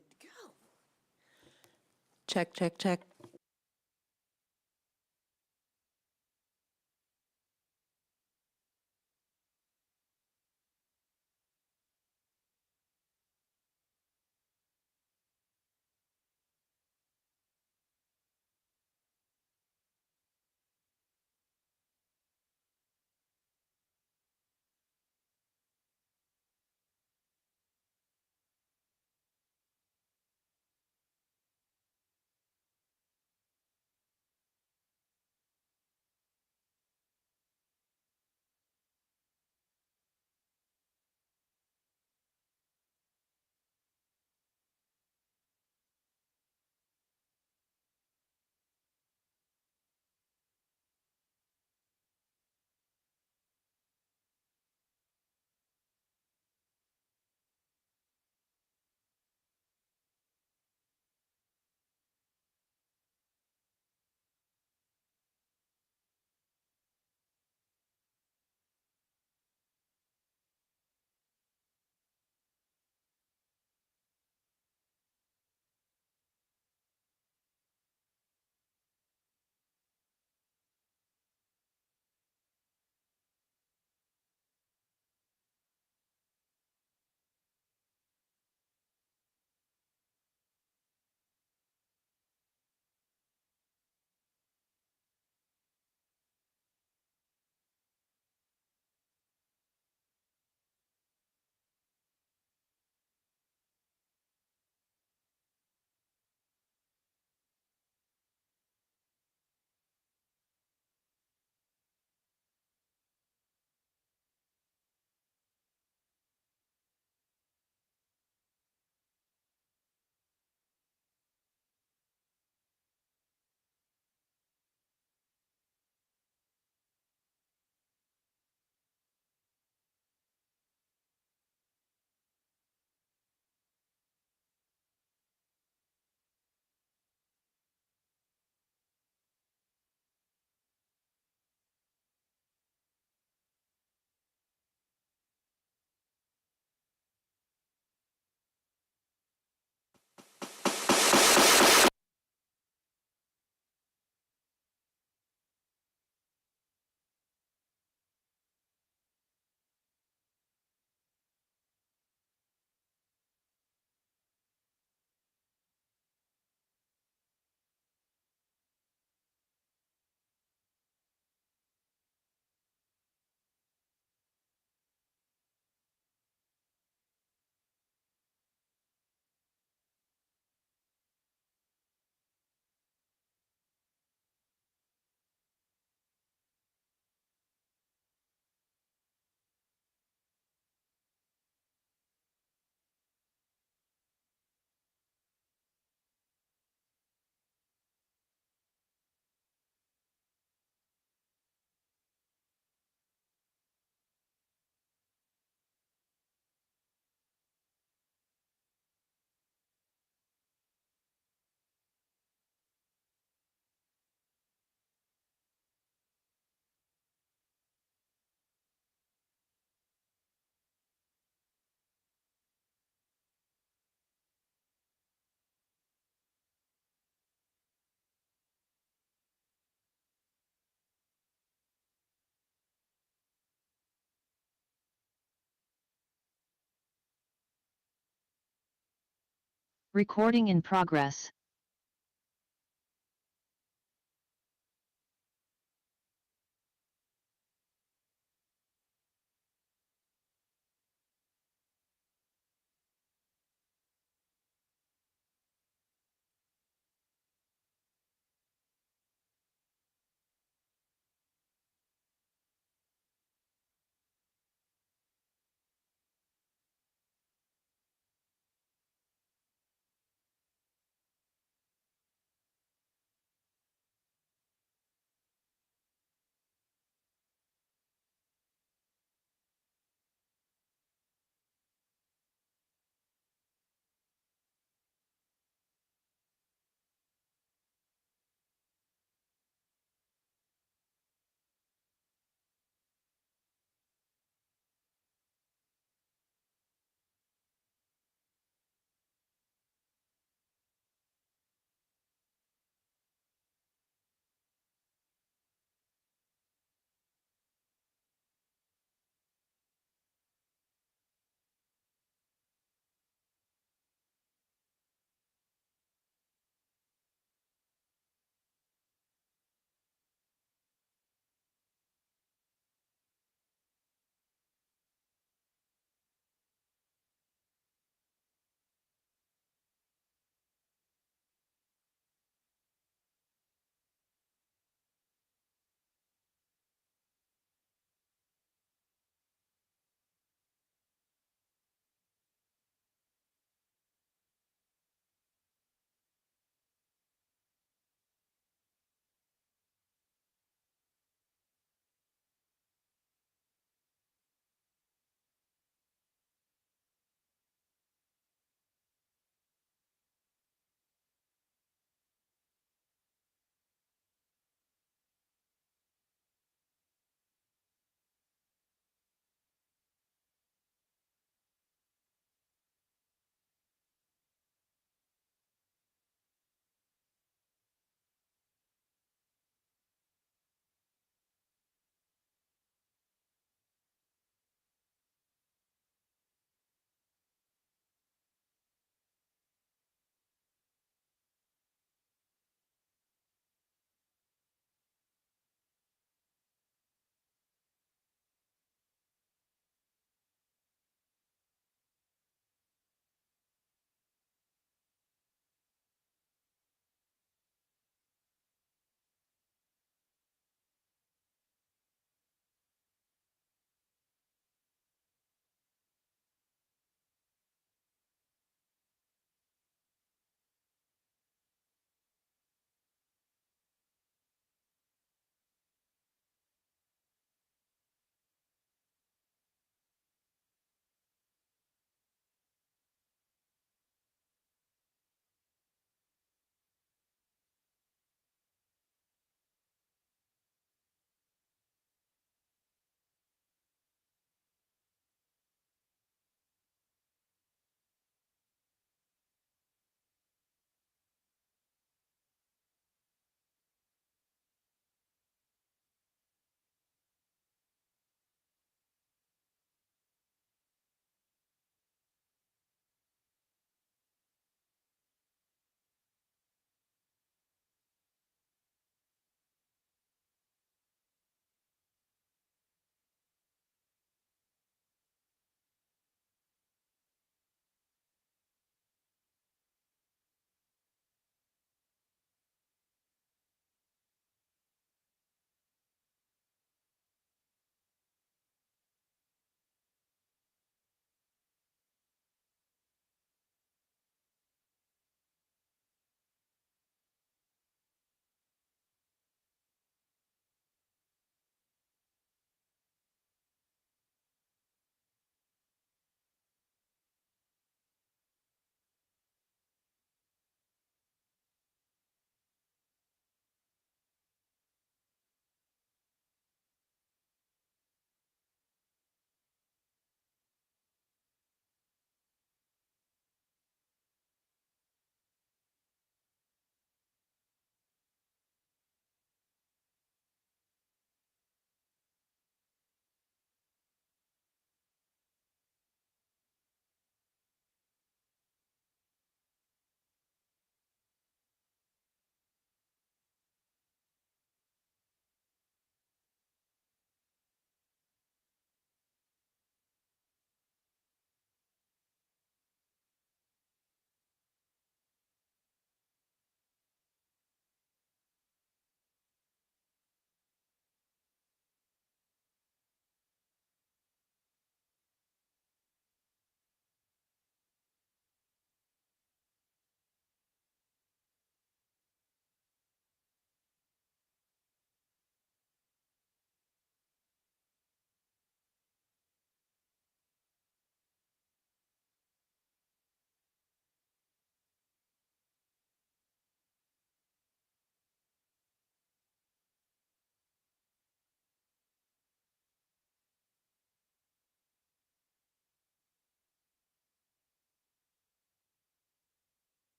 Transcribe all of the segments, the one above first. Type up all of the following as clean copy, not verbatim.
good to go. Check, check, check. Recording in progress.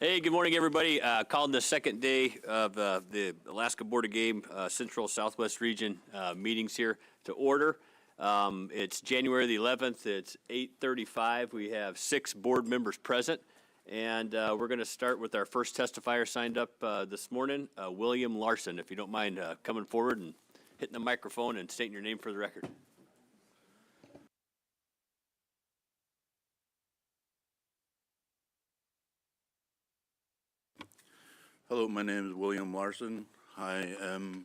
Hey, good morning, everybody. Calling the second day of the Alaska Board of Game Central Southwest Region meetings here to order. It's January the 11th. It's 8:35. We have 6 board members present, and we're going to start with our first testifier signed up this morning, William Larson. If you don't mind coming forward and hitting the microphone and stating your name for the record. Hello, my name is William Larson. I am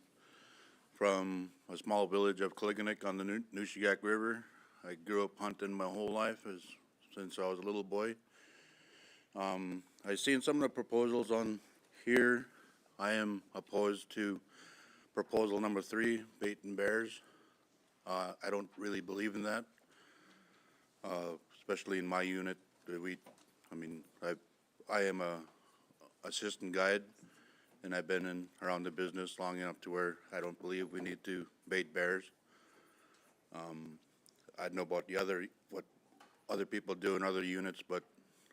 from a small village of Kiliganik on the Nushagak River. I grew up hunting my whole life since I was a little boy. I've seen some of the proposals on here. I am opposed to proposal number 3, baiting bears. I don't really believe in that, especially in my unit. I am a assistant guide, and I've been around the business long enough to where I don't believe we need to bait bears. I know about what other people do in other units, but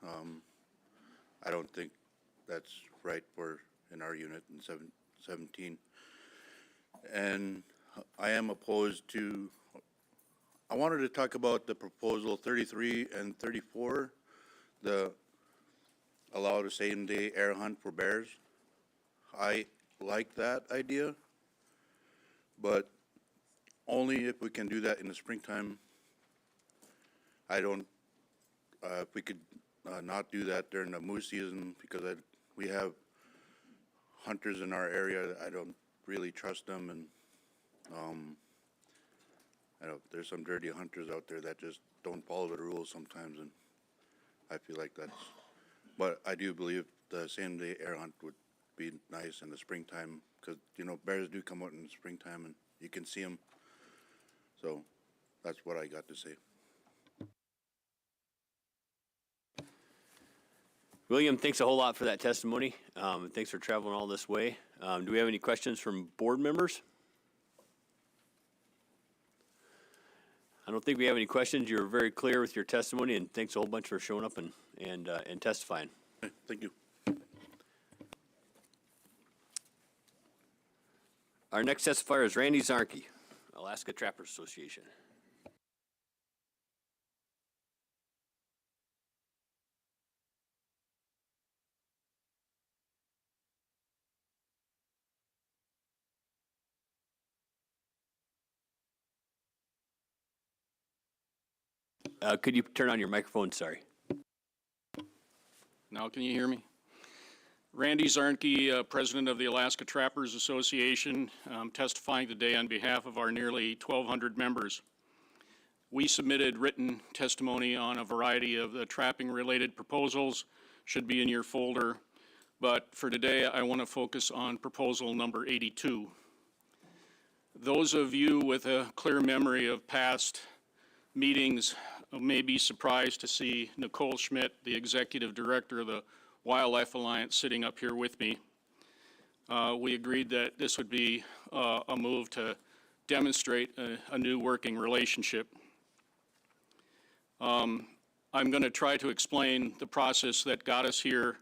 I don't think that's right in our unit in 17. And I am opposed to. I wanted to talk about the proposal 33 and 34, the allow the same-day air hunt for bears. I like that idea, but only if we can do that in the springtime. I don't, if we could not do that during the moose season, because we have hunters in our area. I don't really trust them, and there's some dirty hunters out there that just don't follow the rules sometimes, and I feel like that's. But I do believe the same-day air hunt would be nice in the springtime, because, bears do come out in the springtime and you can see them. So that's what I got to say. William, thanks a whole lot for that testimony. And thanks for traveling all this way. Do we have any questions from board members? I don't think we have any questions. You were very clear with your testimony, and thanks a whole bunch for showing up and testifying. Okay, thank you. Our next testifier is Randy Zarnke, Alaska Trappers Association. Could you turn on your microphone? Sorry. Now can you hear me? Randy Zarnke, President of the Alaska Trappers Association, testifying today on behalf of our nearly 1,200 members. We submitted written testimony on a variety of the trapping-related proposals, should be in your folder, but for today I want to focus on proposal number 82. Those of you with a clear memory of past meetings may be surprised to see Nicole Schmidt, the Executive Director of the Wildlife Alliance, sitting up here with me. We agreed that this would be a move to demonstrate a new working relationship. I'm going to try to explain the process that got us here,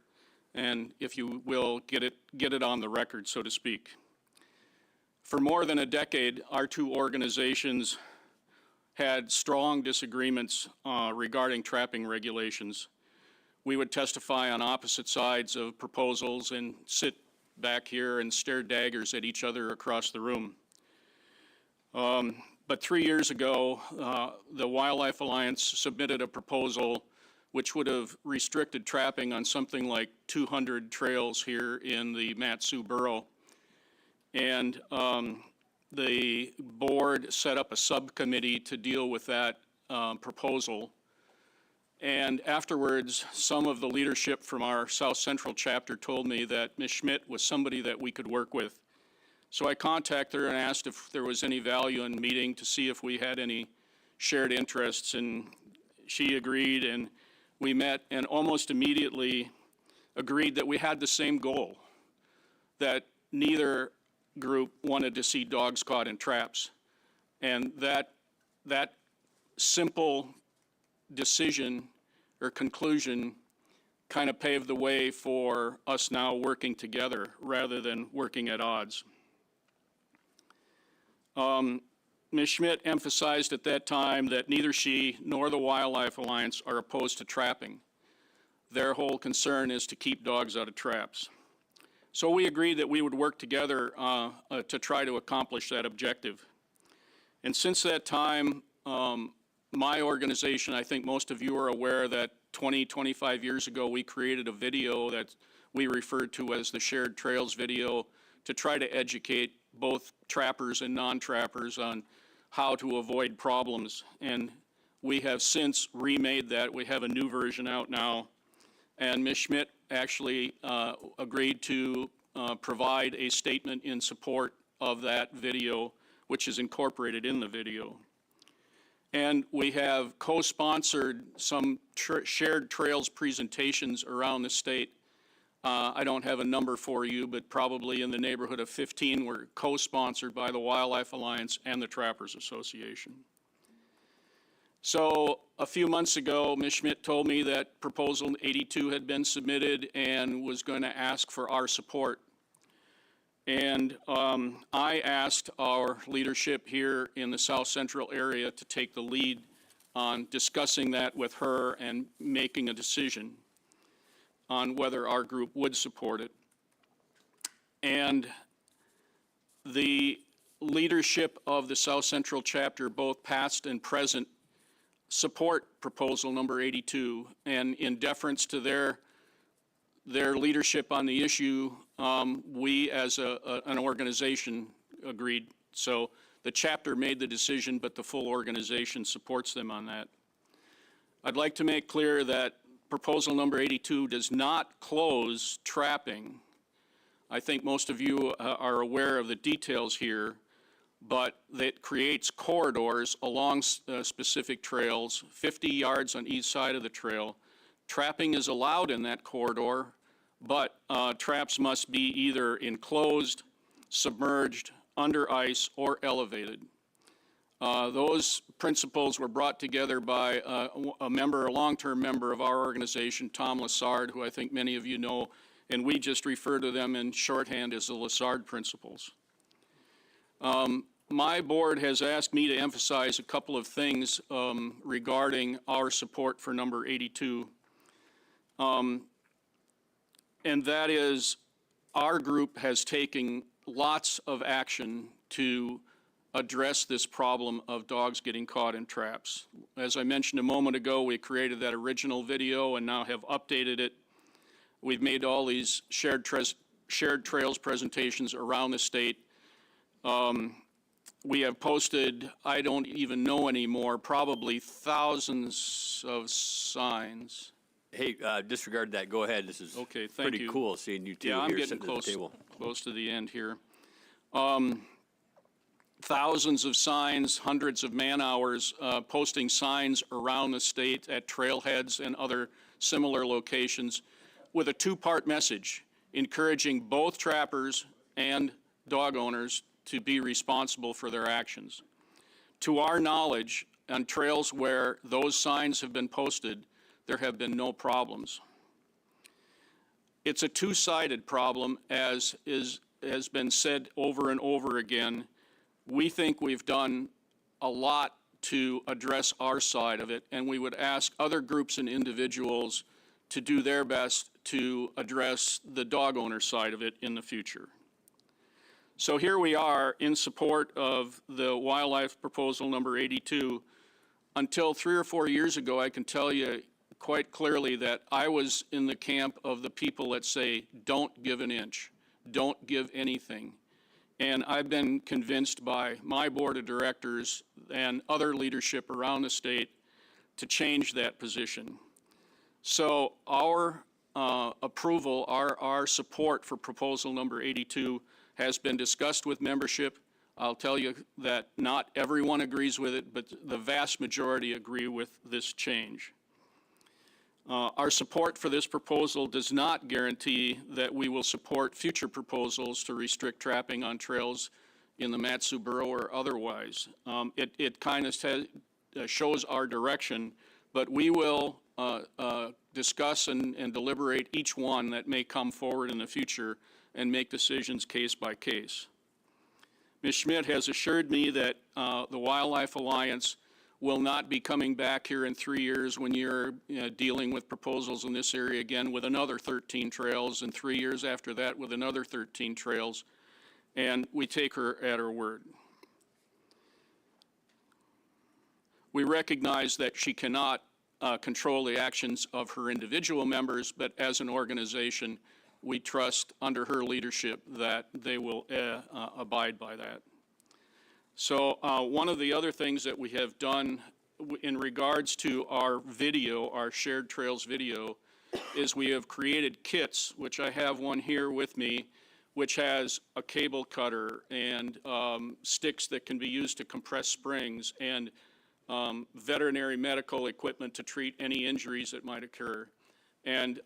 and if you will, get it on the record, so to speak. For more than a decade, our two organizations had strong disagreements regarding trapping regulations. We would testify on opposite sides of proposals and sit back here and stare daggers at each other across the room. But 3 years ago, the Wildlife Alliance submitted a proposal which would have restricted trapping on something like 200 trails here in the Mat-Su Borough. And the board set up a subcommittee to deal with that proposal. And afterwards, some of the leadership from our South Central chapter told me that Ms. Schmidt was somebody that we could work with. So I contacted her and asked if there was any value in meeting to see if we had any shared interests, and she agreed, and we met and almost immediately agreed that we had the same goal, that neither group wanted to see dogs caught in traps. And that simple decision or conclusion kind of paved the way for us now working together rather than working at odds. Ms. Schmidt emphasized at that time that neither she nor the Wildlife Alliance are opposed to trapping. Their whole concern is to keep dogs out of traps. So we agreed that we would work together to try to accomplish that objective. And since that time, my organization, I think most of you are aware that 25 years ago, we created a video that we referred to as the Shared Trails video to try to educate both trappers and non-trappers on how to avoid problems. And we have since remade that. We have a new version out now. And Ms. Schmidt actually agreed to provide a statement in support of that video, which is incorporated in the video. And we have co-sponsored some shared trails presentations around the state. I don't have a number for you, but probably in the neighborhood of 15 were co-sponsored by the Wildlife Alliance and the Trappers Association. So a few months ago, Ms. Schmidt told me that Proposal 82 had been submitted and was going to ask for our support. And I asked our leadership here in the South Central area to take the lead on discussing that with her and making a decision on whether our group would support it. And the leadership of the South Central chapter, both past and present, support proposal number 82. And in deference to their leadership on the issue, we as an organization agreed. So the chapter made the decision, but the full organization supports them on that. I'd like to make clear that proposal number 82 does not close trapping. I think most of you are aware of the details here, but that creates corridors along specific trails, 50 yards on each side of the trail. Trapping is allowed in that corridor, but traps must be either enclosed, submerged, under ice, or elevated. Those principles were brought together by a long-term member of our organization, Tom Lessard, who I think many of you know, and we just refer to them in shorthand as the Lessard principles. My board has asked me to emphasize a couple of things regarding our support for number 82. And that is, our group has taken lots of action to address this problem of dogs getting caught in traps. As I mentioned a moment ago, we created that original video and now have updated it. We've made all these shared trails presentations around the state. We have posted, I don't even know anymore, probably thousands of signs. Hey, disregard that. Go ahead. This is Okay, thank pretty you. cool seeing you two Yeah, I'm here getting sitting at the table. close to the end here. Thousands of signs, hundreds of man-hours, posting signs around the state at trailheads and other similar locations with a two-part message, encouraging both trappers and dog owners to be responsible for their actions. To our knowledge, on trails where those signs have been posted, there have been no problems. It's a two-sided problem, as has been said over and over again. We think we've done a lot to address our side of it, and we would ask other groups and individuals to do their best to address the dog owner side of it in the future. So here we are in support of the wildlife proposal number 82. Until 3 or 4 years ago, I can tell you quite clearly that I was in the camp of the people that say, don't give an inch, don't give anything. And I've been convinced by my board of directors and other leadership around the state to change that position. So our approval, our support for proposal number 82 has been discussed with membership. I'll tell you that not everyone agrees with it, but the vast majority agree with this change. Our support for this proposal does not guarantee that we will support future proposals to restrict trapping on trails in the Mat-Su Borough or otherwise. It kind of shows our direction, but we will discuss and deliberate each one that may come forward in the future and make decisions case by case. Ms. Schmidt has assured me that the Wildlife Alliance will not be coming back here in 3 years when you're dealing with proposals in this area again with another 13 trails, and 3 years after that with another 13 trails, and we take her at her word. We recognize that she cannot control the actions of her individual members, but as an organization, we trust under her leadership that they will abide by that. So one of the other things that we have done in regards to our video, our shared trails video, is we have created kits, which I have one here with me, which has a cable cutter and sticks that can be used to compress springs and veterinary medical equipment to treat any injuries that might occur. And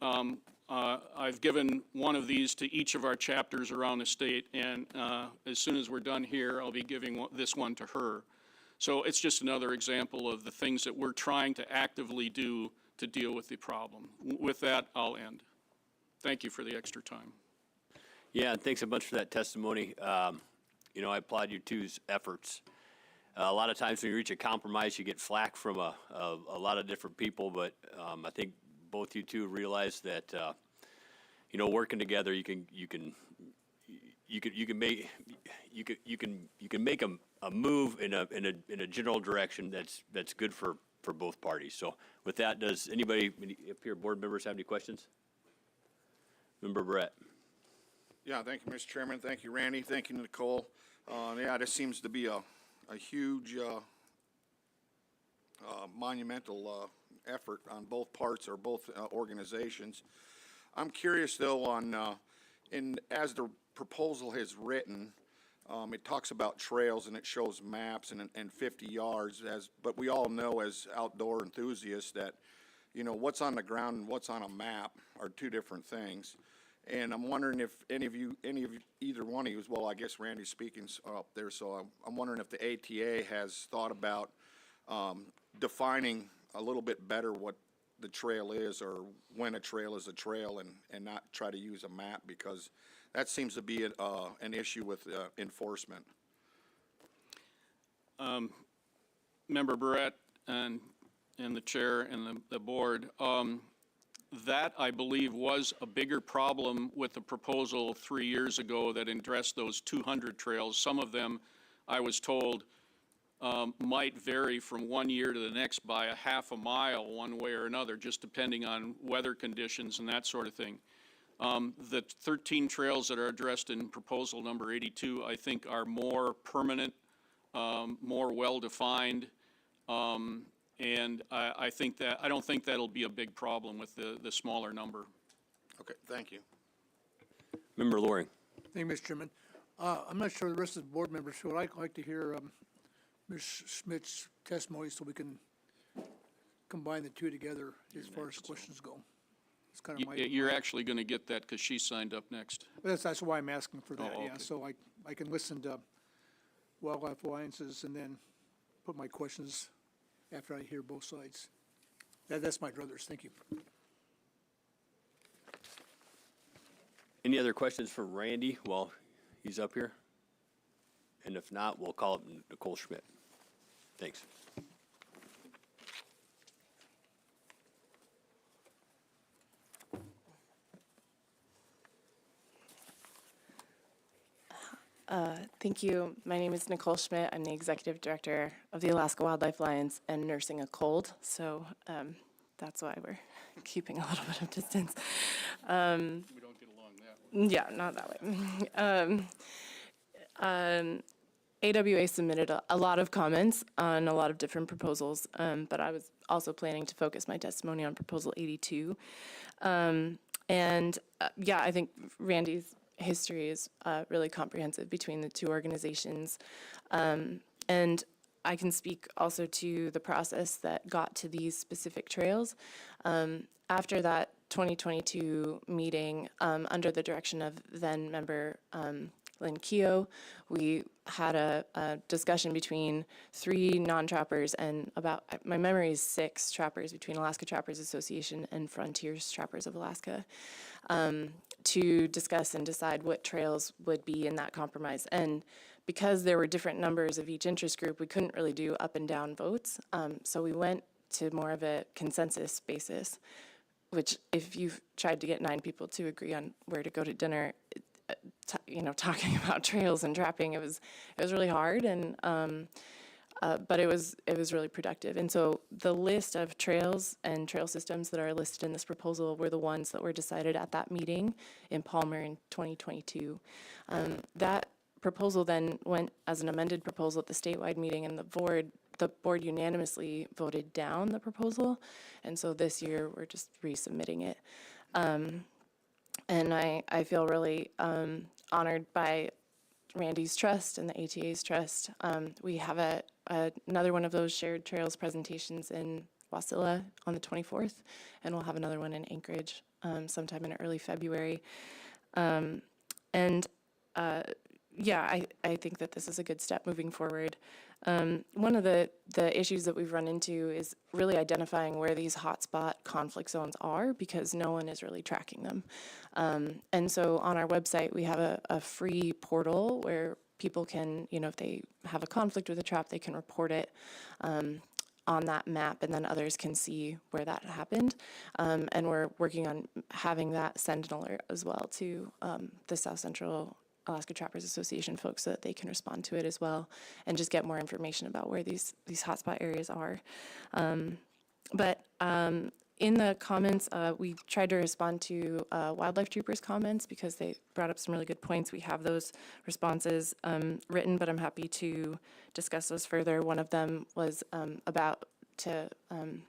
I've given one of these to each of our chapters around the state, and as soon as we're done here, I'll be giving this one to her. So it's just another example of the things that we're trying to actively do to deal with the problem. With that, I'll end. Thank you for the extra time. Yeah, and thanks a bunch for that testimony. You know, I applaud you two's efforts. A lot of times when you reach a compromise, you get flack from a lot of different people, but I think both you two realize that you know, working together, you can make a move in a general direction that's good for both parties. So with that, does anybody up here, board members, have any questions? Member Brett. Yeah, thank you, Mr. Chairman. Thank you, Randy. Thank you, Nicole. Yeah, this seems to be a huge monumental effort on both parts or both organizations. I'm curious, though, on as the proposal is written, it talks about trails and it shows maps and 50 yards. But we all know as outdoor enthusiasts that, you know, what's on the ground and what's on a map are two different things. And I'm wondering if either one of you, well, I guess Randy's speaking up there, so I'm wondering if the ATA has thought about defining a little bit better what the trail is, or when a trail is a trail, and not try to use a map, because that seems to be an issue with enforcement. Member Barrett and the chair and the board, that, I believe, was a bigger problem with the proposal 3 years ago that addressed those 200 trails. Some of them, I was told, might vary from 1 year to the next by a half a mile one way or another, just depending on weather conditions and that sort of thing. The 13 trails that are addressed in proposal number 82, I think, are more permanent, more well-defined, and I don't think that'll be a big problem with the smaller number. Okay, thank you. Member Loring. Thank you, Mr. Chairman. I'm not sure the rest of the board members, so I'd like to hear Ms. Schmidt's testimony so we can combine the two together as far as questions go. It's kind of You're actually going to get that because she signed up next. That's why I'm asking for that, Oh, yeah. okay. So I can listen to Wildlife Alliances and then put my questions after I hear both sides. That's my druthers. Thank you. Any other questions for Randy while he's up here? And if not, we'll call up Nicole Schmidt. Thanks. Thank you. My name is Nicole Schmidt. I'm the Executive Director of the Alaska Wildlife Alliance and nursing a cold, so that's why we're keeping a little bit of distance. We don't get along that way. Yeah, not that way. AWA submitted a lot of comments on a lot of different proposals, but I was also planning to focus my testimony on Proposal 82. Yeah, I think Randy's history is really comprehensive between the two organizations. And I can speak also to the process that got to these specific trails. After that 2022 meeting, under the direction of then member Lynn Keogh. We had a discussion between 3 non-trappers and about, my memory is 6 trappers between Alaska Trappers Association and Frontiers Trappers of Alaska, to discuss and decide what trails would be in that compromise. And because there were different numbers of each interest group, we couldn't really do up and down votes. So we went to more of a consensus basis, which if you've tried to get 9 people to agree on where to go to dinner, talking about trails and trapping, it was really hard, and but it was really productive. And so the list of trails and trail systems that are listed in this proposal were the ones that were decided at that meeting in Palmer in 2022. That proposal then went as an amended proposal at the statewide meeting, and the board unanimously voted down the proposal. And so this year we're just resubmitting it. And I feel really honored by Randy's trust and the ATA's trust. We have another one of those shared trails presentations in Wasilla on the 24th, and we'll have another one in Anchorage sometime in early February. I think that this is a good step moving forward. One of the issues that we've run into is really identifying where these hotspot conflict zones are, because no one is really tracking them. And so on our website, we have a free portal where people can, if they have a conflict with a trap, they can report it on that map, and then others can see where that happened. And we're working on having that send an alert as well to the South Central Alaska Trappers Association folks, so that they can respond to it as well and just get more information about where these hotspot areas are. In the comments, we tried to respond to wildlife troopers' comments because they brought up some really good points. We have those responses written, but I'm happy to discuss those further. One of them was about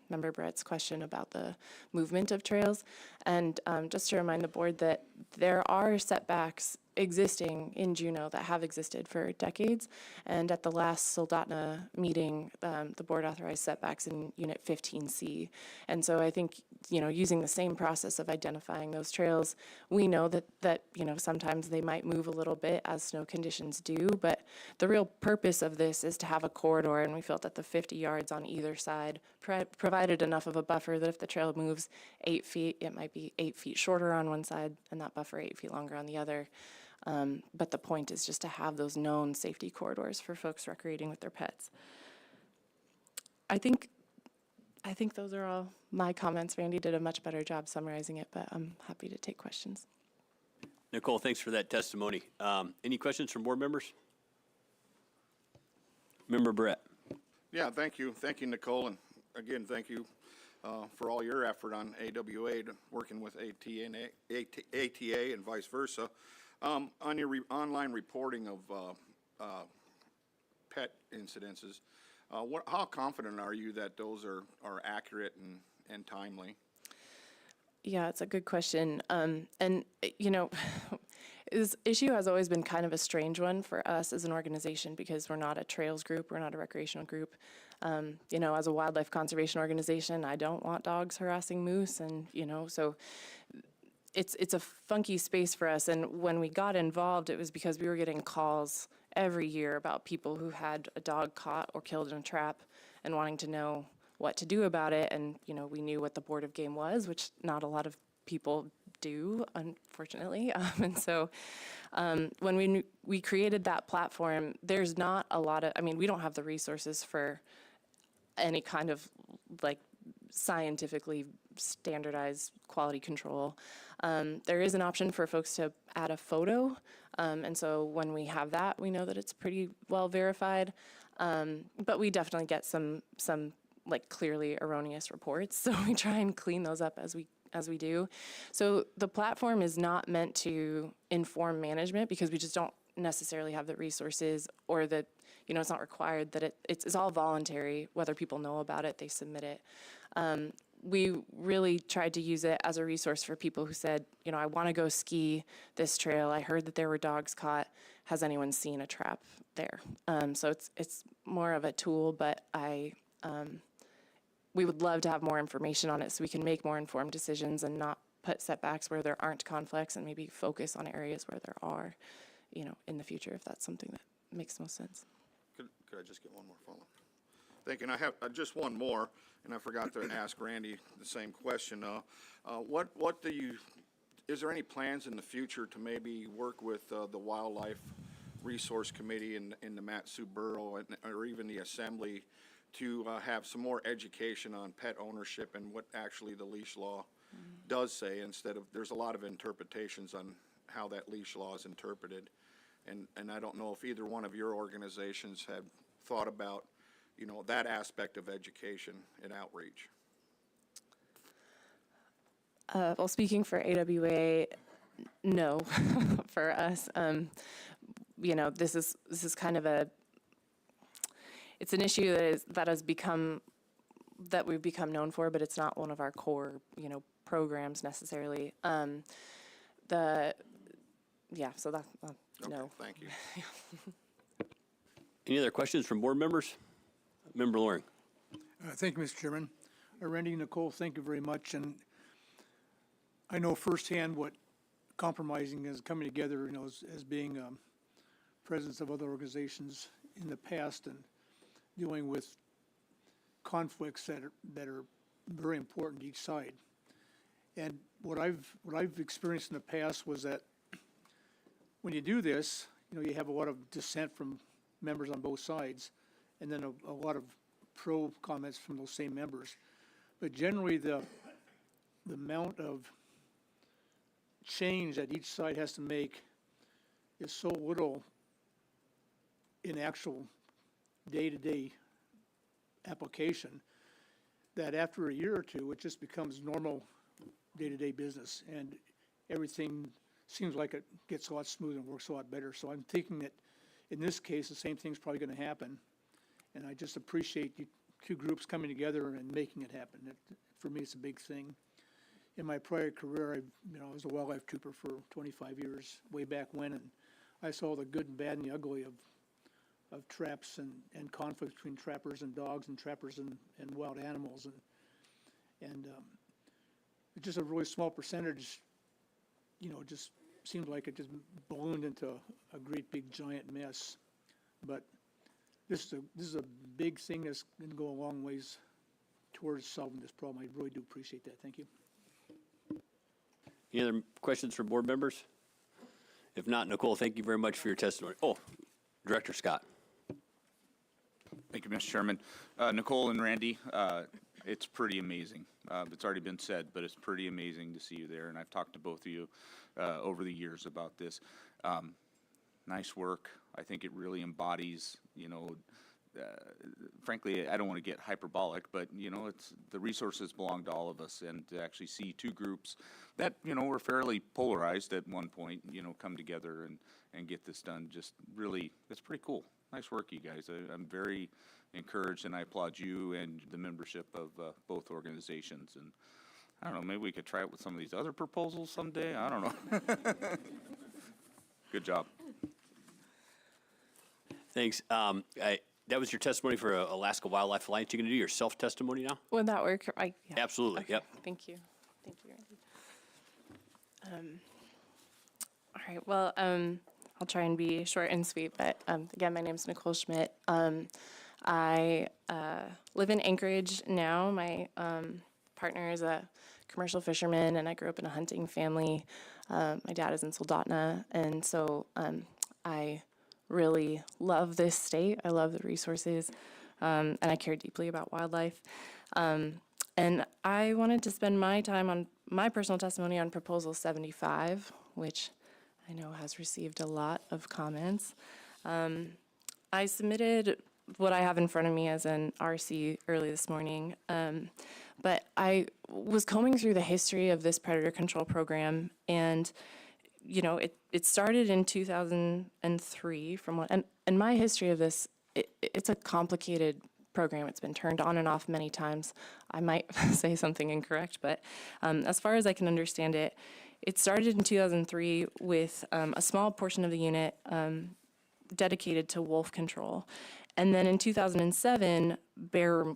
Member Brett's question about the movement of trails. And just to remind the board that there are setbacks existing in Juneau that have existed for decades. And at the last Soldotna meeting, the board authorized setbacks in Unit 15C. And so I think, using the same process of identifying those trails, we know that sometimes they might move a little bit as snow conditions do, but the real purpose of this is to have a corridor, and we felt that the 50 yards on either side provided enough of a buffer that if the trail moves 8 feet, it might be 8 feet shorter on one side and that buffer 8 feet longer on the other. But the point is just to have those known safety corridors for folks recreating with their pets. I think those are all my comments. Randy did a much better job summarizing it, but I'm happy to take questions. Nicole, thanks for that testimony. Any questions from board members? Member Brett. Yeah, thank you. Thank you, Nicole. And again, thank you for all your effort on AWA, working with ATA and vice versa. On your online reporting of pet incidences, how confident are you that those are accurate and timely? Yeah, it's a good question. This issue has always been kind of a strange one for us as an organization because we're not a trails group, we're not a recreational group. As a wildlife conservation organization, I don't want dogs harassing moose, and so it's a funky space for us. And when we got involved, it was because we were getting calls every year about people who had a dog caught or killed in a trap and wanting to know what to do about it. And, we knew what the Board of Game was, which not a lot of people do, unfortunately. And so when we created that platform, there's not a lot of, we don't have the resources for any kind of scientifically standardized quality control. There is an option for folks to add a photo. And so when we have that, we know that it's pretty well verified. But we definitely get some clearly erroneous reports. So we try and clean those up as we do. So the platform is not meant to inform management because we just don't necessarily have the resources, or that, it's not required that it's all voluntary. Whether people know about it, they submit it. We really tried to use it as a resource for people who said, I want to go ski this trail. I heard that there were dogs caught. Has anyone seen a trap there? So it's more of a tool, but we would love to have more information on it so we can make more informed decisions and not put setbacks where there aren't conflicts, and maybe focus on areas where there are. in the future, if that's something that makes most sense. Could I just get one more follow-up? Thank you. And I have just one more, and I forgot to ask Randy the same question. Is there any plans in the future to maybe work with the Wildlife Resource Committee in the Mat-Su Borough or even the Assembly to have some more education on pet ownership and what actually the leash law does say, instead of, there's a lot of interpretations on how that leash law is interpreted. And I don't know if either one of your organizations have thought about, that aspect of education and outreach. Well, speaking for AWA, no, for us, this is kind of it's an issue that we've become known for, but it's not one of our core, programs necessarily. So that, no. Okay, thank you. Any other questions from board members? Member Loring. Thank you, Mr. Chairman. Randy and Nicole, thank you very much. And I know firsthand what compromising is coming together, as being presidents of other organizations in the past and dealing with conflicts that are very important to each side. And what I've experienced in the past was that when you do this, you have a lot of dissent from members on both sides, and then a lot of pro comments from those same members. But generally, the amount of change that each side has to make is so little in actual day-to-day application that after a year or two, it just becomes normal day-to-day business, and everything seems like it gets a lot smoother and works a lot better. So I'm thinking that in this case, the same thing's probably going to happen, and I just appreciate you two groups coming together and making it happen. For me, it's a big thing. In my prior career, I was a wildlife trooper for 25 years, way back when, and I saw the good and bad and the ugly of traps and conflict between trappers and dogs and trappers and wild animals, and it's just a really small percentage. Just seems like it just ballooned into a great big giant mess. But this is a big thing that's going to go a long ways towards solving this problem. I really do appreciate that. Thank you. Any other questions from board members? If not, Nicole, thank you very much for your testimony. Oh, Director Scott. Thank you, Mr. Chairman. Nicole and Randy, it's pretty amazing. It's already been said, but it's pretty amazing to see you there. And I've talked to both of you over the years about this. Nice work. I think it really embodies, frankly, I don't want to get hyperbolic, but, it's the resources belong to all of us. And to actually see two groups that, were fairly polarized at one point, come together and get this done, just really, it's pretty cool. Nice work, you guys. I'm very encouraged, and I applaud you and the membership of both organizations. And I don't know, maybe we could try it with some of these other proposals someday. I don't know. Good job. Thanks. That was your testimony for Alaska Wildlife Alliance. You going to do your self-testimony now? Would that work? Yeah. Absolutely, Okay. yep. Thank you. Thank you, Randy. All right, well, I'll try and be short and sweet, but again, my name is Nicole Schmidt. I live in Anchorage now. My partner is a commercial fisherman, and I grew up in a hunting family. My dad is in Soldotna, and so I really love this state. I love the resources, and I care deeply about wildlife. And I wanted to spend my time on my personal testimony on Proposal 75, which I know has received a lot of comments. I submitted what I have in front of me as an RC early this morning, but I was combing through the history of this predator control program, and it started in 2003 from what, and my history of this, it's a complicated program. It's been turned on and off many times. I might say something incorrect, but as far as I can understand it, it started in 2003 with a small portion of the unit dedicated to wolf control. And then in 2007,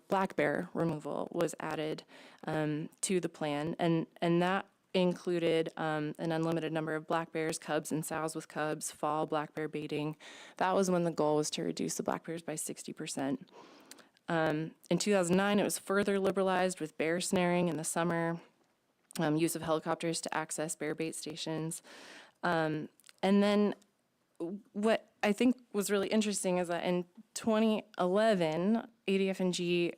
black bear removal was added to the plan. And that included an unlimited number of black bears, cubs, and sows with cubs, fall black bear baiting. That was when the goal was to reduce the black bears by 60%. In 2009, it was further liberalized with bear snaring in the summer, use of helicopters to access bear bait stations. And then what I think was really interesting is that in 2011, ADF&G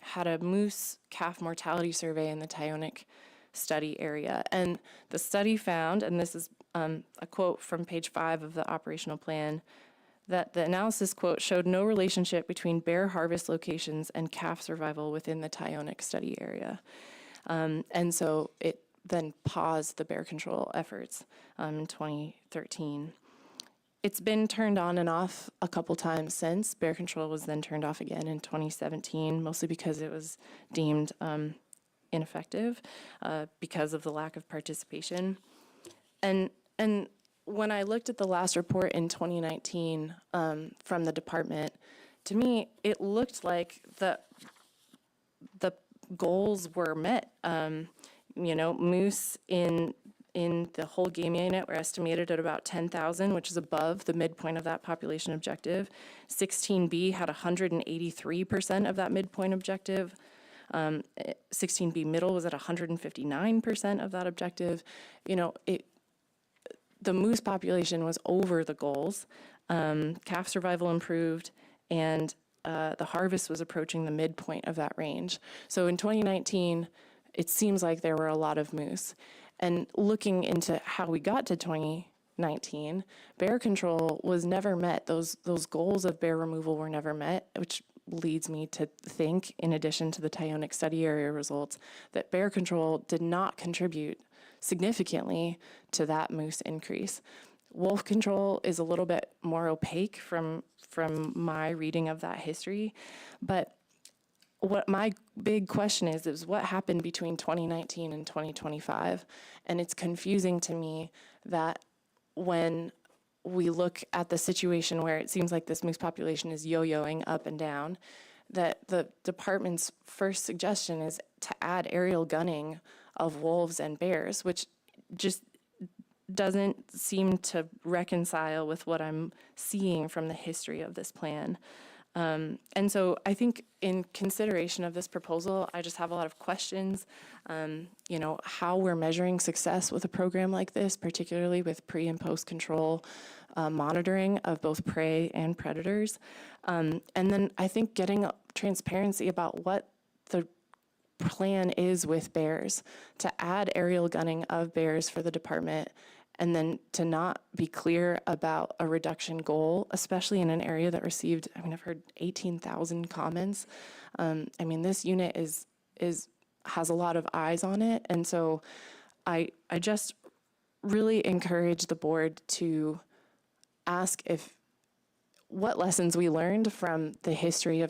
had a moose calf mortality survey in the Tyonek study area. And the study found, and this is a quote from page 5 of the operational plan, that the analysis, quote, showed no relationship between bear harvest locations and calf survival within the Tyonek study area. And so it then paused the bear control efforts in 2013. It's been turned on and off a couple times since. Bear control was then turned off again in 2017, mostly because it was deemed ineffective because of the lack of participation. And when I looked at the last report in 2019 from the department, to me, it looked like the goals were met. Moose in the whole game unit were estimated at about 10,000, which is above the midpoint of that population objective. 16B had 183% of that midpoint objective. 16B middle was at 159% of that objective. The moose population was over the goals. Calf survival improved, and the harvest was approaching the midpoint of that range. So in 2019, it seems like there were a lot of moose. And looking into how we got to 2019, bear control was never met. Those goals of bear removal were never met, which leads me to think, in addition to the Tyonek study area results, that bear control did not contribute significantly to that moose increase. Wolf control is a little bit more opaque from my reading of that history, but what my big question is what happened between 2019 and 2025? And it's confusing to me that when we look at the situation where it seems like this moose population is yo-yoing up and down, that the department's first suggestion is to add aerial gunning of wolves and bears, which just doesn't seem to reconcile with what I'm seeing from the history of this plan. And so I think in consideration of this proposal, I just have a lot of questions, how we're measuring success with a program like this, particularly with pre and post control monitoring of both prey and predators. And then I think getting transparency about what the plan is with bears, to add aerial gunning of bears for the department, and then to not be clear about a reduction goal, especially in an area that received, I've heard 18,000 comments. This unit has a lot of eyes on it. And so I just really encourage the board to ask what lessons we learned from the history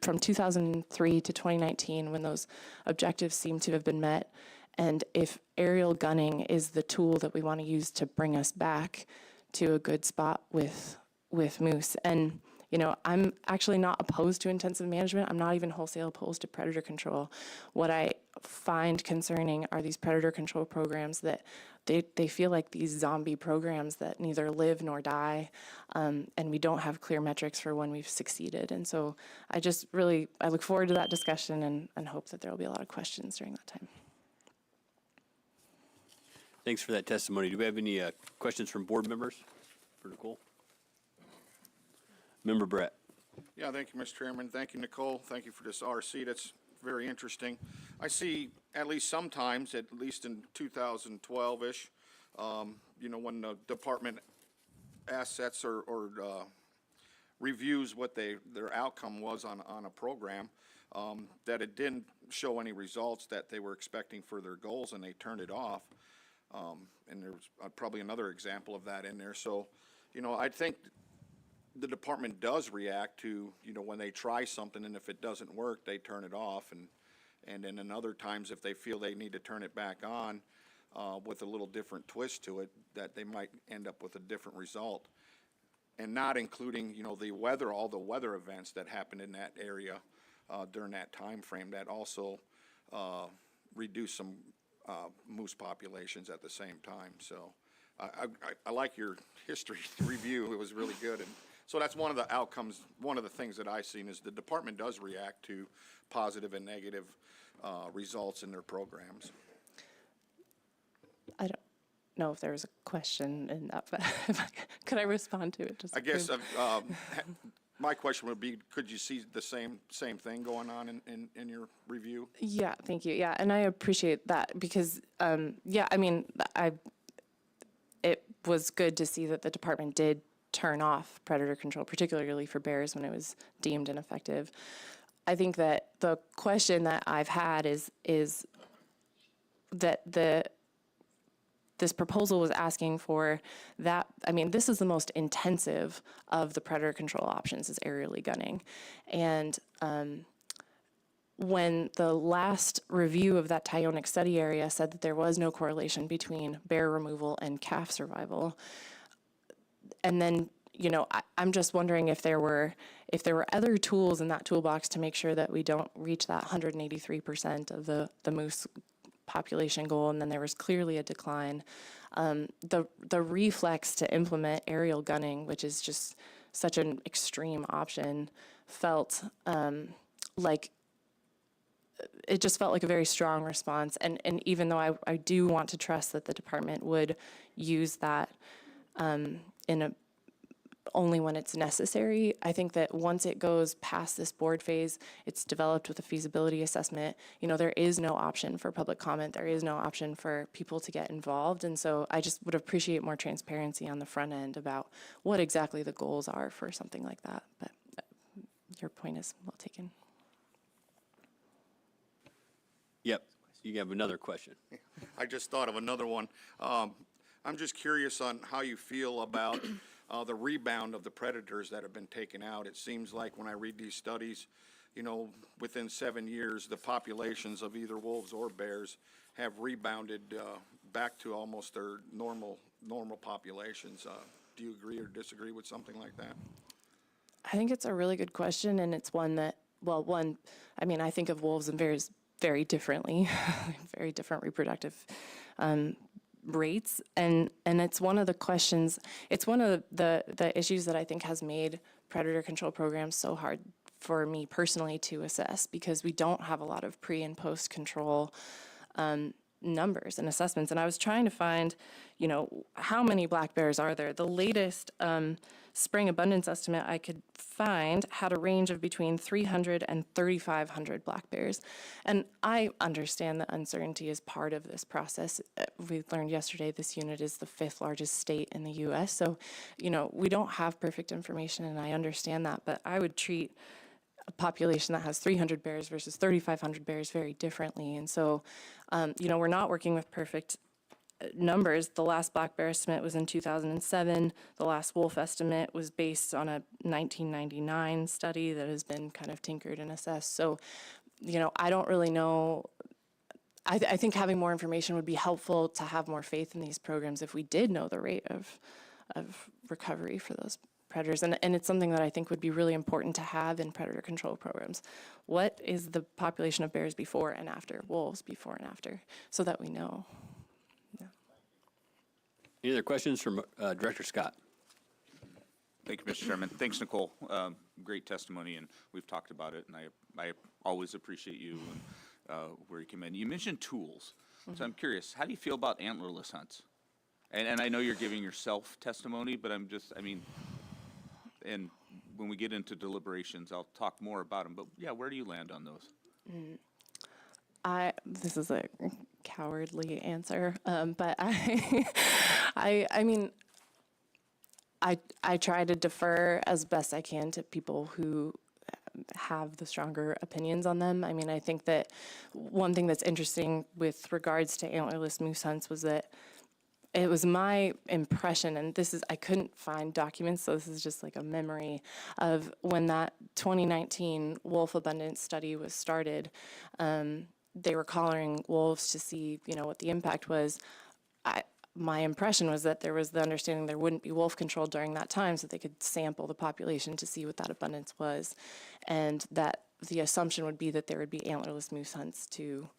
from 2003 to 2019, when those objectives seem to have been met, and if aerial gunning is the tool that we want to use to bring us back to a good spot with moose. And, I'm actually not opposed to intensive management. I'm not even wholesale opposed to predator control. What I find concerning are these predator control programs that they feel like these zombie programs that neither live nor die, and we don't have clear metrics for when we've succeeded. And so I look forward to that discussion and hope that there will be a lot of questions during that time. Thanks for that testimony. Do we have any questions from board members for Nicole? Member Brett. Yeah, thank you, Mr. Chairman. Thank you, Nicole. Thank you for this RC. That's very interesting. I see, at least sometimes, at least in 2012-ish, when the department assets or reviews what their outcome was on a program, that it didn't show any results that they were expecting for their goals, and they turned it off. And there's probably another example of that in there. So, I think the department does react to, when they try something, and if it doesn't work, they turn it off. And then in other times, if they feel they need to turn it back on with a little different twist to it, that they might end up with a different result. And not including, the weather, all the weather events that happened in that area during that time frame that also reduced some moose populations at the same time. So I like your history review. It was really good. And so that's one of the outcomes, one of the things that I've seen is the department does react to positive and negative results in their programs. I don't know if there was a question in that, but could I respond to it? Just I guess my question would be, could you see the same thing going on in your review? Yeah, thank you. Yeah, and I appreciate that because, yeah, I mean, it was good to see that the department did turn off predator control, particularly for bears when it was deemed ineffective. I think that the question that I've had is that this proposal was asking for that. I mean, this is the most intensive of the predator control options is aerially gunning. And when the last review of that Tyonic study area said that there was no correlation between bear removal and calf survival, and then, you know, I'm just wondering if there were other tools in that toolbox to make sure that we don't reach that 183% of the moose population goal, and then there was clearly a decline. The reflex to implement aerial gunning, which is just such an extreme option, felt like it just felt like a very strong response. And even though I do want to trust that the department would use that only when it's necessary, I think that once it goes past this board phase, it's developed with a feasibility assessment. You know, there is no option for public comment. There is no option for people to get involved. And so I just would appreciate more transparency on the front end about what exactly the goals are for something like that. But your point is well taken. Yep, you have another question. I just thought of another one. I'm just curious on how you feel about the rebound of the predators that have been taken out. It seems like when I read these studies, you know, within 7 years, the populations of either wolves or bears have rebounded back to almost their normal populations. Do you agree or disagree with something like that? I think it's a really good question, and it's one that, well, I mean, I think of wolves and bears very differently, very different reproductive rates, and it's one of the questions, it's one of the issues that I think has made predator control programs so hard for me personally to assess, because we don't have a lot of pre and post control numbers and assessments. And I was trying to find, you know, how many black bears are there? The latest spring abundance estimate I could find had a range of between 300 and 3,500 black bears. And I understand that uncertainty is part of this process. We learned yesterday this unit is the 5th largest state in the U.S. So, you know, we don't have perfect information, and I understand that, but I would treat a population that has 300 bears versus 3,500 bears very differently. And so, you know, we're not working with perfect numbers. The last black bear estimate was in 2007. The last wolf estimate was based on a 1999 study that has been kind of tinkered and assessed. So, you know, I don't really know. I think having more information would be helpful to have more faith in these programs if we did know the rate of recovery for those predators. And it's something that I think would be really important to have in predator control programs. What is the population of bears before and after, wolves before and after, so that we know. Any other questions from Director Scott? Thank you, Mr. Chairman. Thanks, Nicole. Great testimony, and we've talked about it, and I always appreciate you and where you come in. You mentioned tools, so I'm curious, how do you feel about antlerless hunts? And I know you're giving yourself testimony, but and when we get into deliberations, I'll talk more about them, but yeah, where do you land on those? This is a cowardly answer, but I mean, I try to defer as best I can to people who have the stronger opinions on them. I mean, I think that one thing that's interesting with regards to antlerless moose hunts was that it was my impression, and I couldn't find documents, so this is just like a memory of when that 2019 wolf abundance study was started. They were collaring wolves to see, you know, what the impact was. My impression was that there was the understanding there wouldn't be wolf control during that time, so they could sample the population to see what that abundance was, and that the assumption would be that there would be antlerless moose hunts to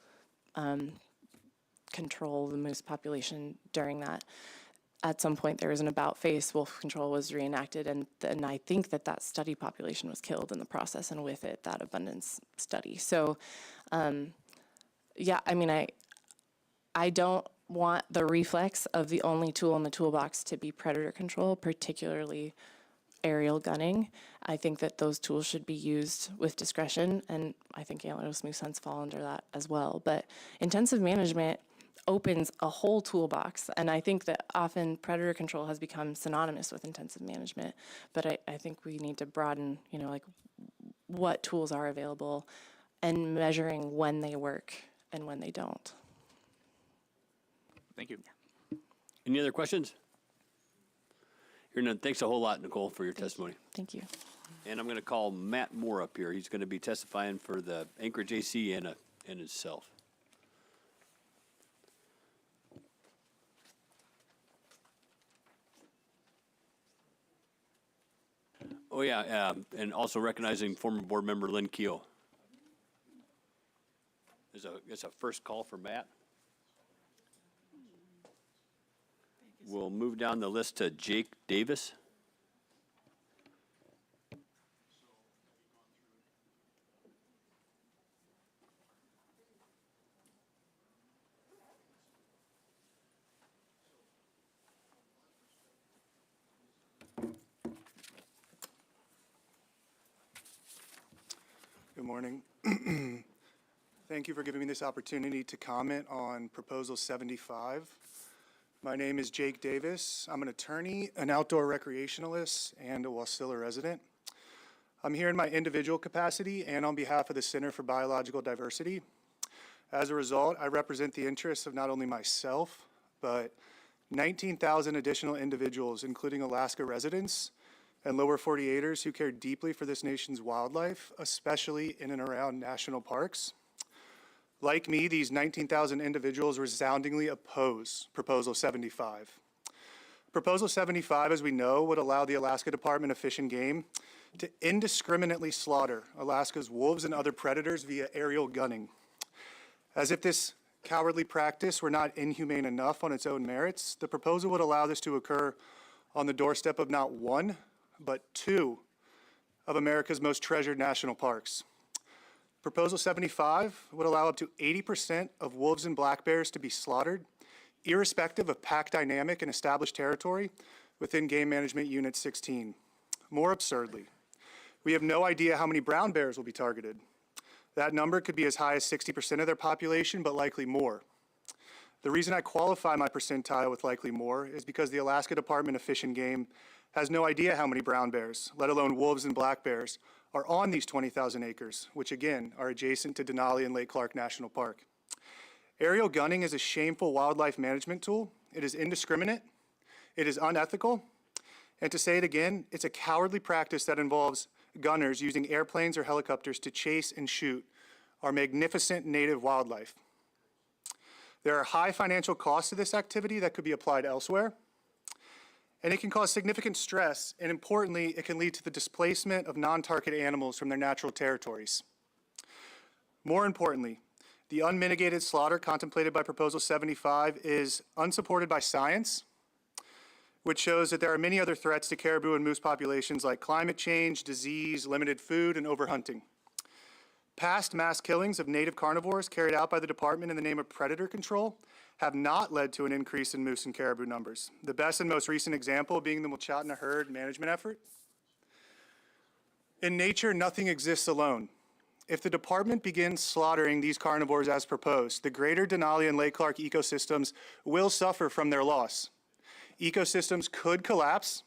control the moose population during that. At some point, there was an about face, wolf control was reenacted, and I think that study population was killed in the process, and with it, that abundance study. So, yeah, I mean, I don't want the reflex of the only tool in the toolbox to be predator control, particularly aerial gunning. I think that those tools should be used with discretion, and I think antlerless moose hunts fall under that as well. But intensive management opens a whole toolbox, and I think that often predator control has become synonymous with intensive management, but I think we need to broaden, you know, like what tools are available and measuring when they work and when they don't. Thank you. Any other questions? Hearing none, thanks a whole lot, Nicole, for your testimony. Thank you. And I'm going to call Matt Moore up here. He's going to be testifying for the Anchorage AC and himself. Oh, yeah, and also recognizing former board member Lynn Keough. It's a first call for Matt. We'll move down the list to Jake Davis. Good morning. Thank you for giving me this opportunity to comment on Proposal 75. My name is Jake Davis. I'm an attorney, an outdoor recreationalist, and a Wasilla resident. I'm here in my individual capacity and on behalf of the Center for Biological Diversity. As a result, I represent the interests of not only myself, but 19,000 additional individuals, including Alaska residents and lower 48ers who care deeply for this nation's wildlife, especially in and around national parks. Like me, these 19,000 individuals resoundingly oppose Proposal 75. Proposal 75, as we know, would allow the Alaska Department of Fish and Game to indiscriminately slaughter Alaska's wolves and other predators via aerial gunning. As if this cowardly practice were not inhumane enough on its own merits, the proposal would allow this to occur on the doorstep of not one, but two of America's most treasured national parks. Proposal 75 would allow up to 80% of wolves and black bears to be slaughtered, irrespective of pack dynamic and established territory within Game Management Unit 16. More absurdly, we have no idea how many brown bears will be targeted. That number could be as high as 60% of their population, but likely more. The reason I qualify my percentile with likely more is because the Alaska Department of Fish and Game has no idea how many brown bears, let alone wolves and black bears, are on these 20,000 acres, which again are adjacent to Denali and Lake Clark National Park. Aerial gunning is a shameful wildlife management tool. It is indiscriminate, it is unethical, and to say it again, it's a cowardly practice that involves gunners using airplanes or helicopters to chase and shoot our magnificent native wildlife. There are high financial costs to this activity that could be applied elsewhere, and it can cause significant stress, and importantly, it can lead to the displacement of non-target animals from their natural territories. More importantly, the unmitigated slaughter contemplated by Proposal 75 is unsupported by science, which shows that there are many other threats to caribou and moose populations like climate change, disease, limited food, and overhunting. Past mass killings of native carnivores carried out by the department in the name of predator control have not led to an increase in moose and caribou numbers. The best and most recent example being the Mulchatna herd management effort. In nature, nothing exists alone. If the department begins slaughtering these carnivores as proposed, the greater Denali and Lake Clark ecosystems will suffer from their loss. Ecosystems could collapse.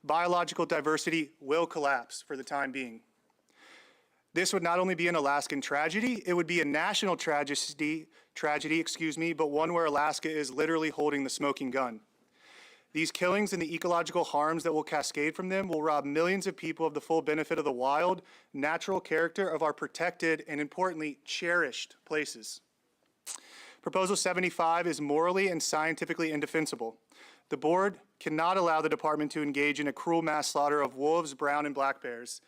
Biological diversity will collapse for the time being. This would not only be an Alaskan tragedy, it would be a national tragedy, but one where Alaska is literally holding the smoking gun. These killings and the ecological harms that will cascade from them will rob millions of people of the full benefit of the wild, natural character of our protected and, importantly, cherished places. Proposal 75 is morally and scientifically indefensible. The board cannot allow the department to engage in a cruel mass slaughter of wolves, brown, and black bears.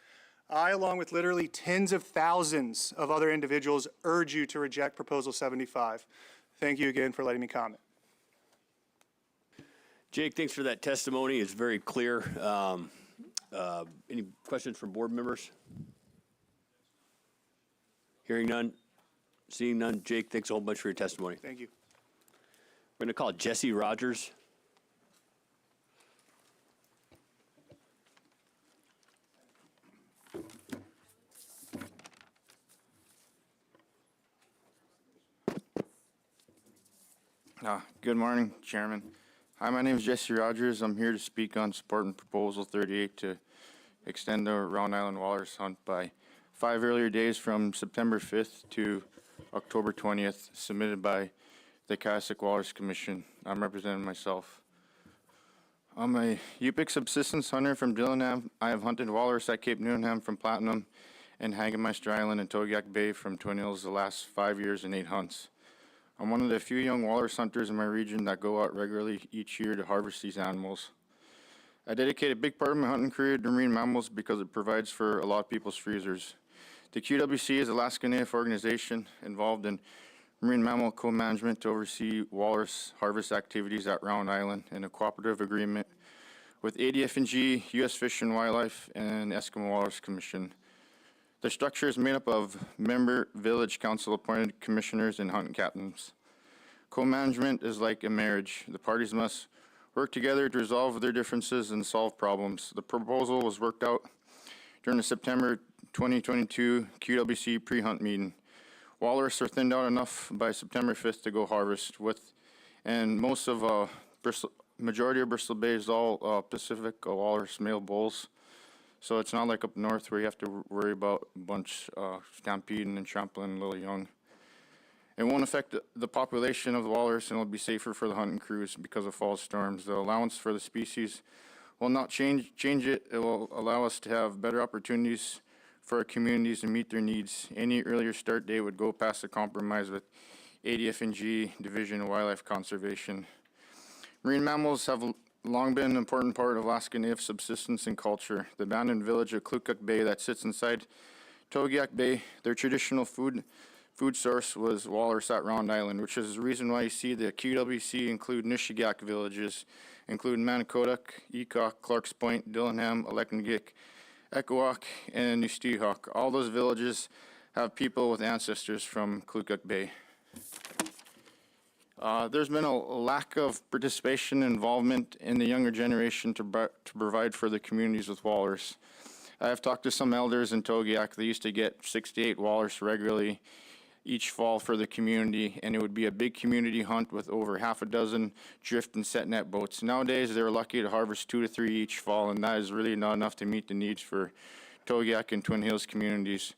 I, along with literally tens of thousands of other individuals, urge you to reject Proposal 75. Thank you again for letting me comment. Jake, thanks for that testimony. It's very clear. Any questions from board members? Hearing none, seeing none. Jake, thanks a whole bunch for your testimony. Thank you. We're going to call Jesse Rogers. Good morning, Chairman. Hi, my name is Jesse Rogers. I'm here to speak on supporting Proposal 38 to extend the Round Island Walrus Hunt by 5 earlier days from September 5th to October 20th, submitted by the Casic Walrus Commission. I'm representing myself. I'm a Yupik subsistence hunter from Dillingham. I have hunted walrus at Cape Newnham from Platinum and Hagemeister Island and Togiak Bay from Twin Hills the last 5 years and 8 hunts. I'm one of the few young walrus hunters in my region that go out regularly each year to harvest these animals. I dedicate a big part of my hunting career to marine mammals because it provides for a lot of people's freezers. The QWC is an Alaska Native organization involved in marine mammal co-management to oversee walrus harvest activities at Round Island in a cooperative agreement with ADF&G, U.S. Fish and Wildlife, and Eskimo Walrus Commission. The structure is made up of member village council appointed commissioners and hunting captains. Co-management is like a marriage. The parties must work together to resolve their differences and solve problems. The proposal was worked out during the September 2022 QWC pre-hunt meeting. Walrus are thinned out enough by September 5th to go harvest with, and most of majority of Bristol Bay is all Pacific walrus male bulls. So it's not like up north where you have to worry about a bunch stampeding and trampling little young. It won't affect the population of the walrus, and it'll be safer for the hunting crews because of fall storms. The allowance for the species will not change it. It will allow us to have better opportunities for our communities to meet their needs. Any earlier start date would go past the compromise with ADF&G Division of Wildlife Conservation. Marine mammals have long been an important part of Alaska Native subsistence and culture. The abandoned village of Klukuk Bay that sits inside Togiak Bay, their traditional food source was walrus at Round Island, which is the reason why you see the QWC include Nishigak villages, include Manicotuck, Ecock, Clarks Point, Dillingham, Aleknagik, Ekawak, and Nustihawk. All those villages have people with ancestors from Klukuk Bay. There's been a lack of participation and involvement in the younger generation to provide for the communities with walrus. I have talked to some elders in Togiak. They used to get 6 to 8 walrus regularly each fall for the community, and it would be a big community hunt with over half a dozen drift and set net boats. Nowadays, they're lucky to harvest 2 to 3 each fall, and that is really not enough to meet the needs for Togiak and Twin Hills communities.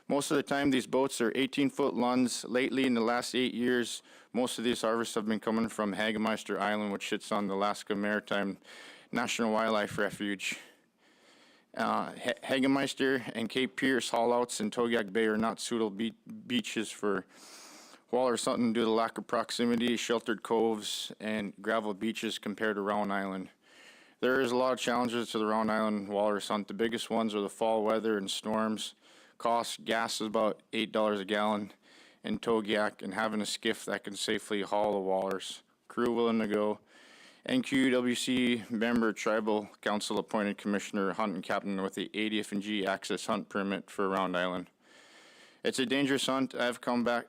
Most of the time, these boats are 18-foot Lunds. Lately, in the last 8 years, most of these harvests have been coming from Hagemeister Island, which sits on the Alaska Maritime National Wildlife Refuge. Hagemeister and Cape Pierce haulouts in Togiak Bay are not suitable beaches for walrus hunting due to the lack of proximity, sheltered coves, and gravel beaches compared to Round Island. There is a lot of challenges to the Round Island walrus hunt. The biggest ones are the fall weather and storms. Cost, gas is about $8 a gallon in Togiak, and having a skiff that can safely haul the walrus. Crew willing to go. NQWC member tribal council appointed commissioner hunting captain with the ADF&G access hunt permit for Round Island. It's a dangerous hunt. I've come back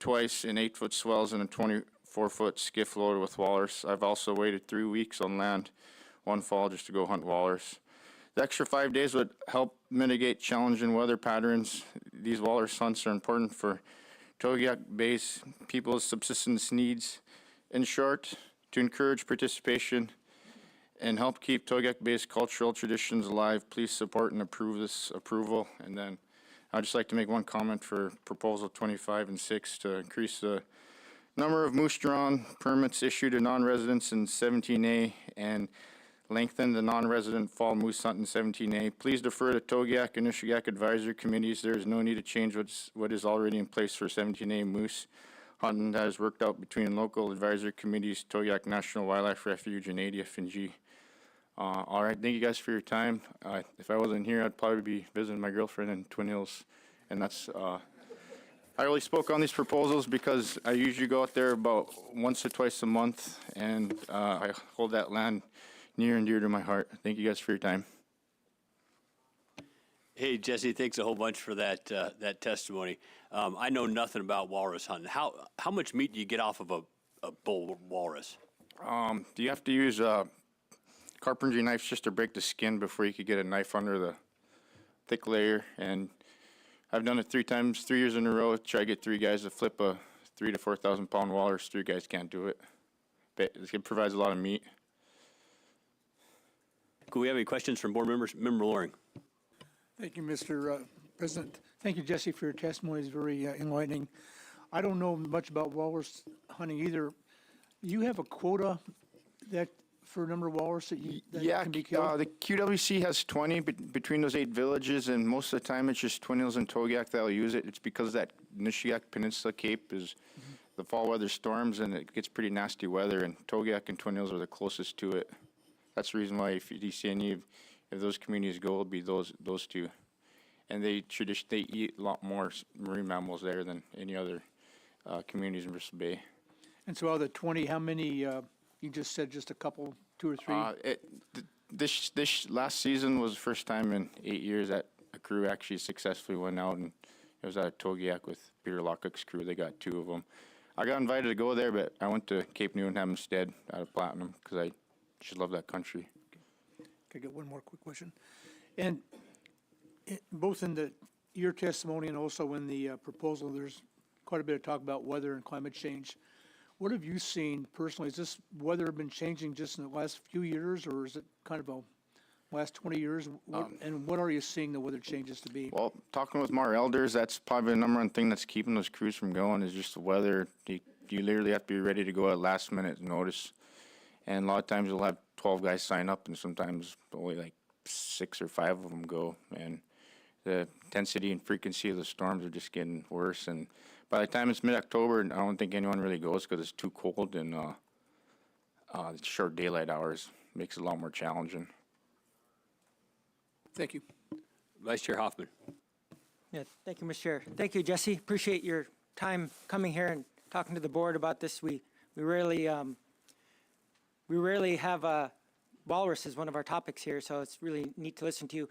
twice in 8-foot swells and a 24-foot skiff loaded with walrus. I've also waited 3 weeks on land one fall just to go hunt walrus. The extra 5 days would help mitigate challenging weather patterns. These walrus hunts are important for Togiak Bay's people's subsistence needs. In short, to encourage participation and help keep Togiak Bay's cultural traditions alive, please support and approve this approval. And then I'd just like to make one comment for Proposal 25 and 6 to increase the number of moose drawn permits issued to non-residents in 17A and lengthen the non-resident fall moose hunt in 17A. Please defer to Togiak and Nishigak advisory committees. There is no need to change what is already in place for 17A moose hunting that is worked out between local advisory committees, Togiak National Wildlife Refuge, and ADF&G. All right, thank you guys for your time. If I wasn't here, I'd probably be visiting my girlfriend in Twin Hills, and that's I really spoke on these proposals because I usually go out there about once or twice a month, and I hold that land near and dear to my heart. Thank you guys for your time. Hey, Jesse, thanks a whole bunch for that, that testimony. I know nothing about walrus hunting. How much meat do you get off of a bull walrus? You have to use carpentry knives just to break the skin before you could get a knife under the thick layer. And I've done it 3 years in a row. Try to get 3 guys to flip a 3,000 to 4,000 pound walrus. 3 guys can't do it. But it provides a lot of meat. Could we have any questions from board members? Member Loring. Thank you, Mr. President. Thank you, Jesse, for your testimony. It's very enlightening. I don't know much about walrus hunting either. You have a quota that for a number of walrus that can be killed? The QWC has 20 between those 8 villages, and most of the time it's just Twin Hills and Togiak that'll use it. It's because that Nishiak Peninsula Cape is the fall weather storms, and it gets pretty nasty weather, and Togiak and Twin Hills are the closest to it. That's the reason why if you see any of those communities go, it'll be those 2. And they eat a lot more marine mammals there than any other communities in Bristol Bay. And so out of the 20, how many, you just said just a couple, 2 or 3? This last season was the first time in 8 years that a crew actually successfully went out, and it was out of Togiak with Peter Lockcock's crew. They got 2 of them. I got invited to go there, but I went to Cape Newenham instead out of Platinum because I just love that country. Can I get one more quick question? And both in your testimony and also in the proposal, there's quite a bit of talk about weather and climate change. What have you seen personally? Has this weather been changing just in the last few years, or is it kind of a last 20 years? And what are you seeing the weather changes to be? Well, talking with more elders, that's probably the number 1 thing that's keeping those crews from going is just the weather. You literally have to be ready to go at last minute notice. And a lot of times you'll have 12 guys sign up, and sometimes only like 6 or 5 of them go. And the intensity and frequency of the storms are just getting worse. And by the time it's mid-October, I don't think anyone really goes because it's too cold, and the short daylight hours makes it a lot more challenging. Thank you. Vice Chair Hoffman. Yeah, thank you, Mr. Chair. Thank you, Jesse. Appreciate your time coming here and talking to the board about this. We rarely have walrus as one of our topics here, so it's really neat to listen to you.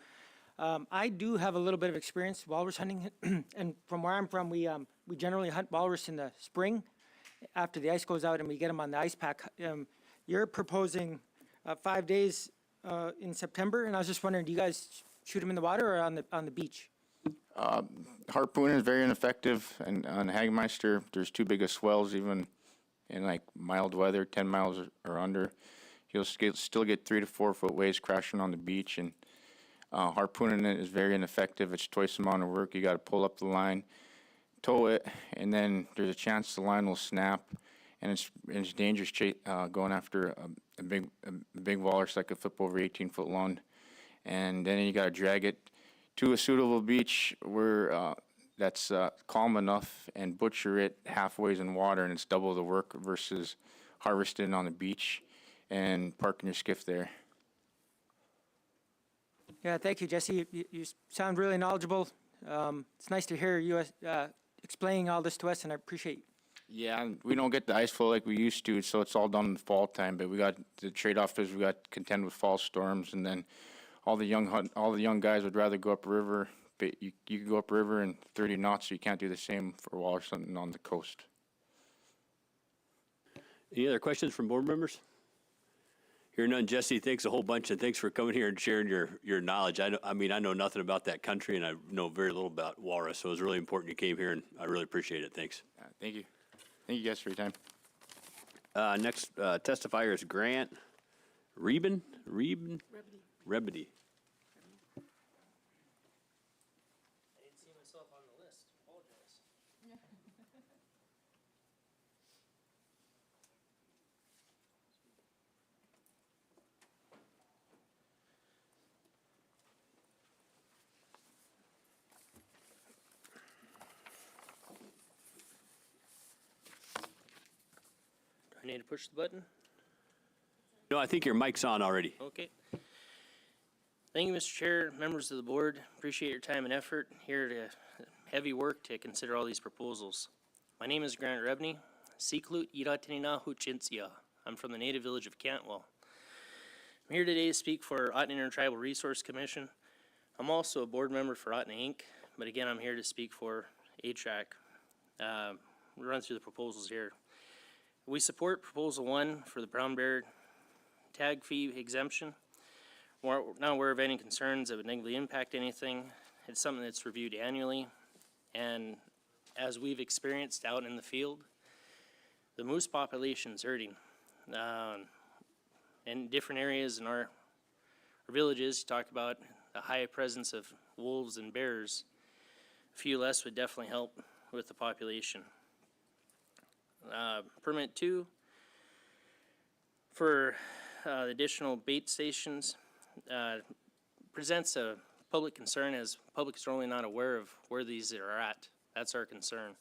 I do have a little bit of experience walrus hunting, and from where I'm from, we generally hunt walrus in the spring after the ice goes out, and we get them on the ice pack. You're proposing 5 days in September, and I was just wondering, do you guys shoot them in the water or on the beach? Harpooning is very ineffective, and on Hagmeister, there's too big of swells, even in like mild weather, 10 miles or under. You'll still get 3 to 4 foot waves crashing on the beach, and harpooning it is very ineffective. It's twice the amount of work. You got to pull up the line, tow it, and then there's a chance the line will snap, and it's dangerous going after a big walrus that could flip over 18-foot long, and then you got to drag it to a suitable beach where that's calm enough and butcher it halfway in water, and it's double the work versus harvesting on the beach and parking your skiff there. Yeah, thank you, Jesse. You sound really knowledgeable. It's nice to hear you explaining all this to us, and I appreciate it. Yeah, we don't get the ice flow like we used to, so it's all done in the fall time. But we got the trade-off is we got to contend with fall storms, and then all the young guys would rather go upriver. But you can go upriver in 30 knots, so you can't do the same for walrus hunting on the coast. Any other questions from board members? Hearing none, Jesse, thanks a whole bunch, and thanks for coming here and sharing your knowledge. I mean, I know nothing about that country, and I know very little about walrus, so it was really important you came here, and I really appreciate it. Thanks. Thank you. Thank you guys for your time. Next testifier is Grant Rebedy. I didn't see myself on the list. Apologize. Do I need to push the button? No, I think your mic's on already. Okay. Thank you, Mr. Chair, members of the board. Appreciate your time and effort here to heavy work to consider all these proposals. My name is Grant Rebney, Siklut Iratinina Huchinsia. I'm from the native village of Cantwell. I'm here today to speak for Otna Intertribal Resource Commission. I'm also a board member for Otna Inc., but again, I'm here to speak for HRAC. We'll run through the proposals here. We support Proposal 1 for the brown bear tag fee exemption. We're not aware of any concerns that would negatively impact anything. It's something that's reviewed annually, and as we've experienced out in the field, the moose population is hurting. In different areas in our villages, you talk about a high presence of wolves and bears. A few less would definitely help with the population. Permit 2 for the additional bait stations presents a public concern, as public is really not aware of where these are at. That's our concern.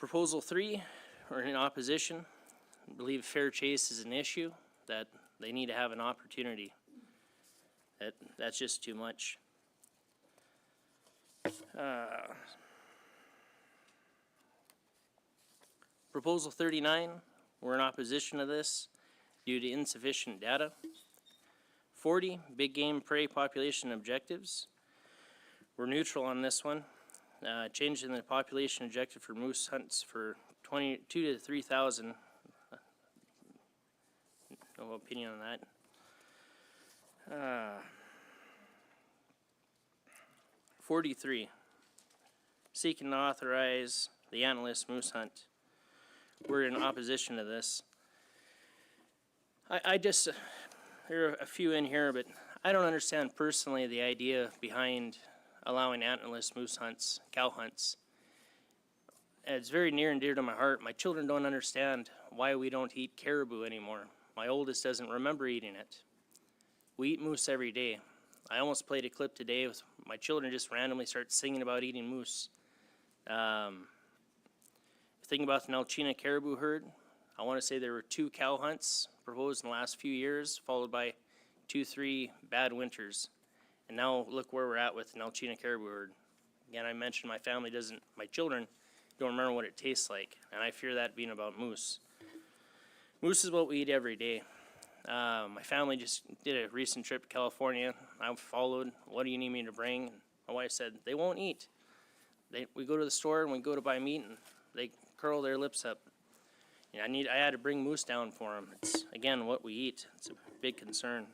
Proposal 3, we're in opposition. I believe fair chase is an issue, that they need to have an opportunity. That's just too much. Proposal 39, we're in opposition to this due to insufficient data. 40, big game prey population objectives. We're neutral on this one. Changing the population objective for moose hunts for 22 to 3,000. No opinion on that. 43, seeking to authorize the antlerless moose hunt. We're in opposition to this. I just, there are a few in here, but I don't understand personally the idea behind allowing antlerless moose hunts, cow hunts. It's very near and dear to my heart. My children don't understand why we don't eat caribou anymore. My oldest doesn't remember eating it. We eat moose every day. I almost played a clip today with my children just randomly start singing about eating moose. Thinking about the Nalchina caribou herd, I want to say there were 2 cow hunts proposed in the last few years, followed by 2-3 bad winters. And now look where we're at with the Nalchina caribou herd. Again, I mentioned my children don't remember what it tastes like, and I fear that being about moose. Moose is what we eat every day. My family just did a recent trip to California. I followed, what do you need me to bring? My wife said, they won't eat. We go to the store and we go to buy meat and they curl their lips up. You know, I had to bring moose down for them. It's, again, what we eat. It's a big concern.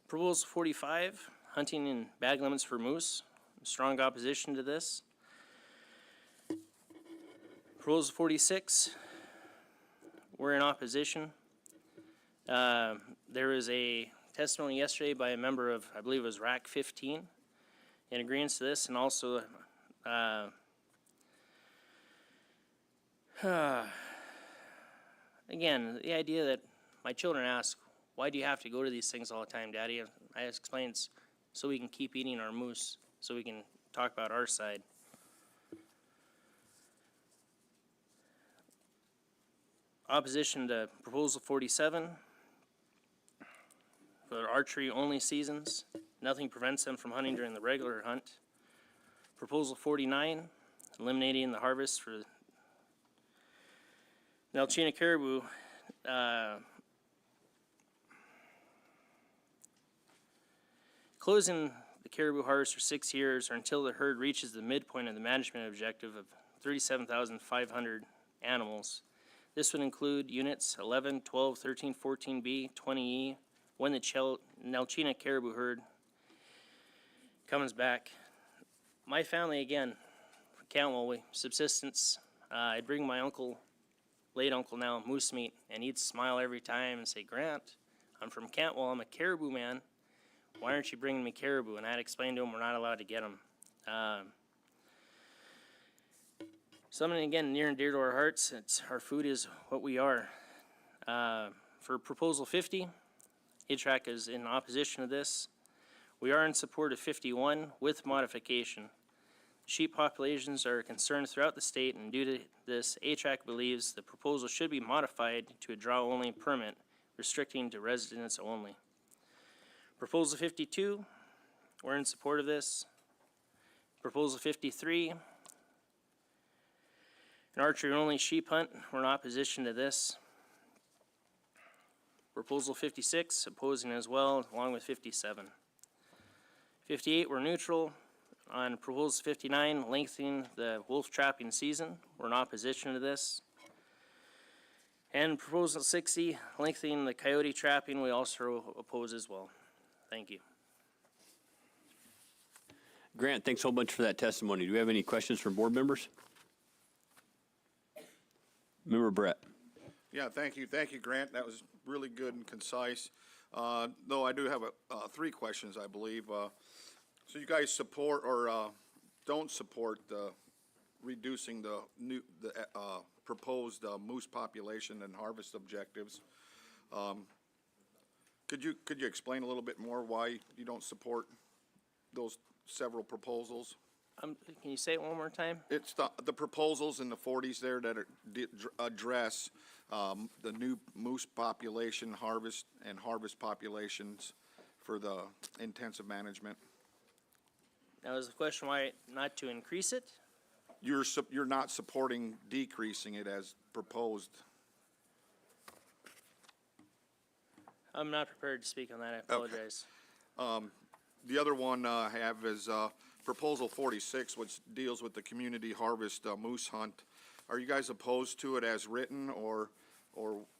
Proposal 45, hunting in bag limits for moose. Strong opposition to this. Proposal 46, we're in opposition. There was a testimony yesterday by a member of, I believe it was RAC 15, in agreement to this, and also again, the idea that my children ask, why do you have to go to these things all the time, Daddy? I explain it's so we can keep eating our moose, so we can talk about our side. Opposition to Proposal 47 for archery-only seasons. Nothing prevents them from hunting during the regular hunt. Proposal 49, eliminating the harvest for Nalchina caribou. Closing the caribou harvest for 6 years or until the herd reaches the midpoint of the management objective of 37,500 animals. This would include units 11, 12, 13, 14B, 20E, when the Nalchina caribou herd comes back. My family, again, Cantwell, subsistence, I'd bring my uncle, late uncle now, moose meat, and he'd smile every time and say, Grant, I'm from Cantwell, I'm a caribou man. Why aren't you bringing me caribou? And I'd explain to him we're not allowed to get them. Something, again, near and dear to our hearts, our food is what we are. For Proposal 50, HRAC is in opposition to this. We are in support of 51 with modification. Sheep populations are a concern throughout the state, and due to this, HRAC believes the proposal should be modified to a draw-only permit, restricting to residents only. Proposal 52, we're in support of this. Proposal 53, an archery-only sheep hunt, we're in opposition to this. Proposal 56, opposing as well, along with 57. 58, we're neutral. On Proposal 59, lengthening the wolf trapping season, we're in opposition to this. And Proposal 60, lengthening the coyote trapping, we also oppose as well. Thank you. Grant, thanks so much for that testimony. Do we have any questions from board members? Member Brett. Yeah, thank you, Grant. That was really good and concise. Though I do have three questions, I believe. So you guys support or don't support reducing the proposed moose population and harvest objectives? Could you explain a little bit more why you don't support those several proposals? Can you say it one more time? It's the proposals in the 40s there that address the new moose population harvest populations for the intensive management. Now is the question why not to increase it? You're not supporting decreasing it as proposed. I'm not prepared to speak on that, I apologize. The other one I have is Proposal 46, which deals with the community harvest moose hunt. Are you guys opposed to it as written, or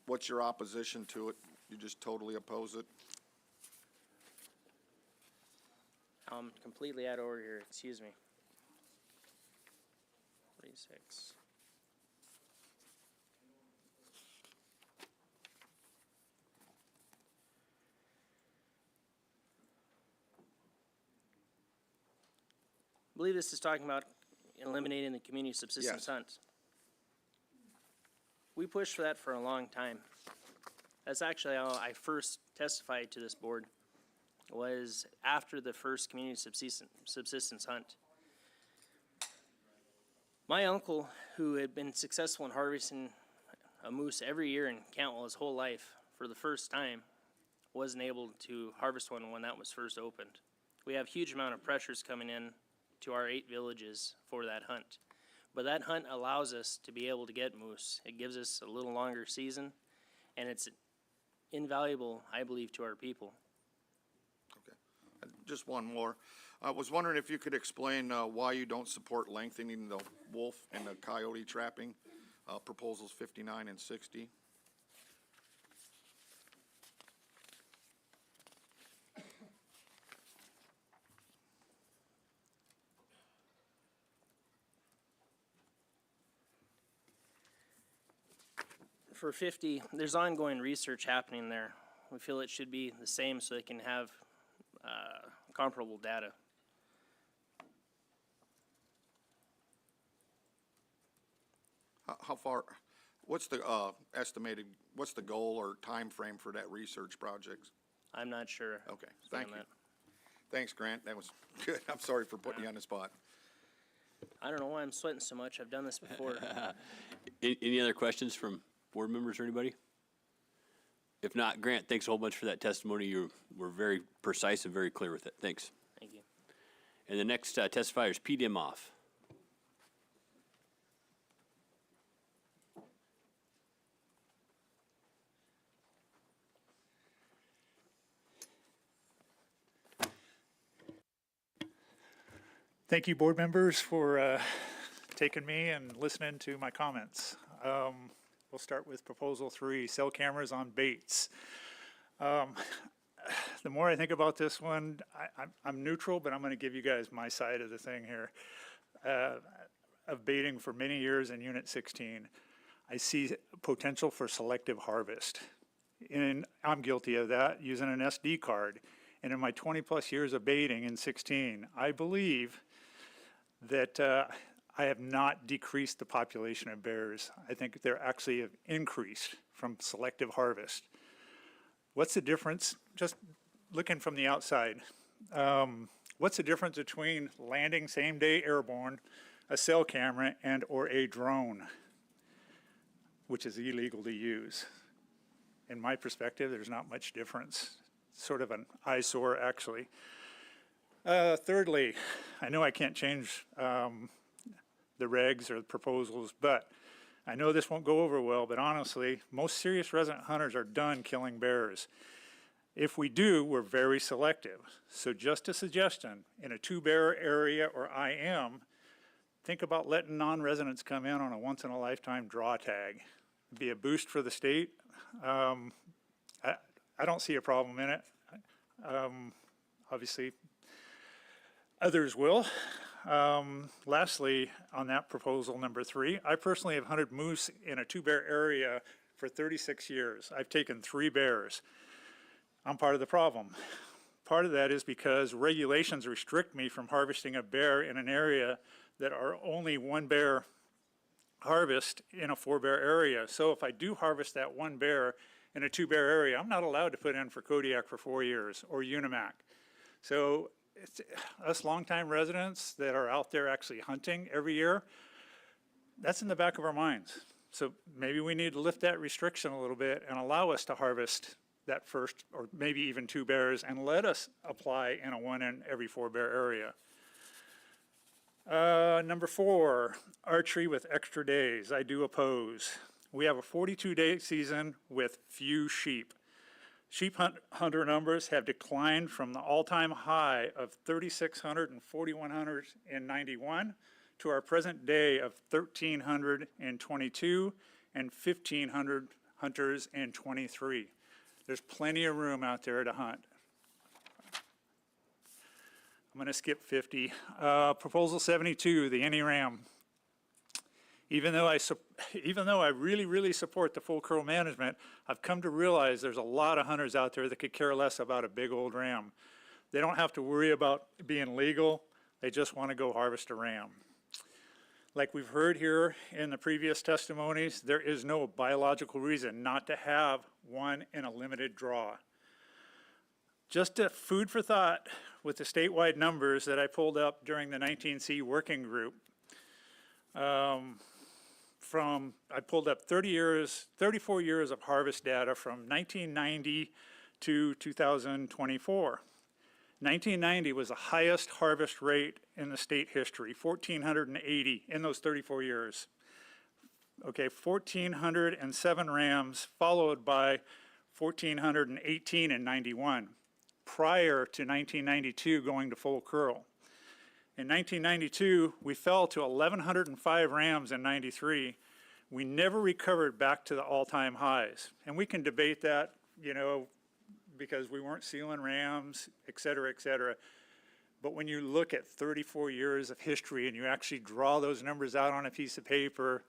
what's your opposition to it? You just totally oppose it? I'm completely out of order here, excuse me. 46. I believe this is talking about eliminating the community subsistence Yes. hunt. We pushed for that for a long time. That's actually how I first testified to this board, was after the first community subsistence hunt. My uncle, who had been successful in harvesting a moose every year in Cantwell his whole life, for the first time, wasn't able to harvest one when that was first opened. We have huge amount of pressures coming in to our 8 villages for that hunt. But that hunt allows us to be able to get moose. It gives us a little longer season, and it's invaluable, I believe, to our people. Okay. Just one more. I was wondering if you could explain why you don't support lengthening the wolf and the coyote trapping, proposals 59 and 60. For 50, there's ongoing research happening there. We feel it should be the same so they can have comparable data. How far, what's the estimated, what's the goal or time frame for that research project? I'm not sure. Okay, thank you. that. Thanks, Grant. That was good. I'm sorry for putting you on the spot. I don't know why I'm sweating so much. I've done this before. Any other questions from board members or anybody? If not, Grant, thanks a whole bunch for that testimony. You were very precise and very clear with it. Thanks. Thank you. And the next testifier is Pete Imhoff. Thank you, board members, for taking me and listening to my comments. We'll start with Proposal 3, cell cameras on baits. The more I think about this one, I'm neutral, but I'm going to give you guys my side of the thing here. Of baiting for many years in Unit 16, I see potential for selective harvest. And I'm guilty of that, using an SD card. And in my 20-plus years of baiting in 16, I believe that I have not decreased the population of bears. I think they're actually have increased from selective harvest. What's the difference? Just looking from the outside, what's the difference between landing same-day airborne, a cell camera, and or a drone, which is illegal to use? In my perspective, there's not much difference. Sort of an eyesore, actually. Thirdly, I know I can't change the regs or the proposals, but I know this won't go over well, but honestly, most serious resident hunters are done killing bears. If we do, we're very selective. So just a suggestion, in a 2-bear area or IM, think about letting non-residents come in on a once-in-a-lifetime draw tag. It'd be a boost for the state. I don't see a problem in it. Obviously, others will. Lastly, on that proposal number 3, I personally have hunted moose in a 2-bear area for 36 years. I've taken 3 bears. I'm part of the problem. Part of that is because regulations restrict me from harvesting a bear in an area that are only 1 bear harvest in a 4-bear area. So if I do harvest that 1 bear in a 2-bear area, I'm not allowed to put in for Kodiak for 4 years or Unimac. So it's us longtime residents that are out there actually hunting every year, that's in the back of our minds. So maybe we need to lift that restriction a little bit and allow us to harvest that first or maybe even 2 bears and let us apply in a 1 in every 4-bear area. Number 4, archery with extra days. I do oppose. We have a 42-day season with few sheep. Sheep hunter numbers have declined from the all-time high of 3,600 and 4,100 in 91 to our present day of 1,322 and 1,500 hunters in 23. There's plenty of room out there to hunt. I'm going to skip 50. Proposal 72, the any ram. Even though I really support the full curl management, I've come to realize there's a lot of hunters out there that could care less about a big old ram. They don't have to worry about being legal. They just want to go harvest a ram. Like we've heard here in the previous testimonies, there is no biological reason not to have one in a limited draw. Just a food for thought with the statewide numbers that I pulled up during the 19C working group. I pulled up 34 years of harvest data from 1990 to 2024. 1990 was the highest harvest rate in the state history, 1,480 in those 34 years. Okay, 1,407 rams, followed by 1,418 in 91, prior to 1992 going to full curl. In 1992, we fell to 1,105 rams in 93. We never recovered back to the all-time highs. And we can debate that, you know, because we weren't sealing rams, et cetera, et cetera. But when you look at 34 years of history and you actually draw those numbers out on a piece of paper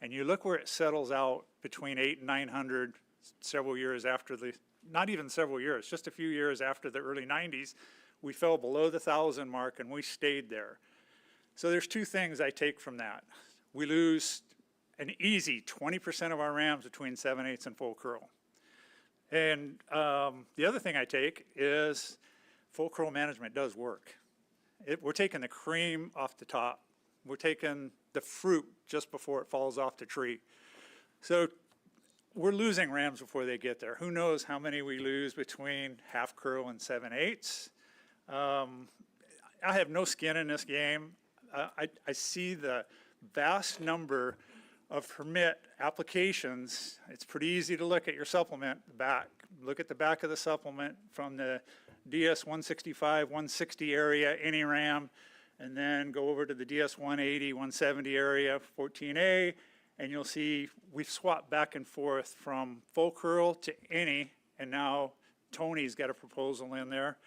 and you look where it settles out between 800 and 900 several years after the, not even several years, just a few years after the early 90s, we fell below the 1,000 mark and we stayed there. So there's 2 things I take from that. We lose an easy 20% of our rams between 7/8 and full curl. And the other thing I take is full curl management does work. We're taking the cream off the top. We're taking the fruit just before it falls off the tree. So we're losing rams before they get there. Who knows how many we lose between half curl and 7/8. I have no skin in this game. I see the vast number of permit applications. It's pretty easy to look at your supplement back. Look at the back of the supplement from the DS 165, 160 area, any ram, and then go over to the DS 180, 170 area, 14A, and you'll see we've swapped back and forth from full curl to any, and now Tony's got a proposal in there,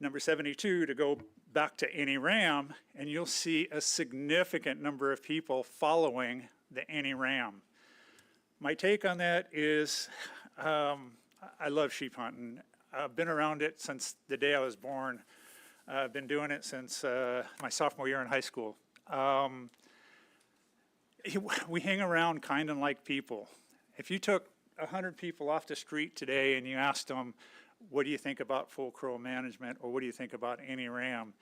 number 72, to go back to any ram, and you'll see a significant number of people following the any ram. My take on that is I love sheep hunting. I've been around it since the day I was born. I've been doing it since my sophomore year in high school. We hang around kind and like people. If you took 100 people off the street today and you asked them, what do you think about full curl management, or what do you think about any ram?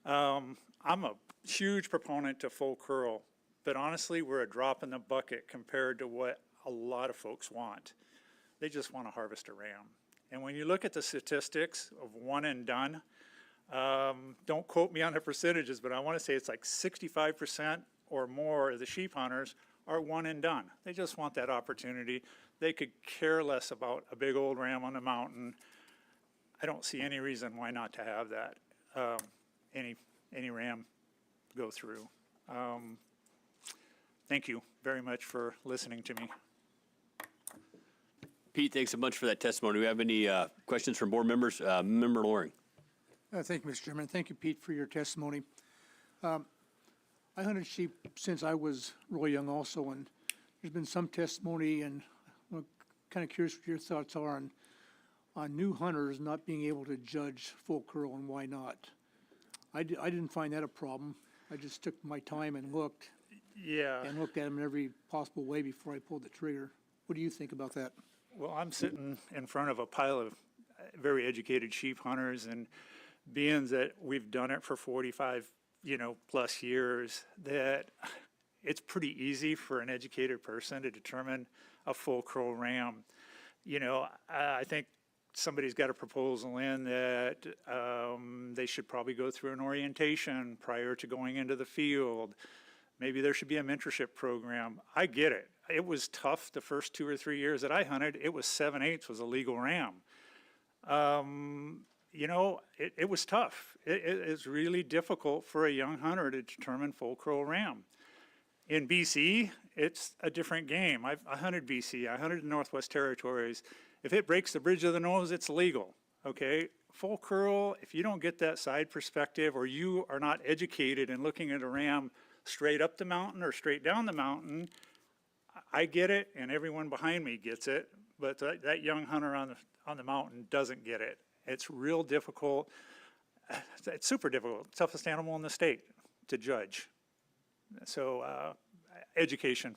I'm a huge proponent to full curl, but honestly, we're a drop in the bucket compared to what a lot of folks want. They just want to harvest a ram. And when you look at the statistics of one and done, Don't quote me on the percentages, but I want to say it's like 65% or more of the sheep hunters are one and done. They just want that opportunity. They could care less about a big old ram on the mountain. I don't see any reason why not to have that, any ram go through. Thank you very much for listening to me. Pete, thanks so much for that testimony. Do we have any questions from board members? Member Loring. Thank you, Mr. Chairman. Thank you, Pete, for your testimony. I hunted sheep since I was really young also, and there's been some testimony, and I'm kind of curious what your thoughts are on new hunters not being able to judge full curl and why not. I didn't find that a problem. I just took my time and looked. Yeah. And looked at them in every possible way before I pulled the trigger. What do you think about that? Well, I'm sitting in front of a pile of very educated sheep hunters, and being that we've done it for 45, plus years, that it's pretty easy for an educated person to determine a full curl ram. I think somebody's got a proposal in that they should probably go through an orientation prior to going into the field. Maybe there should be a mentorship program. I get it. It was tough the first 2 or 3 years that I hunted. It was 7/8 was a legal ram. It was tough. It's really difficult for a young hunter to determine full curl ram. In BC, it's a different game. I hunted BC. I hunted the Northwest Territories. If it breaks the bridge of the nose, it's legal, okay? Full curl, if you don't get that side perspective or you are not educated in looking at a ram straight up the mountain or straight down the mountain, I get it, and everyone behind me gets it, but that young hunter on the mountain doesn't get it. It's real difficult. It's super difficult. Toughest animal in the state to judge. So, education.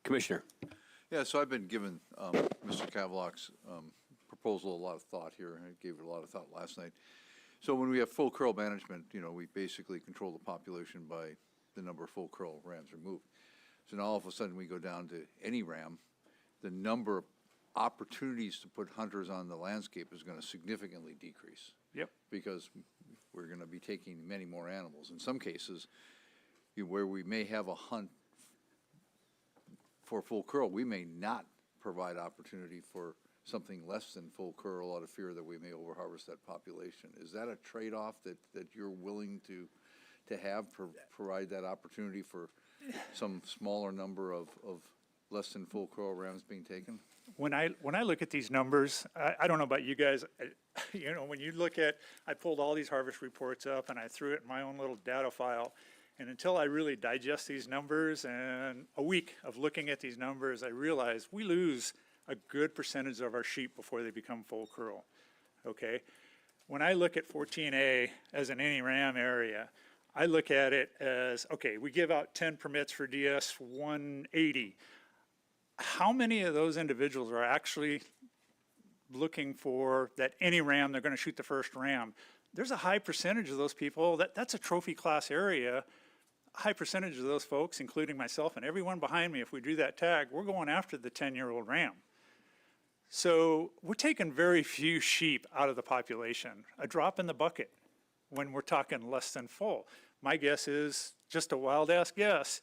Commissioner. Yeah, so I've been giving Mr. Cavlock's proposal a lot of thought here, and I gave it a lot of thought last night. So when we have full curl management, we basically control the population by the number of full curl rams removed. So now all of a sudden we go down to any ram, the number of opportunities to put hunters on the landscape is going to significantly decrease. Yep. Because we're going to be taking many more animals. In some cases, where we may have a hunt for full curl, we may not provide opportunity for something less than full curl out of fear that we may overharvest that population. Is that a trade-off that you're willing to have, provide that opportunity for some smaller number of less than full curl rams being taken? When I look at these numbers, I don't know about you guys, when you look at, I pulled all these harvest reports up and I threw it in my own little data file. And until I really digest these numbers and a week of looking at these numbers, I realize we lose a good percentage of our sheep before they become full curl, okay? When I look at 14A as an any ram area, I look at it as, okay, we give out 10 permits for DS 180. How many of those individuals are actually looking for that any ram, they're gonna shoot the first ram? There's a high percentage of those people, that's a trophy class area. A high percentage of those folks, including myself and everyone behind me, if we do that tag, we're going after the 10-year-old ram. So we're taking very few sheep out of the population, a drop in the bucket when we're talking less than full. My guess is, just a wild ass guess,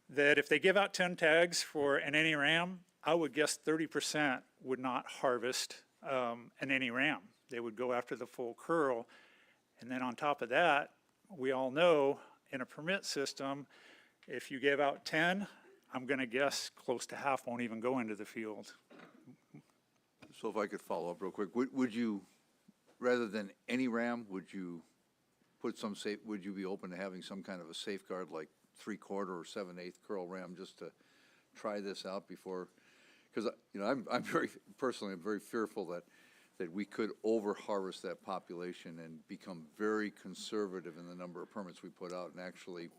that if they give out 10 tags for an any ram, I would guess 30% would not harvest an any ram. They would go after the full curl. And then on top of that, we all know in a permit system, if you give out 10, I'm gonna guess close to half won't even go into the field. So if I could follow up real quick, would you, rather than any ram, would you put some would you be open to having some kind of a safeguard like 3/4 or 7/8 curl ram just to try this out before? Because I'm very personally, I'm very fearful that we could over-harvest that population and become very conservative in the number of permits we put out and actually,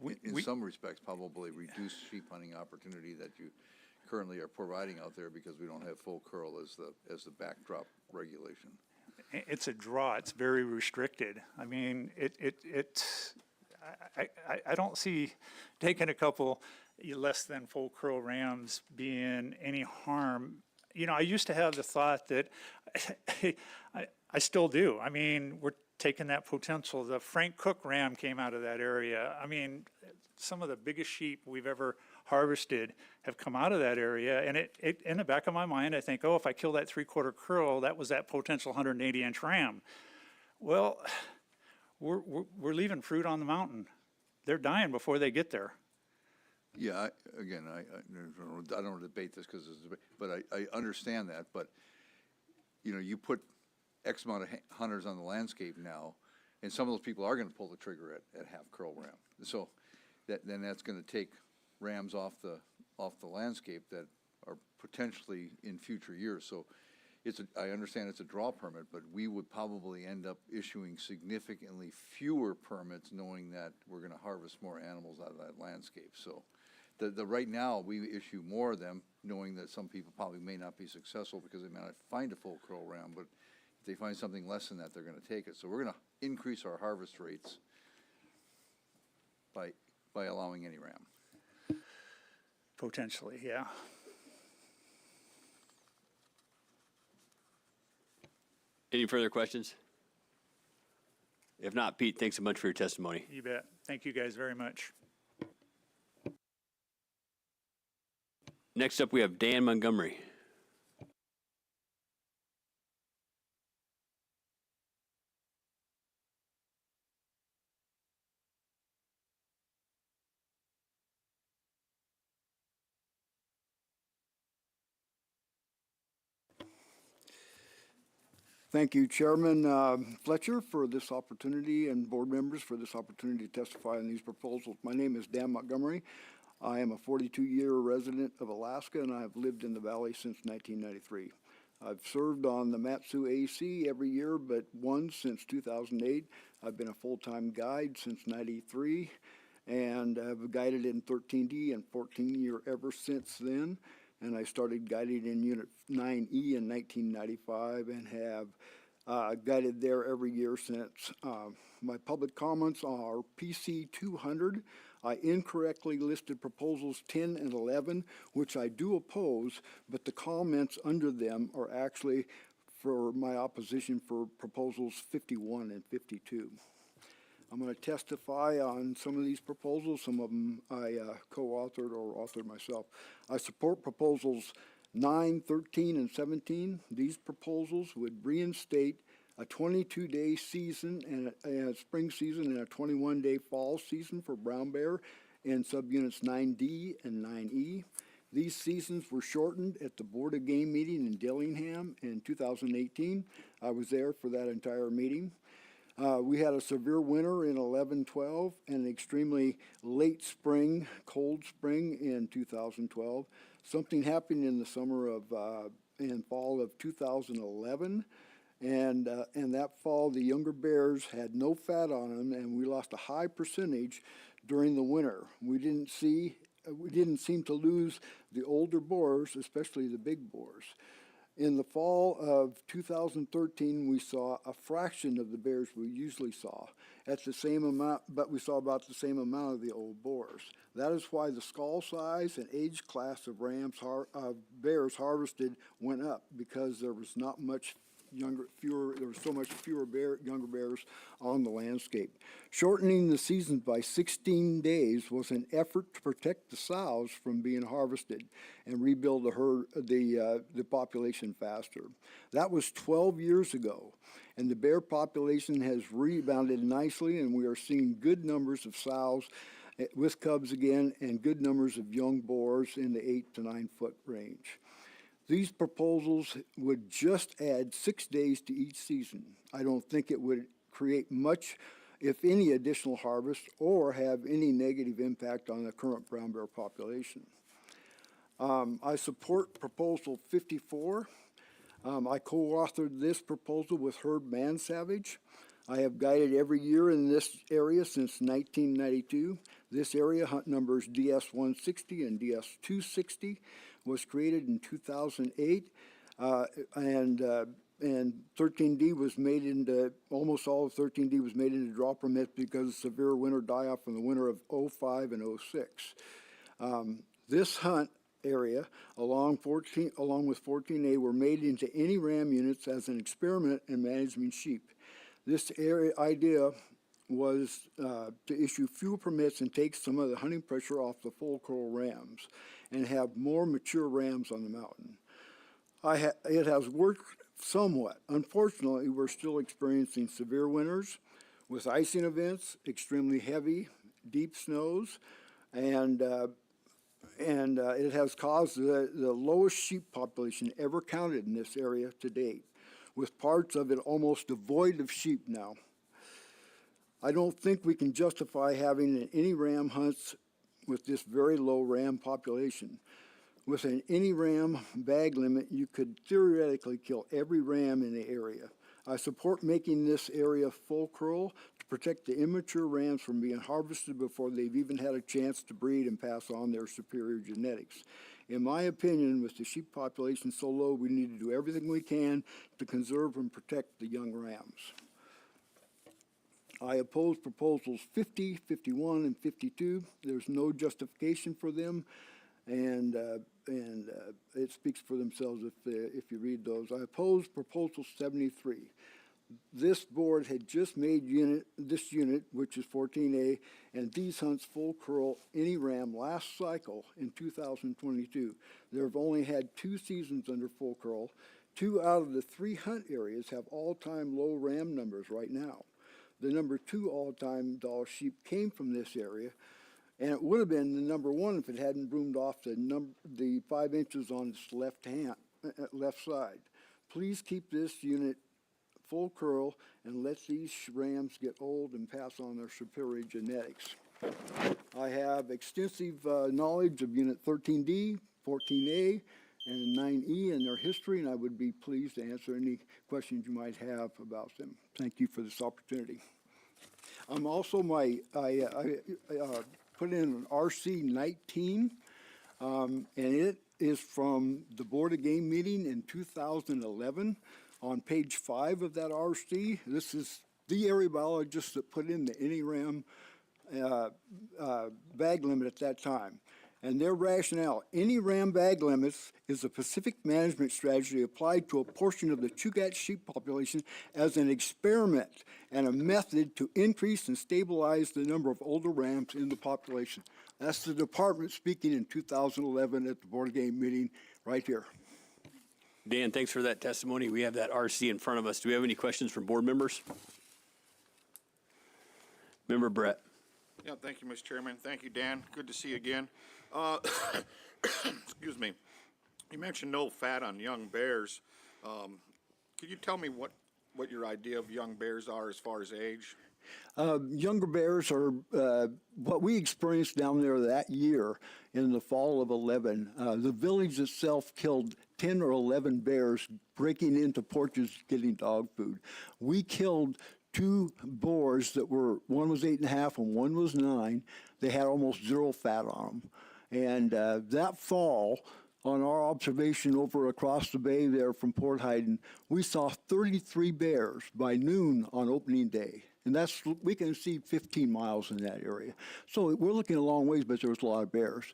in some respects, probably reduce sheep hunting opportunity that you currently are providing out there because we don't have full curl as the backdrop regulation. It's a draw. It's very restricted. I mean, I don't see taking a couple less than full curl rams being any harm. you know, I used to have the thought that, I still do. I mean, we're taking that potential. The Frank Cook ram came out of that area. I mean, some of the biggest sheep we've ever harvested have come out of that area. And it in the back of my mind, I think, oh, if I kill that 3/4 curl, that was that potential 180-inch ram. Well, we're leaving fruit on the mountain. They're dying before they get there. Yeah, again, I don't want to debate this because but I understand that, but, you know, you put X amount of hunters on the landscape now, and some of those people are gonna pull the trigger at half curl ram. So then that's gonna take rams off the landscape that are potentially in future years. So I understand it's a draw permit, but we would probably end up issuing significantly fewer permits knowing that we're gonna harvest more animals out of that landscape. So right now, we issue more of them, knowing that some people probably may not be successful because they may not find a full curl ram, but if they find something less than that, they're gonna take it. So we're gonna increase our harvest rates by allowing any ram. Potentially, yeah. Any further questions? If not, Pete, thanks so much for your testimony. You bet. Thank you guys very much. Next up, we have Dan Montgomery. Thank you, Chairman Fletcher, for this opportunity, and board members for this opportunity to testify on these proposals. My name is Dan Montgomery. I am a 42-year resident of Alaska, and I have lived in the valley since 1993. I've served on the Mat-Su AC every year, but once since 2008. I've been a full-time guide since '93, and have guided in 13D and 14-year ever since then. And I started guiding in Unit 9E in 1995 and have guided there every year since. My public comments are PC 200. I incorrectly listed proposals 10 and 11, which I do oppose, but the comments under them are actually for my opposition for proposals 51 and 52. I'm going to testify on some of these proposals. Some of them I co-authored or authored myself. I support proposals 9, 13, and 17. These proposals would reinstate a 22-day season and a spring season and a 21-day fall season for brown bear in subunits 9D and 9E. These seasons were shortened at the Board of Game meeting in Dillingham in 2018. I was there for that entire meeting. We had a severe winter in 11-12 and an extremely late spring, cold spring in 2012. Something happened in the summer of and fall of 2011, and that fall the younger bears had no fat on them, and we lost a high percentage during the winter. We didn't seem to lose the older boars, especially the big boars. In the fall of 2013, we saw a fraction of the bears we usually saw at the same amount, but we saw about the same amount of the old boars. That is why the skull size and age class of bears harvested went up, because there was not much there was so much fewer younger bears on the landscape. Shortening the season by 16 days was an effort to protect the sows from being harvested and rebuild the population faster. That was 12 years ago, and the bear population has rebounded nicely, and we are seeing good numbers of sows with cubs again and good numbers of young boars in the 8 to 9 foot range. These proposals would just add 6 days to each season. I don't think it would create much, if any, additional harvest or have any negative impact on the current brown bear population. I support proposal 54. I co-authored this proposal with Herb Mansavage. I have guided every year in this area since 1992. This area, hunt numbers DS-160 and DS-260, was created in 2008, and 13D was made into, almost all of 13D was made into draw permits because of severe winter die-off in the winter of 05 and 06. This hunt area along with 14A were made into any ram units as an experiment in managing sheep. This idea was to issue fewer permits and take some of the hunting pressure off the full curl rams and have more mature rams on the mountain. It has worked somewhat. Unfortunately, we're still experiencing severe winters with icing events, extremely heavy, deep snows, and it has caused the lowest sheep population ever counted in this area to date, with parts of it almost devoid of sheep now. I don't think we can justify having any ram hunts with this very low ram population. With an any ram bag limit, you could theoretically kill every ram in the area. I support making this area full curl to protect the immature rams from being harvested before they've even had a chance to breed and pass on their superior genetics. In my opinion, with the sheep population so low, we need to do everything we can to conserve and protect the young rams. I oppose proposals 50, 51, and 52. There's no justification for them, and it speaks for themselves if you read those. I oppose proposal 73. This board had just made this unit, which is 14A, and these hunts full curl any ram last cycle in 2022. There have only had 2 seasons under full curl. 2 out of the 3 hunt areas have all-time low ram numbers right now. The number 2 all-time doll sheep came from this area, and it would have been the number 1 if it hadn't broomed off the 5 inches on its left side. Please keep this unit full curl and let these rams get old and pass on their superior genetics. I have extensive knowledge of Unit 13D, 14A, and 9E and their history, and I would be pleased to answer any questions you might have about them. Thank you for this opportunity. I'm also I put in an RC 19, and it is from the Board of Game meeting in 2011. On page 5 of that RC, this is the area biologist that put in the any ram bag limit at that time. And their rationale, any ram bag limits is a Pacific management strategy applied to a portion of the Chugach sheep population as an experiment and a method to increase and stabilize the number of older rams in the population. That's the department speaking in 2011 at the Board of Game meeting right here. Dan, thanks for that testimony. We have that RC in front of us. Do we have any questions from board members? Member Brett. Yeah, thank you, Mr. Chairman. Thank you, Dan. Good to see you again. Excuse me. You mentioned no fat on young bears. Could you tell me what your idea of young bears are as far as age? Younger bears are what we experienced down there that year in the fall of 11. The village itself killed 10 or 11 bears breaking into porches getting dog food. We killed 2 boars that were, one was 8.5 and one was 9. They had almost 0 fat on them. And that fall, on our observation over across the bay there from Port Hayden, we saw 33 bears by noon on opening day. And we can see 15 miles in that area. So we're looking a long ways, but there was a lot of bears.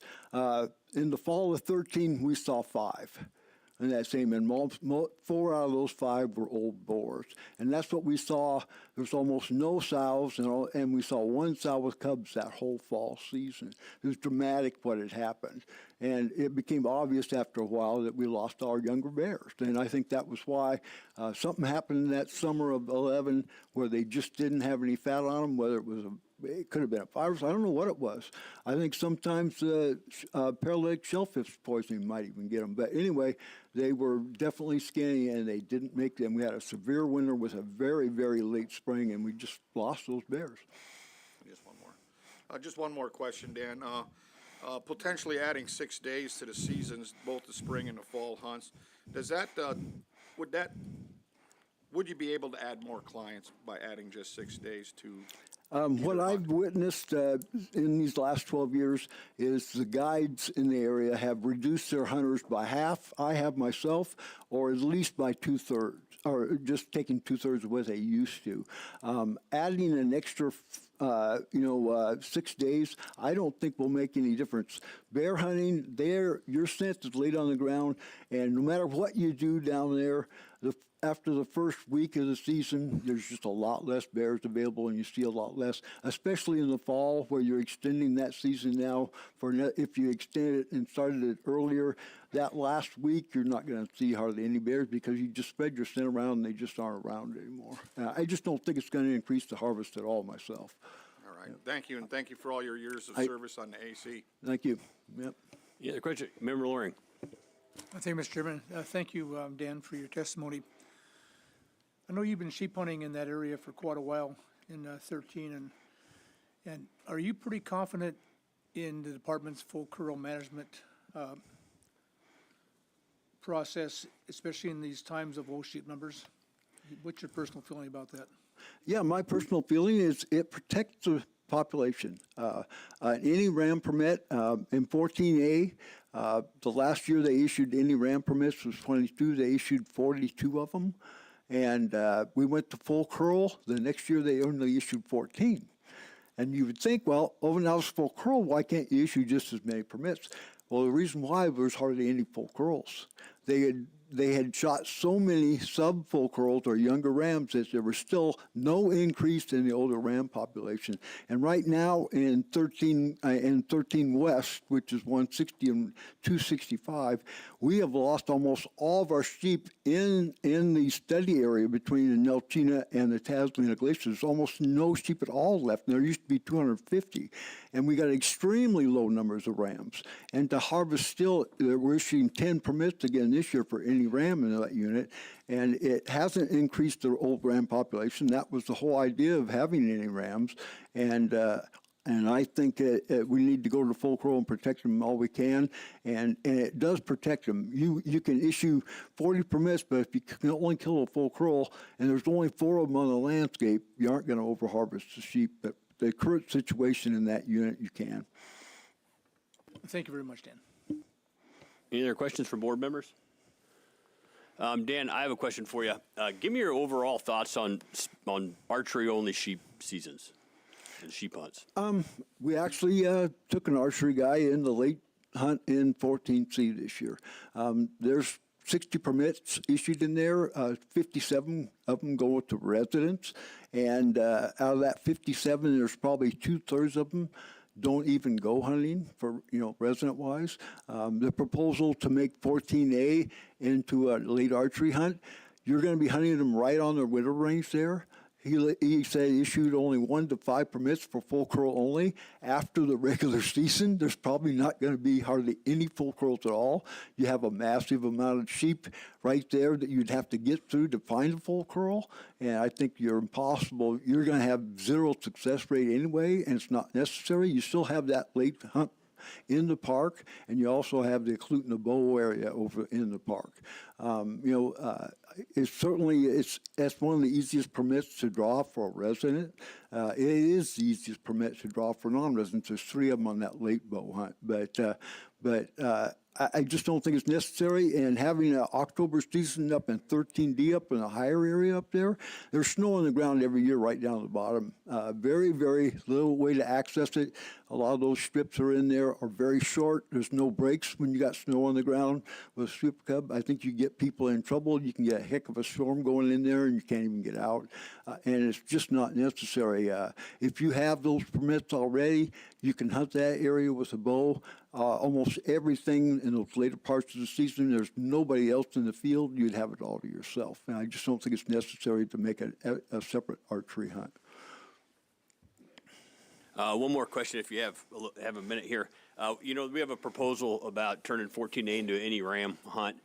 In the fall of 13, we saw 5. And that same, and 4 out of those 5 were old boars. And that's what we saw. There was almost no sows, and we saw 1 sow with cubs that whole fall season. It was dramatic what had happened. And it became obvious after a while that we lost our younger bears. And I think that was why something happened in that summer of 11 where they just didn't have any fat on them, whether it could have been a virus. I don't know what it was. I think sometimes paralytic shellfish poisoning might even get them. But anyway, they were definitely skinny, and they didn't make them. We had a severe winter with a very, very late spring, and we just lost those bears. Just one more question, Dan. Potentially adding 6 days to the seasons, both the spring and the fall hunts. Does that would you be able to add more clients by adding just 6 days to? What I've witnessed in these last 12 years is the guides in the area have reduced their hunters by half. I have myself, or at least by 2/3, or just taking 2/3 of what they used to. Adding an extra 6 days, I don't think will make any difference. Bear hunting, your scent is laid on the ground, and no matter what you do down there, after the first week of the season, there's just a lot less bears available, and you see a lot less, especially in the fall where you're extending that season now. If you extended it and started it earlier, that last week you're not going to see hardly any bears because you just spread your scent around and they just aren't around anymore. I just don't think it's going to increase the harvest at all myself. All right, thank you, and thank you for all your years of service on the AC. Thank you. Yep. Yeah, the question, Member Loring. Thank you, Mr. Chairman. Thank you, Dan, for your testimony. I know you've been sheep hunting in that area for quite a while in 13, and are you pretty confident in the department's full curl management process, especially in these times of low sheep numbers? What's your personal feeling about that? Yeah, my personal feeling is it protects the population. Any ram permit in 14A, the last year they issued any ram permits was 22. They issued 42 of them. And we went to full curl. The next year they only issued 14. And you would think, well, now it's full curl, why can't you issue just as many permits? Well, the reason why there's hardly any full curls. They had shot so many sub-full curls or younger rams that there was still no increase in the older ram population. And right now in 13 West, which is 160 and 265, we have lost almost all of our sheep in the study area between the Nelchina and the Taslina glaciers. There's almost no sheep at all left. And there used to be 250. And we got extremely low numbers of rams. And to harvest still, we're issuing 10 permits again this year for any ram in that unit, and it hasn't increased the old ram population. That was the whole idea of having any rams, and I think we need to go to full curl and protect them all we can, and it does protect them. You can issue 40 permits, but if you can only kill a full curl, and there's only 4 of them on the landscape, you aren't going to overharvest the sheep. But the current situation in that unit, you can. Thank you very much, Dan. Any other questions from board members? Dan, I have a question for you. Give me your overall thoughts on archery-only sheep seasons and sheep hunts. We actually took an archery guy in the late hunt in 14C this year. There's 60 permits issued in there. 57 of them go to residents, and out of that 57, there's probably 2/3 of them don't even go hunting for, resident-wise. The proposal to make 14A into a late archery hunt, you're going to be hunting them right on their winter range there. He said he issued only 1 to 5 permits for full curl only. After the regular season, there's probably not going to be hardly any full curls at all. You have a massive amount of sheep right there that you'd have to get through to find a full curl. And I think you're going to have 0 success rate anyway, and it's not necessary. You still have that late hunt in the park, and you also have the Clutton Bow area over in the park. That's one of the easiest permits to draw for a resident. It is the easiest permit to draw for non-residents. There's 3 of them on that late bow hunt, but I just don't think it's necessary. And having an October season up in 13D up in the higher area up there, there's snow on the ground every year right down the bottom. Very, very little way to access it. A lot of those strips are in there are very short. There's no breaks when you got snow on the ground with a strip cub. I think you get people in trouble. You can get a heck of a storm going in there and you can't even get out. And it's just not necessary. If you have those permits already, you can hunt that area with a bow. Almost everything in those later parts of the season, there's nobody else in the field. You'd have it all to yourself. And I just don't think it's necessary to make a separate archery hunt. One more question, if you have a minute here. We have a proposal about turning 14A into any ram hunt.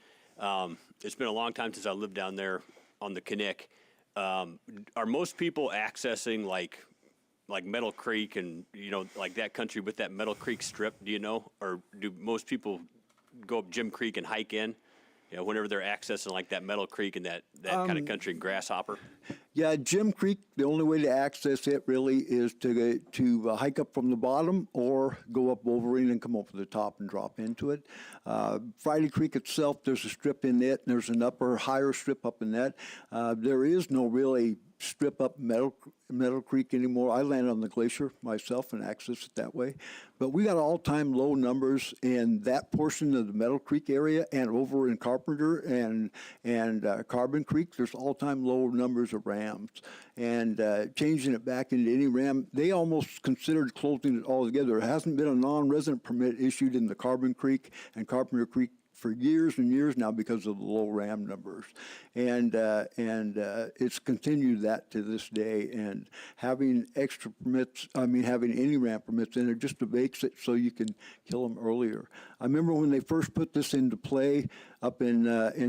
It's been a long time since I lived down there on the Knik. Are most people accessing like Meadow Creek and, like that country with that Meadow Creek strip, do you know? Or do most people go up Jim Creek and hike in, whenever they're accessing like that Meadow Creek and that kind of country and Grasshopper? Yeah, Jim Creek, the only way to access it really is to hike up from the bottom or go up Wolverine and come over the top and drop into it. Friday Creek itself, there's a strip in it, and there's an higher strip up in that. There is no really strip up Meadow Creek anymore. I land on the glacier myself and access it that way. But we got all-time low numbers in that portion of the Meadow Creek area, and over in Carpenter and Carbon Creek, there's all-time low numbers of rams. And changing it back into any ram, they almost considered closing it altogether. There hasn't been a non-resident permit issued in the Carbon Creek and Carpenter Creek for years and years now because of the low ram numbers, and it's continued that to this day. And having extra permits, having any ram permits in there just makes it so you can kill them earlier. I remember when they first put this into play up in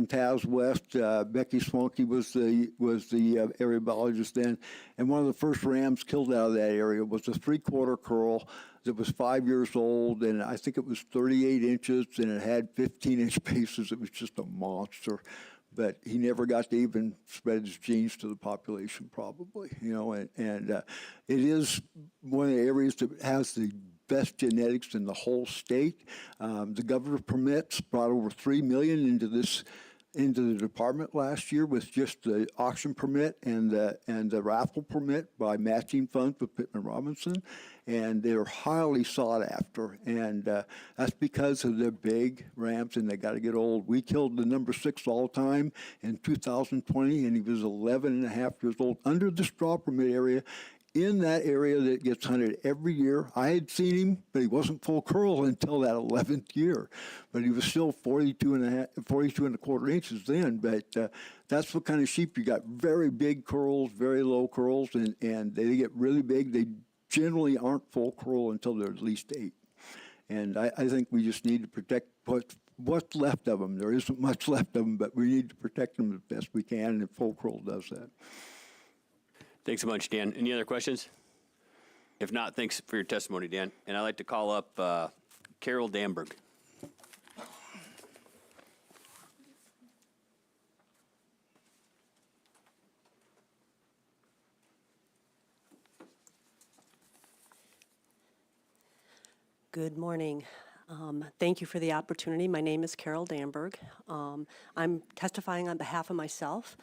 Taz West. Becky Swanky was the area biologist then, and one of the first rams killed out of that area was a 3/4 curl that was 5 years old, and I think it was 38 inches, and it had 15-inch bases. It was just a monster. But he never got to even spread his genes to the population, probably, and it is one of the areas that has the best genetics in the whole state. The governor permits brought over $3 million into the department last year with just the auction permit and the raffle permit by matching funds with Pittman Robinson, and they're highly sought after, and that's because of their big rams, and they got to get old. We killed the number 6 all-time in 2020, and he was 11 and a half years old under the straw permit area, in that area that gets hunted every year. I had seen him, but he wasn't full curl until that 11th year. But he was still 42 and a quarter inches then. But that's what kind of sheep you got. Very big curls, very low curls, and they get really big. They generally aren't full curl until they're at least 8. And I think we just need to protect what's left of them. There isn't much left of them, but we need to protect them as best we can, and full curl does that. Thanks so much, Dan. Any other questions? If not, thanks for your testimony, Dan. And I'd like to call up Carol Damberg. Good morning. Thank you for the opportunity. My name is Carol Damberg. I'm testifying on behalf of myself,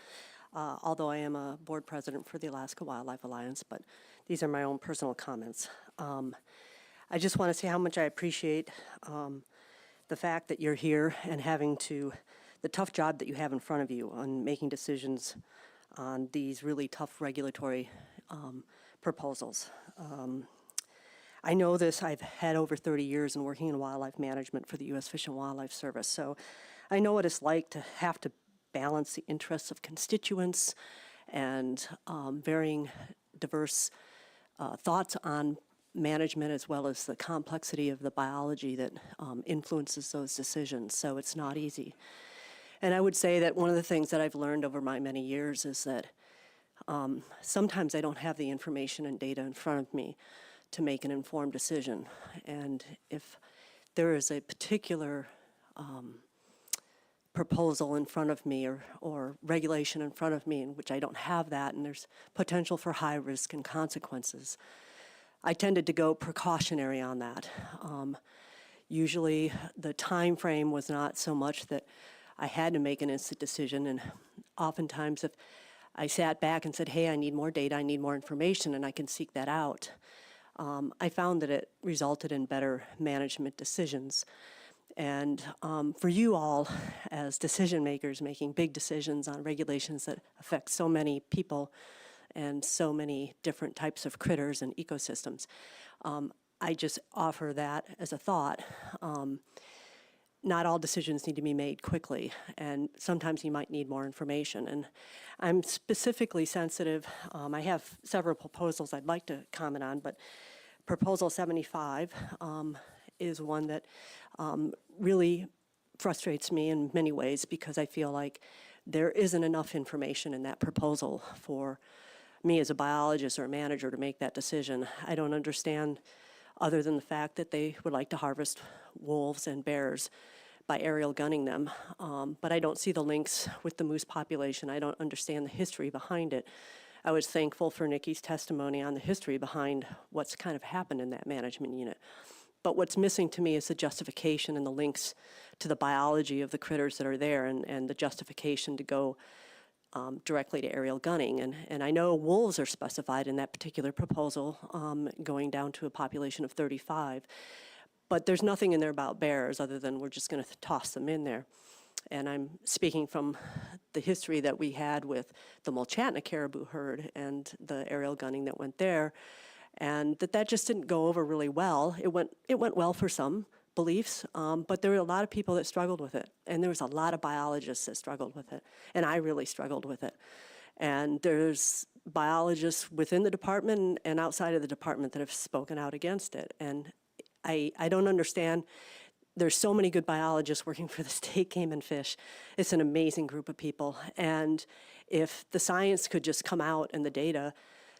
although I am a board president for the Alaska Wildlife Alliance, but these are my own personal comments. I just want to say how much I appreciate the fact that you're here and the tough job that you have in front of you on making decisions on these really tough regulatory proposals. I know this. I've had over 30 years in working in wildlife management for the U.S. Fish and Wildlife Service, so I know what it's like to have to balance the interests of constituents and varying diverse thoughts on management, as well as the complexity of the biology that influences those decisions. So it's not easy. And I would say that one of the things that I've learned over my many years is that sometimes I don't have the information and data in front of me to make an informed decision. And if there is a particular proposal in front of me or regulation in front of me in which I don't have that, and there's potential for high risk and consequences, I tended to go precautionary on that. Usually the time frame was not so much that I had to make an instant decision, and oftentimes if I sat back and said, hey, I need more data, I need more information, and I can seek that out, I found that it resulted in better management decisions. And for you all as decision makers making big decisions on regulations that affect so many people and so many different types of critters and ecosystems, I just offer that as a thought. Not all decisions need to be made quickly, and sometimes you might need more information. And I'm specifically sensitive. I have several proposals I'd like to comment on, but Proposal 75 is one that really frustrates me in many ways, because I feel like there isn't enough information in that proposal for me as a biologist or a manager to make that decision. I don't understand, other than the fact that they would like to harvest wolves and bears by aerial gunning them. But I don't see the links with the moose population. I don't understand the history behind it. I was thankful for Nikki's testimony on the history behind what's kind of happened in that management unit. But what's missing to me is the justification and the links to the biology of the critters that are there, and the justification to go directly to aerial gunning. And I know wolves are specified in that particular proposal, going down to a population of 35. But there's nothing in there about bears other than we're just going to toss them in there. And I'm speaking from the history that we had with the Mulchatna caribou herd and the aerial gunning that went there, and that just didn't go over really well. It went well for some beliefs, but there were a lot of people that struggled with it, and there was a lot of biologists that struggled with it, and I really struggled with it. And there's biologists within the department and outside of the department that have spoken out against it, and I don't understand. There's so many good biologists working for the state Game and Fish. It's an amazing group of people. And if the science could just come out and the data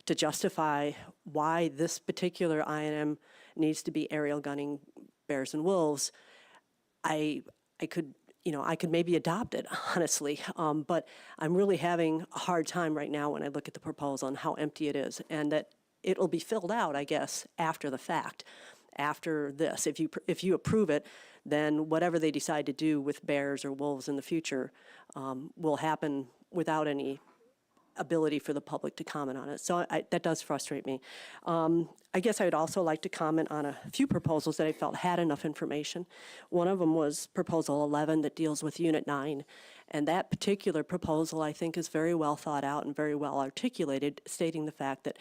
to justify why this particular INM needs to be aerial gunning bears and wolves, I could maybe adopt it, honestly. But I'm really having a hard time right now when I look at the proposal and how empty it is, and that it'll be filled out, I guess, after the fact. After this, if you approve it, then whatever they decide to do with bears or wolves in the future will happen without any ability for the public to comment on it. So that does frustrate me. I guess I would also like to comment on a few proposals that I felt had enough information. One of them was Proposal 11 that deals with Unit 9. And that particular proposal, I think, is very well thought out and very well articulated, stating the fact that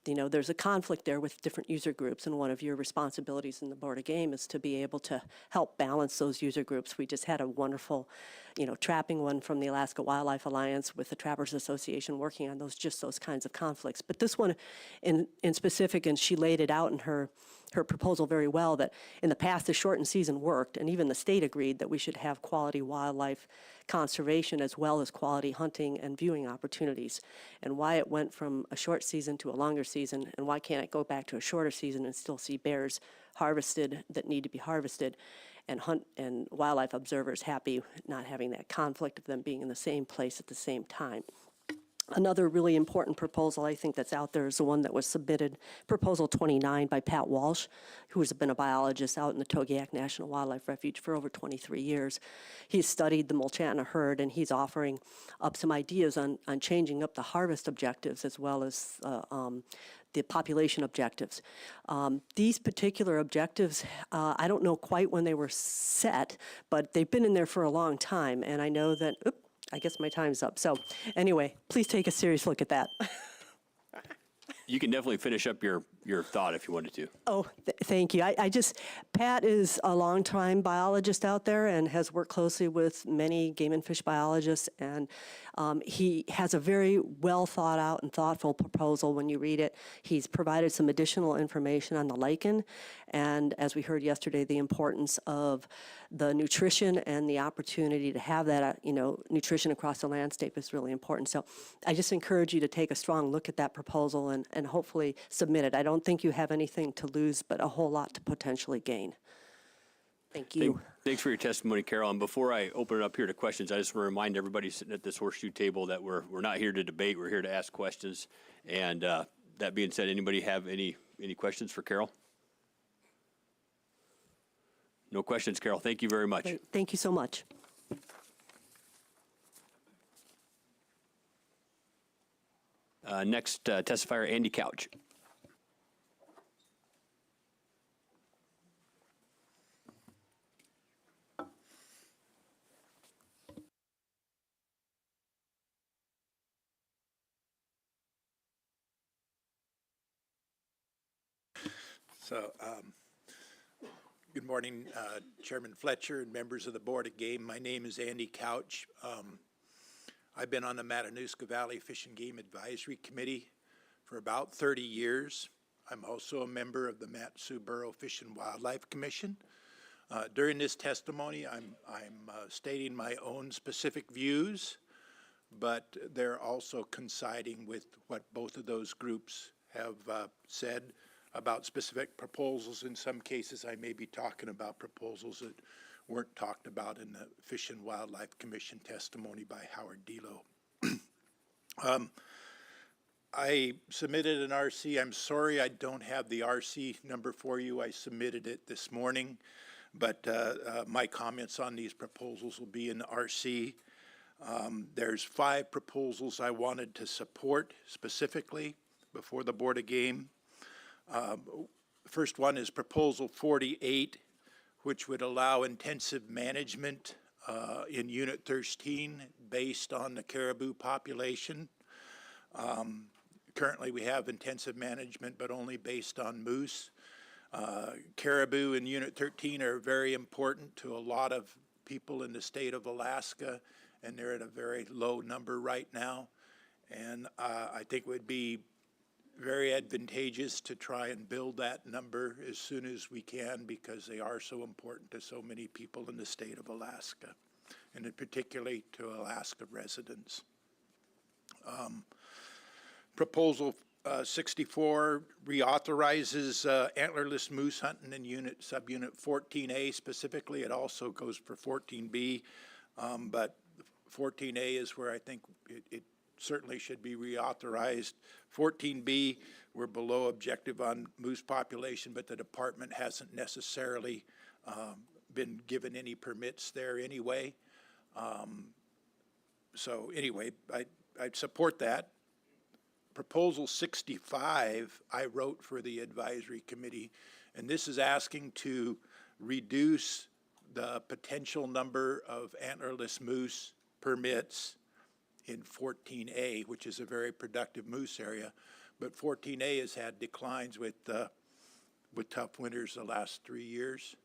there's a conflict there with different user groups, and one of your responsibilities in the Board of Game is to be able to help balance those user groups. We just had a wonderful, trapping one from the Alaska Wildlife Alliance with the Trappers Association working on those kinds of conflicts. But this one in specific, and she laid it out in her proposal very well, that in the past the shortened season worked, and even the state agreed that we should have quality wildlife conservation as well as quality hunting and viewing opportunities. And why it went from a short season to a longer season, and why can't it go back to a shorter season and still see bears harvested that need to be harvested, and hunt and wildlife observers happy not having that conflict of them being in the same place at the same time. Another really important proposal I think that's out there is the one that was submitted, Proposal 29 by Pat Walsh, who has been a biologist out in the Togiak National Wildlife Refuge for over 23 years. He's studied the Mulchatna herd, and he's offering up some ideas on changing up the harvest objectives as well as the population objectives. These particular objectives, I don't know quite when they were set, but they've been in there for a long time, and I know that, I guess my time's up. So anyway, please take a serious look at that. You can definitely finish up your thought if you wanted to. Oh, thank you. Pat is a longtime biologist out there and has worked closely with many game and fish biologists, and he has a very well thought out and thoughtful proposal when you read it. He's provided some additional information on the lichen, and as we heard yesterday, the importance of the nutrition and the opportunity to have that, nutrition across the landscape is really important. So I just encourage you to take a strong look at that proposal and hopefully submit it. I don't think you have anything to lose, but a whole lot to potentially gain. Thank you. Thanks for your testimony, Carol. And before I open it up here to questions, I just want to remind everybody sitting at this horseshoe table that we're not here to debate. We're here to ask questions. And that being said, anybody have any questions for Carol? No questions, Carol. Thank you very much. Great. Thank you so much. Next testifier, Andy Couch. So, good morning, Chairman Fletcher and members of the Board of Game. My name is Andy Couch. I've been on the Matanuska Valley Fish and Game Advisory Committee for about 30 years. I'm also a member of the Mat-Su-Borough Fish and Wildlife Commission. During this testimony, I'm stating my own specific views, but they're also coinciding with what both of those groups have said about specific proposals. In some cases, I may be talking about proposals that weren't talked about in the Fish and Wildlife Commission testimony by Howard Delo. I submitted an RC. I'm sorry I don't have the RC number for you. I submitted it this morning, but my comments on these proposals will be in the RC. There's 5 proposals I wanted to support specifically before the Board of Game. First one is Proposal 48, which would allow intensive management in Unit 13 based on the caribou population. Currently, we have intensive management, but only based on moose. Caribou in Unit 13 are very important to a lot of people in the state of Alaska, and they're at a very low number right now. And I think it would be very advantageous to try and build that number as soon as we can, because they are so important to so many people in the state of Alaska, and particularly to Alaska residents. Proposal 64 reauthorizes antlerless moose hunting in subunit 14A specifically. It also goes for 14B, but 14A is where I think it certainly should be reauthorized. 14B, we're below objective on moose population, but the department hasn't necessarily been given any permits there anyway. So anyway, I'd support that. Proposal 65, I wrote for the advisory committee, and this is asking to reduce the potential number of antlerless moose permits in 14A, which is a very productive moose area. But 14A has had declines with tough winters the last 3 years.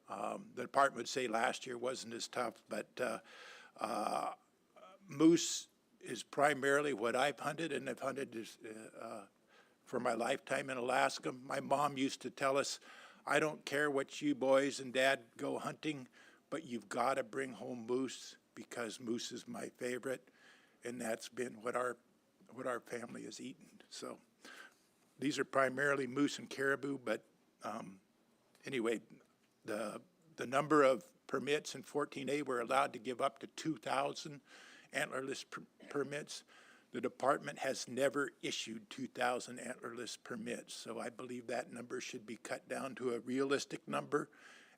The department would say last year wasn't as tough, but moose is primarily what I've hunted, and I've hunted for my lifetime in Alaska. My mom used to tell us, I don't care what you boys and dad go hunting, but you've got to bring home moose, because moose is my favorite, and that's been what our family has eaten. So these are primarily moose and caribou, but anyway, the number of permits in 14A, we're allowed to give up to 2,000 antlerless permits. The department has never issued 2,000 antlerless permits, so I believe that number should be cut down to a realistic number,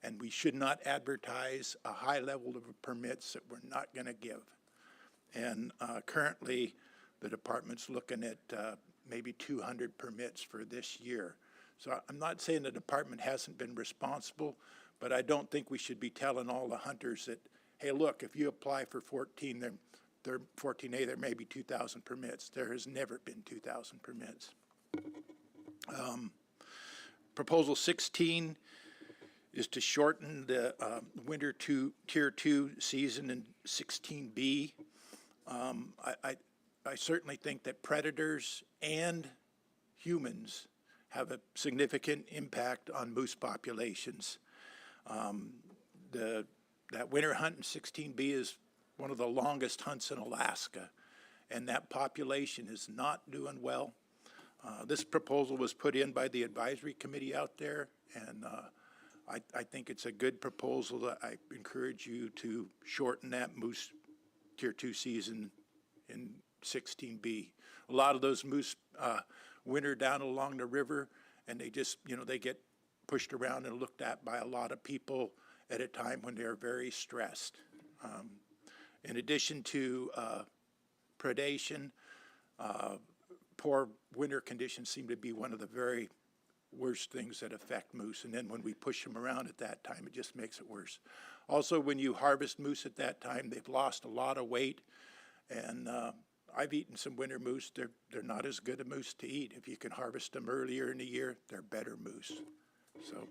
and we should not advertise a high level of permits that we're not going to give. And currently, the department's looking at maybe 200 permits for this year. So I'm not saying the department hasn't been responsible, but I don't think we should be telling all the hunters that, hey, look, if you apply for 14A, there may be 2,000 permits. There has never been 2,000 permits. Proposal 16 is to shorten the winter tier 2 season in 16B. I certainly think that predators and humans have a significant impact on moose populations. That winter hunt in 16B is one of the longest hunts in Alaska, and that population is not doing well. This proposal was put in by the advisory committee out there, and I think it's a good proposal. I encourage you to shorten that moose tier 2 season in 16B. A lot of those moose winter down along the river, and they just, they get pushed around and looked at by a lot of people at a time when they're very stressed. In addition to predation, poor winter conditions seem to be one of the very worst things that affect moose. And then when we push them around at that time, it just makes it worse. Also, when you harvest moose at that time, they've lost a lot of weight. And I've eaten some winter moose. They're not as good a moose to eat. If you can harvest them earlier in the year, they're better moose. So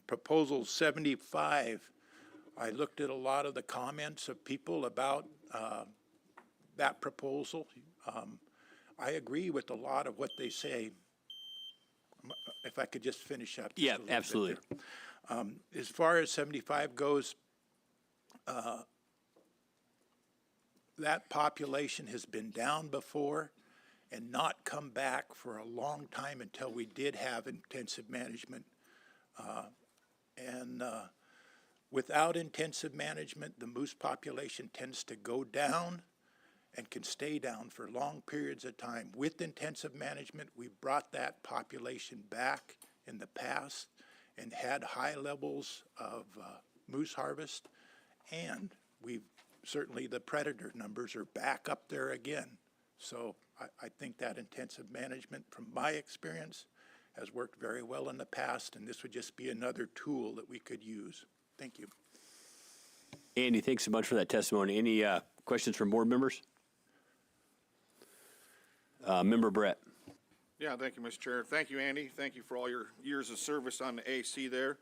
Proposal 75, I looked at a lot of the comments of people about that proposal. I agree with a lot of what they say. If I could just finish up. Yeah, absolutely. As far as 75 goes, that population has been down before and not come back for a long time until we did have intensive management. Without intensive management, the moose population tends to go down, and can stay down for long periods of time. With intensive management, we brought that population back in the past and had high levels of moose harvest, and we've certainly the predator numbers are back up there again. So I think that intensive management, from my experience, has worked very well in the past, and this would just be another tool that we could use. Thank you. Andy, thanks so much for that testimony. Any questions from board members? Member Brett. Yeah, thank you, Mr. Chair. Thank you, Andy. Thank you for all your years of service on the AC there.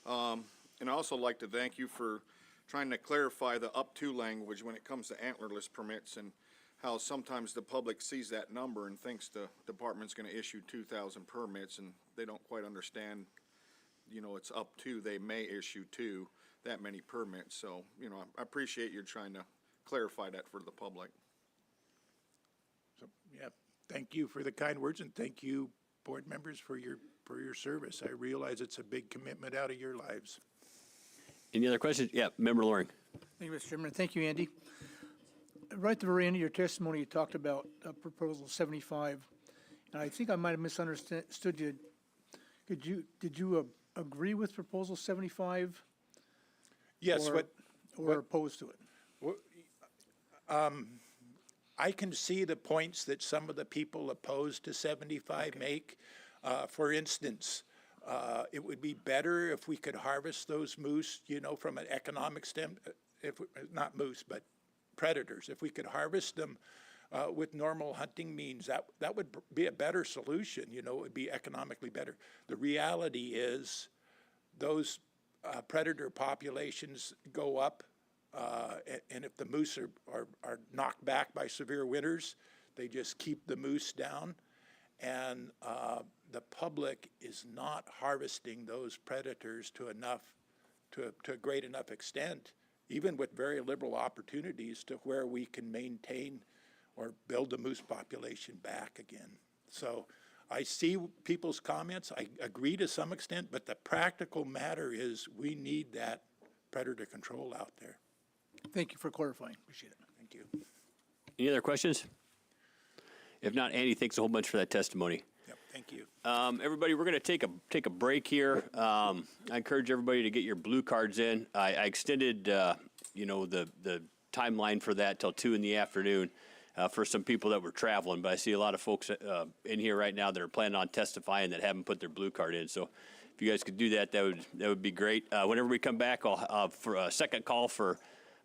And I also like to thank you for trying to clarify the up to language when it comes to antlerless permits, and how sometimes the public sees that number and thinks the department's going to issue 2,000 permits, and they don't quite understand, you know, it's up to, they may issue that many permits. So, you know, I appreciate you trying to clarify that for the public. So, yeah, thank you for the kind words, and thank you, board members, for your service. I realize it's a big commitment out of your lives. Any other questions? Yeah, Member Loring. Thank you, Mr. Chairman. Thank you, Andy. Right at the very end of your testimony, you talked about Proposal 75, and I think I might have misunderstood you. Did you agree with Proposal 75? Yes, or opposed to it? I can see the points that some of the people opposed to 75 make. For instance, it would be better if we could harvest those moose, you know, from an economic not moose, but predators. If we could harvest them with normal hunting means, that would be a better solution. You know, it would be economically better. The reality is those predator populations go up, and if the moose are knocked back by severe winters, they just keep the moose down. And the public is not harvesting those predators to a great enough extent, even with very liberal opportunities, to where we can maintain or build the moose population back again. So I see people's comments. I agree to some extent, but the practical matter is we need that predator control out there. Thank you for clarifying. Appreciate it. Thank you. Any other questions? If not, Andy, thanks a whole bunch for that testimony. Yep, thank you. Everybody, we're going to take a break here. I encourage everybody to get your blue cards in. I extended, you know, the timeline for that till 2 in the afternoon for some people that were traveling. But I see a lot of folks in here right now that are planning on testifying that haven't put their blue card in. So if you guys could do that, that would be great. Whenever we come back, I'll for a second call for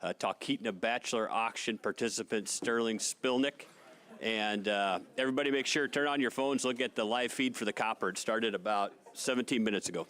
Talkeetna Bachelor Auction participant Sterling Spilnick. And everybody make sure, turn on your phones, look at the live feed for the copper. It started about 17 minutes ago.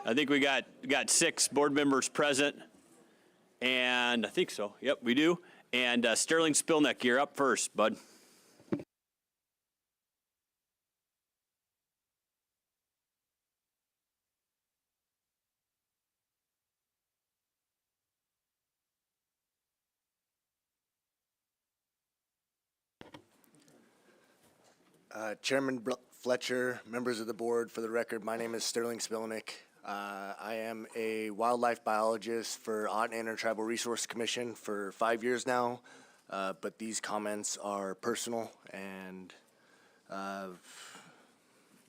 I think we got 6 board members present, and I think so. Yep, we do. And Sterling Spilnick, you're up first, bud. Chairman Fletcher, members of the board, for the record, my name is Sterling Spilnick. I am a wildlife biologist for Otton Intertribal Resource Commission for 5 years now, but these comments are personal and,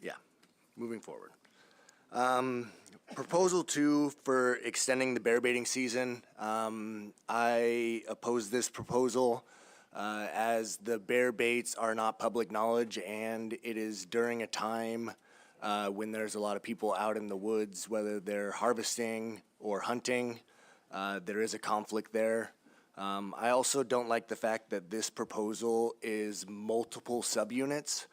yeah, moving forward. Proposal 2 for extending the bear baiting season. I oppose this proposal. As the bear baits are not public knowledge, and it is during a time when there's a lot of people out in the woods, whether they're harvesting or hunting. There is a conflict there. I also don't like the fact that this proposal is multiple subunits.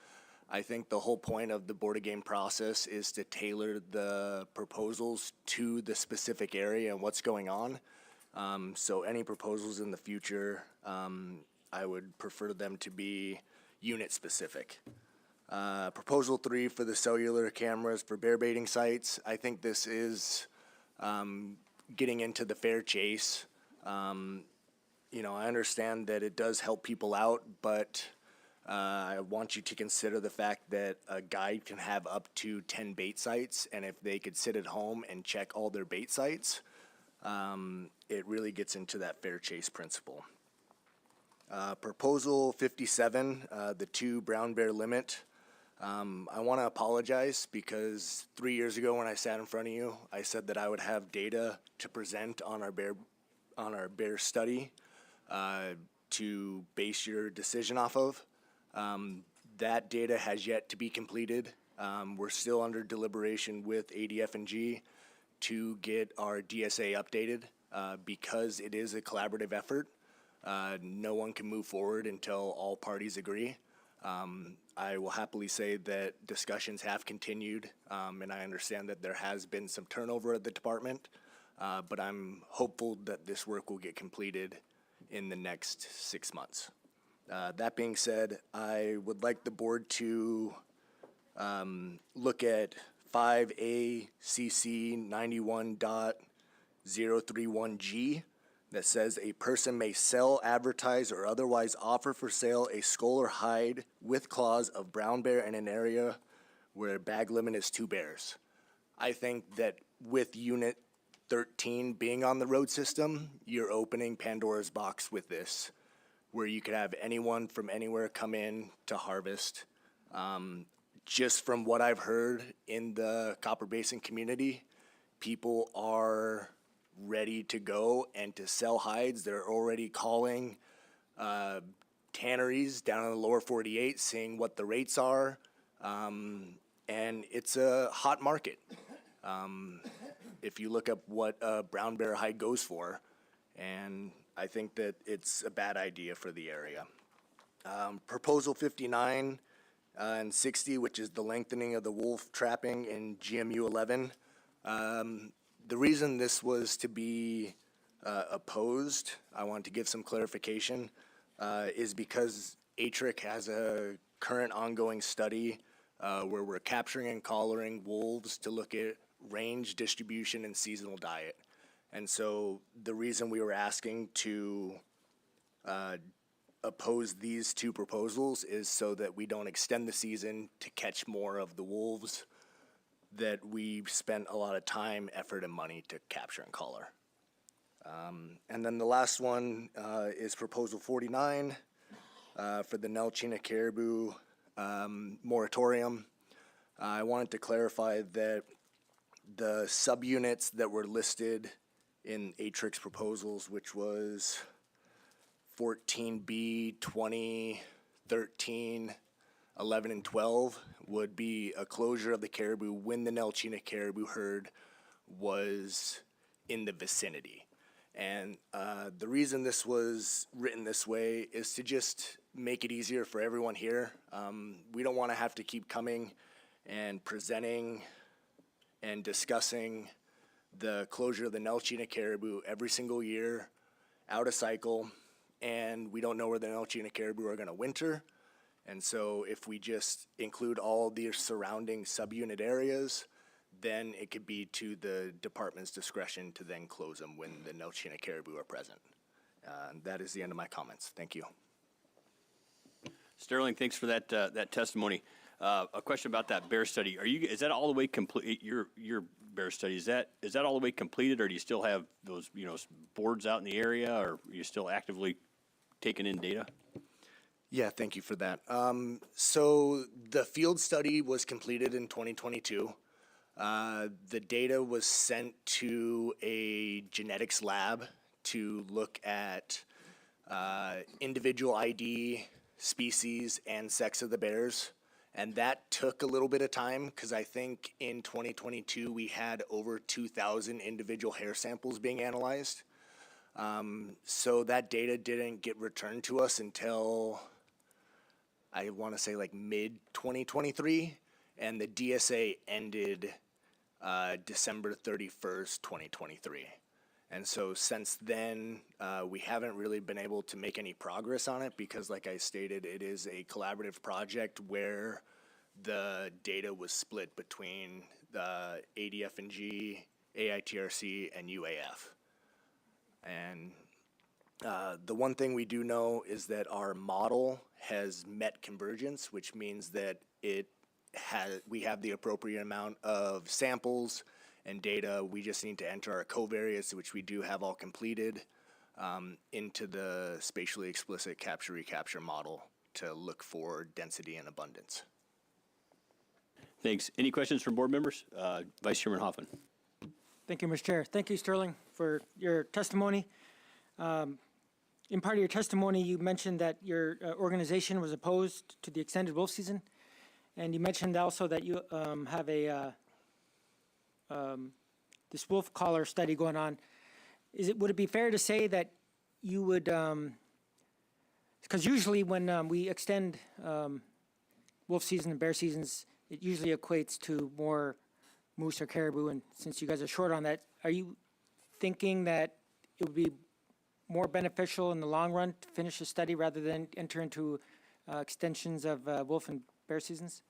I think the whole point of the Board of Game process is to tailor the proposals to the specific area and what's going on. So any proposals in the future, I would prefer them to be unit specific. Proposal 3 for the cellular cameras for bear baiting sites. I think this is getting into the fair chase. You know, I understand that it does help people out, but I want you to consider the fact that a guide can have up to 10 bait sites, and if they could sit at home and check all their bait sites, it really gets into that fair chase principle. Proposal 57, the 2 brown bear limit. I want to apologize because 3 years ago when I sat in front of you, I said that I would have data to present on our bear study to base your decision off of. That data has yet to be completed. We're still under deliberation with ADF&G to get our DSA updated because it is a collaborative effort. No one can move forward until all parties agree. I will happily say that discussions have continued, and I understand that there has been some turnover at the department, but I'm hopeful that this work will get completed in the next 6 months. That being said, I would like the board to look at 5ACC 91.031G. that says a person may sell, advertise, or otherwise offer for sale a skull or hide with claws of brown bear in an area where bag limit is 2 bears. I think that with Unit 13 being on the road system, you're opening Pandora's box with this, where you could have anyone from anywhere come in to harvest. Just from what I've heard in the Copper Basin community, people are ready to go and to sell hides. They're already calling tanneries down in the lower 48, seeing what the rates are, and it's a hot market. If you look up what a brown bear hide goes for, and I think that it's a bad idea for the area. Proposal 59 and 60, which is the lengthening of the wolf trapping in GMU 11. The reason this was to be opposed, I want to give some clarification, is because ATRIC has a current ongoing study where we're capturing and collaring wolves to look at range, distribution, and seasonal diet. And so the reason we were asking to oppose these 2 proposals is so that we don't extend the season to catch more of the wolves that we've spent a lot of time, effort, and money to capture and collar. And then the last one is Proposal 49 for the Nelchina caribou moratorium. I wanted to clarify that the subunits that were listed in ATRIC's proposals, which was 14B, 20, 13, 11, and 12, would be a closure of the caribou when the Nelchina caribou herd was in the vicinity. And the reason this was written this way is to just make it easier for everyone here. We don't want to have to keep coming and presenting and discussing the closure of the Nelchina caribou every single year, out of cycle, and we don't know where the Nelchina caribou are going to winter. And so if we just include all the surrounding subunit areas, then it could be to the department's discretion to then close them when the Nelchina caribou are present. That is the end of my comments. Thank you. Sterling, thanks for that testimony. A question about that bear study. Is that all the way complete? Your bear study, is that all the way completed, or do you still have those boards out in the area, or are you still actively taking in data? Yeah, thank you for that. So the field study was completed in 2022. The data was sent to a genetics lab to look at individual ID, species, and sex of the bears. And that took a little bit of time because I think in 2022 we had over 2,000 individual hair samples being analyzed. So that data didn't get returned to us until I want to say like mid-2023, and the DSA ended December 31st, 2023. And so since then, we haven't really been able to make any progress on it because, like I stated, it is a collaborative project where the data was split between the ADF&G, AITRC, and UAF. And the one thing we do know is that our model has met convergence, which means that we have the appropriate amount of samples and data. We just need to enter our covariates, which we do have all completed, into the spatially explicit capture-recapture model to look for density and abundance. Thanks. Any questions from board members? Vice Chairman Hoffman. Thank you, Mr. Chair. Thank you, Sterling, for your testimony. In part of your testimony, you mentioned that your organization was opposed to the extended wolf season, and you mentioned also that you have this wolf collar study going on. Would it be fair to say that you would, because usually when we extend wolf season and bear seasons, it usually equates to more moose or caribou, and since you guys are short on that, are you thinking that it would be more beneficial in the long run to finish the study rather than enter into extensions of wolf and bear seasons?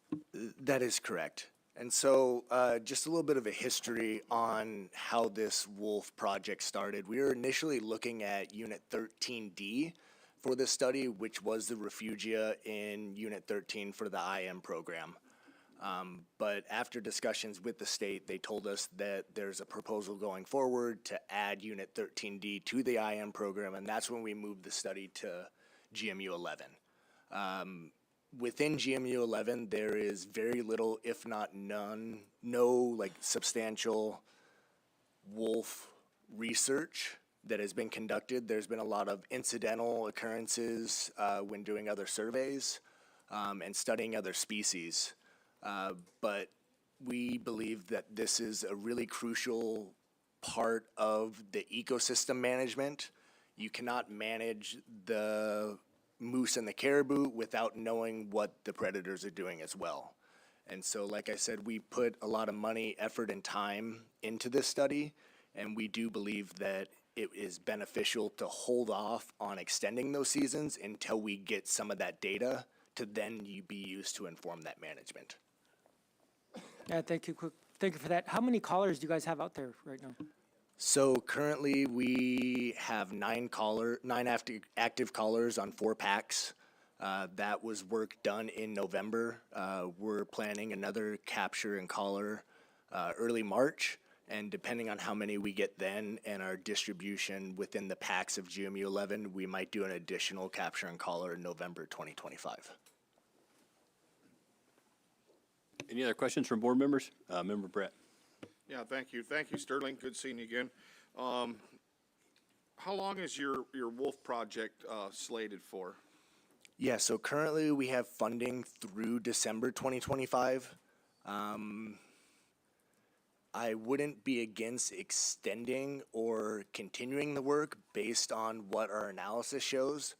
That is correct. And so just a little bit of a history on how this wolf project started. We were initially looking at Unit 13D for this study, which was the refugia in Unit 13 for the IM program. But after discussions with the state, they told us that there's a proposal going forward to add Unit 13D to the IM program, and that's when we moved the study to GMU 11. Within GMU 11, there is very little, if not no substantial wolf research that has been conducted. There's been a lot of incidental occurrences when doing other surveys and studying other species. But we believe that this is a really crucial part of the ecosystem management. You cannot manage the moose and the caribou without knowing what the predators are doing as well. And so, like I said, we put a lot of money, effort, and time into this study, and we do believe that it is beneficial to hold off on extending those seasons until we get some of that data to then be used to inform that management. Yeah, thank you. Thank you for that. How many collars do you guys have out there right now? So currently we have 9 active collars on 4 packs. That was work done in November. We're planning another capture and collar early March, and depending on how many we get then and our distribution within the packs of GMU 11, we might do an additional capture and collar in November 2025. Any other questions from board members? Member Brett. Yeah, thank you. Thank you, Sterling. Good seeing you again. How long is your wolf project slated for? Yeah, so currently we have funding through December 2025. I wouldn't be against extending or continuing the work based on what our analysis shows.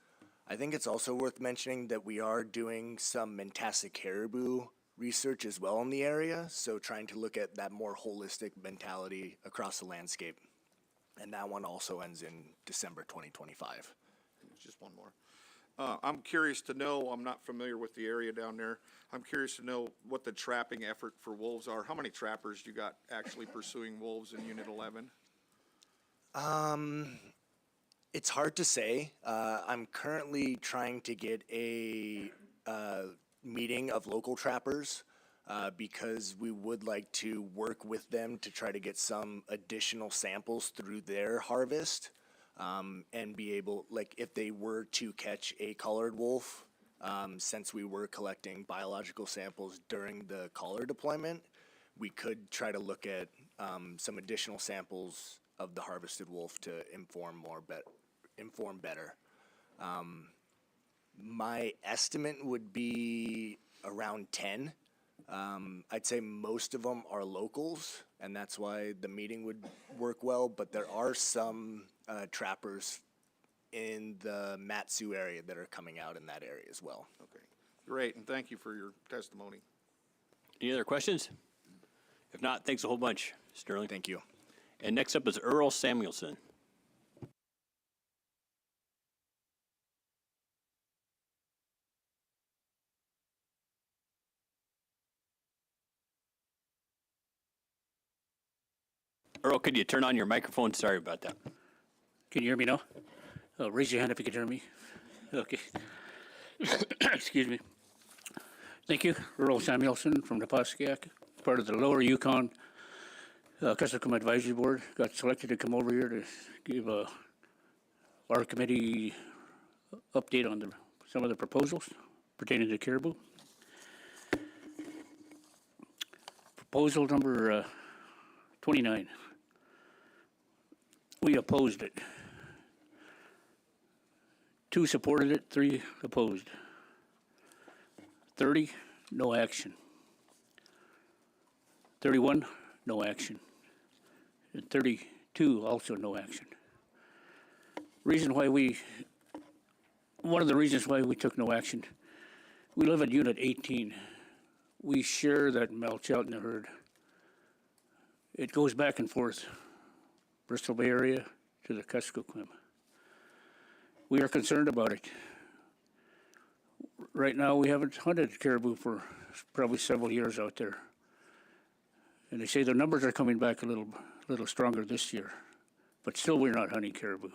I think it's also worth mentioning that we are doing some Mentassa caribou research as well in the area, so trying to look at that more holistic mentality across the landscape. And that one also ends in December 2025. Just one more. I'm curious to know, I'm not familiar with the area down there. I'm curious to know what the trapping effort for wolves are. How many trappers you got actually pursuing wolves in Unit 11? It's hard to say. I'm currently trying to get a meeting of local trappers because we would like to work with them to try to get some additional samples through their harvest. And be able, like, if they were to catch a collared wolf, since we were collecting biological samples during the collar deployment, we could try to look at some additional samples of the harvested wolf to inform better. My estimate would be around 10. I'd say most of them are locals, and that's why the meeting would work well, but there are some trappers in the Matsu area that are coming out in that area as well. Okay, great, and thank you for your testimony. Any other questions? If not, thanks a whole bunch, Sterling. Thank you. And next up is Earl Samuelson. Earl, could you turn on your microphone? Sorry about that. Can you hear me now? Raise your hand if you can hear me. Okay. Excuse me. Thank you. Earl Samuelson from Neposkiak, part of the Lower Yukon Custom Advisory Board. Got selected to come over here to give our committee update on some of the proposals pertaining to caribou. Proposal number 29. We opposed it. 2 supported it, 3 opposed. 30, no action. 31, no action. And 32, also no action. One of the reasons why we took no action, we live at Unit 18. We share that Malcheltna herd. It goes back and forth, Bristol Bay area to the Kuskokwim. We are concerned about it. Right now, we haven't hunted caribou for probably several years out there. And they say the numbers are coming back a little stronger this year. But still, we're not hunting caribou.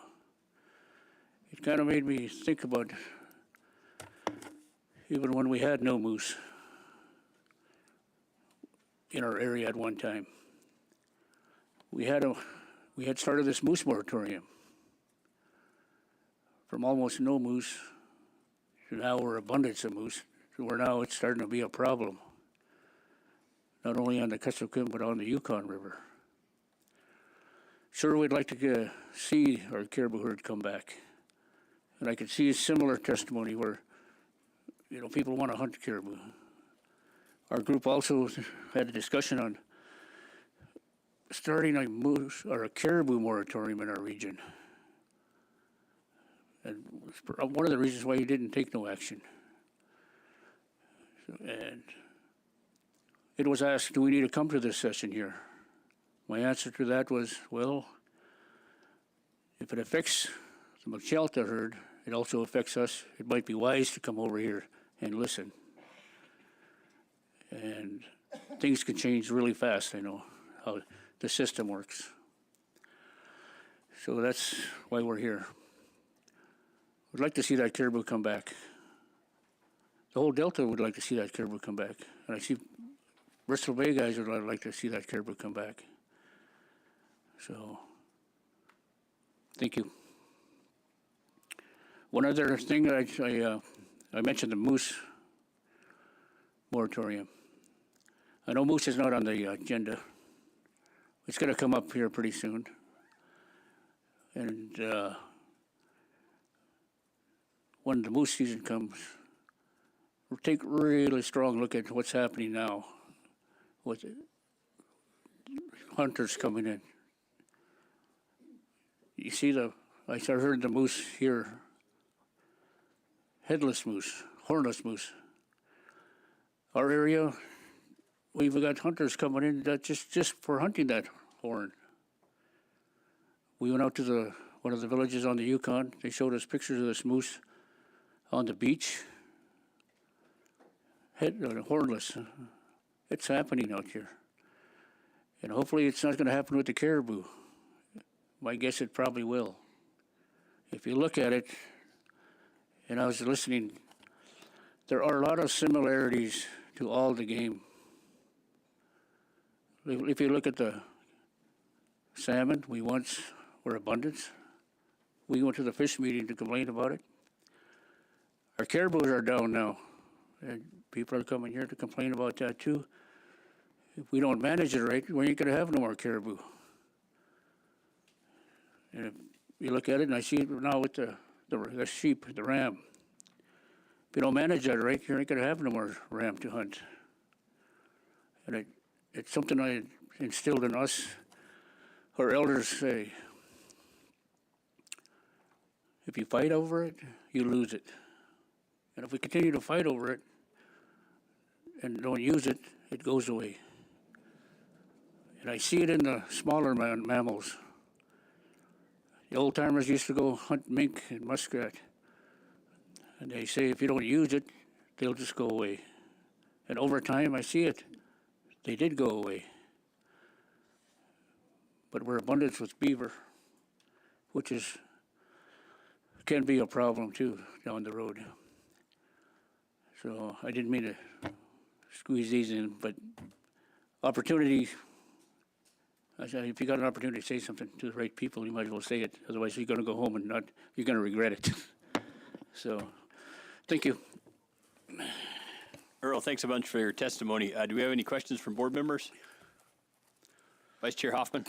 It kind of made me think about even when we had no moose in our area at one time. We had started this moose moratorium. From almost no moose to now we're abundance of moose, to where now it's starting to be a problem. Not only on the Kuskokwim, but on the Yukon River. Sure, we'd like to see our caribou herd come back. And I could see a similar testimony where, people want to hunt caribou. Our group also had a discussion on starting a moose or a caribou moratorium in our region. And one of the reasons why you didn't take no action. And it was asked, do we need to come to this session here? My answer to that was, well, if it affects the Machelta herd, it also affects us. It might be wise to come over here and listen. And things can change really fast, I know, how the system works. So that's why we're here. We'd like to see that caribou come back. The whole Delta would like to see that caribou come back. And I see Bristol Bay guys would like to see that caribou come back. So, thank you. One other thing, I mentioned the moose moratorium. I know moose is not on the agenda. It's going to come up here pretty soon. And when the moose season comes, we'll take a really strong look at what's happening now with hunters coming in. You see I heard the moose here, headless moose, hornless moose. Our area, we've got hunters coming in that just for hunting that horn. We went out to one of the villages on the Yukon. They showed us pictures of this moose on the beach, hornless. It's happening out here. And hopefully it's not going to happen with the caribou. My guess it probably will. If you look at it, and I was listening, there are a lot of similarities to all the game. If you look at the salmon, we once were abundance. We went to the fish meeting to complain about it. Our caribous are down now, and people are coming here to complain about that too. If we don't manage it right, we ain't gonna have no more caribou. And if you look at it, and I see it now with the sheep, the ram. If you don't manage that right, you ain't gonna have no more ram to hunt. And it's something I instilled in us. Our elders say, if you fight over it, you lose it. And if we continue to fight over it and don't use it, it goes away. And I see it in the smaller mammals. The old timers used to go hunt mink and muskrat. And they say if you don't use it, they'll just go away. And over time, I see it. They did go away. But we're abundant with beaver, which can be a problem too down the road. So I didn't mean to squeeze these in, but opportunity, I said, if you got an opportunity to say something to the right people, you might as well say it. Otherwise, you're going to go home and you're going to regret it. So, thank you. Earl, thanks a bunch for your testimony. Do we have any questions from board members? Vice Chair Hoffman.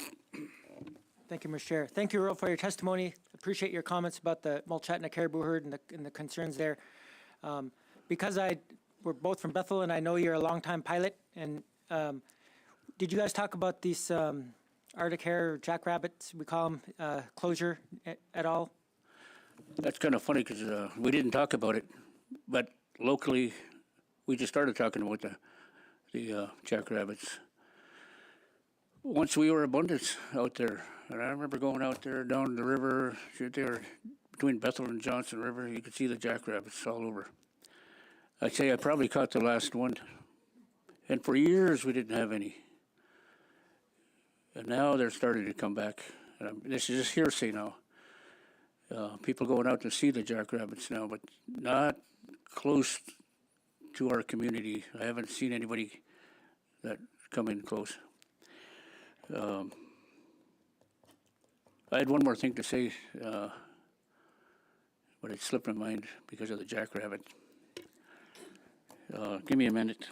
Thank you, Mr. Chair. Thank you, Earl, for your testimony. Appreciate your comments about the Mulchatna caribou herd and the concerns there. Because we're both from Bethel, and I know you're a longtime pilot, and did you guys talk about these Arctic hare or jackrabbits, we call them, closure at all? That's kind of funny because we didn't talk about it, but locally we just started talking about the jackrabbits. Once we were abundance out there, and I remember going out there down the river, there between Bethel and Johnson River, you could see the jackrabbits all over. I'd say I probably caught the last one, and for years we didn't have any. And now they're starting to come back. And this is just hearsay now. People going out to see the jackrabbits now, but not close to our community. I haven't seen anybody that come in close. I had one more thing to say, but it slipped my mind because of the jackrabbit. Give me a minute.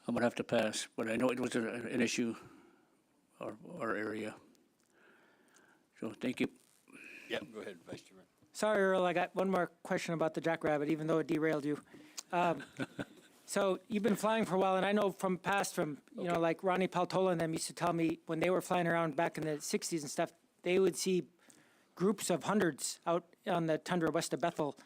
I'm going to have to pass, but I know it was an issue, our area. So thank you. Yeah, go ahead, Vice Chairman. Sorry, Earl, I got one more question about the jackrabbit, even though it derailed you. So you've been flying for a while, and I know from past, you know, like Ronnie Paltola and them used to tell me when they were flying around back in the 60s and stuff, they would see groups of hundreds out on the tundra west of Bethel.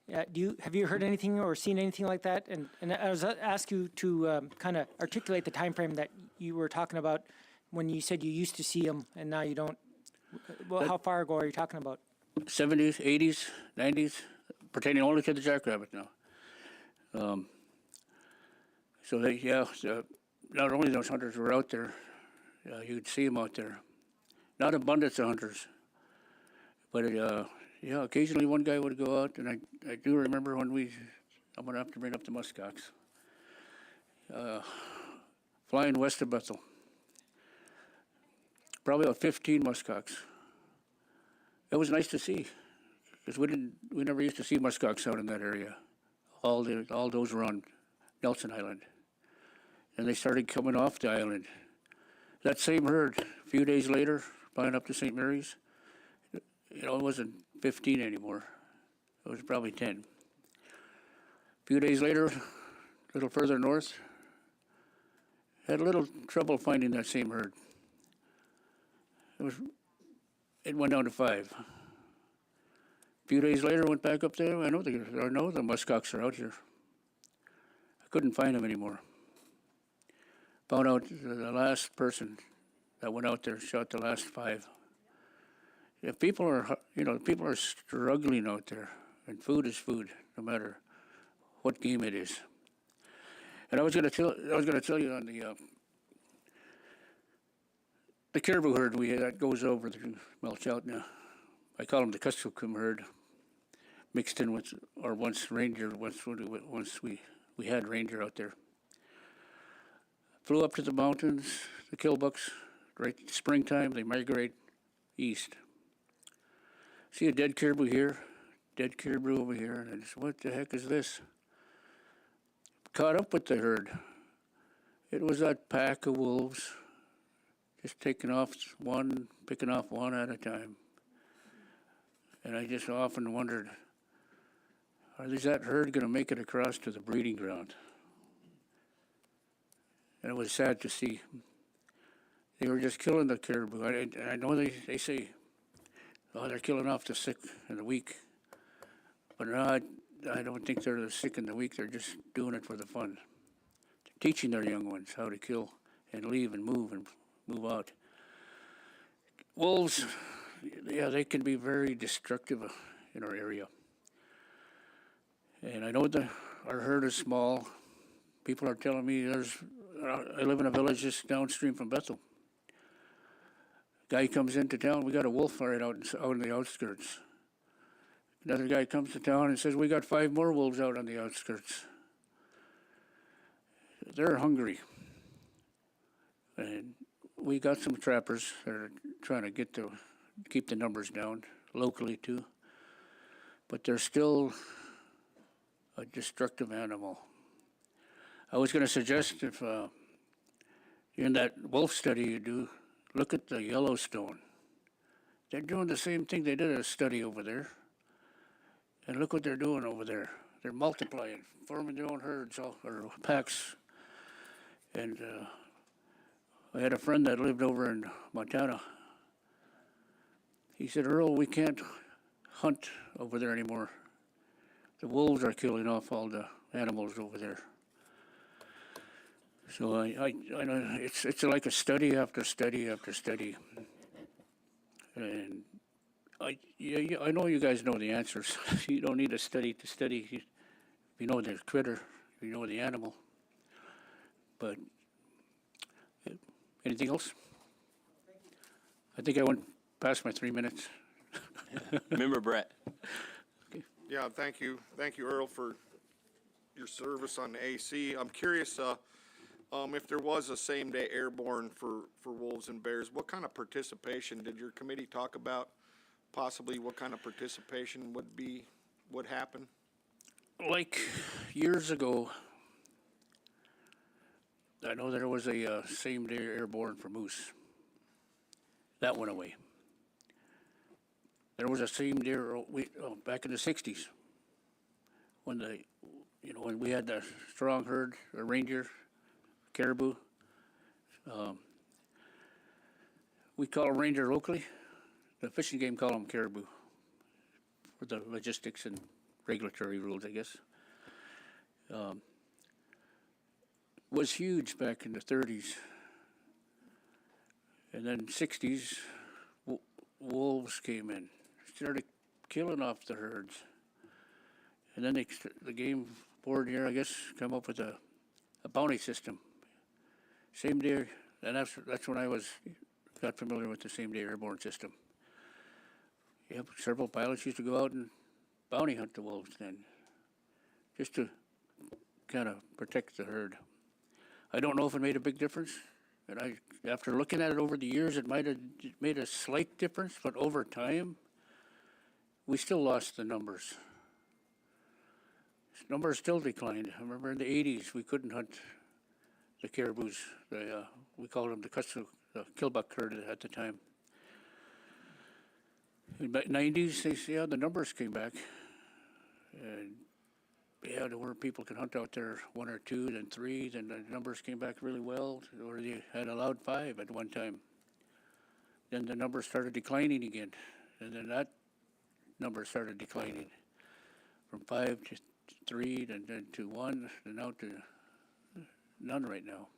Have you heard anything or seen anything like that? And I was ask you to kind of articulate the time frame that you were talking about when you said you used to see them and now you don't. Well, how far ago are you talking about? 70s, 80s, 90s, pertaining only to the jackrabbit now. So not only those hunters were out there, you could see them out there. Not abundance of hunters, but occasionally one guy would go out, and I do remember when I'm going to have to bring up the muskox. Flying west of Bethel. Probably about 15 muskox. It was nice to see, because we never used to see muskox out in that area. All those were on Nelson Island. And they started coming off the island. That same herd, a few days later, flying up to St. Mary's, it wasn't 15 anymore. It was probably 10. A few days later, a little further north, had a little trouble finding that same herd. It went down to 5. Few days later, went back up there. I know the muskox are out here. I couldn't find them anymore. Found out the last person that went out there shot the last 5. If people are, people are struggling out there, and food is food, no matter what game it is. And I was going to tell you on the caribou herd that goes over the Melchoutna. I call them the Kuskokwim herd, mixed in with, or once reindeer, once we had reindeer out there. Flew up to the mountains, the killbucks, right springtime, they migrate east. See a dead caribou here, dead caribou over here, and I just, what the heck is this? Caught up with the herd. It was that pack of wolves, just picking off one at a time. And I just often wondered, is that herd going to make it across to the breeding ground? And it was sad to see. They were just killing the caribou. I know they say, oh, they're killing off the sick and the weak. But no, I don't think they're the sick and the weak. They're just doing it for the fun. Teaching their young ones how to kill and leave and move out. Wolves, yeah, they can be very destructive in our area. And I know our herd is small. People are telling me I live in a village just downstream from Bethel. Guy comes into town, we got a wolf right out in the outskirts. Another guy comes to town and says, we got 5 more wolves out on the outskirts. They're hungry. And we got some trappers that are trying to keep the numbers down, locally too. But they're still a destructive animal. I was going to suggest if in that wolf study you do, look at the Yellowstone. They're doing the same thing. They did a study over there. And look what they're doing over there. They're multiplying, forming their own herds or packs. And I had a friend that lived over in Montana. He said, Earl, we can't hunt over there anymore. The wolves are killing off all the animals over there. So I know it's like a study after study after study. And I know you guys know the answers. You don't need a study to study. You know the critter, you know the animal. But anything else? I think I went past my 3 minutes. Member Brett. Yeah, thank you, Earl, for your service on the AC. I'm curious if there was a same-day airborne for wolves and bears, what kind of participation did your committee talk about? Possibly what kind of participation would happen? Like years ago, I know there was a same-day airborne for moose. That went away. There was a same-day back in the '60s when when we had the strong herd, a reindeer, caribou. We call them reindeer locally. The fishing game call them caribou for the logistics and regulatory rules, I guess. Was huge back in the 30s. And then 60s, wolves came in, started killing off the herds. And then the game board here, I guess, come up with a bounty system. Same day, and that's when I got familiar with the same day airborne system. Yep, several pilots used to go out and bounty hunt the wolves then, just to kind of protect the herd. I don't know if it made a big difference, and after looking at it over the years, it might have made a slight difference, but over time, we still lost the numbers. Numbers still declined. I remember in the 80s, we couldn't hunt the caribous. We called them the killbuck herd at the time. In the 90s, the numbers came back. And yeah, there were people could hunt out there 1 or 2, then 3, then the numbers came back really well, or they had allowed 5 at one time. Then the numbers started declining again. And then that numbers started declining from 5 to 3, then to 1, and now to none right now.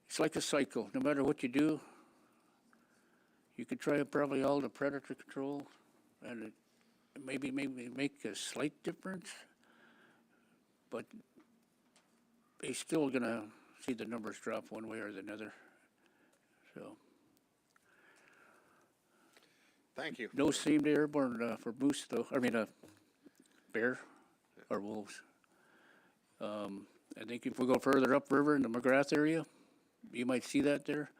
It's like a cycle. No matter what you do, you could try probably all the predator control, and it maybe make a slight difference, but they're still gonna see the numbers drop one way or another. So. Thank you. No same-day airborne for moose, though. I mean, bear or wolves. I think if we go further upriver in the McGrath area, you might see that there.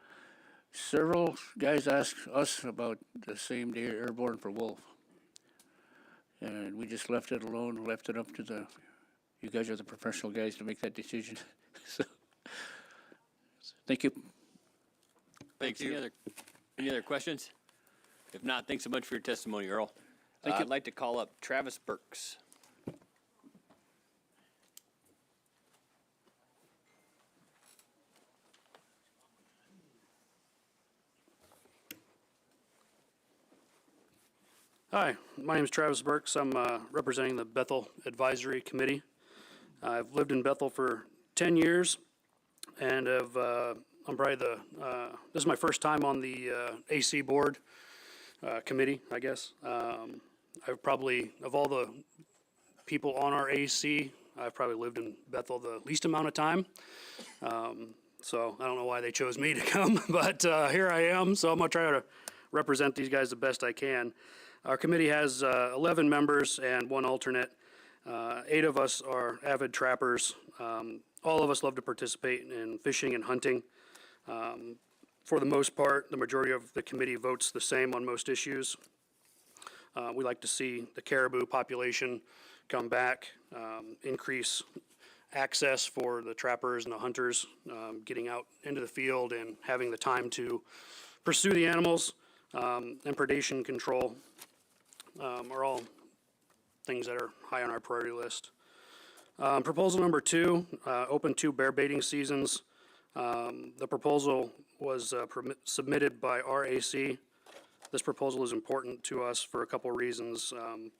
Several guys asked us about the same-day airborne for wolf. And we just left it alone, left it up to you guys are the professional guys to make that decision. So, thank you. Thanks. Any other questions? If not, thanks so much for your testimony, Earl. Thank you. I'd like to call up Travis Burks. Hi, my name is Travis Burks. I'm representing the Bethel Advisory Committee. I've lived in Bethel for 10 years, and I'm probably this is my first time on the AC board committee, I guess. I've probably, of all the people on our AC, I've probably lived in Bethel the least amount of time. So I don't know why they chose me to come, but here I am. So I'm going to try to represent these guys the best I can. Our committee has 11 members and 1 alternate. 8 of us are avid trappers. All of us love to participate in fishing and hunting. For the most part, the majority of the committee votes the same on most issues. We like to see the caribou population come back, increase access for the trappers and the hunters, getting out into the field and having the time to pursue the animals, and predation control are all things that are high on our priority list. Proposal number 2, open 2 bear baiting seasons. The proposal was submitted by RAC. This proposal is important to us for a couple reasons.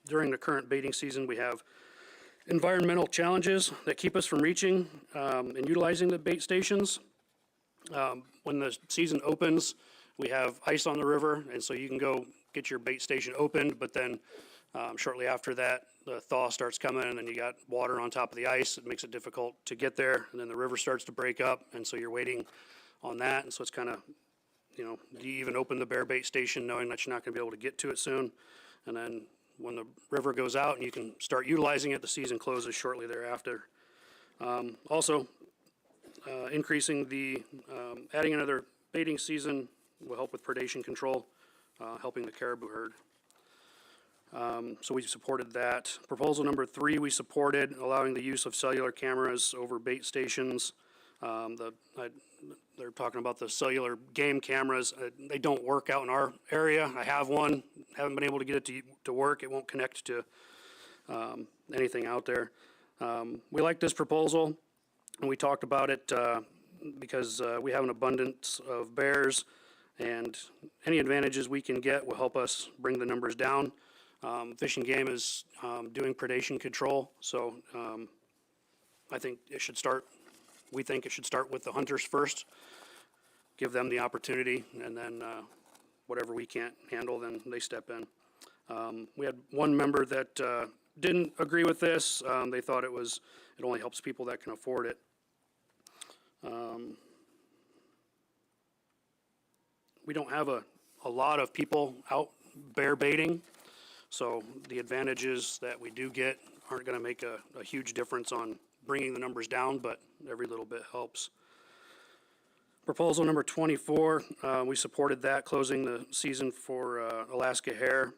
During the current baiting season, we have environmental challenges that keep us from reaching and utilizing the bait stations. When the season opens, we have ice on the river, and so you can go get your bait station opened, but then shortly after that, the thaw starts coming, and then you got water on top of the ice. It makes it difficult to get there, and then the river starts to break up, and so you're waiting on that, and so it's kind of, do you even open the bear bait station knowing that you're not going to be able to get to it soon? And then when the river goes out and you can start utilizing it, the season closes shortly thereafter. Also, increasing adding another baiting season will help with predation control, helping the caribou herd. So we supported that. Proposal number 3, we supported allowing the use of cellular cameras over bait stations. They're talking about the cellular game cameras. They don't work out in our area. I have one. Haven't been able to get it to work. It won't connect to anything out there. We like this proposal, and we talked about it because we have an abundance of bears, and any advantages we can get will help us bring the numbers down. Fish and Game is doing predation control, so I think we think it should start with the hunters first, give them the opportunity, and then whatever we can't handle, then they step in. We had one member that didn't agree with this. They thought it only helps people that can afford it. We don't have a lot of people out bear baiting, so the advantages that we do get aren't going to make a huge difference on bringing the numbers down, but every little bit helps. Proposal number 24, we supported that, closing the season for Alaska hare.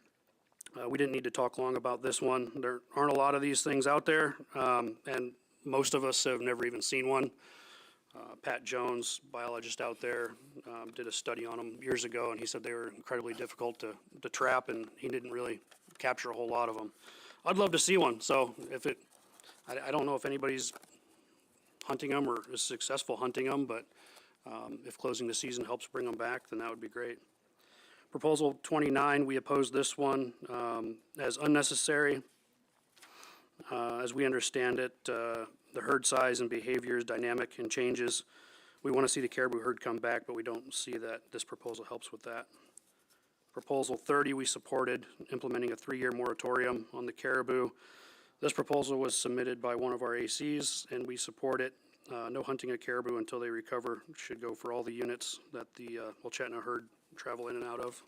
We didn't need to talk long about this one. There aren't a lot of these things out there, and most of us have never even seen one. Pat Jones, biologist out there, did a study on them years ago, and he said they were incredibly difficult to trap, and he didn't really capture a whole lot of them. I'd love to see one, so I don't know if anybody's hunting them or is successful hunting them, but if closing the season helps bring them back, then that would be great. Proposal 29, we oppose this one as unnecessary. As we understand it, the herd size and behavior is dynamic and changes. We want to see the caribou herd come back, but we don't see that this proposal helps with that. Proposal 30, we supported implementing a 3-year moratorium on the caribou. This proposal was submitted by one of our ACs, and we support it. No hunting of caribou until they recover should go for all the units that the Wilchetna herd travel in and out of.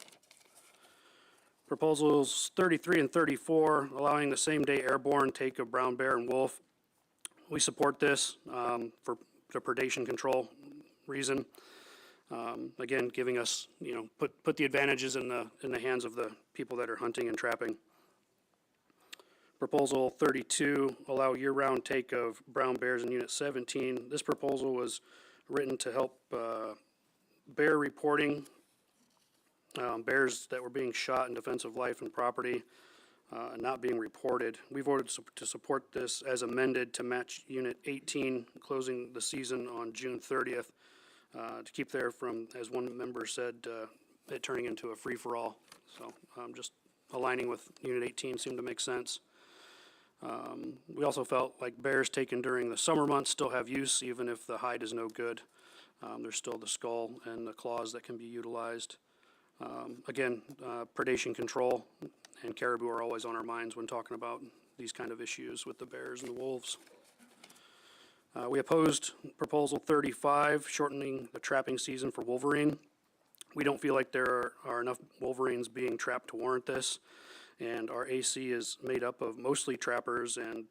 Proposals 33 and 34, allowing the same-day airborne take of brown bear and wolf. We support this for the predation control reason. Again, giving us, put the advantages in the hands of the people that are hunting and trapping. Proposal 32, allow year-round take of brown bears in Unit 17. This proposal was written to help bear reporting, bears that were being shot in defense of life and property, not being reported. We voted to support this as amended to match Unit 18, closing the season on June 30th, to keep there from, as one member said, it turning into a free-for-all. So just aligning with Unit 18 seemed to make sense. We also felt like bears taken during the summer months still have use, even if the hide is no good. There's still the skull and the claws that can be utilized. Again, predation control and caribou are always on our minds when talking about these kind of issues with the bears and the wolves. We opposed Proposal 35, shortening the trapping season for wolverine. We don't feel like there are enough wolverines being trapped to warrant this. And our AC is made up of mostly trappers, and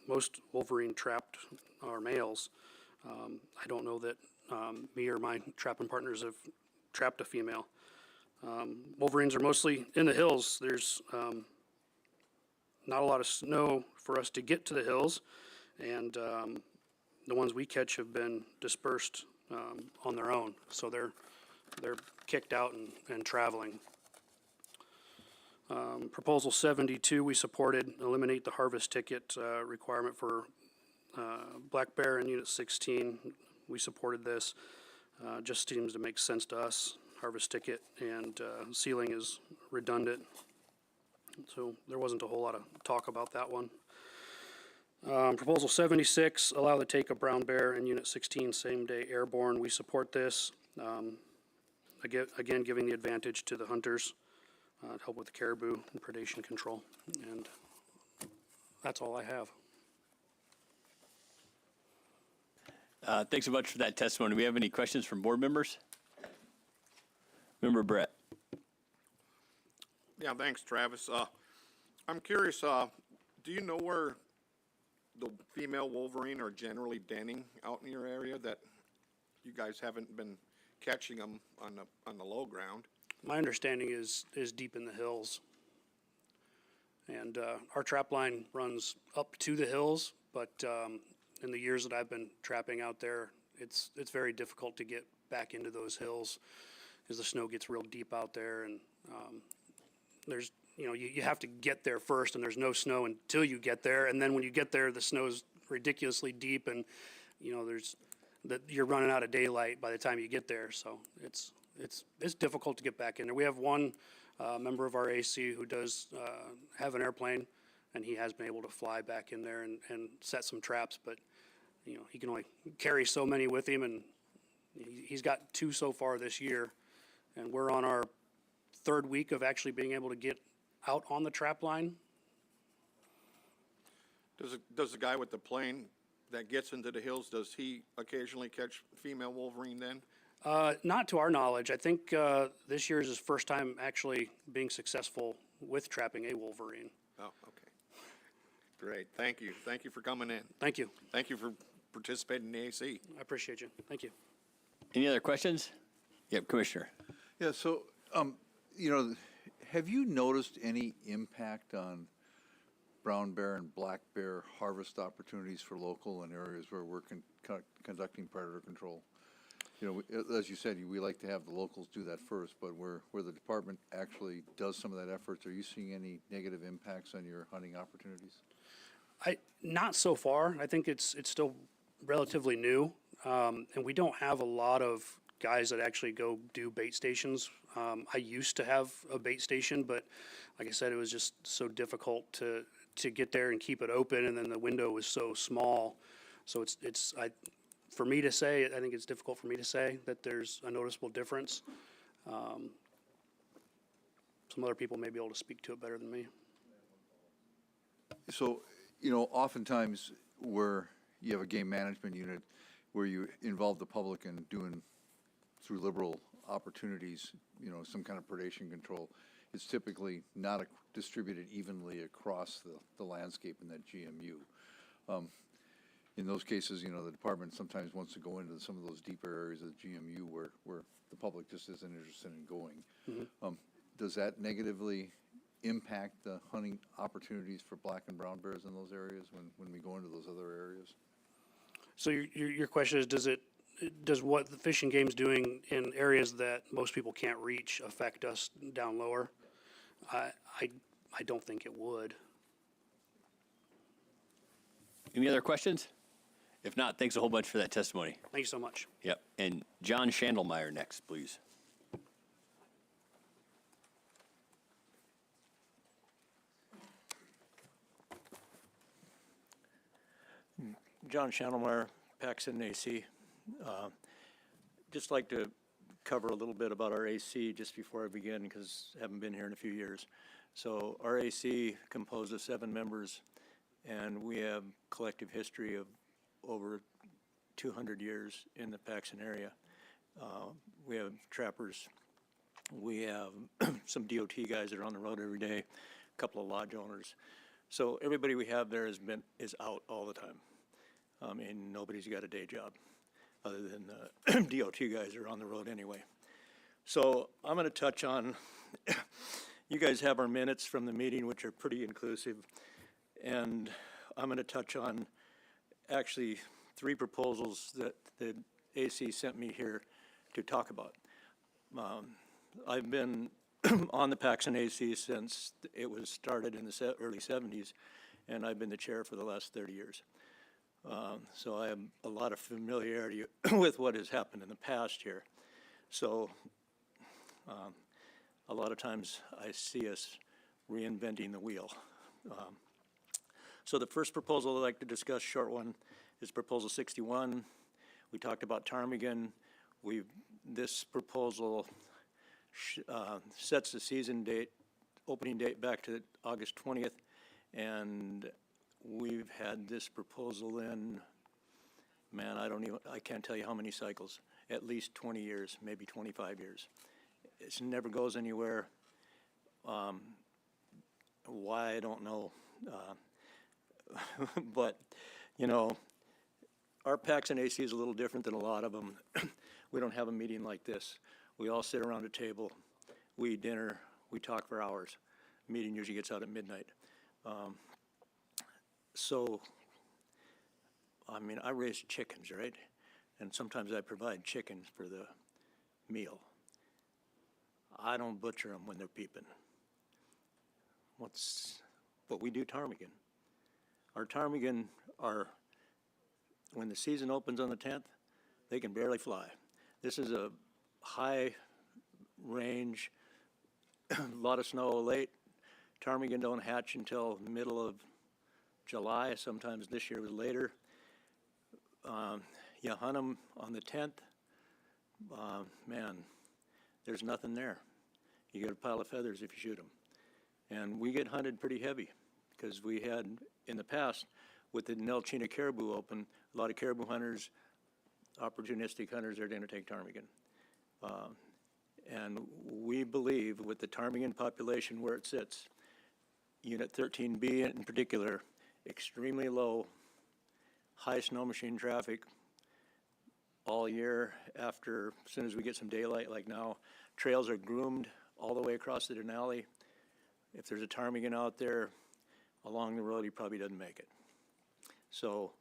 most wolverine trapped are males. I don't know that me or my trapping partners have trapped a female. Wolverines are mostly in the hills. There's not a lot of snow for us to get to the hills, and the ones we catch have been dispersed on their own, so they're kicked out and traveling. Proposal 72, we supported eliminate the harvest ticket requirement for black bear in Unit 16. We supported this. Just seems to make sense to us. Harvest ticket and sealing is redundant. So there wasn't a whole lot of talk about that one. Proposal 76, allow the take of brown bear in Unit 16, same day airborne. We support this. Again, giving the advantage to the hunters. To help with the caribou and predation control. And that's all I have. Thanks so much for that testimony. Do we have any questions from board members? Member Brett. Yeah, thanks, Travis. I'm curious, do you know where the female wolverine are generally denning out in your area, that you guys haven't been catching them on the low ground? My understanding is deep in the hills. And our trap line runs up to the hills, but in the years that I've been trapping out there, it's very difficult to get back into those hills because the snow gets real deep out there, and there's, you have to get there first, and there's no snow until you get there, and then when you get there, the snow's ridiculously deep, and you're running out of daylight by the time you get there, so it's difficult to get back in there. We have one member of our AC who does have an airplane, and he has been able to fly back in there and set some traps, but he can only carry so many with him, and he's got 2 so far this year, and we're on our 3rd week of actually being able to get out on the trap line. Does the guy with the plane that gets into the hills, does he occasionally catch female wolverine then? Not to our knowledge. I think this year is his first time actually being successful with trapping a wolverine. Oh, okay. Great. Thank you. Thank you for coming in. Thank you. Thank you for participating in the AC. I appreciate you. Thank you. Any other questions? Yep, Commissioner. Yeah, so, have you noticed any impact on brown bear and black bear harvest opportunities for local and areas where we're conducting predator control? As you said, we like to have the locals do that first, but where the department actually does some of that effort, are you seeing any negative impacts on your hunting opportunities? Not so far. I think it's still relatively new, and we don't have a lot of guys that actually go do bait stations. I used to have a bait station, but like I said, it was just so difficult to get there and keep it open, and then the window was so small. So for me to say, I think it's difficult for me to say that there's a noticeable difference. Some other people may be able to speak to it better than me. So, oftentimes where you have a game management unit where you involve the public in doing, through liberal opportunities, some kind of predation control, it's typically not distributed evenly across the landscape in that GMU. In those cases, the department sometimes wants to go into some of those deeper areas of the GMU where the public just isn't interested in going. Does that negatively impact the hunting opportunities for black and brown bears in those areas when we go into those other areas? So your question is, does what the Fish and Game's doing in areas that most people can't reach affect us down lower? I don't think it would. Any other questions? If not, thanks a whole bunch for that testimony. Thank you so much. Yep. And John Schandelmeyer next, please. John Schandelmeyer, Paxton AC. Just like to cover a little bit about our AC just before I begin, because I haven't been here in a few years. So our AC composed of 7 members, and we have collective history of over 200 years in the Paxton area. We have trappers. We have some DOT guys that are on the road every day, a couple of lodge owners. So everybody we have there is out all the time. I mean, nobody's got a day job other than the DOT guys are on the road anyway. So I'm going to touch on, you guys have our minutes from the meeting, which are pretty inclusive. And I'm going to touch on actually 3 proposals that the AC sent me here to talk about. I've been on the Paxton AC since it was started in the early 70s, and I've been the chair for the last 30 years. So I have a lot of familiarity with what has happened in the past here. So a lot of times I see us reinventing the wheel. So the first proposal I'd like to discuss, short one, is Proposal 61. We talked about ptarmigan. This proposal sets the season date, opening date back to August 20th, and we've had this proposal in, man, I can't tell you how many cycles, at least 20 years, maybe 25 years. It never goes anywhere. Why, I don't know. But, our Paxton AC is a little different than a lot of them. We don't have a meeting like this. We all sit around a table, we eat dinner, we talk for hours. Meeting usually gets out at midnight. So, I raise chickens, right? And sometimes I provide chickens for the meal. I don't butcher them when they're peeping. But we do ptarmigan. Our ptarmigan are, when the season opens on the 10th, they can barely fly. This is a high range, a lot of snow late. Ptarmigan don't hatch until middle of July, sometimes this year was later. You hunt them on the 10th, man, there's nothing there. You get a pile of feathers if you shoot them. And we get hunted pretty heavy, because we had, in the past, with the Nelchina caribou open, a lot of caribou hunters, opportunistic hunters are going to take ptarmigan. And we believe with the ptarmigan population where it sits, Unit 13B in particular, extremely low, high snow machine traffic all year as soon as we get some daylight like now. Trails are groomed all the way across the Denali. If there's a ptarmigan out there along the road, he probably doesn't make it. So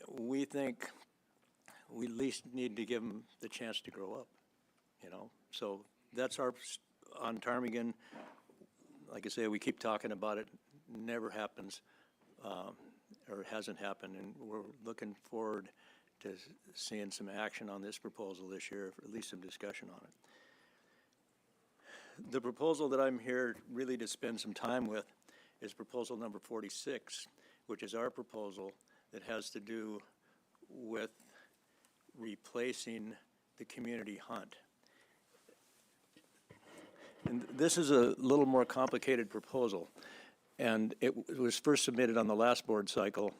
we think we at least need to give them the chance to grow up, So that's on ptarmigan. Like I say, we keep talking about it, never happens, or hasn't happened, and we're looking forward to seeing some action on this proposal this year, or at least some discussion on it. The proposal that I'm here really to spend some time with is proposal number 46, which is our proposal that has to do with replacing the community hunt. And this is a little more complicated proposal, and it was first submitted on the last board cycle.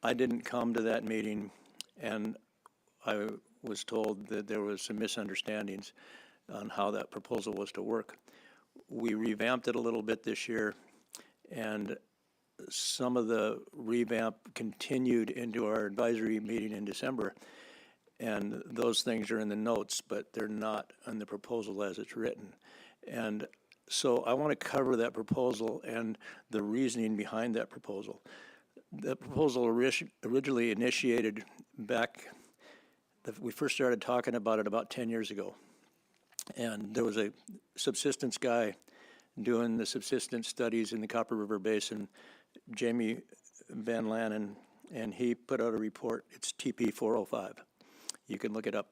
I didn't come to that meeting, and I was told that there was some misunderstandings on how that proposal was to work. We revamped it a little bit this year, and some of the revamp continued into our advisory meeting in December, and those things are in the notes, but they're not in the proposal as it's written. And so I want to cover that proposal and the reasoning behind that proposal. The proposal originally initiated back, we first started talking about it about 10 years ago. And there was a subsistence guy doing the subsistence studies in the Copper River Basin, Jamie Van Lannen, and he put out a report. It's TP 405. You can look it up.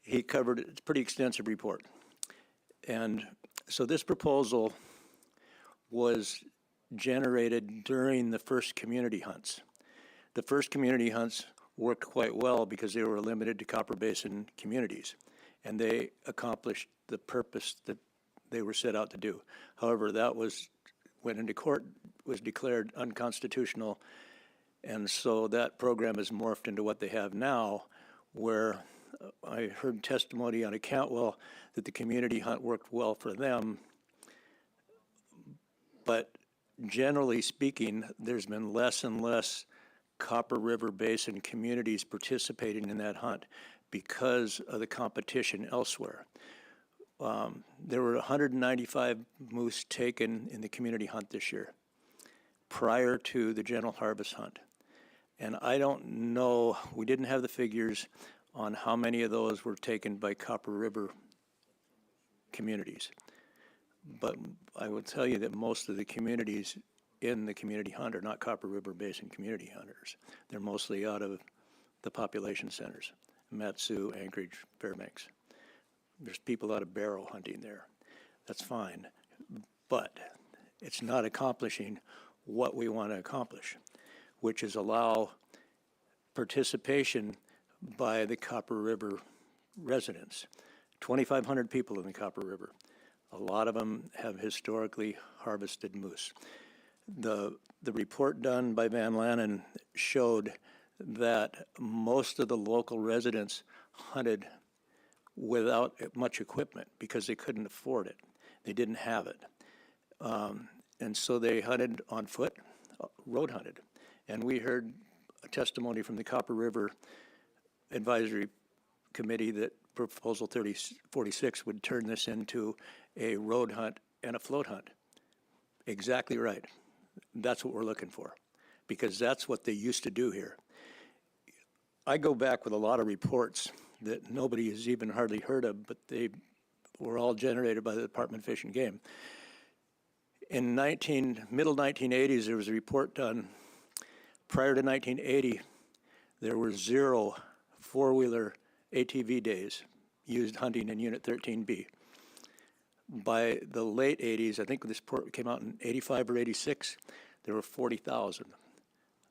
He covered it. It's a pretty extensive report. And so this proposal was generated during the first community hunts. The first community hunts worked quite well because they were limited to Copper Basin communities, and they accomplished the purpose that they were set out to do. However, that went into court, was declared unconstitutional, and so that program has morphed into what they have now, where I heard testimony on a Cantwell that the community hunt worked well for them, but generally speaking, there's been less and less Copper River Basin communities participating in that hunt because of the competition elsewhere. There were 195 moose taken in the community hunt this year prior to the general harvest hunt. And I don't know, we didn't have the figures on how many of those were taken by Copper River communities. But I will tell you that most of the communities in the community hunt are not Copper River Basin community hunters. They're mostly out of the population centers, Mat-Su, Anchorage, Fairbanks. There's people out of Barrow hunting there. That's fine, but it's not accomplishing what we want to accomplish, which is allow participation by the Copper River residents. 2,500 people in the Copper River. A lot of them have historically harvested moose. The report done by Van Lannen showed that most of the local residents hunted without much equipment because they couldn't afford it. They didn't have it. And so they hunted on foot, road hunted. And we heard a testimony from the Copper River Advisory Committee that Proposal 46 would turn this into a road hunt and a float hunt. Exactly right. That's what we're looking for, because that's what they used to do here. I go back with a lot of reports that nobody has even hardly heard of, but they were all generated by the Department of Fish and Game. In middle 1980s, there was a report done. Prior to 1980, there were 0 four-wheeler ATV days used hunting in Unit 13B. By the late 80s, I think this report came out in 85 or 86, there were 40,000.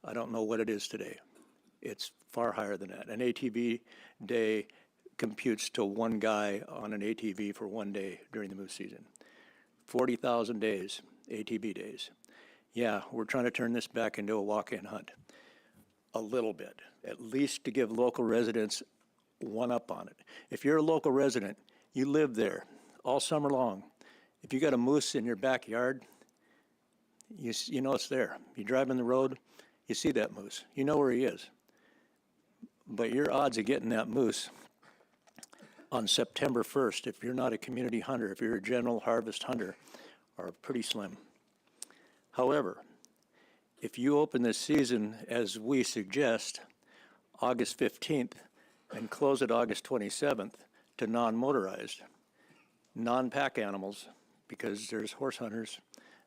I don't know what it is today. It's far higher than that. An ATV day computes to one guy on an ATV for one day during the moose season. 40,000 days, ATV days. Yeah, we're trying to turn this back into a walk-in hunt. A little bit, at least to give local residents one up on it. If you're a local resident, you live there all summer long. If you got a moose in your backyard, you know it's there. You drive in the road, you see that moose. You know where he is. But your odds of getting that moose on September 1st, if you're not a community hunter, if you're a general harvest hunter, are pretty slim. However, if you open this season, as we suggest, August 15th and close it August 27th to non-motorized, non-pack animals, because there's horse hunters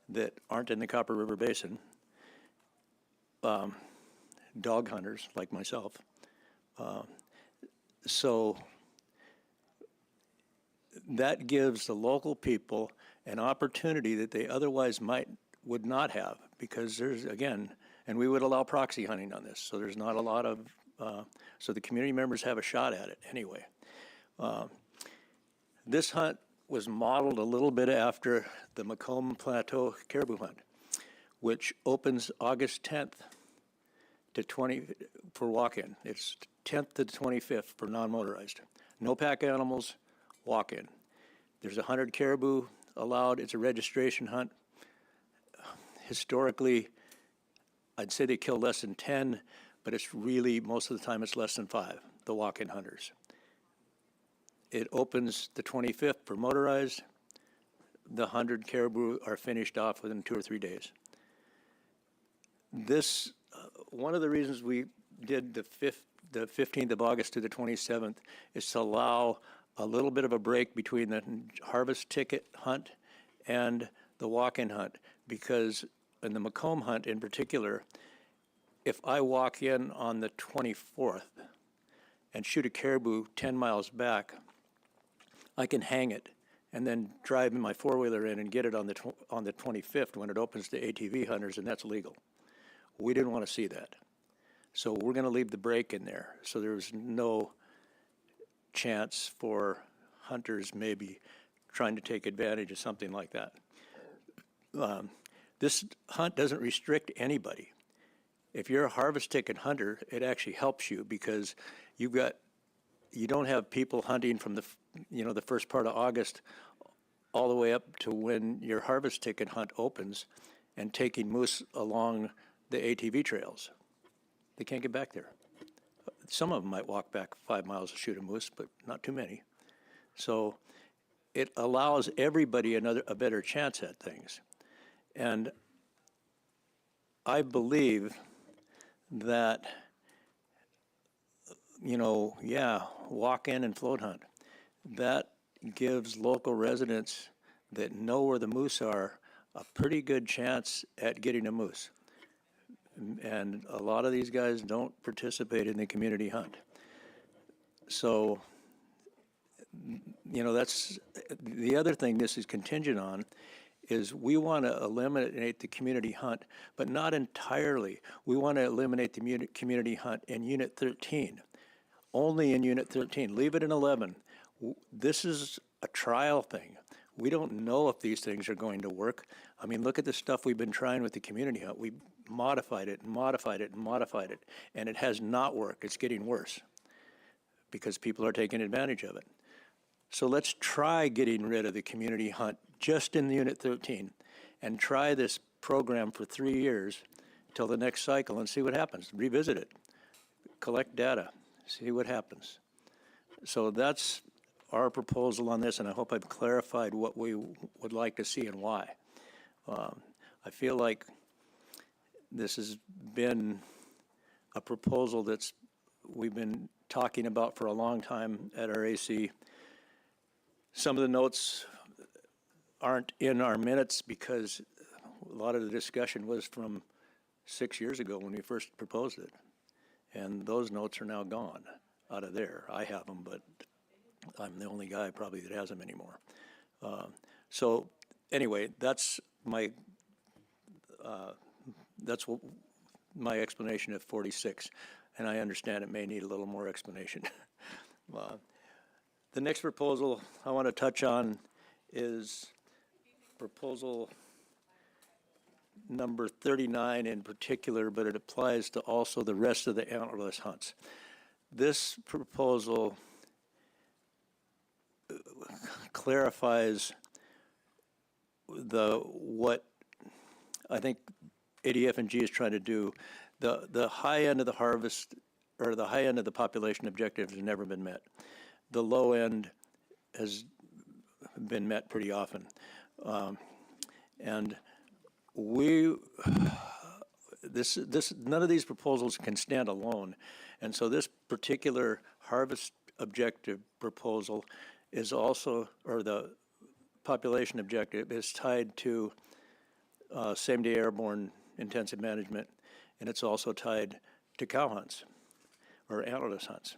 that aren't in the Copper River Basin, dog hunters like myself. So that gives the local people an opportunity that they otherwise would not have, because there's, again, and we would allow proxy hunting on this, so there's not a lot of, so the community members have a shot at it anyway. This hunt was modeled a little bit after the Macomb Plateau caribou hunt, which opens August 10th to 20 for walk-in. It's 10th to 25th for non-motorized. No pack animals, walk-in. There's 100 caribou allowed. It's a registration hunt. Historically, I'd say they kill less than 10, but it's really, most of the time, it's less than 5, the walk-in hunters. It opens the 25th for motorized. The 100 caribou are finished off within 2 or 3 days. This, one of the reasons we did the 15th of August to the 27th is to allow a little bit of a break between the harvest ticket hunt and the walk-in hunt, because in the Macomb hunt in particular, if I walk in on the 24th and shoot a caribou 10 miles back, I can hang it and then drive my four-wheeler in and get it on the 25th when it opens to ATV hunters, and that's legal. We didn't want to see that. So we're going to leave the break in there, so there's no chance for hunters maybe trying to take advantage of something like that. This hunt doesn't restrict anybody. If you're a harvest ticket hunter, it actually helps you, because you don't have people hunting from the first part of August all the way up to when your harvest ticket hunt opens and taking moose along the ATV trails. They can't get back there. Some of them might walk back 5 miles to shoot a moose, but not too many. So it allows everybody a better chance at things. And I believe that, walk in and float hunt, that gives local residents that know where the moose are a pretty good chance at getting a moose. And a lot of these guys don't participate in the community hunt. So, that's the other thing this is contingent on, is we want to eliminate the community hunt, but not entirely. We want to eliminate the community hunt in Unit 13, only in Unit 13. Leave it in 11. This is a trial thing. We don't know if these things are going to work. I mean, look at the stuff we've been trying with the community hunt. We modified it and modified it and modified it, and it has not worked. It's getting worse because people are taking advantage of it. So let's try getting rid of the community hunt just in Unit 13 and try this program for 3 years till the next cycle and see what happens. Revisit it, collect data, see what happens. So that's our proposal on this, and I hope I've clarified what we would like to see and why. I feel like this has been a proposal we've been talking about for a long time at our AC. Some of the notes aren't in our minutes because a lot of the discussion was from 6 years ago when we first proposed it. And those notes are now gone out of there. I have them, but I'm the only guy probably that has them anymore. So anyway, that's my explanation of 46, and I understand it may need a little more explanation. The next proposal I want to touch on is proposal number 39 in particular, but it applies to also the rest of the antlerless hunts. This proposal clarifies what I think ADF&G is trying to do. The high end of the harvest, or the high end of the population objective has never been met. The low end has been met pretty often. And none of these proposals can stand alone. And so this particular harvest objective proposal is also, or the population objective is tied to same-day airborne intensive management, and it's also tied to cow hunts or antlerless hunts.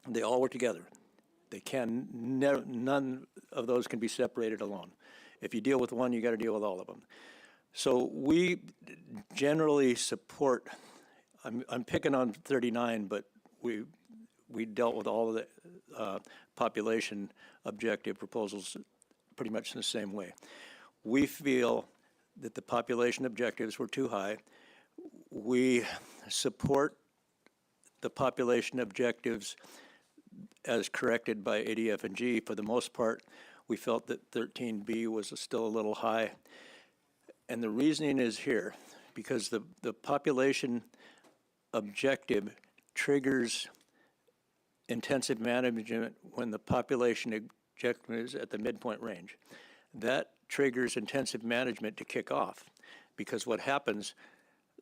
They all work together. They can, none of those can be separated alone. If you deal with one, you got to deal with all of them. So we generally support, I'm picking on 39, but we dealt with all of the population objective proposals pretty much in the same way. We feel that the population objectives were too high. We support the population objectives as corrected by ADF&G. For the most part, we felt that 13B was still a little high. And the reasoning is here, because the population objective triggers intensive management when the population objective is at the midpoint range. That triggers intensive management to kick off, because what happens,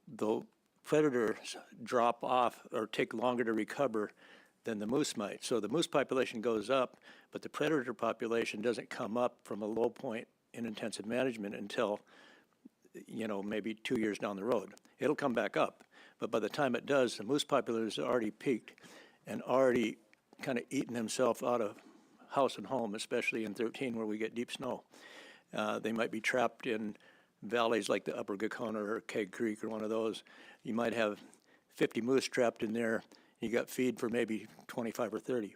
the predators drop off or take longer to recover than the moose might. So the moose population goes up, but the predator population doesn't come up from a low point in intensive management until, you know, maybe 2 years down the road. It'll come back up, but by the time it does, the moose population has already peaked and already kind of eaten himself out of house and home, especially in 13 where we get deep snow. They might be trapped in valleys like the Upper Gacona or Keg Creek or one of those. You might have 50 moose trapped in there. You got feed for maybe 25 or 30.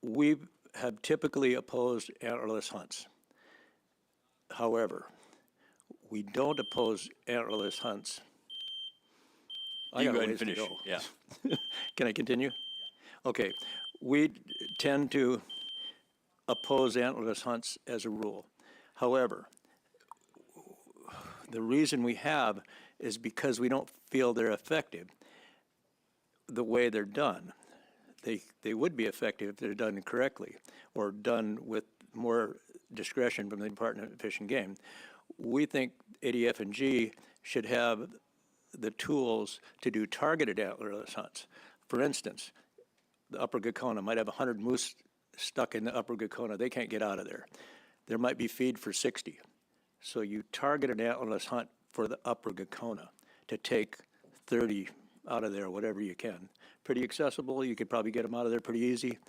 We have typically opposed antlerless hunts. However, we don't oppose antlerless hunts. I You got go a ahead and ways to finish. go. Yeah. Can I continue? Okay. We tend to oppose antlerless hunts as a rule. However, the reason we have is because we don't feel they're effective the way they're done. They would be effective if they're done correctly or done with more discretion from the Department of Fish and Game. We think ADF&G should have the tools to do targeted antlerless hunts. For instance, the Upper Gacona might have 100 moose stuck in the Upper Gacona. They can't get out of there. There might be feed for 60. So you target an antlerless hunt for the Upper Gacona to take 30 out of there, whatever you can. Pretty accessible. You could probably get them out of there pretty easy.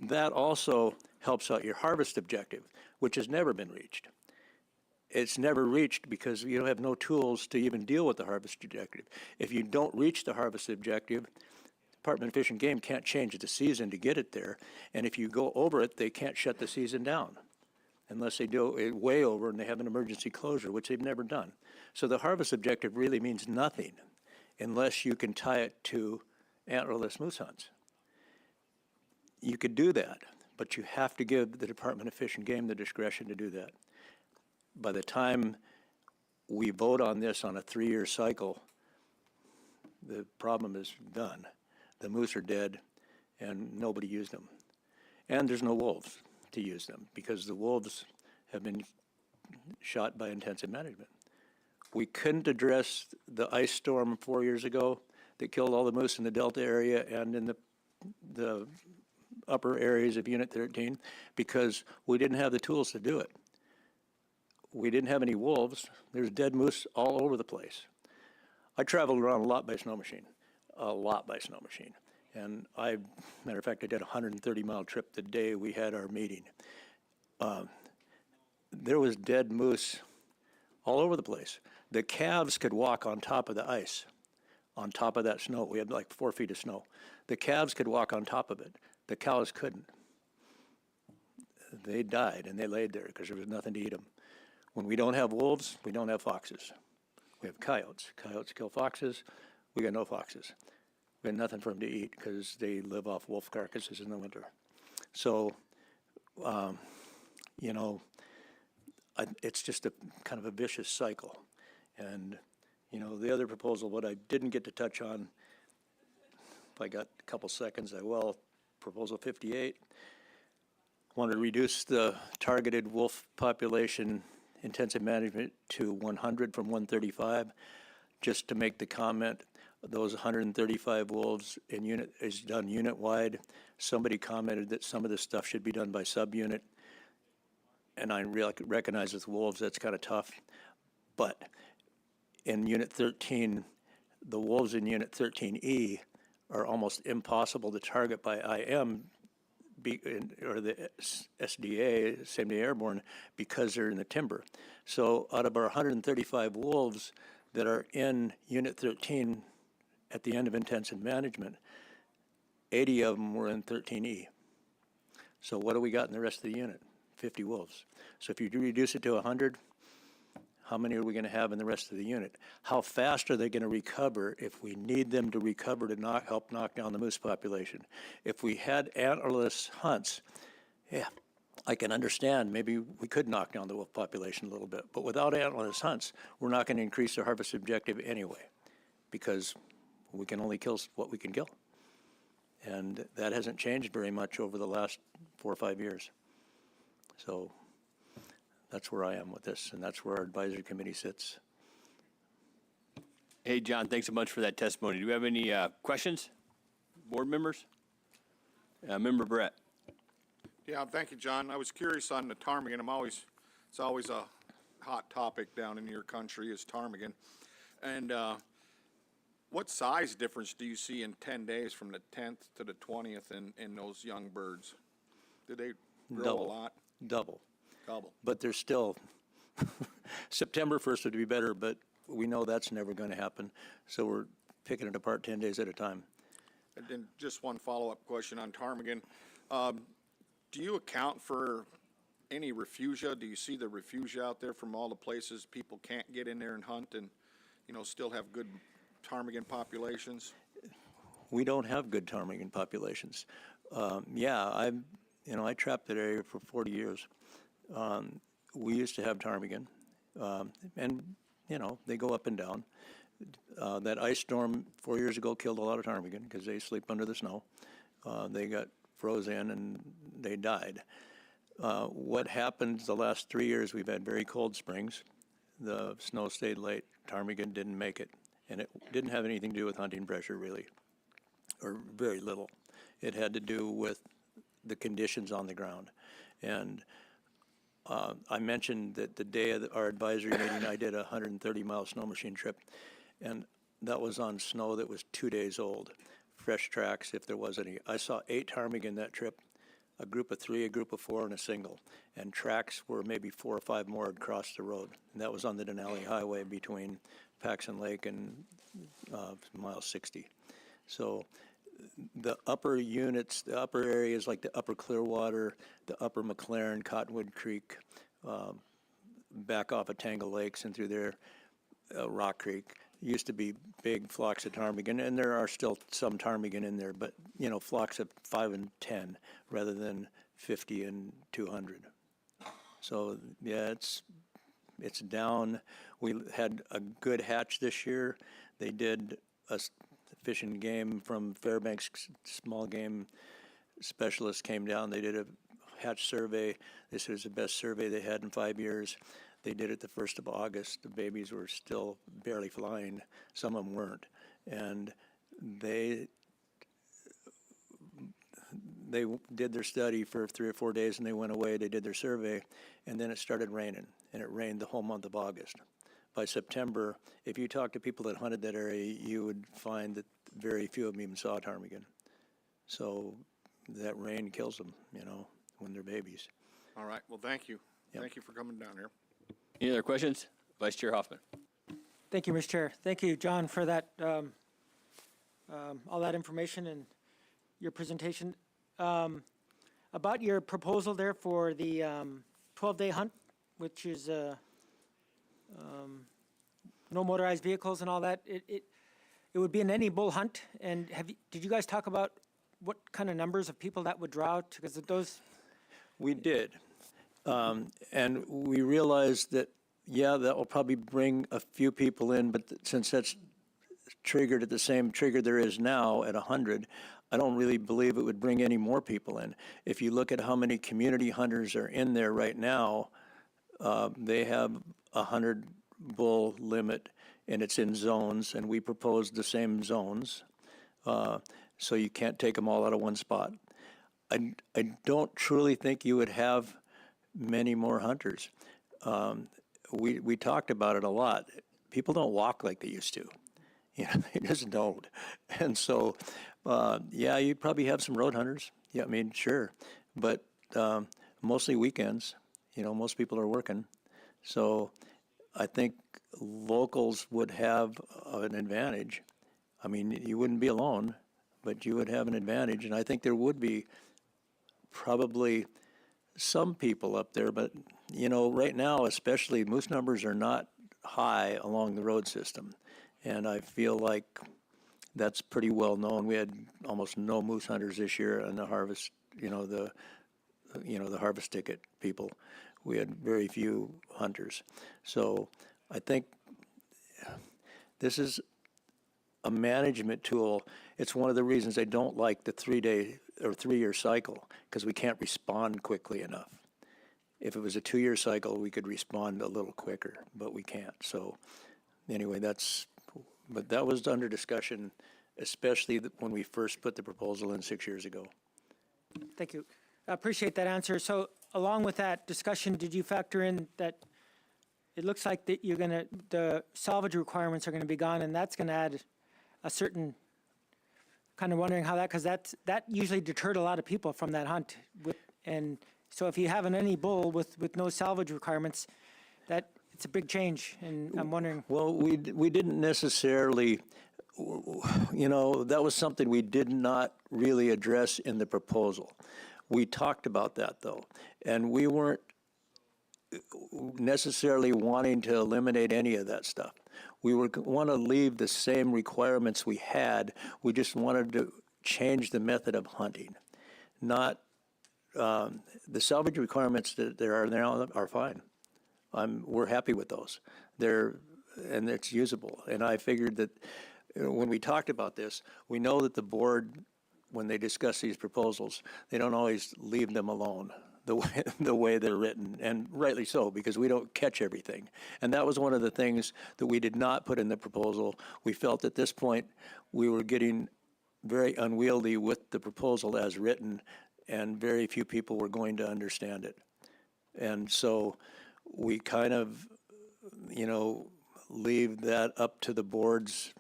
That also helps out your harvest objective, which has never been reached. It's never reached because you have no tools to even deal with the harvest objective. If you don't reach the harvest objective, Department of Fish and Game can't change the season to get it there. And if you go over it, they can't shut the season down unless they do it way over and they have an emergency closure, which they've never done. So the harvest objective really means nothing unless you can tie it to antlerless moose hunts. You could do that, but you have to give the Department of Fish and Game the discretion to do that. By the time we vote on this on a 3-year cycle, the problem is done. The moose are dead, and nobody used them. And there's no wolves to use them because the wolves have been shot by intensive management. We couldn't address the ice storm 4 years ago that killed all the moose in the Delta area and in the upper areas of Unit 13 because we didn't have the tools to do it. We didn't have any wolves. There's dead moose all over the place. I traveled around a lot by snow machine. And matter of fact, I did a 130-mile trip the day we had our meeting. There was dead moose all over the place. The calves could walk on top of the ice, on top of that snow. We had like 4 feet of snow. The calves could walk on top of it. The cows couldn't. They died and they laid there because there was nothing to eat them. When we don't have wolves, we don't have foxes. We have coyotes. Coyotes kill foxes. We got no foxes. We got nothing for them to eat because they live off wolf carcasses in the winter. So, it's just a kind of a vicious cycle. And, the other proposal, what I didn't get to touch on, if I got a couple seconds, I will. Proposal 58, want to reduce the targeted wolf population intensive management to 100 from 135. Just to make the comment, those 135 wolves in unit is done unit-wide. Somebody commented that some of this stuff should be done by subunit, and I recognize with wolves that's kind of tough. But in Unit 13, the wolves in Unit 13E are almost impossible to target by IM or the SDA, same-day airborne, because they're in the timber. So out of our 135 wolves that are in Unit 13 at the end of intensive management, 80 of them were in 13E. So what do we got in the rest of the unit? 50 wolves. So if you reduce it to 100, how many are we going to have in the rest of the unit? How fast are they going to recover if we need them to recover to help knock down the moose population? If we had antlerless hunts, yeah, I can understand maybe we could knock down the wolf population a little bit. But without antlerless hunts, we're not going to increase the harvest objective anyway, because we can only kill what we can kill. And that hasn't changed very much over the last 4 or 5 years. So that's where I am with this, and that's where our advisory committee sits. Hey, John, thanks so much for that testimony. Do we have any questions, board members? Member Brett. Yeah, thank you, John. I was curious on the ptarmigan. It's always a hot topic down in your country is ptarmigan. And what size difference do you see in 10 days from the 10th to the 20th in those young birds? Do they grow a lot? Double. Double. But there's still, September 1st would be better, but we know that's never going to happen. So we're picking it apart 10 days at a time. And then just one follow-up question on ptarmigan. Do you account for any refugia? Do you see the refugia out there from all the places people can't get in there and hunt and, still have good ptarmigan populations? We don't have good ptarmigan populations. I trapped that area for 40 years. We used to have ptarmigan, and they go up and down. That ice storm 4 years ago killed a lot of ptarmigan because they sleep under the snow. They got froze in and they died. What happened the last 3 years, we've had very cold springs. The snow stayed late. Ptarmigan didn't make it, and it didn't have anything to do with hunting pressure, really, or very little. It had to do with the conditions on the ground. And I mentioned that the day of our advisory meeting, I did a 130-mile snow machine trip, and that was on snow that was 2 days old, fresh tracks if there was any. I saw 8 ptarmigan that trip, a group of 3, a group of 4, and a single, and tracks were maybe 4 or 5 more across the road. And that was on the Denali Highway between Paxson Lake and mile 60. So the upper units, the upper areas like the upper Clearwater, the upper McLaren, Cottonwood Creek, back off of Tangle Lakes and through there, Rock Creek, used to be big flocks of ptarmigan, and there are still some ptarmigan in there, but, flocks of 5 and 10 rather than 50 and 200. So, yeah, it's down. We had a good hatch this year. They did a Fish and Game from Fairbanks, small game specialist came down. They did a hatch survey. This was the best survey they had in 5 years. They did it the 1st of August. The babies were still barely flying. Some of them weren't. And they did their study for 3 or 4 days and they went away. They did their survey and then it started raining, and it rained the whole month of August. By September, if you talk to people that hunted that area, you would find that very few of them even saw ptarmigan. So that rain kills them, when they're babies. All right. Well, thank you. Yep. Thank you for coming down here. Any other questions? Vice Chair Hoffman. Thank you, Mr. Chair. Thank you, John, for that, all that information and your presentation. About your proposal there for the 12-day hunt, which is no motorized vehicles and all that, it would be an any bull hunt. And did you guys talk about what kind of numbers of people that would draw? Because those. We did. And we realized that, that will probably bring a few people in, but since that's triggered at the same trigger there is now at 100, I don't really believe it would bring any more people in. If you look at how many community hunters are in there right now, they have 100 bull limit, and it's in zones, and we proposed the same zones, so you can't take them all out of one spot. I don't truly think you would have many more hunters. We talked about it a lot. People don't walk like they used to. You know, they just don't. And so, yeah, you probably have some road hunters. Yeah, I mean, sure. But mostly weekends, you know, most people are working. So I think locals would have an advantage. I mean, you wouldn't be alone, but you would have an advantage. And I think there would be probably some people up there, but, you know, right now, especially, moose numbers are not high along the road system. And I feel like that's pretty well known. We had almost no moose hunters this year on the harvest, the harvest ticket people. We had very few hunters. So I think this is a management tool. It's one of the reasons I don't like the 3-day or 3-year cycle, because we can't respond quickly enough. If it was a 2-year cycle, we could respond a little quicker, but we can't. So anyway, but that was under discussion, especially when we first put the proposal in 6 years ago. Thank you. I appreciate that answer. So along with that discussion, did you factor in that it looks like that the salvage requirements are going to be gone, and that's going to add a certain, kind of wondering how because that usually deterred a lot of people from that hunt. And so if you have any bull with no salvage requirements, it's a big change, and I'm wondering. Well, we didn't necessarily, that was something we did not really address in the proposal. We talked about that, though, and we weren't necessarily wanting to eliminate any of that stuff. We want to leave the same requirements we had. We just wanted to change the method of hunting. Not the salvage requirements that there are now are fine. We're happy with those. And it's usable. And I figured that when we talked about this, we know that the board, when they discuss these proposals, they don't always leave them alone the way they're written, and rightly so, because we don't catch everything. And that was one of the things that we did not put in the proposal. We felt at this point we were getting very unwieldy with the proposal as written, and very few people were going to understand it. And so we kind of, leave that up to the board's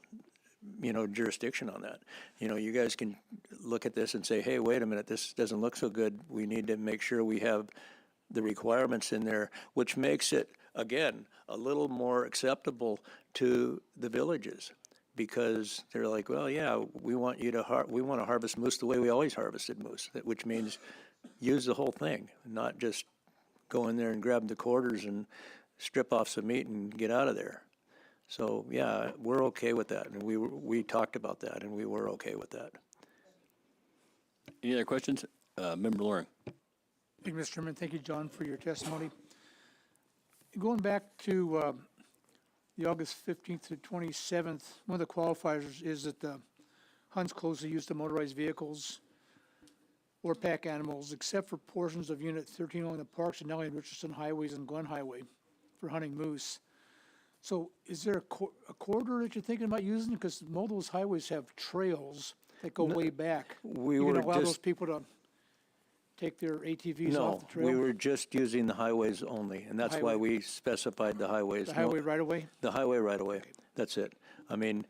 jurisdiction on that. You guys can look at this and say, hey, wait a minute, this doesn't look so good. We need to make sure we have the requirements in there, which makes it, again, a little more acceptable to the villages, because they're like, well, yeah, we want to harvest moose the way we always harvested moose, which means use the whole thing, not just go in there and grab the quarters and strip off some meat and get out of there. So, yeah, we're okay with that, and we talked about that, and we were okay with that. Any other questions? Member Loring. Thank you, Mr. Chairman. Thank you, John, for your testimony. Going back to the August 15th to 27th, one of the qualifiers is that the hunts close the use of motorized vehicles or pack animals, except for portions of Unit 13 along the Parks and Nellie and Richardson highways and Glen Highway for hunting moose. So is there a corridor that you're thinking about using? Because most of those highways have trails that go way back. We You're were going to allow those just, people to take their ATVs off the trail? we were just using the highways only, and that's why we specified the highways. The highway right away? The highway right away. That's it. I mean,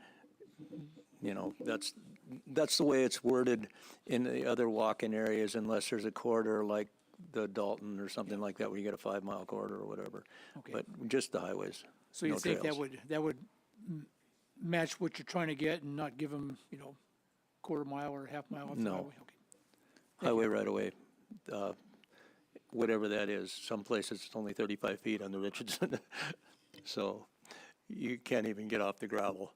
that's the way it's worded in the other walk-in areas, unless there's a corridor like the Dalton or something like that, where you get a 5-mile corridor or whatever. Okay. But just the highways. So you no think trails. that would match what you're trying to get and not give them, quarter mile or half mile off the No. highway? Okay. Highway right away, whatever that is. Some places it's only 35 feet on the Richardson, so you can't even get off the gravel.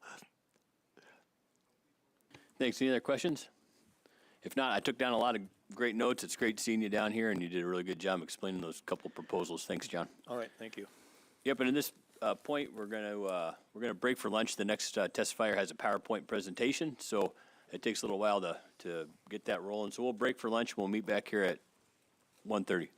Thanks. Any other questions? If not, I took down a lot of great notes. It's great seeing you down here, and you did a really good job explaining those couple proposals. Thanks, John. All right, thank you. Yep, and in this point, we're gonna break for lunch. The next testifier has a PowerPoint presentation, so it takes a little while to get that rolling. So we'll break for lunch. We'll meet back here at 1:30.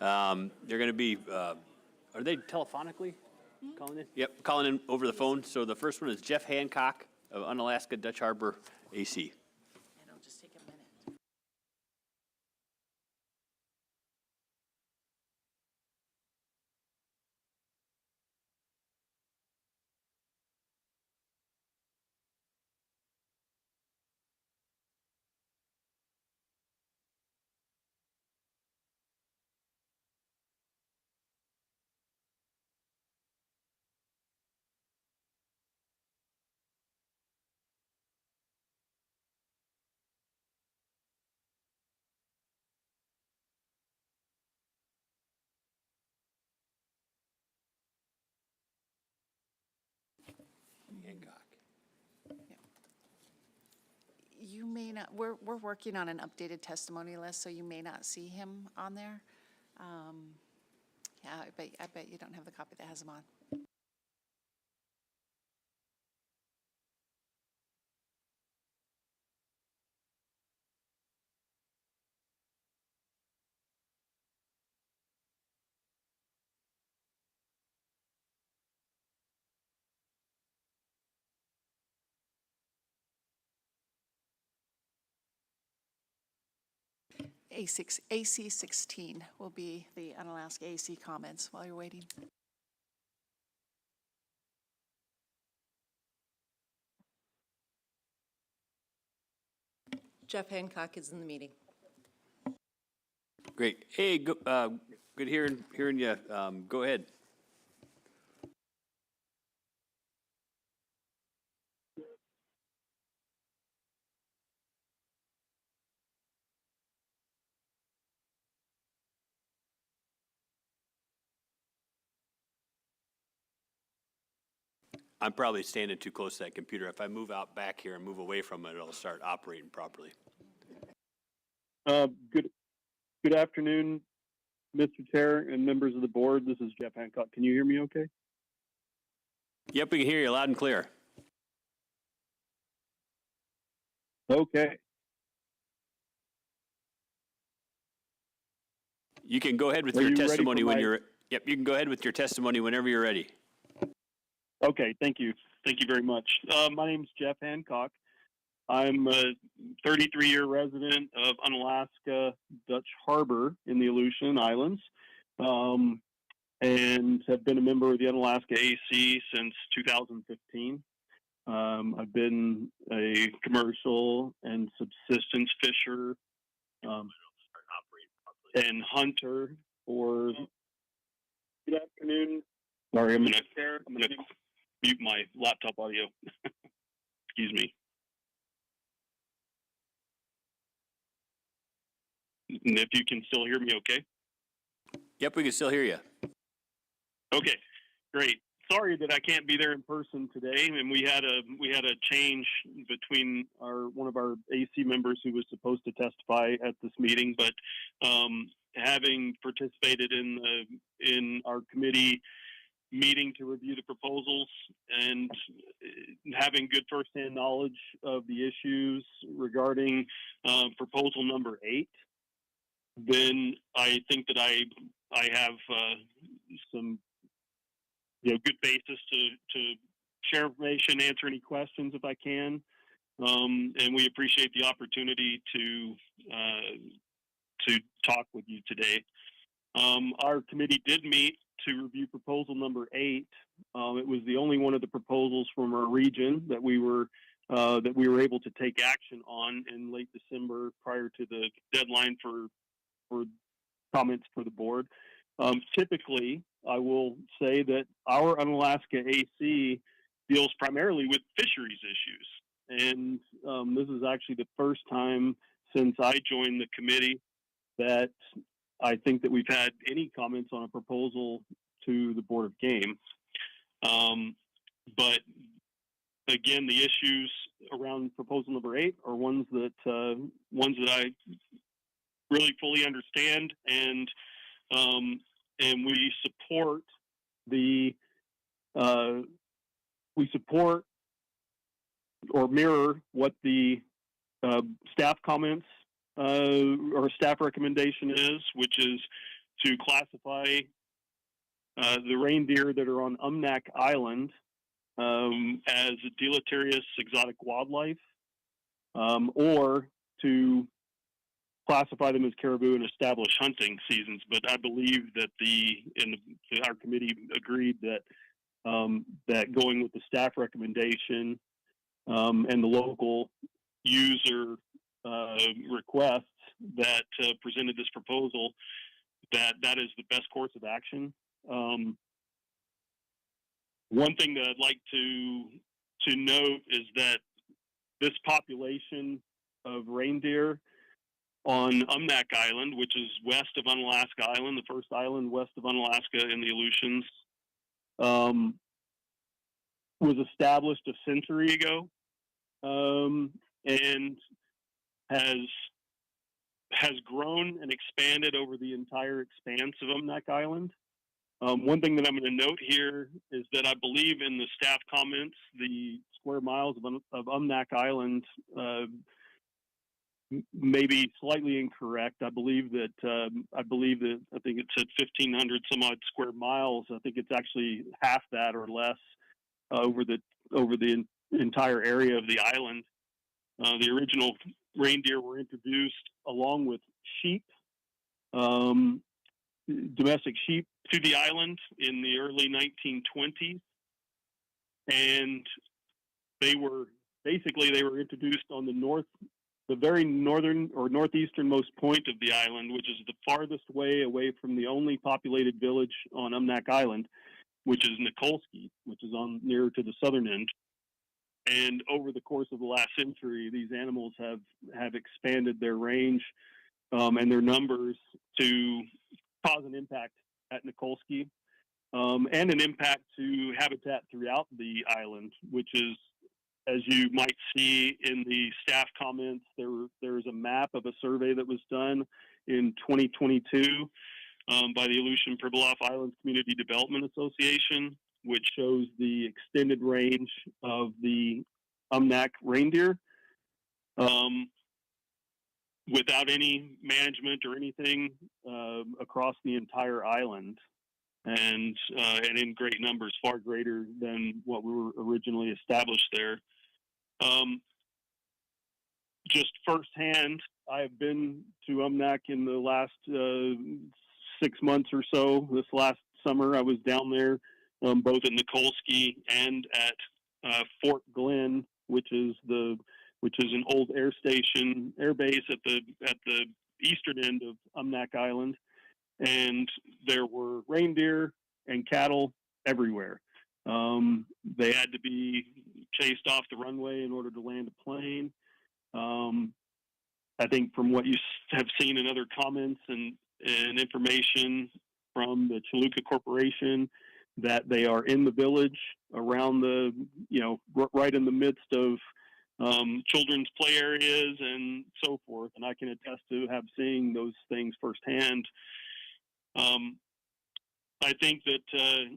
They're going to be, are they telephonically calling in? Yep, calling in over the phone. So the first one is Jeff Hancock of Unalaska Dutch Harbor AC. It'll just take a minute. Hancock. You may not, we're working on an updated testimony list, so you may not see him on there. Yeah, I bet you don't have the copy that has him on. AC 16 will be the Unalaska AC comments while you're waiting. Jeff Hancock is in the meeting. Great. Hey, good hearing you. Go ahead. I'm probably standing too close to that computer. If I move out back here and move away from it, it'll start operating properly. Good afternoon, Mr. Chair and members of the board. This is Jeff Hancock. Can you hear me okay? Yep, we can hear you loud and clear. Okay. You can go ahead with Are your you ready testimony for when my- you're, yep, you can go ahead with your testimony whenever you're ready. Okay, thank you. Thank you very much. My name is Jeff Hancock. I'm a 33-year resident of Unalaska Dutch Harbor in the Aleutian Islands, and have been a member of the Unalaska AC since 2015. I've been a commercial and subsistence fisher and hunter for. Good afternoon. Sorry, I'm gonna mute my laptop audio. Excuse me. And if you can still hear me okay? Yep, we can still hear you. Okay, great. Sorry that I can't be there in person today, and we had a change between one of our AC members who was supposed to testify at this meeting, but having participated in our committee meeting to review the proposals and having good firsthand knowledge of the issues regarding proposal number 8, then I think that I have some good basis to share information, answer any questions if I can, and we appreciate the opportunity to talk with you today. Our committee did meet to review proposal number 8. It was the only one of the proposals from our region that we were able to take action on in late December prior to the deadline for comments for the board. Typically, I will say that our Unalaska AC deals primarily with fisheries issues. And this is actually the first time since I joined the committee that I think that we've had any comments on a proposal to the Board of Game. But again, the issues around proposal number 8 are ones that I really fully understand, and we support or mirror what the staff comments or staff recommendation is, which is to classify the reindeer that are on Umnak Island as deleterious exotic wildlife, or to classify them as caribou and establish hunting seasons. But I believe that our committee agreed that that going with the staff recommendation and the local user requests that presented this proposal, that is the best course of action. One thing that I'd like to note is that this population of reindeer on Umnak Island, which is west of Unalaska Island, the first island west of Unalaska in the Aleutians, was established a century ago, and has grown and expanded over the entire expanse of Umnak Island. One thing that I'm going to note here is that I believe in the staff comments, the square miles of Umnak Island may be slightly incorrect. I believe that I think it said 1,500 some odd square miles. I think it's actually half that or less over the entire area of the island. The original reindeer were introduced along with sheep, domestic sheep, to the island in the early 1920s, and they were introduced on the very northern or northeasternmost point of the island, which is the farthest way away from the only populated village on Umnak Island, which is Nikolsky, which is nearer to the southern end. And over the course of the last century, these animals have expanded their range and their numbers to cause an impact at Nikolsky, and an impact to habitat throughout the island, which is, as you might see in the staff comments, there's a map of a survey that was done in 2022 by the Aleutian Pribilof Islands Community Development Association, which shows the extended range of the Umnak reindeer without any management or anything across the entire island, and in great numbers, far greater than what we were originally established there. Just firsthand, I have been to Umnak in the last 6 months or so. This last summer, I was down there, both in Nikolsky and at Fort Glenn, which is an old air base at the eastern end of Umnak Island, and there were reindeer and cattle everywhere. They had to be chased off the runway in order to land a plane. I think from what you have seen in other comments and information from the Chaluka Corporation, that they are in the village around right in the midst of children's play areas and so forth. And I can attest to seeing those things firsthand. I think that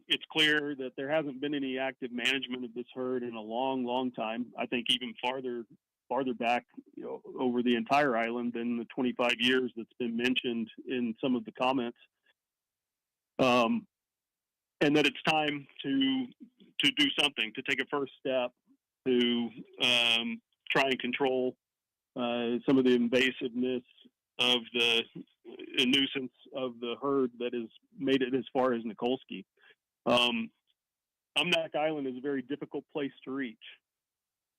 it's clear that there hasn't been any active management of this herd in a long, long time. I think even farther back, over the entire island than the 25 years that's been mentioned in some of the comments. And that it's time to do something, to take a first step to try and control some of the invasiveness of the nuisance of the herd that has made it as far as Nikolsky. Umnak Island is a very difficult place to reach.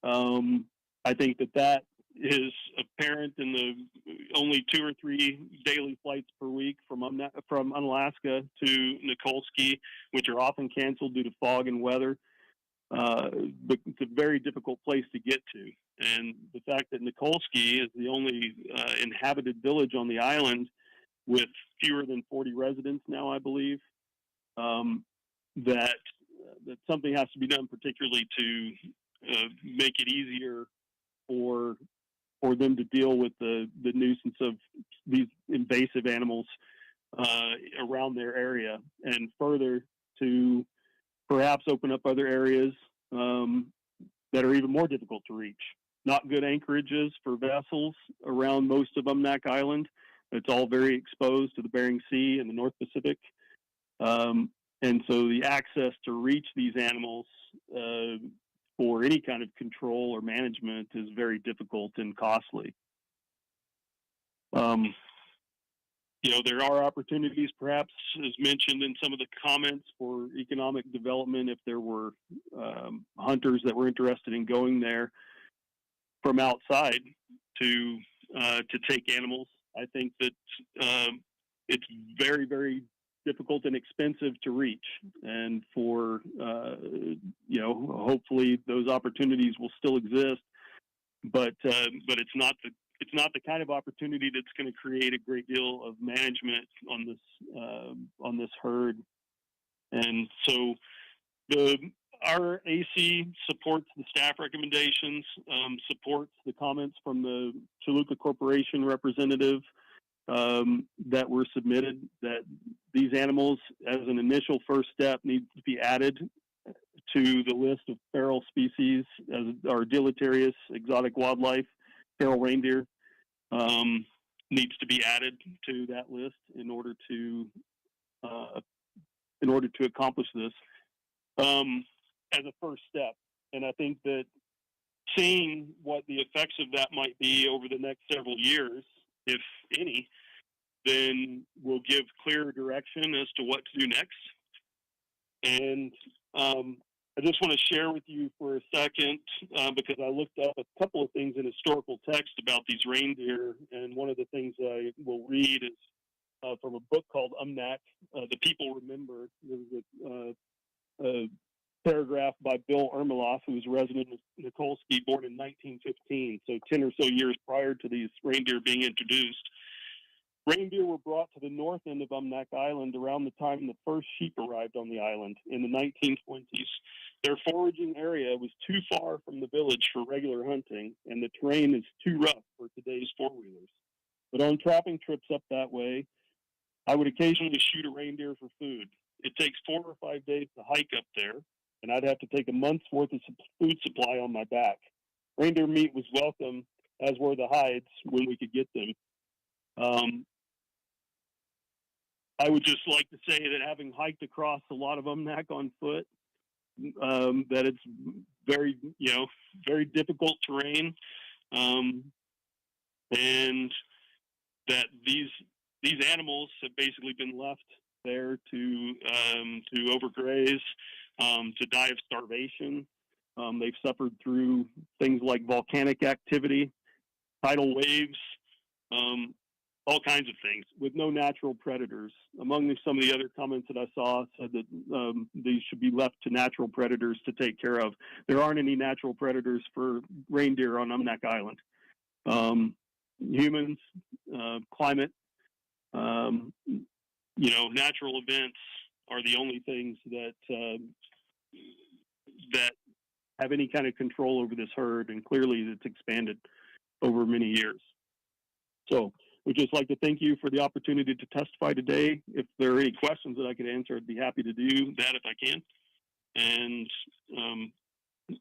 I think that is apparent in the only 2 or 3 daily flights per week from Unalaska to Nikolsky, which are often canceled due to fog and weather. But it's a very difficult place to get to. And the fact that Nikolsky is the only inhabited village on the island with fewer than 40 residents now, I believe, that something has to be done, particularly to make it easier for them to deal with the nuisance of these invasive animals around their area, and further to perhaps open up other areas that are even more difficult to reach. Not good anchorages for vessels around most of Umnak Island. It's all very exposed to the Bering Sea and the North Pacific. And so the access to reach these animals for any kind of control or management is very difficult and costly. There are opportunities, perhaps, as mentioned in some of the comments, for economic development if there were hunters that were interested in going there from outside to take animals. I think that it's very, very difficult and expensive to reach, and for hopefully those opportunities will still exist, but it's not the kind of opportunity that's going to create a great deal of management on this herd. And so our AC supports the staff recommendations, supports the comments from the Toluca Corporation representative that were submitted, that these animals, as an initial first step, need to be added to the list of feral species as our deleterious exotic wildlife. Feral reindeer needs to be added to that list in order to accomplish this as a first step. And I think that seeing what the effects of that might be over the next several years, if any, then will give clear direction as to what to do next. And I just want to share with you for a second, because I looked up a couple of things in historical text about these reindeer, and one of the things I will read is from a book called Umnak, The People Remembered. There was a paragraph by Bill Ermeloff, who was a resident of Nikolsky, born in 1915, so 10 or so years prior to these reindeer being introduced. Reindeer were brought to the north end of Umnak Island around the time the first sheep arrived on the island in the 1920s. Their foraging area was too far from the village for regular hunting, and the terrain is too rough for today's four-wheelers. But on trapping trips up that way, I would occasionally shoot a reindeer for food. It takes 4 or 5 days to hike up there, and I'd have to take a month's worth of food supply on my back. Reindeer meat was welcome, as were the hides when we could get them. I would just like to say that having hiked across a lot of Umnak on foot, that it's very, very difficult terrain, and that these animals have basically been left there to overgraze, to die of starvation. They've suffered through things like volcanic activity, tidal waves, all kinds of things, with no natural predators. Among some of the other comments that I saw said that these should be left to natural predators to take care of. There aren't any natural predators for reindeer on Umnak Island. Humans, climate, natural events are the only things that that have any kind of control over this herd, and clearly it's expanded over many years. So we'd just like to thank you for the opportunity to testify today. If there are any questions that I could answer, I'd be happy to do that if I can. And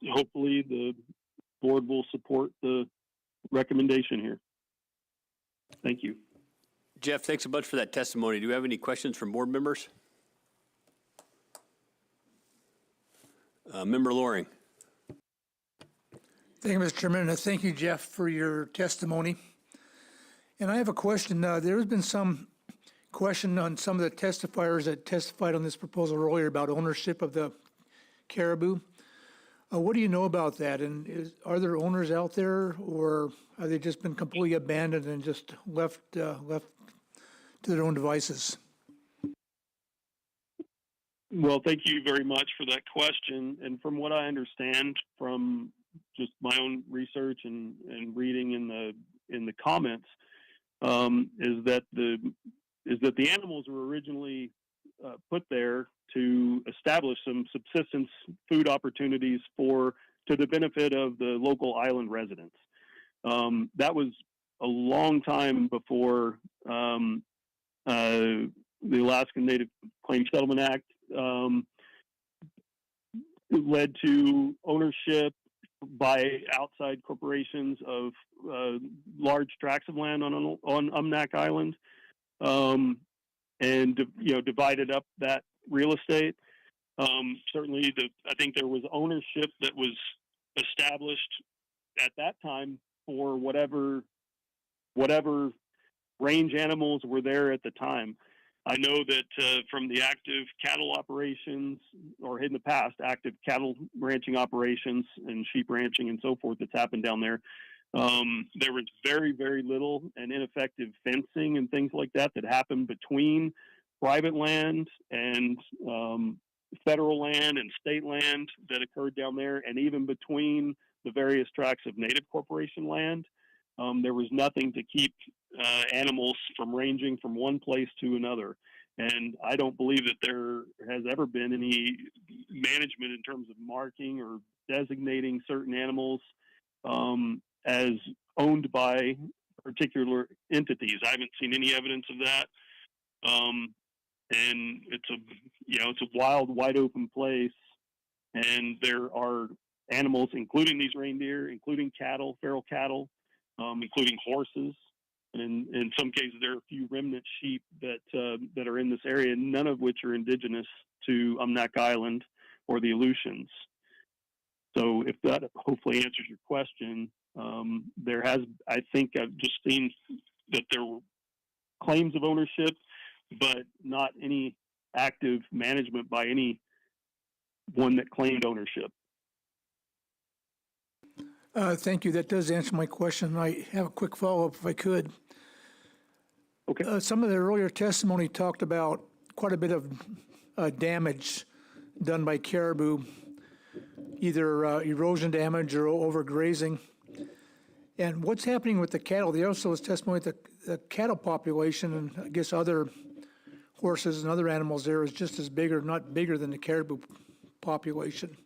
hopefully the board will support the recommendation here. Thank you. Jeff, thanks so much for that testimony. Do we have any questions from board members? Member Loring. Thank you, Mr. Chairman, and thank you, Jeff, for your testimony. And I have a question. There has been some question on some of the testifiers that testified on this proposal earlier about ownership of the caribou. What do you know about that? And are there owners out there, or have they just been completely abandoned and just left to their own devices? Well, thank you very much for that question. And from what I understand from just my own research and reading in the comments, is that the animals were originally put there to establish some subsistence food opportunities to the benefit of the local island residents. That was a long time before the Alaskan Native Claims Settlement Act led to ownership by outside corporations of large tracts of land on Umnak Island, and divided up that real estate. Certainly, I think there was ownership that was established at that time for whatever range animals were there at the time. I know that from the active cattle operations, or in the past, active cattle ranching operations and sheep ranching and so forth that's happened down there, there was very, very little and ineffective fencing and things like that happened between private land and federal land and state land that occurred down there, and even between the various tracts of native corporation land. There was nothing to keep animals from ranging from one place to another. And I don't believe that there has ever been any management in terms of marking or designating certain animals as owned by particular entities. I haven't seen any evidence of that. And it's a wild, wide open place. And there are animals, including these reindeer, including cattle, feral cattle, including horses, and in some cases there are a few remnant sheep that are in this area, none of which are indigenous to Umnak Island or the Aleutians. So if that hopefully answers your question, I think I've just seen that there were claims of ownership, but not any active management by any one that claimed ownership. Thank you. That does answer my question. I have a quick follow-up if I could. Okay. Some of the earlier testimony talked about quite a bit of damage done by caribou, either erosion damage or overgrazing. And what's happening with the cattle? There also was testimony that the cattle population, and I guess other horses and other animals there, is just as big or not bigger than the caribou population.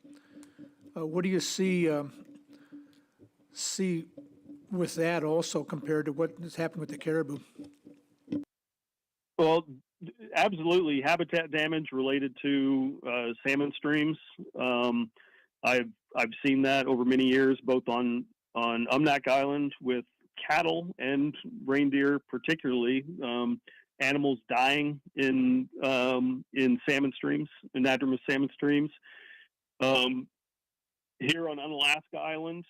What do you see with that also compared to what is happening with the caribou? Well, absolutely, habitat damage related to salmon streams. I've seen that over many years, both on Umnak Island with cattle and reindeer, particularly animals dying in salmon streams, anadromous salmon streams. Here on Unalaska Island,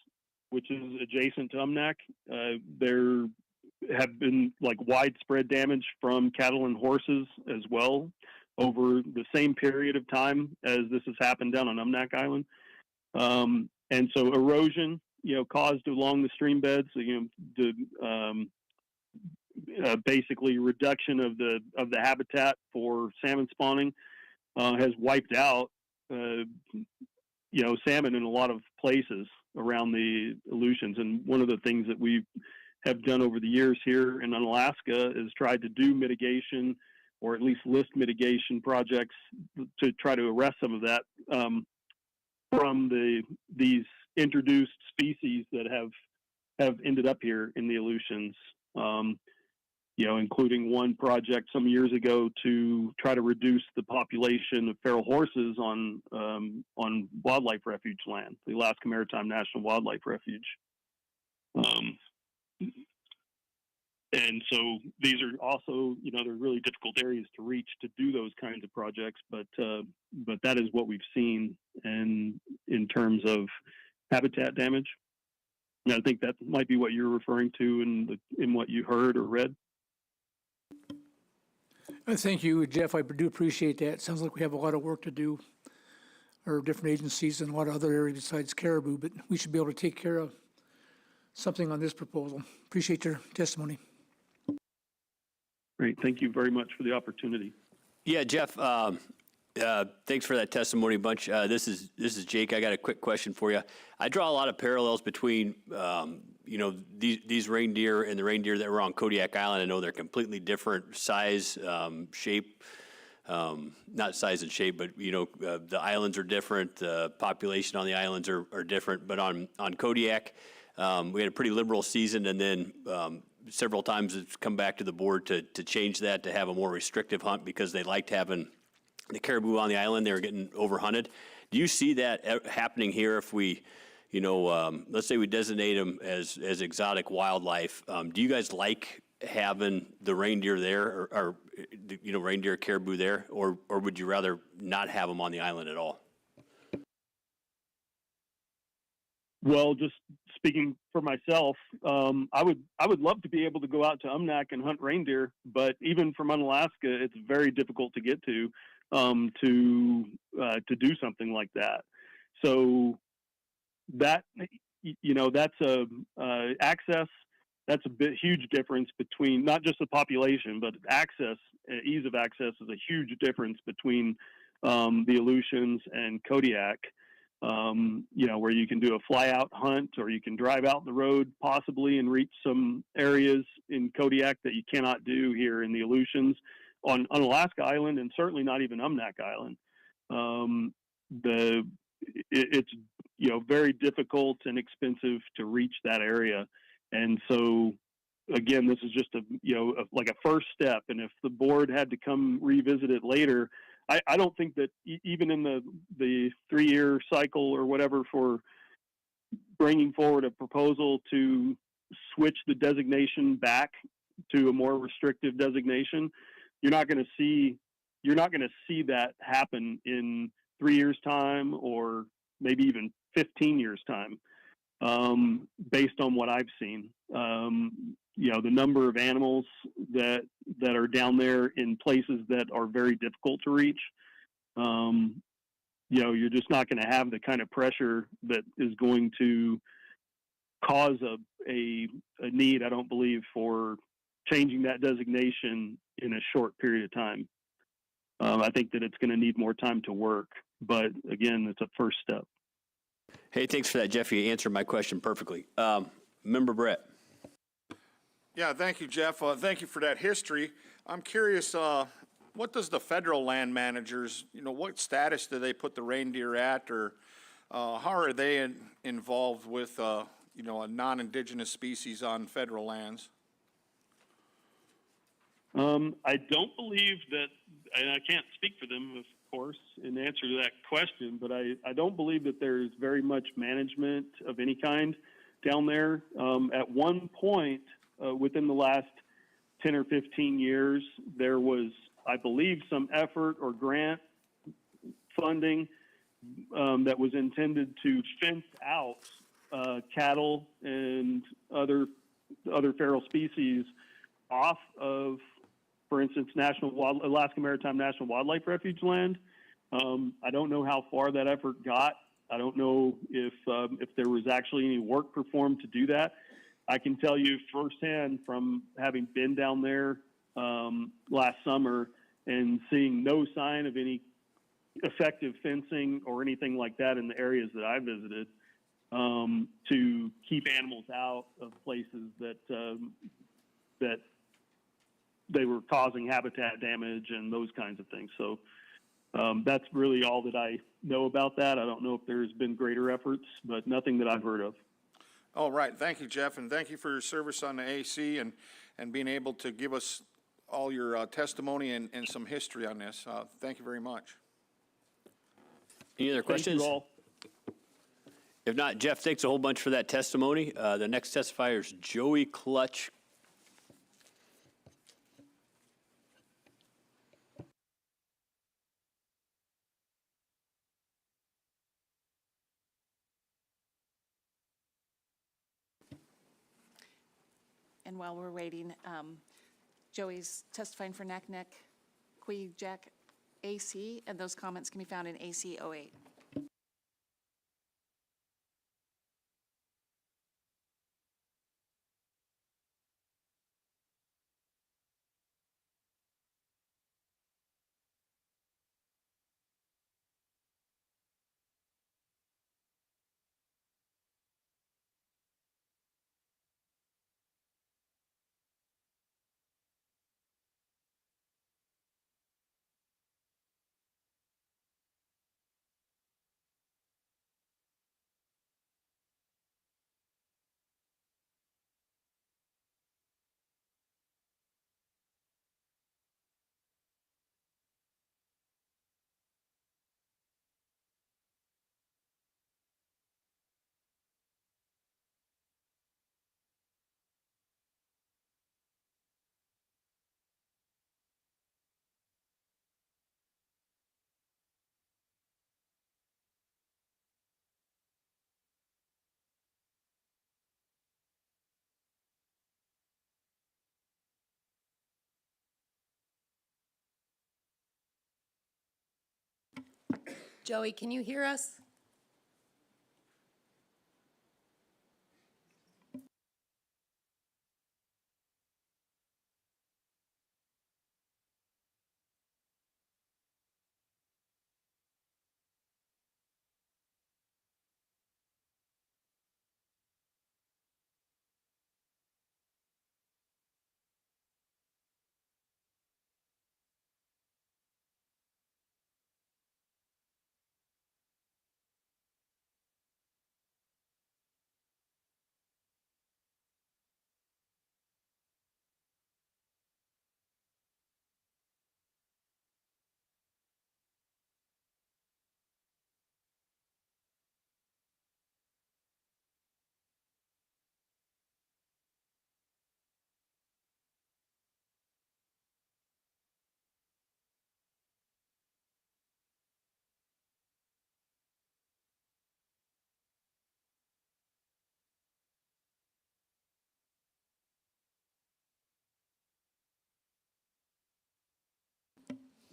which is adjacent to Umnak, there have been widespread damage from cattle and horses as well over the same period of time as this has happened down on Umnak Island. And so erosion, caused along the stream beds, basically reduction of the habitat for salmon spawning has wiped out salmon in a lot of places around the Aleutians. And one of the things that we have done over the years here in Alaska is tried to do mitigation, or at least list mitigation projects to try to arrest some of that from these introduced species that have ended up here in the Aleutians. Including one project some years ago to try to reduce the population of feral horses on wildlife refuge land, the Alaska Maritime National Wildlife Refuge. And so these are also, they're really difficult areas to reach to do those kinds of projects, but that is what we've seen in terms of habitat damage. And I think that might be what you're referring to in what you heard or read. Thank you, Jeff. I do appreciate that. It sounds like we have a lot of work to do, or different agencies and a lot of other areas besides caribou, but we should be able to take care of something on this proposal. Appreciate your testimony. Great. Thank you very much for the opportunity. Yeah, Jeff, thanks for that testimony bunch. This is Jake. I got a quick question for you. I draw a lot of parallels between these reindeer and the reindeer that were on Kodiak Island. I know they're completely different size, shape, not size and shape, but the islands are different. The population on the islands are different. But on Kodiak, we had a pretty liberal season, and then several times it's come back to the board to change that to have a more restrictive hunt because they liked having the caribou on the island. They were getting overhunted. Do you see that happening here if we let's say we designate them as exotic wildlife. Do you guys like having the reindeer there, or reindeer, caribou there, or would you rather not have them on the island at all? Well, just speaking for myself, I would love to be able to go out to Umnak and hunt reindeer, but even from Unalaska, it's very difficult to get to do something like that. So that that's a access. That's a huge difference between not just the population, but access. Ease of access is a huge difference between the Aleutians and Kodiak. Where you can do a fly out hunt, or you can drive out the road possibly and reach some areas in Kodiak that you cannot do here in the Aleutians on Alaska Island, and certainly not even Umnak Island. It's very difficult and expensive to reach that area, and so again, this is just like a first step. And if the board had to come revisit it later, I don't think that even in the 3-year cycle or whatever for bringing forward a proposal to switch the designation back to a more restrictive designation, you're not going to see that happen in 3 years' time, or maybe even 15 years' time, based on what I've seen. The number of animals that are down there in places that are very difficult to reach. You're just not going to have the kind of pressure that is going to cause a need, I don't believe, for changing that designation in a short period of time. I think that it's going to need more time to work, but again, it's a first step. Hey, thanks for that, Jeff. You answered my question perfectly. Member Brett. Yeah, thank you, Jeff. Thank you for that history. I'm curious, what does the federal land managers, what status do they put the reindeer at, or how are they involved with, a non-indigenous species on federal lands? I don't believe that, and I can't speak for them, of course, in answer to that question, but I don't believe that there's very much management of any kind down there. At one point, within the last 10 or 15 years, there was, I believe, some effort or grant funding that was intended to fence out cattle and other feral species off of, for instance, Alaska Maritime National Wildlife Refuge land. I don't know how far that effort got. I don't know if there was actually any work performed to do that. I can tell you firsthand from having been down there last summer and seeing no sign of any effective fencing or anything like that in the areas that I visited, to keep animals out of places that they were causing habitat damage and those kinds of things. So that's really all that I know about that. I don't know if there's been greater efforts, but nothing that I've heard of. All right. Thank you, Jeff, and thank you for your service on the AC and being able to give us all your testimony and some history on this. Thank you very much. Any other questions? Thank you all. If not, Jeff, thanks a whole bunch for that testimony. The next testifier is Joey Clutch. And while we're waiting, Joey's testifying for Naknek, Kwiujak AC, and those comments can be found in AC 08. Joey, can you hear us?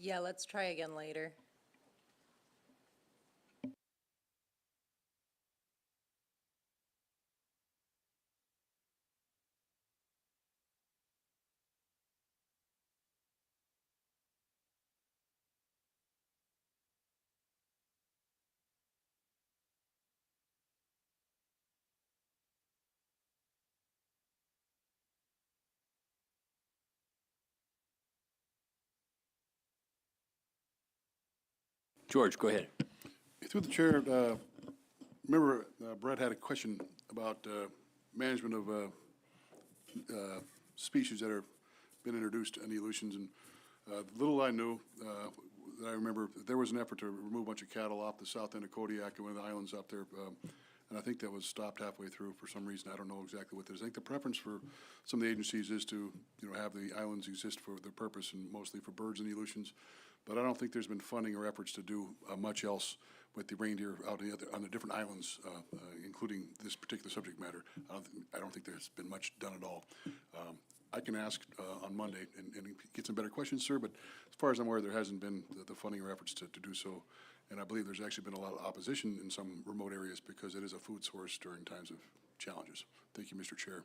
Yeah, let's try again later. George, go ahead. Through the chair, remember Brett had a question about management of species that have been introduced, any elutions, and little I knew, that I remember, there was an effort to remove a bunch of cattle off the south end of Kodiak and one of the islands up there, and I think that was stopped halfway through for some reason. I don't know exactly what it is. I think the preference for some of the agencies is to, have the islands exist for the purpose and mostly for birds and elutions, but I don't think there's been funding or efforts to do much else with the reindeer out on the different islands, including this particular subject matter. I don't think there's been much done at all. I can ask on Monday and get some better questions, sir, but as far as I'm aware, there hasn't been the funding or efforts to do so. And I believe there's actually been a lot of opposition in some remote areas because it is a food source during times of challenges. Thank you, Mr. Chair.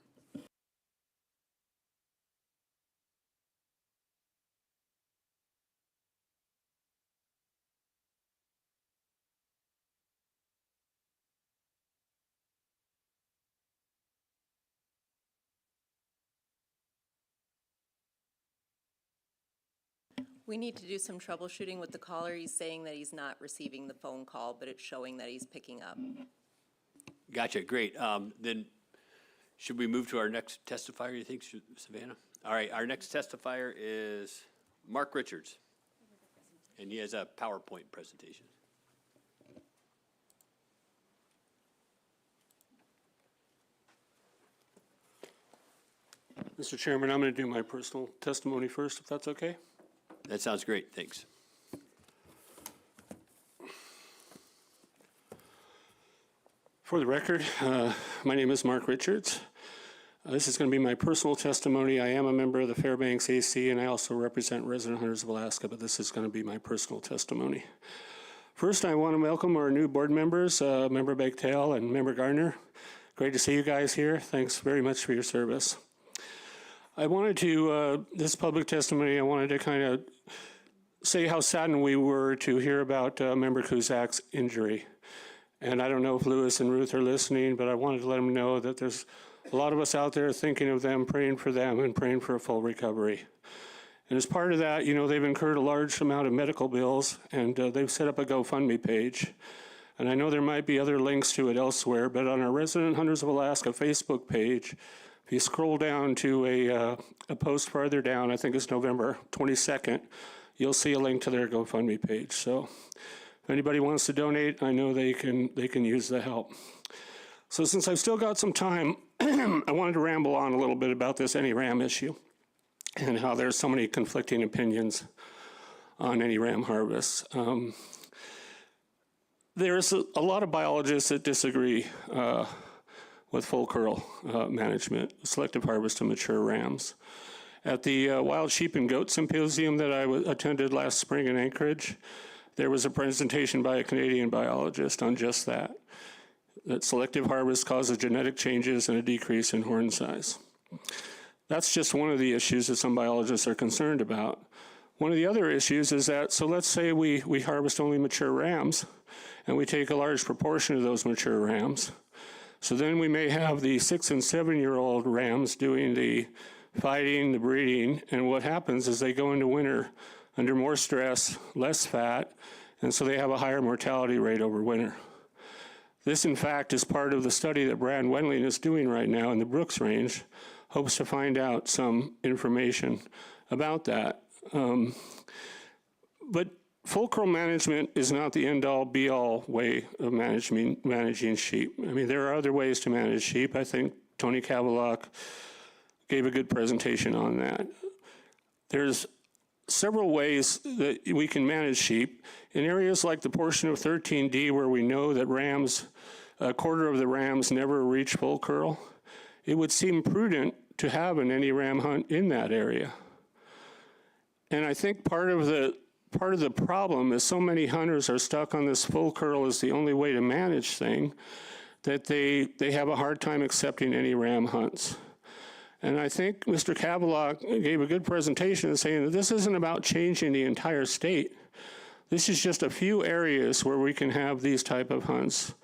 We need to do some troubleshooting with the caller. He's saying that he's not receiving the phone call, but it's showing that he's picking up. Gotcha, great. Then should we move to our next testifier, you think, Savannah? All right, our next testifier is Mark Richards, and he has a PowerPoint presentation. Mr. Chairman, I'm going to do my personal testimony first, if that's okay. That sounds great, thanks. For the record, my name is Mark Richards. This is going to be my personal testimony. I am a member of the Fairbanks AC, and I also represent resident hunters of Alaska, but this is going to be my personal testimony. First, I want to welcome our new board members, Member Bechtel and Member Gardner. Great to see you guys here. Thanks very much for your service. I wanted to, this public testimony, I wanted to kind of say how saddened we were to hear about Member Kuzak's injury. And I don't know if Lewis and Ruth are listening, but I wanted to let them know that there's a lot of us out there thinking of them, praying for them, and praying for a full recovery. And as part of that, they've incurred a large amount of medical bills, and they've set up a GoFundMe page. And I know there might be other links to it elsewhere, but on our Resident Hunters of Alaska Facebook page, if you scroll down to a post farther down, I think it's November 22nd, you'll see a link to their GoFundMe page. So if anybody wants to donate, I know they can use the help. So since I've still got some time, I wanted to ramble on a little bit about this any ram issue and how there's so many conflicting opinions on any ram harvests. There's a lot of biologists that disagree with full curl management, selective harvest of mature rams. At the Wild Sheep and Goat Symposium that I attended last spring in Anchorage, there was a presentation by a Canadian biologist on just that selective harvest causes genetic changes and a decrease in horn size. That's just one of the issues that some biologists are concerned about. One of the other issues is that, so let's say we harvest only mature rams, and we take a large proportion of those mature rams. So then we may have the 6- and 7-year-old rams doing the fighting, the breeding, and what happens is they go into winter under more stress, less fat, and so they have a higher mortality rate over winter. This, in fact, is part of the study that Brad Wendling is doing right now in the Brooks Range, hopes to find out some information about that. But full curl management is not the end-all, be-all way of managing sheep. I mean, there are other ways to manage sheep. I think Tony Cavalock gave a good presentation on that. There's several ways that we can manage sheep. In areas like the portion of 13D where we know that rams, a quarter of the rams never reach full curl, it would seem prudent to have an any ram hunt in that area. And I think part of the problem is so many hunters are stuck on this full curl as the only way to manage thing that they have a hard time accepting any ram hunts. And I think Mr. Cavalock gave a good presentation saying that this isn't about changing the entire state. This is just a few areas where we can have these type of hunts.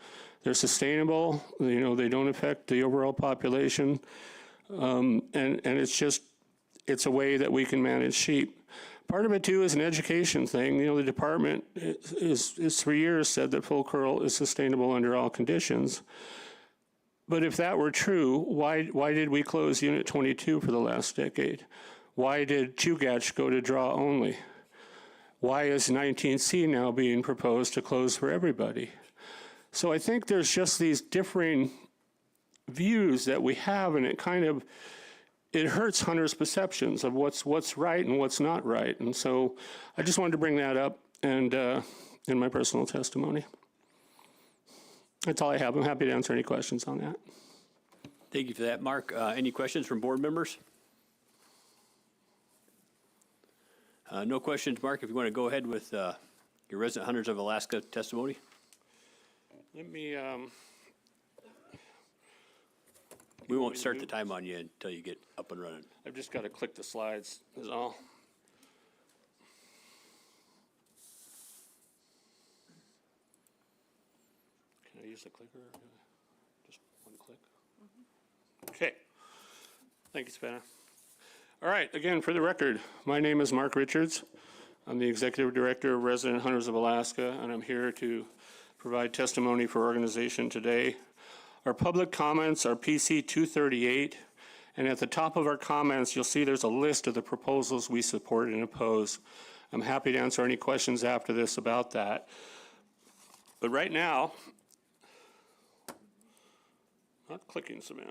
They're sustainable, you know, they don't affect the overall population, and it's a way that we can manage sheep. Part of it too is an education thing. You know, the department is for years said that full curl is sustainable under all conditions. But if that were true, why did we close Unit 22 for the last decade? Why did Chugach go to draw only? Why is 19C now being proposed to close for everybody? So I think there's just these differing views that we have, and it hurts hunters' perceptions of what's right and what's not right. And so I just wanted to bring that up and in my personal testimony. That's all I have. I'm happy to answer any questions on that. Thank you for that, Mark. Any questions from board members? No questions, Mark. If you want to go ahead with your Resident Hunters of Alaska testimony. Let me, we won't start the time on you until you get up and running. I've just got to click the slides, is all. Can I use the clicker? Just one click? Okay. Thank you, Savannah. All right, again, for the record, my name is Mark Richards. I'm the Executive Director of Resident Hunters of Alaska, and I'm here to provide testimony for organization today. Our public comments are PC 238, and at the top of our comments, you'll see there's a list of the proposals we support and oppose. I'm happy to answer any questions after this about that. But right now, not clicking, Savannah.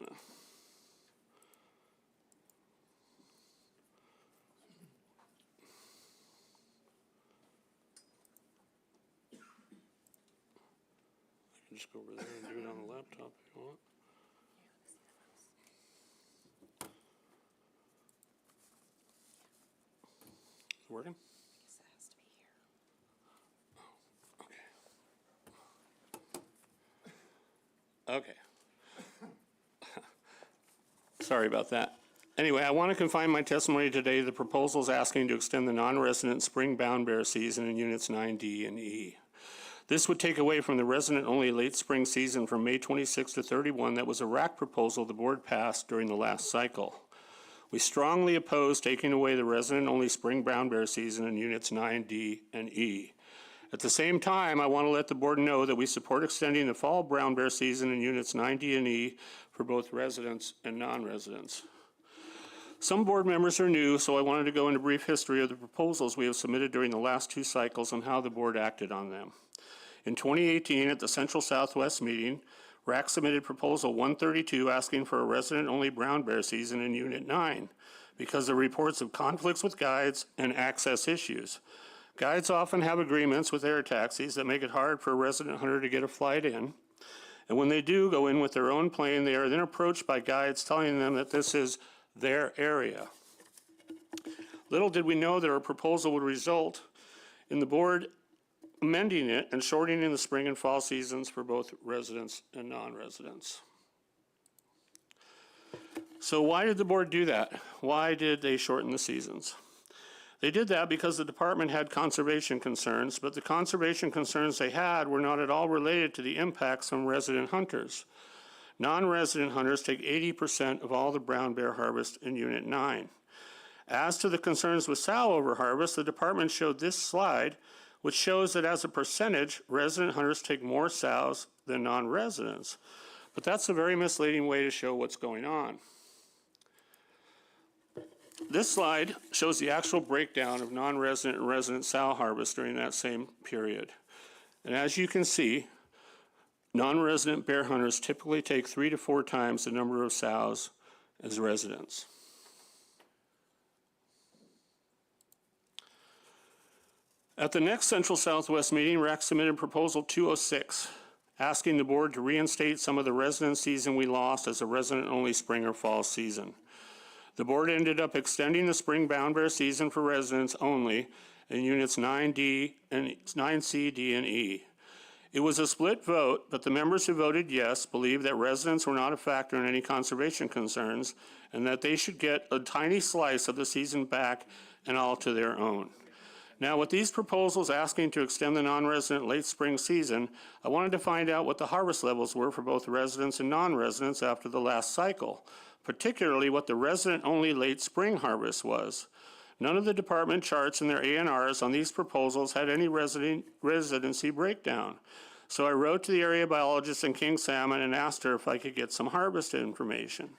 Just go over there and do it on the laptop if you want. Is it working? Okay. Sorry about that. Anyway, I want to confine my testimony today to the proposals asking to extend the non-resident spring brown bear season in units 9D and E. This would take away from the resident-only late spring season from May 26 to 31 that was a RAC proposal the board passed during the last cycle. We strongly oppose taking away the resident-only spring brown bear season in units 9D and E. At the same time, I want to let the board know that we support extending the fall brown bear season in units 9D and E for both residents and non-residents. Some board members are new, so I wanted to go into brief history of the proposals we have submitted during the last two cycles and how the board acted on them. In 2018, at the Central Southwest meeting, RAC submitted Proposal 132 asking for a resident-only brown bear season in Unit 9 because of reports of conflicts with guides and access issues. Guides often have agreements with air taxis that make it hard for a resident hunter to get a flight in. And when they do go in with their own plane, they are then approached by guides telling them that this is their area. Little did we know that our proposal would result in the board amending it and shortening the spring and fall seasons for both residents and non-residents. So why did the board do that? Why did they shorten the seasons? They did that because the department had conservation concerns, but the conservation concerns they had were not at all related to the impacts on resident hunters. Non-resident hunters take 80% of all the brown bear harvest in Unit 9. As to the concerns with sow overharvest, the department showed this slide, which shows that as a percentage, resident hunters take more sows than non-residents. But that's a very misleading way to show what's going on. This slide shows the actual breakdown of non-resident and resident sow harvest during that same period. And as you can see, non-resident bear hunters typically take 3 to 4 times the number of sows as residents. At the next Central Southwest meeting, RAC submitted Proposal 206, asking the board to reinstate some of the resident season we lost as a resident-only spring or fall season. The board ended up extending the spring brown bear season for residents only in units 9D and 9C, D, and E. It was a split vote, but the members who voted yes believed that residents were not a factor in any conservation concerns and that they should get a tiny slice of the season back and all to their own. Now, with these proposals asking to extend the non-resident late spring season, I wanted to find out what the harvest levels were for both residents and non-residents after the last cycle, particularly what the resident-only late spring harvest was. None of the department charts and their ANRs on these proposals had any residency breakdown. So I wrote to the area biologist in King Salmon and asked her if I could get some harvest information.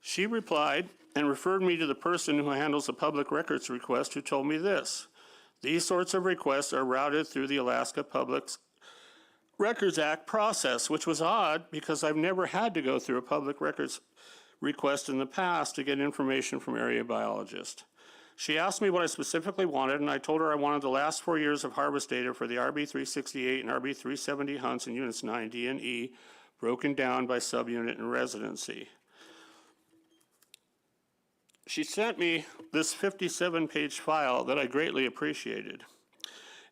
She replied and referred me to the person who handles the public records request, who told me this: these sorts of requests are routed through the Alaska Public Records Act process, which was odd because I've never had to go through a public records request in the past to get information from area biologists. She asked me what I specifically wanted, and I told her I wanted the last 4 years of harvest data for the RB368 and RB370 hunts in units 9D and E, broken down by subunit and residency. She sent me this 57-page file that I greatly appreciated.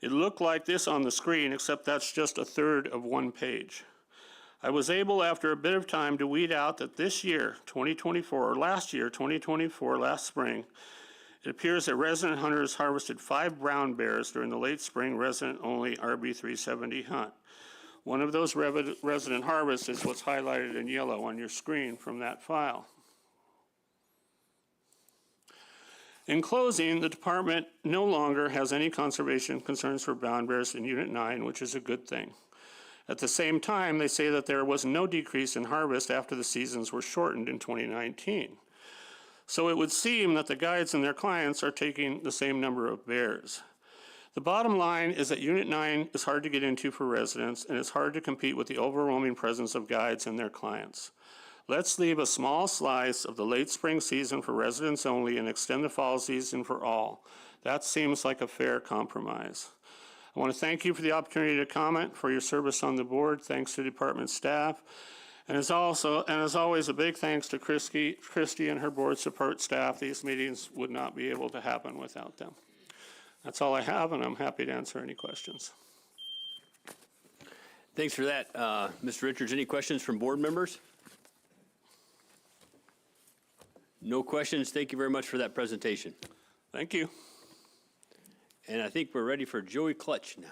It looked like this on the screen, except that's just a third of one page. I was able, after a bit of time, to weed out that this year, 2024, or last year, 2024, last spring, it appears that resident hunters harvested 5 brown bears during the late spring resident-only RB370 hunt. One of those resident harvests is what's highlighted in yellow on your screen from that file. In closing, the department no longer has any conservation concerns for brown bears in Unit 9, which is a good thing. At the same time, they say that there was no decrease in harvest after the seasons were shortened in 2019. So it would seem that the guides and their clients are taking the same number of bears. The bottom line is that Unit 9 is hard to get into for residents, and it's hard to compete with the overwhelming presence of guides and their clients. Let's leave a small slice of the late spring season for residents only and extend the fall season for all. That seems like a fair compromise. I want to thank you for the opportunity to comment, for your service on the board. Thanks to department staff. And as always, a big thanks to Christy and her board support staff. These meetings would not be able to happen without them. That's all I have, and I'm happy to answer any questions. Thanks for that, Mr. Richards. Any questions from board members? No questions. Thank you very much for that presentation. Thank you. And I think we're ready for Joey Clutch now.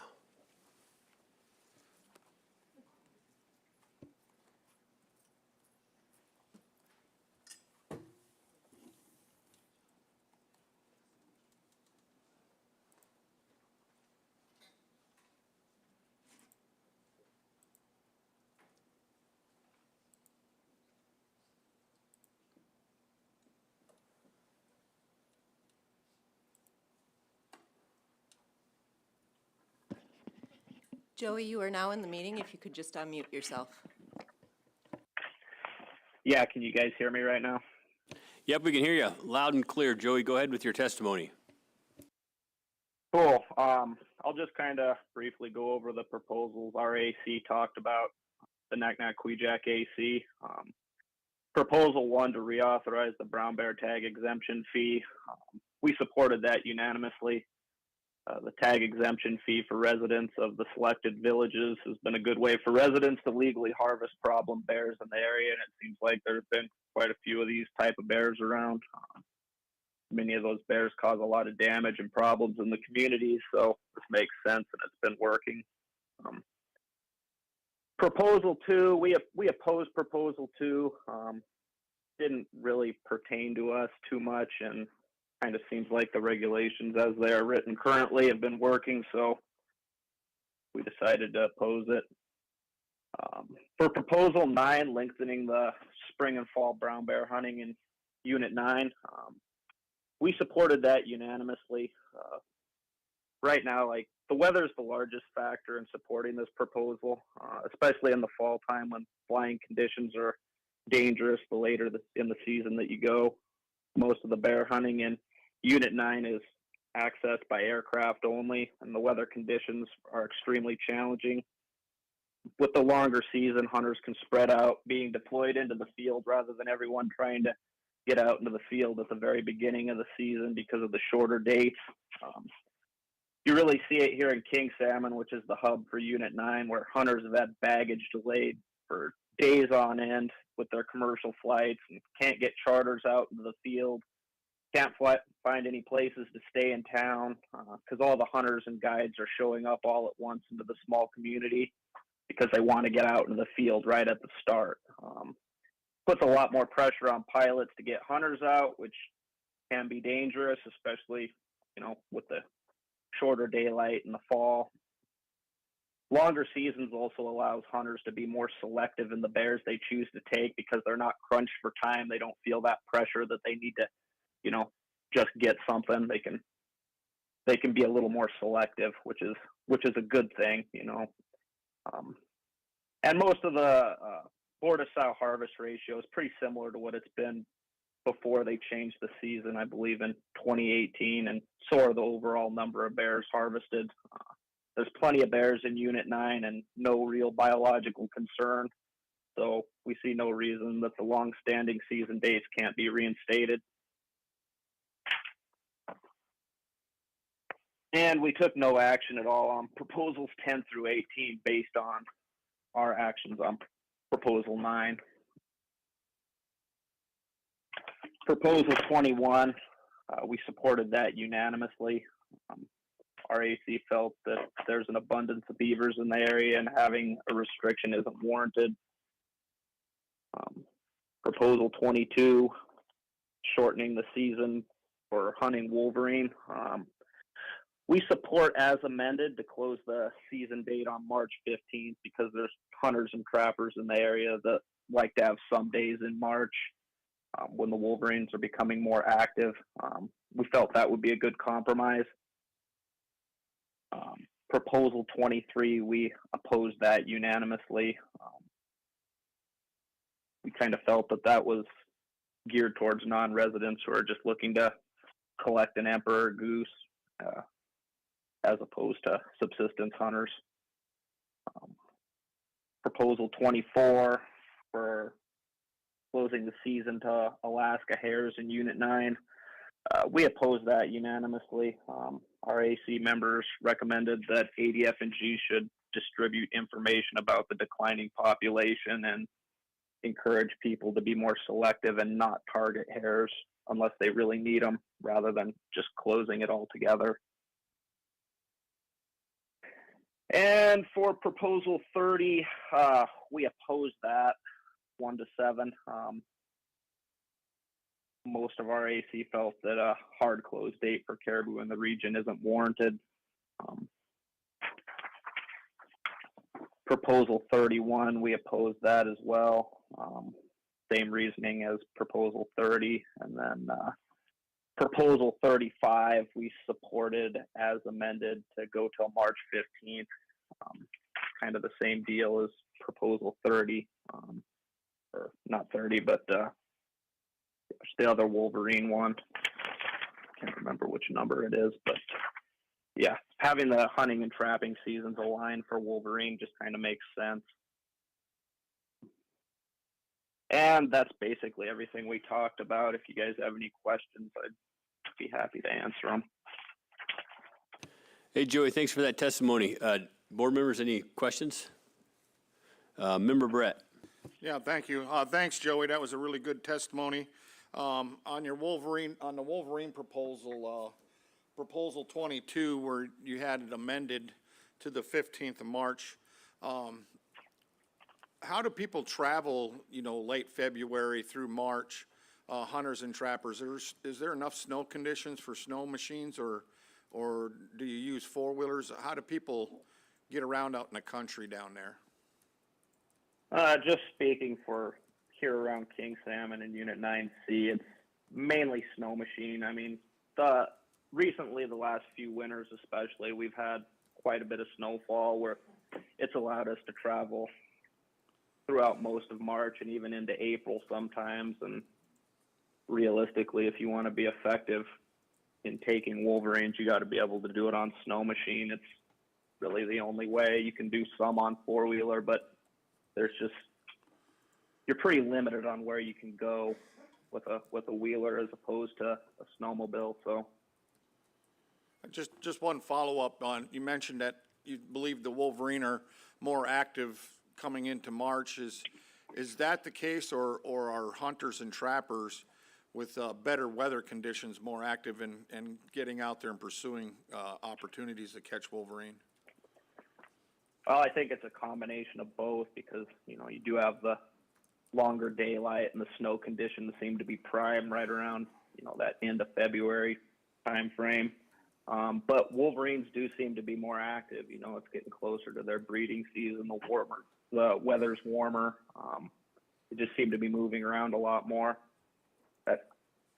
Joey, you are now in the meeting. If you could just unmute yourself. Yeah, can you guys hear me right now? Yep, we can hear you loud and clear. Joey, go ahead with your testimony. Cool. I'll just kind of briefly go over the proposals our AC talked about, the Naknek-Kvichak AC. Proposal 1 to reauthorize the brown bear tag exemption fee. We supported that unanimously. The tag exemption fee for residents of the selected villages has been a good way for residents to legally harvest problem bears in the area, and it seems like there's been quite a few of these type of bears around. Many of those bears cause a lot of damage and problems in the community, so this makes sense and it's been working. Proposal 2, we opposed Proposal 2. Didn't really pertain to us too much, and kind of seems like the regulations as they are written currently have been working, so we decided to oppose it. For Proposal 9, lengthening the spring and fall brown bear hunting in Unit 9, we supported that unanimously. Right now, like, the weather is the largest factor in supporting this proposal, especially in the fall time when flying conditions are dangerous the later in the season that you go. Most of the bear hunting in Unit 9 is accessed by aircraft only, and the weather conditions are extremely challenging. With the longer season, hunters can spread out, being deployed into the field rather than everyone trying to get out into the field at the very beginning of the season because of the shorter dates. You really see it here in King Salmon, which is the hub for Unit 9, where hunters have had baggage delayed for days on end with their commercial flights and can't get charters out into the field, can't find any places to stay in town because all the hunters and guides are showing up all at once into the small community because they want to get out into the field right at the start. Puts a lot more pressure on pilots to get hunters out, which can be dangerous, especially, with the shorter daylight in the fall. Longer seasons also allows hunters to be more selective in the bears they choose to take because they're not crunched for time. They don't feel that pressure that they need to, just get something. They can be a little more selective, which is a good thing, And most of the boar to sow harvest ratio is pretty similar to what it's been before they changed the season, I believe in 2018, and so are the overall number of bears harvested. There's plenty of bears in Unit 9 and no real biological concern, so we see no reason that the long-standing season dates can't be reinstated. And we took no action at all on Proposals 10 through 18 based on our actions on Proposal 9. Proposal 21, we supported that unanimously. Our AC felt that there's an abundance of beavers in the area and having a restriction isn't warranted. Proposal 22, shortening the season for hunting wolverine. We support as amended to close the season date on March 15th because there's hunters and trappers in the area that like to have some days in March when the wolverines are becoming more active. We felt that would be a good compromise. Proposal 23, we opposed that unanimously. We kind of felt that was geared towards non-residents who are just looking to collect an emperor goose as opposed to subsistence hunters. Proposal 24 for closing the season to Alaska hares in Unit 9. We opposed that unanimously. Our AC members recommended that ADF&G should distribute information about the declining population and encourage people to be more selective and not target hares unless they really need them, rather than just closing it altogether. And for Proposal 30, we opposed that 1-7. Most of our AC felt that a hard close date for caribou in the region isn't warranted. Proposal 31, we opposed that as well. Same reasoning as Proposal 30. And then Proposal 35, we supported as amended to go till March 15th. Kind of the same deal as Proposal 30. Or not 30, but the other wolverine one. Can't remember which number it is, but yeah, having the hunting and trapping seasons aligned for wolverine just kind of makes sense. And that's basically everything we talked about. If you guys have any questions, I'd be happy to answer them. Hey, Joey, thanks for that testimony. Board members, any questions? Member Brett. Yeah, thank you. Thanks, Joey. That was a really good testimony. On the Wolverine proposal, proposal 22, where you had it amended to the 15th of March. How do people travel, late February through March, hunters and trappers? Is there enough snow conditions for snow machines, or do you use four-wheelers? How do people get around out in the country down there? Just speaking for here around King Salmon and Unit 9C, it's mainly snow machine. I mean, recently, the last few winters especially, we've had quite a bit of snowfall where it's allowed us to travel throughout most of March and even into April sometimes. And realistically, if you want to be effective in taking wolverines, you got to be able to do it on snow machine. It's really the only way. You can do some on four-wheeler, but you're pretty limited on where you can go with a wheeler as opposed to a snowmobile. So just one follow-up on, you mentioned that you believe the Wolverine are more active coming into March. Is that the case, or are hunters and trappers with better weather conditions more active in getting out there and pursuing opportunities to catch Wolverine? Well, I think it's a combination of both because, you do have the longer daylight and the snow conditions seem to be prime right around, that end of February time frame. But wolverines do seem to be more active. It's getting closer to their breeding season. The weather's warmer. They just seem to be moving around a lot more. That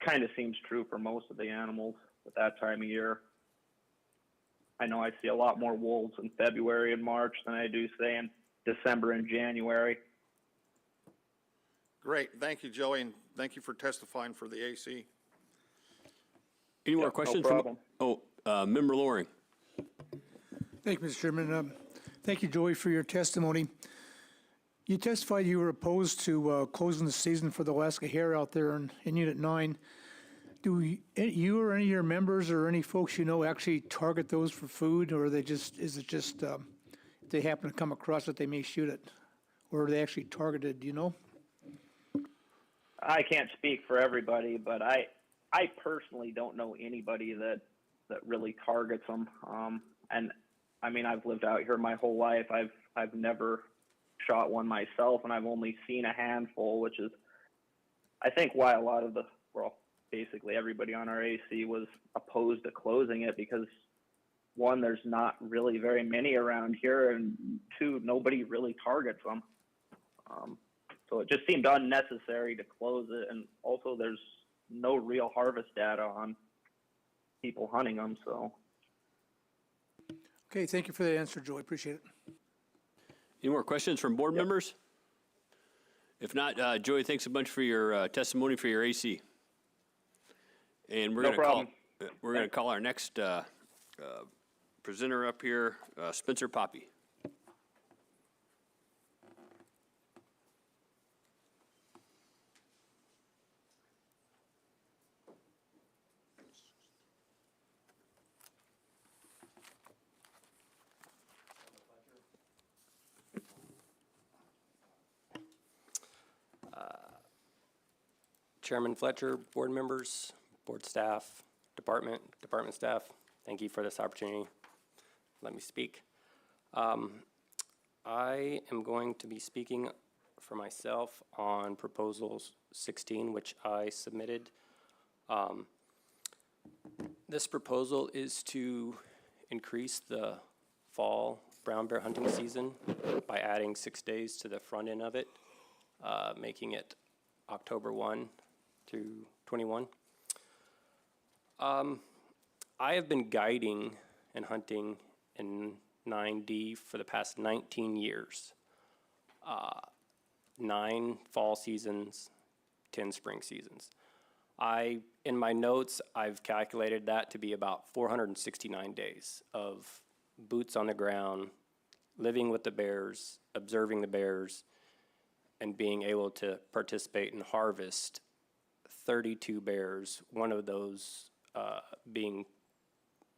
kind of seems true for most of the animals at that time of year. I know I see a lot more wolves in February and March than I do, say, in December and January. Great. Thank you, Joey, and thank you for testifying for the AC. Any more questions? No problem. Member Loring. Thank you, Mr. Chairman. Thank you, Joey, for your testimony. You testified you were opposed to closing the season for the Alaska hare out there in Unit 9. Do you or any of your members or any folks actually target those for food, or is it just if they happen to come across it, they may shoot it? Or are they actually targeted, do you know? I can't speak for everybody, but I personally don't know anybody that really targets them. And I mean, I've lived out here my whole life. I've never shot one myself, and I've only seen a handful, which is, I think, why a lot of basically everybody on our AC was opposed to closing it, because one, there's not really very many around here, and two, nobody really targets them. So it just seemed unnecessary to close it, and also there's no real harvest data on people hunting them. So. Okay, thank you for that answer, Joey. Appreciate it. Any more questions from board members? If not, Joey, thanks a bunch for your testimony for your AC. And we're going to call our next presenter up here, Spencer Poppy. Chairman Fletcher, board members, board staff, department staff, thank you for this opportunity. Let me speak. I am going to be speaking for myself on Proposal 16, which I submitted. This proposal is to increase the fall brown bear hunting season by adding 6 days to the front end of it, making it October 1 through 21. I have been guiding and hunting in 9D for the past 19 years. 9 fall seasons, 10 spring seasons. In my notes, I've calculated that to be about 469 days of boots on the ground, living with the bears, observing the bears, and being able to participate and harvest 32 bears, one of those being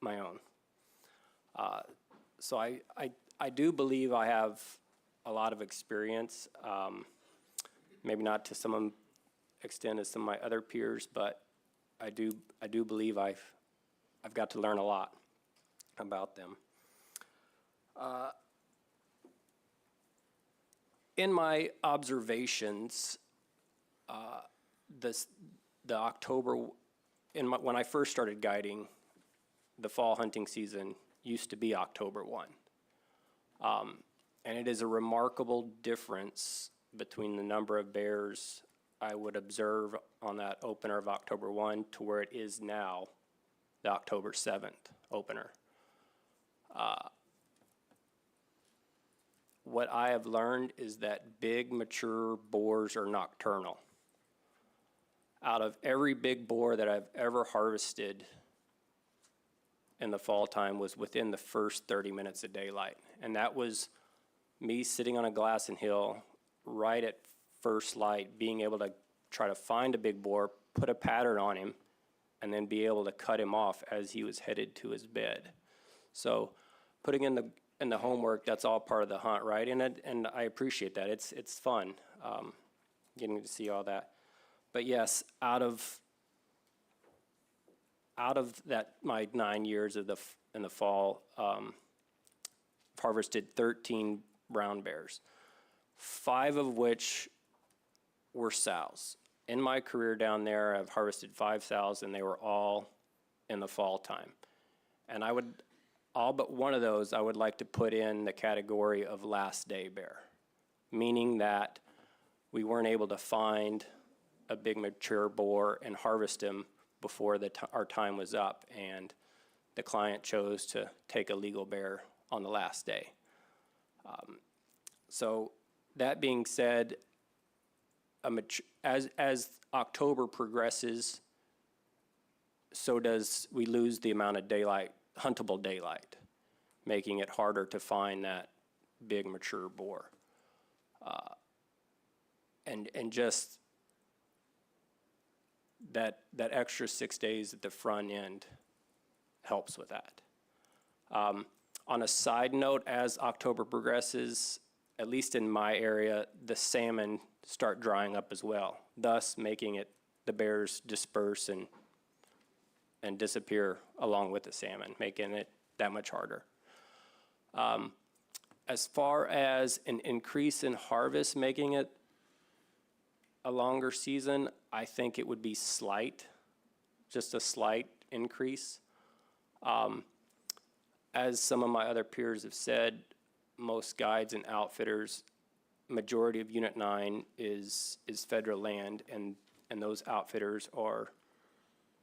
my own. So I do believe I have a lot of experience, maybe not to some extent as some of my other peers, but I do believe I've got to learn a lot about them. In my observations, the October, when I first started guiding, the fall hunting season used to be October 1. And it is a remarkable difference between the number of bears I would observe on that opener of October 1 to where it is now, the October 7th opener. What I have learned is that big, mature boars are nocturnal. Out of every big boar that I've ever harvested in the fall time was within the first 30 minutes of daylight. And that was me sitting on a glassing hill right at first light, being able to try to find a big boar, put a pattern on him, and then be able to cut him off as he was headed to his bed. So putting in the homework, that's all part of the hunt, right? And I appreciate that. It's fun getting to see all that. But yes, out of that, my 9 years in the fall, harvested 13 brown bears, 5 of which were sows. In my career down there, I've harvested 5 sows, and they were all in the fall time. And all but one of those, I would like to put in the category of last day bear, meaning that we weren't able to find a big mature boar and harvest him before our time was up, and the client chose to take a legal bear on the last day. So that being said, as October progresses, so does we lose the amount of daylight, huntable daylight, making it harder to find that big mature boar. And just that extra 6 days at the front end helps with that. On a side note, as October progresses, at least in my area, the salmon start drying up as well, thus making the bears disperse and disappear along with the salmon, making it that much harder. As far as an increase in harvest making it a longer season, I think it would be slight, just a slight increase. As some of my other peers have said, most guides and outfitters, majority of Unit 9 is federal land, and those outfitters are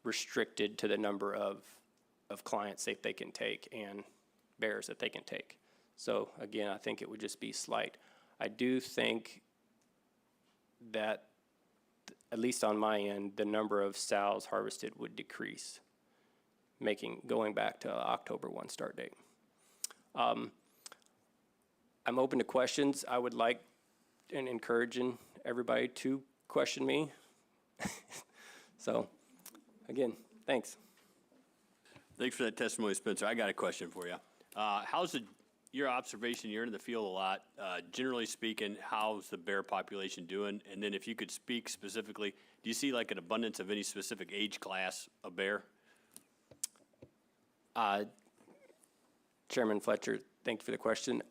restricted to the number of clients that they can take and bears that they can take. So again, I think it would just be slight. I do think that, at least on my end, the number of sows harvested would decrease, going back to October 1 start date. I'm open to questions. I would like and encouraging everybody to question me. So, again, thanks. Thanks for that testimony, Spencer. I got a question for you. How's your observation? You're in the field a lot. Generally speaking, how's the bear population doing? And then if you could speak specifically, do you see like an abundance of any specific age class of bear? Chairman Fletcher, thank you for the question.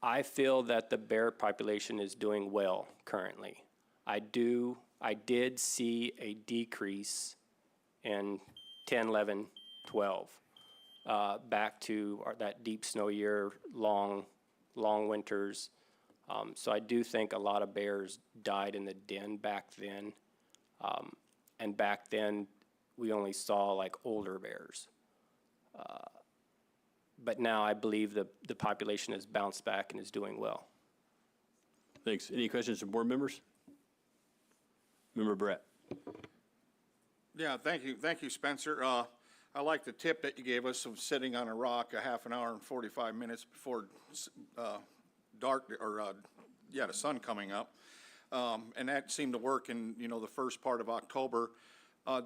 I feel that the bear population is doing well currently. I did see a decrease in 10, 11, 12, back to that deep snow year, long winters. So I do think a lot of bears died in the den back then. And back then, we only saw like older bears. But now I believe the population has bounced back and is doing well. Thanks. Any questions from board members? Member Brett. Yeah, thank you, Spencer. I like the tip that you gave us of sitting on a rock a half an hour and 45 minutes before the sun coming up. And that seemed to work in, the first part of October.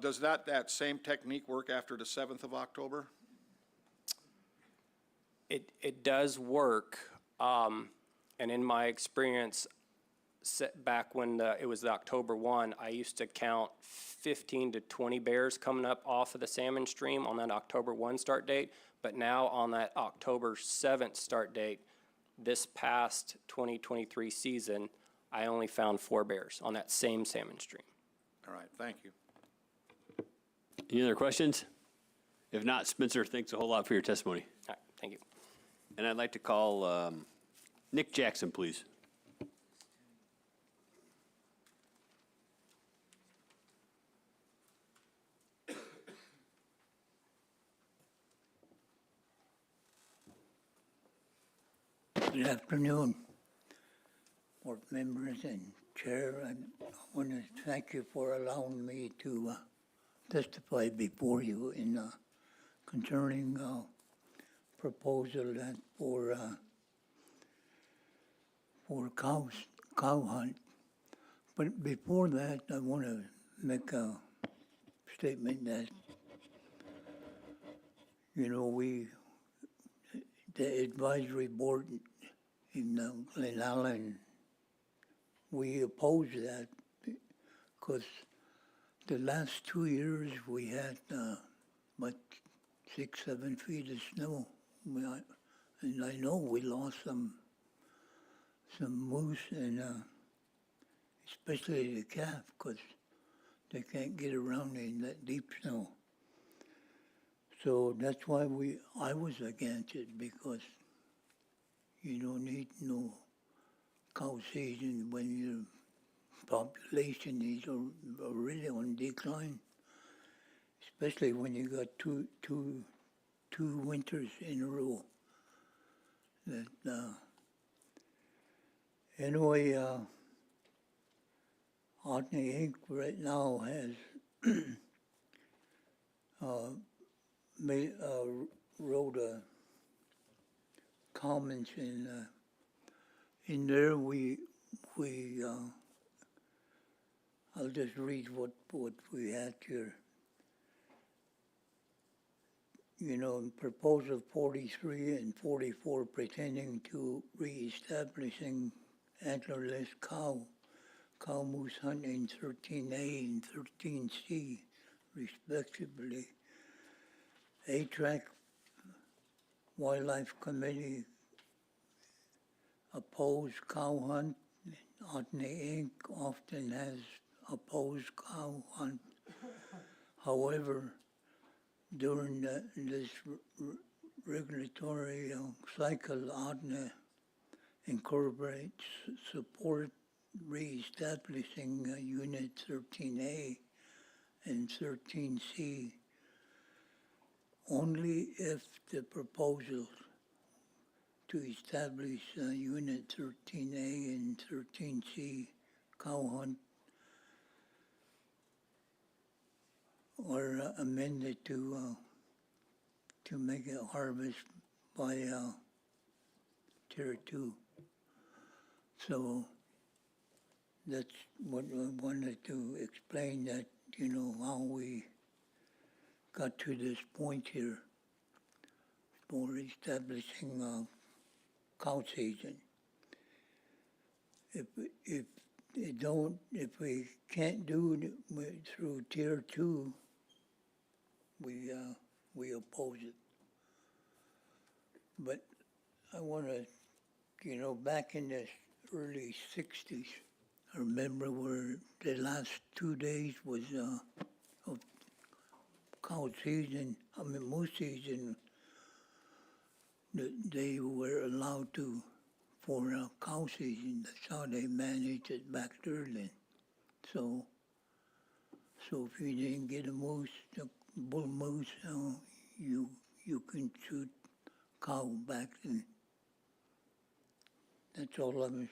Does that same technique work after the 7th of October? It does work, and in my experience, back when it was the October 1, I used to count 15 to 20 bears coming up off of the salmon stream on that October 1 start date. But now on that October 7th start date, this past 2023 season, I only found 4 bears on that same salmon stream. All right, thank you. Any other questions? If not, Spencer, thanks a whole lot for your testimony. All right, thank you. And I'd like to call Nick Jackson, please. Good afternoon, board members and chair. I want to thank you for allowing me to testify before you in concerning proposal that for cow hunt. But before that, I want to make a statement that, you know, the advisory board in Glen Allen, we oppose that because the last 2 years we had about 6-7 feet of snow. And I know we lost some moose and especially the calf because they can't get around in that deep snow. So that's why I was against it, because you don't need no cow season when your population is already on decline, especially when you got two winters in a row. That anyway, Otney Inc. right now has wrote a comments in there. I'll just read what we had here. You know, in proposal 43 and 44 pertaining to reestablishing antlerless cow moose hunting 13A and 13C, respectively. A-Track Wildlife Committee opposed cow hunt. Otney Inc. often has opposed cow hunt. However, during this regulatory cycle, Otney incorporates support reestablishing Unit 13A and 13C only if the proposal to establish Unit 13A and 13C cow hunt are amended to make a harvest by Tier 2. So that's what I wanted to explain, that, you know, how we got to this point here for establishing cow season. If we can't do it through Tier 2, we oppose it. But I want to, you know, back in the early 60s, I remember where the last 2 days was of cow season, moose season, they were allowed to, for cow season. That's how they managed it back then. So if you didn't get a moose, a bull moose, you can shoot cow back then. That's all I was.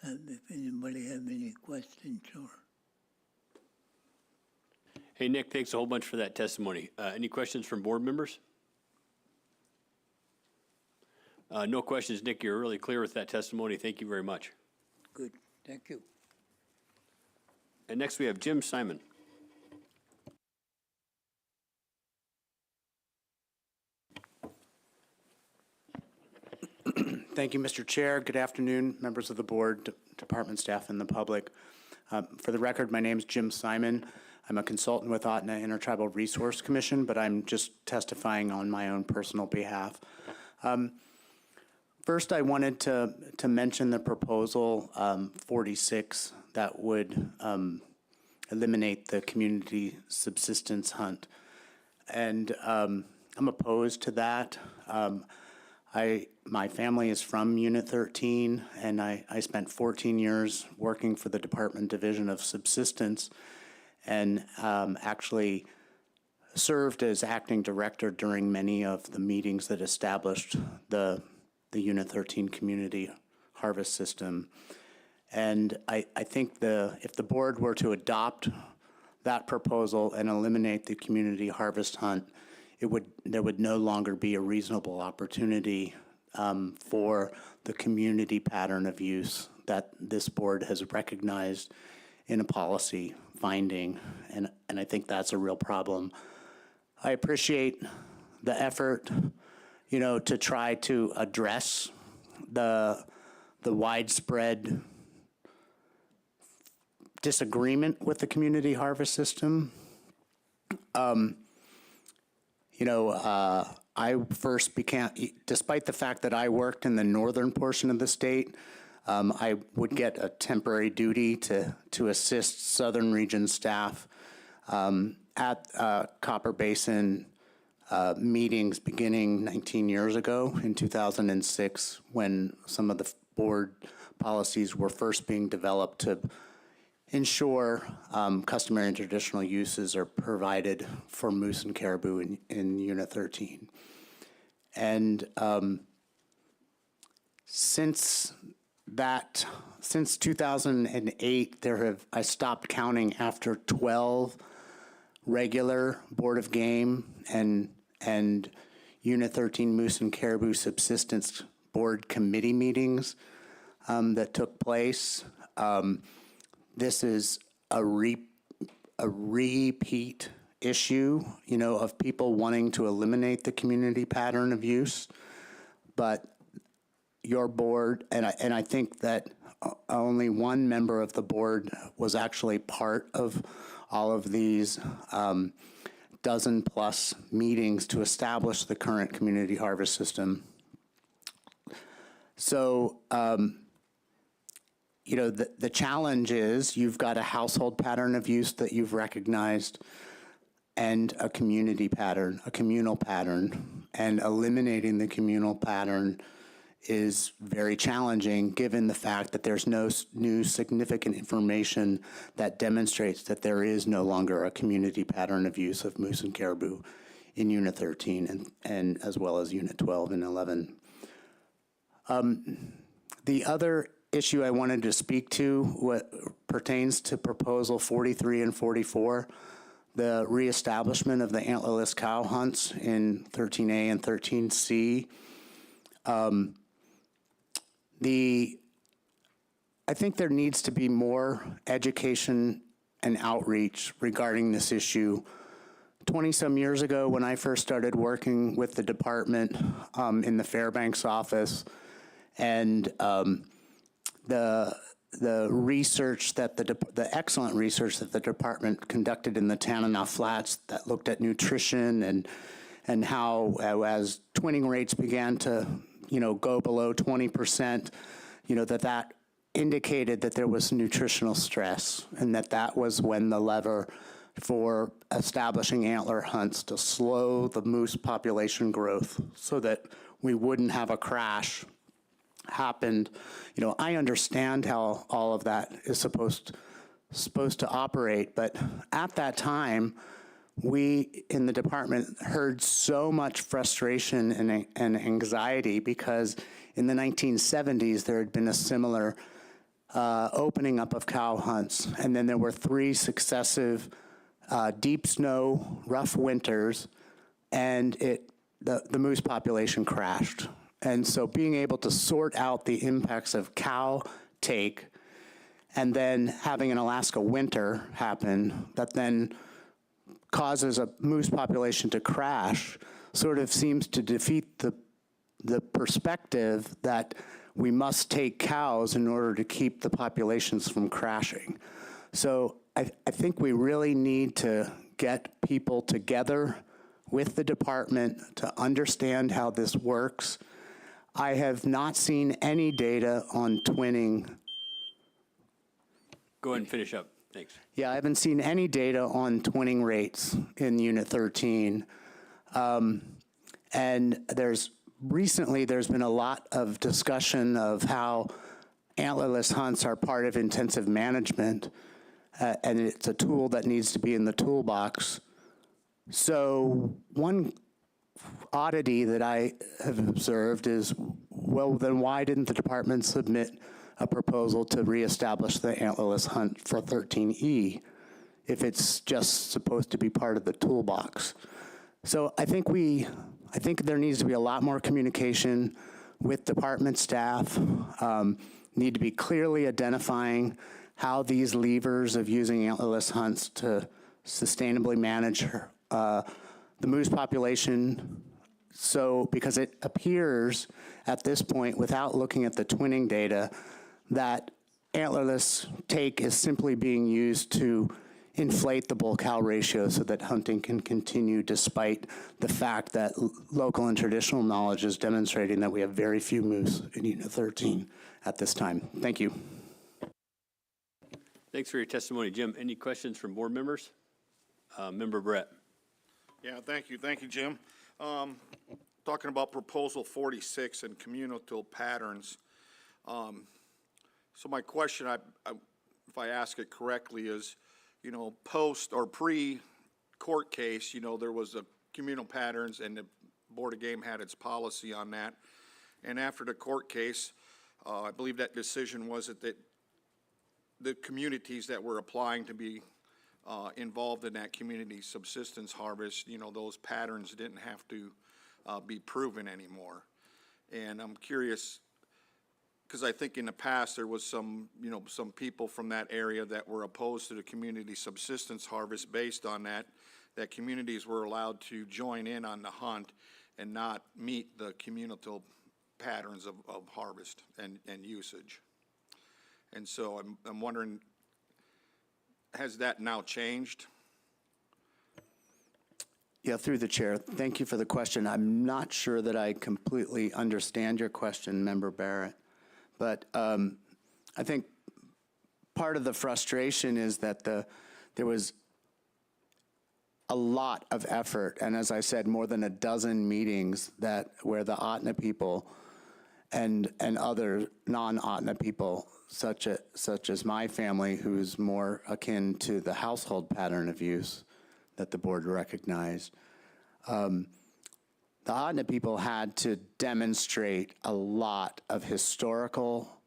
If anybody have any questions or. Hey, Nick, thanks a whole bunch for that testimony. Any questions from board members? No questions, Nick. You're really clear with that testimony. Thank you very much. Good. Thank you. And next we have Jim Simon. Thank you, Mr. Chair. Good afternoon, members of the board, department staff, and the public. For the record, my name is Jim Simon. I'm a consultant with Otna Intertribal Resource Commission, but I'm just testifying on my own personal behalf. First, I wanted to mention the proposal 46 that would eliminate the community subsistence hunt. And I'm opposed to that. My family is from Unit 13, and I spent 14 years working for the Department Division of Subsistence, and actually served as acting director during many of the meetings that established the Unit 13 community harvest system. And I think if the board were to adopt that proposal and eliminate the community harvest hunt, there would no longer be a reasonable opportunity for the community pattern of use that this board has recognized in a policy finding, and I think that's a real problem. I appreciate the effort, to try to address the widespread disagreement with the community harvest system. I first began, despite the fact that I worked in the northern portion of the state, I would get a temporary duty to assist southern region staff at Copper Basin meetings beginning 19 years ago in 2006, when some of the board policies were first being developed to ensure customary and traditional uses are provided for moose and caribou in Unit 13. And since 2008, I stopped counting after 12 regular Board of Game and Unit 13 Moose and Caribou Subsistence Board committee meetings that took place. This is a repeat issue, of people wanting to eliminate the community pattern of use. But your board, and I think that only one member of the board was actually part of all of these dozen plus meetings to establish the current community harvest system. So, the challenge is you've got a household pattern of use that you've recognized and a community pattern, a communal pattern, and eliminating the communal pattern is very challenging given the fact that there's no new significant information that demonstrates that there is no longer a community pattern of use of moose and caribou in Unit 13 and as well as Unit 12 and 11. The other issue I wanted to speak to what pertains to Proposal 43 and 44, the reestablishment of the antlerless cow hunts in 13A and 13C. I think there needs to be more education and outreach regarding this issue. 20-some years ago, when I first started working with the department in the Fairbanks office, and the research that the excellent research that the department conducted in the Tanana Flats that looked at nutrition and how as twinning rates began to go below 20%, that indicated that there was nutritional stress, and that was when the lever for establishing antler hunts to slow the moose population growth so that we wouldn't have a crash happened. I understand how all of that is supposed to operate, but at that time, we in the department heard so much frustration and anxiety because in the 1970s there had been a similar opening up of cow hunts, and then there were 3 successive deep snow, rough winters, and the moose population crashed. And so being able to sort out the impacts of cow take and then having an Alaska winter happen that then causes a moose population to crash sort of seems to defeat the perspective that we must take cows in order to keep the populations from crashing. So I think we really need to get people together with the department to understand how this works. I have not seen any data on twinning. Go ahead and finish up. Thanks. Yeah, I haven't seen any data on twinning rates in Unit 13. And recently there's been a lot of discussion of how antlerless hunts are part of intensive management, and it's a tool that needs to be in the toolbox. So one oddity that I have observed is, well, then why didn't the department submit a proposal to reestablish the antlerless hunt for 13E if it's just supposed to be part of the toolbox? So I think there needs to be a lot more communication with department staff, need to be clearly identifying how these levers of using antlerless hunts to sustainably manage the moose population. So, because it appears at this point, without looking at the twinning data, that antlerless take is simply being used to inflate the bull-cow ratio so that hunting can continue despite the fact that local and traditional knowledge is demonstrating that we have very few moose in Unit 13 at this time. Thank you. Thanks for your testimony, Jim. Any questions from board members? Member Brett. Yeah, thank you, Jim. Talking about Proposal 46 and communal patterns. So my question, if I ask it correctly, is, post or pre-court case, there was a communal patterns, and the Board of Game had its policy on that. And after the court case, I believe that decision was that the communities that were applying to be involved in that community subsistence harvest, those patterns didn't have to be proven anymore. And I'm curious, because I think in the past there was some people from that area that were opposed to the community subsistence harvest based on that communities were allowed to join in on the hunt and not meet the communal patterns of harvest and usage. And so I'm wondering, has that now changed? Yeah, through the chair. Thank you for the question. I'm not sure that I completely understand your question, Member Barrett. But I think part of the frustration is that there was a lot of effort, and as I said, more than a dozen meetings where the Otna people and other non-Otna people, such as my family, who's more akin to the household pattern of use that the board recognized. The Otna people had to demonstrate a lot of historical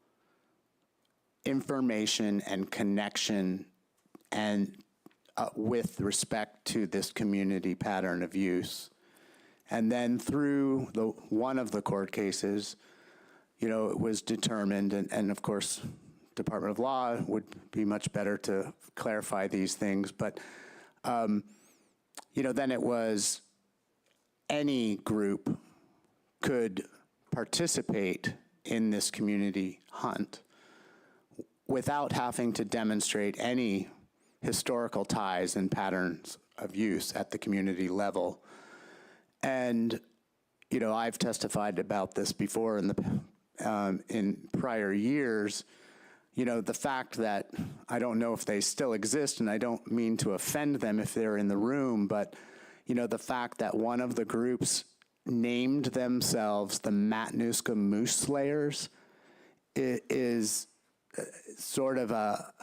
information and connection and with respect to this community pattern of use. And then through one of the court cases, it was determined, and of course, Department of Law would be much better to clarify these things, but then it was any group could participate in this community hunt without having to demonstrate any historical ties and patterns of use at the community level. And, I've testified about this before in prior years, the fact that I don't know if they still exist, and I don't mean to offend them if they're in the room, but the fact that one of the groups named themselves the Matanuska Moose Slayers is sort of a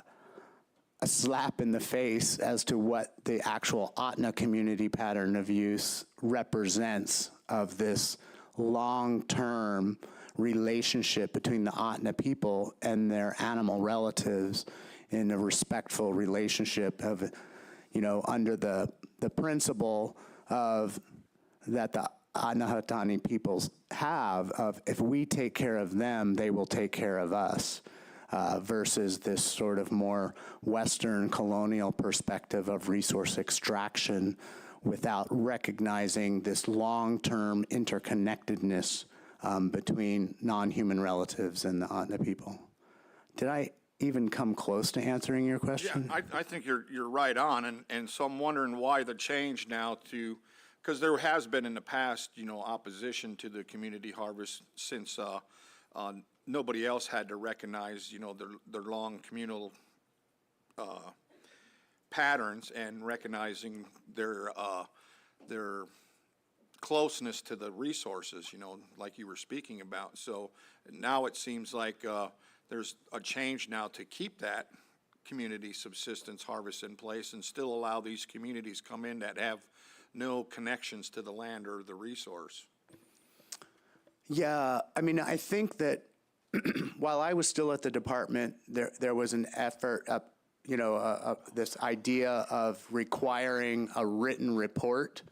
slap in the face as to what the actual Otna community pattern of use represents of this long-term relationship between the Otna people and their animal relatives in a respectful relationship of, under the principle of that the Anahatani peoples have of if we take care of them, they will take care of us, versus this sort of more Western colonial perspective of resource extraction without recognizing this long-term interconnectedness between non-human relatives and the people. Did I even come close to answering your question? Yeah, I think you're right on, and so I'm wondering why the change now to, because there has been in the past, opposition to the community harvest since nobody else had to recognize, their long communal patterns and recognizing their closeness to the resources, like you were speaking about. So now it seems like there's a change now to keep that community subsistence harvest in place and still allow these communities come in that have no connections to the land or the resource. Yeah, I mean, I think that while I was still at the department, there was an effort, this idea of requiring a written report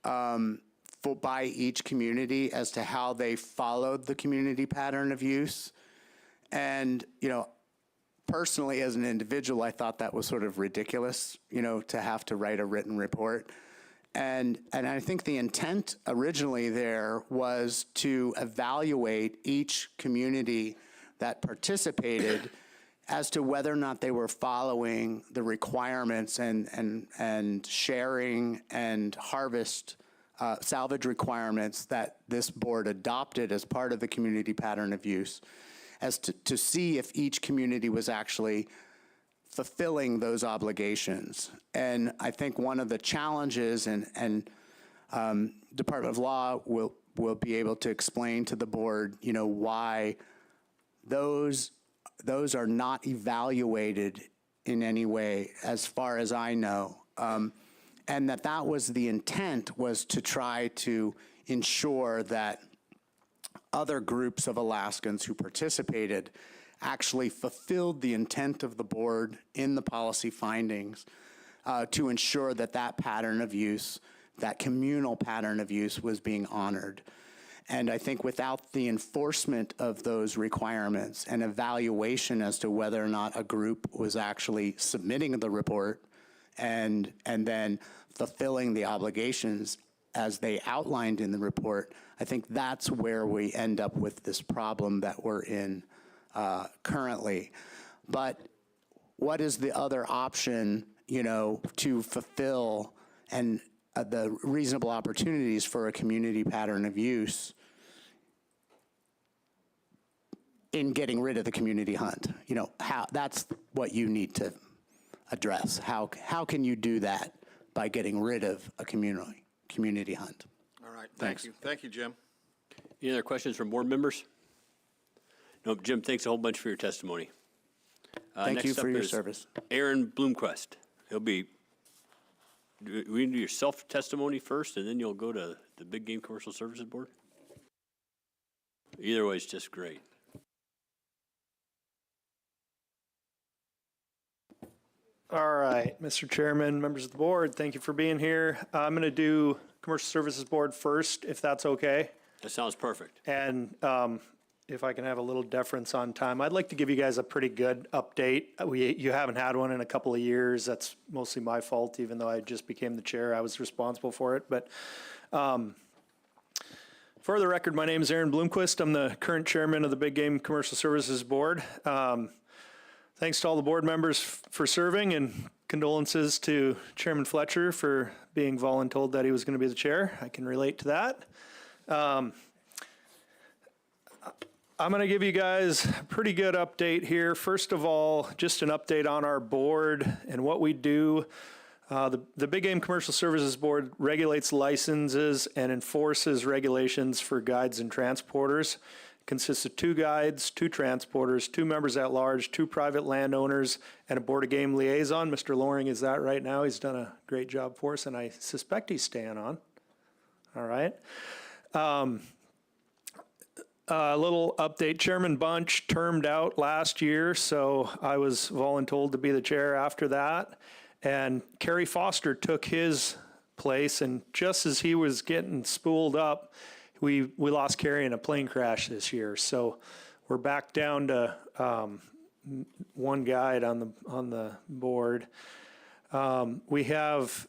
by each community as to how they followed the community pattern of use. And, personally, as an individual, I thought that was sort of ridiculous, to have to write a written report. And I think the intent originally there was to evaluate each community that participated as to whether or not they were following the requirements and sharing and harvest salvage requirements that this board adopted as part of the community pattern of use, as to see if each community was actually fulfilling those obligations. And I think one of the challenges, and Department of Law will be able to explain to the board, why those are not evaluated in any way, as far as I know. And that was the intent, was to try to ensure that other groups of Alaskans who participated actually fulfilled the intent of the board in the policy findings to ensure that pattern of use, that communal pattern of use, was being honored. And I think without the enforcement of those requirements and evaluation as to whether or not a group was actually submitting the report and then fulfilling the obligations as they outlined in the report, I think that's where we end up with this problem that we're in currently. But what is the other option, to fulfill and the reasonable opportunities for a community pattern of use in getting rid of the community hunt? How, that's what you need to address. How can you do that by getting rid of a community hunt? All right, Thanks. thank you. Thank you, Jim. Any other questions from board members? No, Jim, thanks a whole bunch for your testimony. Thank you next for up your is service. Aaron Bloomquist. We do your self-testimony first, and then you'll go to the Big Game Commercial Services Board? Either way is just great. All right, Mr. Chairman, members of the board, thank you for being here. I'm going to do Commercial Services Board first, if that's okay. That sounds perfect. And if I can have a little deference on time, I'd like to give you guys a pretty good update. You haven't had one in a couple of years. That's mostly my fault, even though I just became the chair. I was responsible for it. But for the record, my name is Aaron Bloomquist. I'm the current chairman of the Big Game Commercial Services Board. Thanks to all the board members for serving, and condolences to Chairman Fletcher for being voluntold that he was going to be the chair. I can relate to that. I'm going to give you guys a pretty good update here. First of all, just an update on our board and what we do. The Big Game Commercial Services Board regulates licenses and enforces regulations for guides and transporters. It consists of 2 guides, 2 transporters, 2 members at large, 2 private landowners, and a Board of Game liaison. Mr. Loring is that right now. He's done a great job for us, and I suspect he's staying on. All right. A little update. Chairman Bunch termed out last year, so I was voluntold to be the chair after that. And Kerry Foster took his place, and just as he was getting spooled up, we lost Kerry in a plane crash this year. So we're back down to 1 guide on the board. We have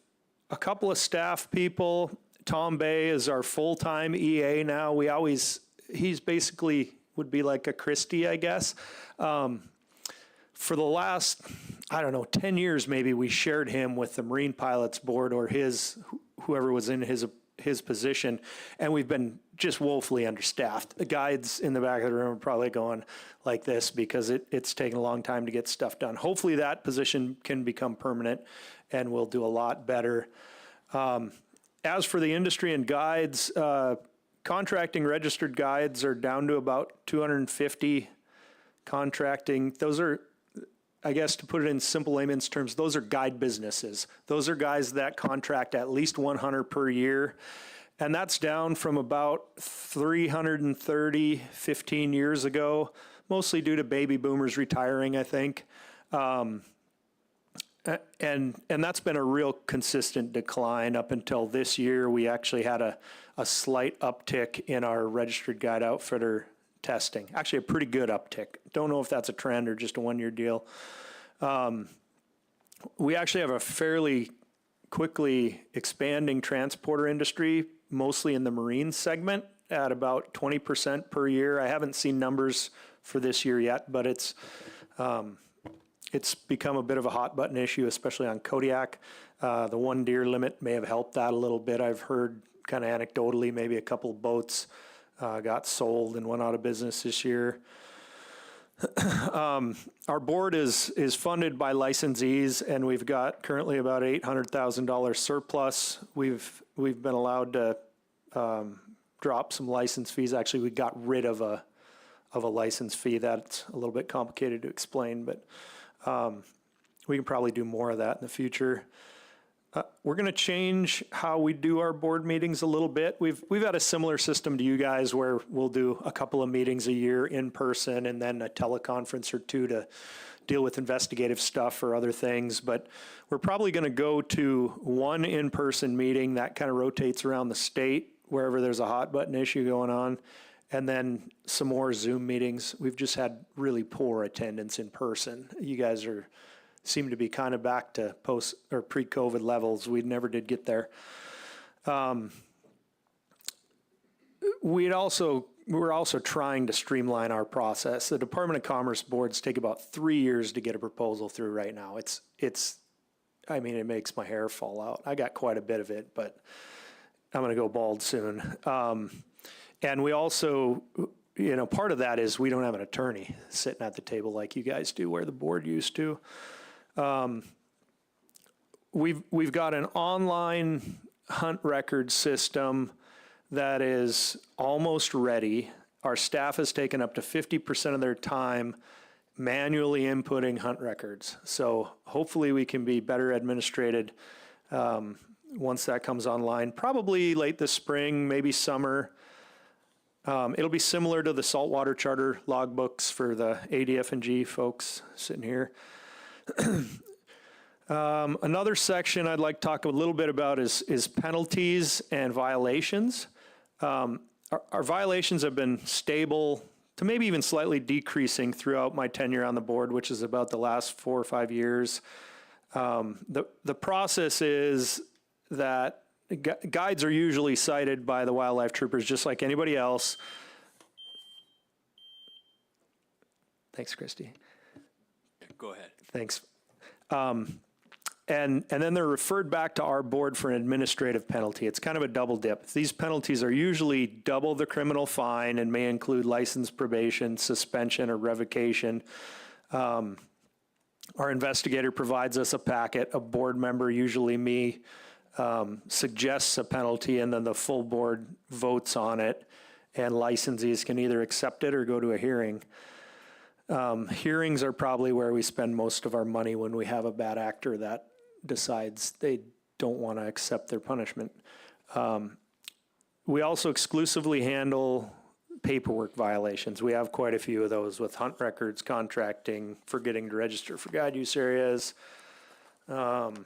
a couple of staff people. Tom Bay is our full-time EA now. We always he's basically would be like a Christie, I guess. For the last, I don't know, 10 years maybe, we shared him with the Marine Pilots Board or whoever was in his position, and we've been just woefully understaffed. The guides in the back of the room are probably going like this because it's taken a long time to get stuff done. Hopefully that position can become permanent and we'll do a lot better. As for the industry and guides, contracting registered guides are down to about 250 contracting. Those are, I guess to put it in simple layman's terms, those are guide businesses. Those are guys that contract at least 100 per year. And that's down from about 330, 15 years ago, mostly due to baby boomers retiring, I think. And that's been a real consistent decline up until this year. We actually had a slight uptick in our registered guide outfitter testing. Actually, a pretty good uptick. Don't know if that's a trend or just a one-year deal. We actually have a fairly quickly expanding transporter industry, mostly in the marine segment, at about 20% per year. I haven't seen numbers for this year yet, but it's become a bit of a hot button issue, especially on Kodiak. The 1 deer limit may have helped that a little bit. I've heard kind of anecdotally, maybe a couple of boats got sold and went out of business this year. Our board is funded by licensees, and we've got currently about $800,000 surplus. We've been allowed to drop some license fees. Actually, we got rid of a license fee. That's a little bit complicated to explain, but we can probably do more of that in the future. We're going to change how we do our board meetings a little bit. We've had a similar system to you guys where we'll do a couple of meetings a year in person and then a teleconference or two to deal with investigative stuff or other things. But we're probably going to go to one in-person meeting that kind of rotates around the state wherever there's a hot button issue going on, and then some more Zoom meetings. We've just had really poor attendance in person. You guys seem to be kind of back to post or pre-COVID levels. We never did get there. We're also trying to streamline our process. The Department of Commerce boards take about 3 years to get a proposal through right now. I mean, it makes my hair fall out. I got quite a bit of it, but I'm going to go bald soon. And we also, part of that is we don't have an attorney sitting at the table like you guys do, where the board used to. We've got an online hunt record system that is almost ready. Our staff has taken up to 50% of their time manually inputting hunt records. So hopefully we can be better administrated once that comes online, probably late this spring, maybe summer. It'll be similar to the saltwater charter logbooks for the ADF&G folks sitting here. Another section I'd like to talk a little bit about is penalties and violations. Our violations have been stable to maybe even slightly decreasing throughout my tenure on the board, which is about the last 4 or 5 years. The process is that guides are usually cited by the wildlife troopers just like anybody else. Thanks, Christy. Go ahead. Thanks. And then they're referred back to our board for an administrative penalty. It's kind of a double dip. These penalties are usually double the criminal fine and may include license probation, suspension, or revocation. Our investigator provides us a packet. A board member, usually me, suggests a penalty, and then the full board votes on it, and licensees can either accept it or go to a hearing. Hearings are probably where we spend most of our money when we have a bad actor that decides they don't want to accept their punishment. We also exclusively handle paperwork violations. We have quite a few of those with hunt records, contracting, forgetting to register for guide use areas. There's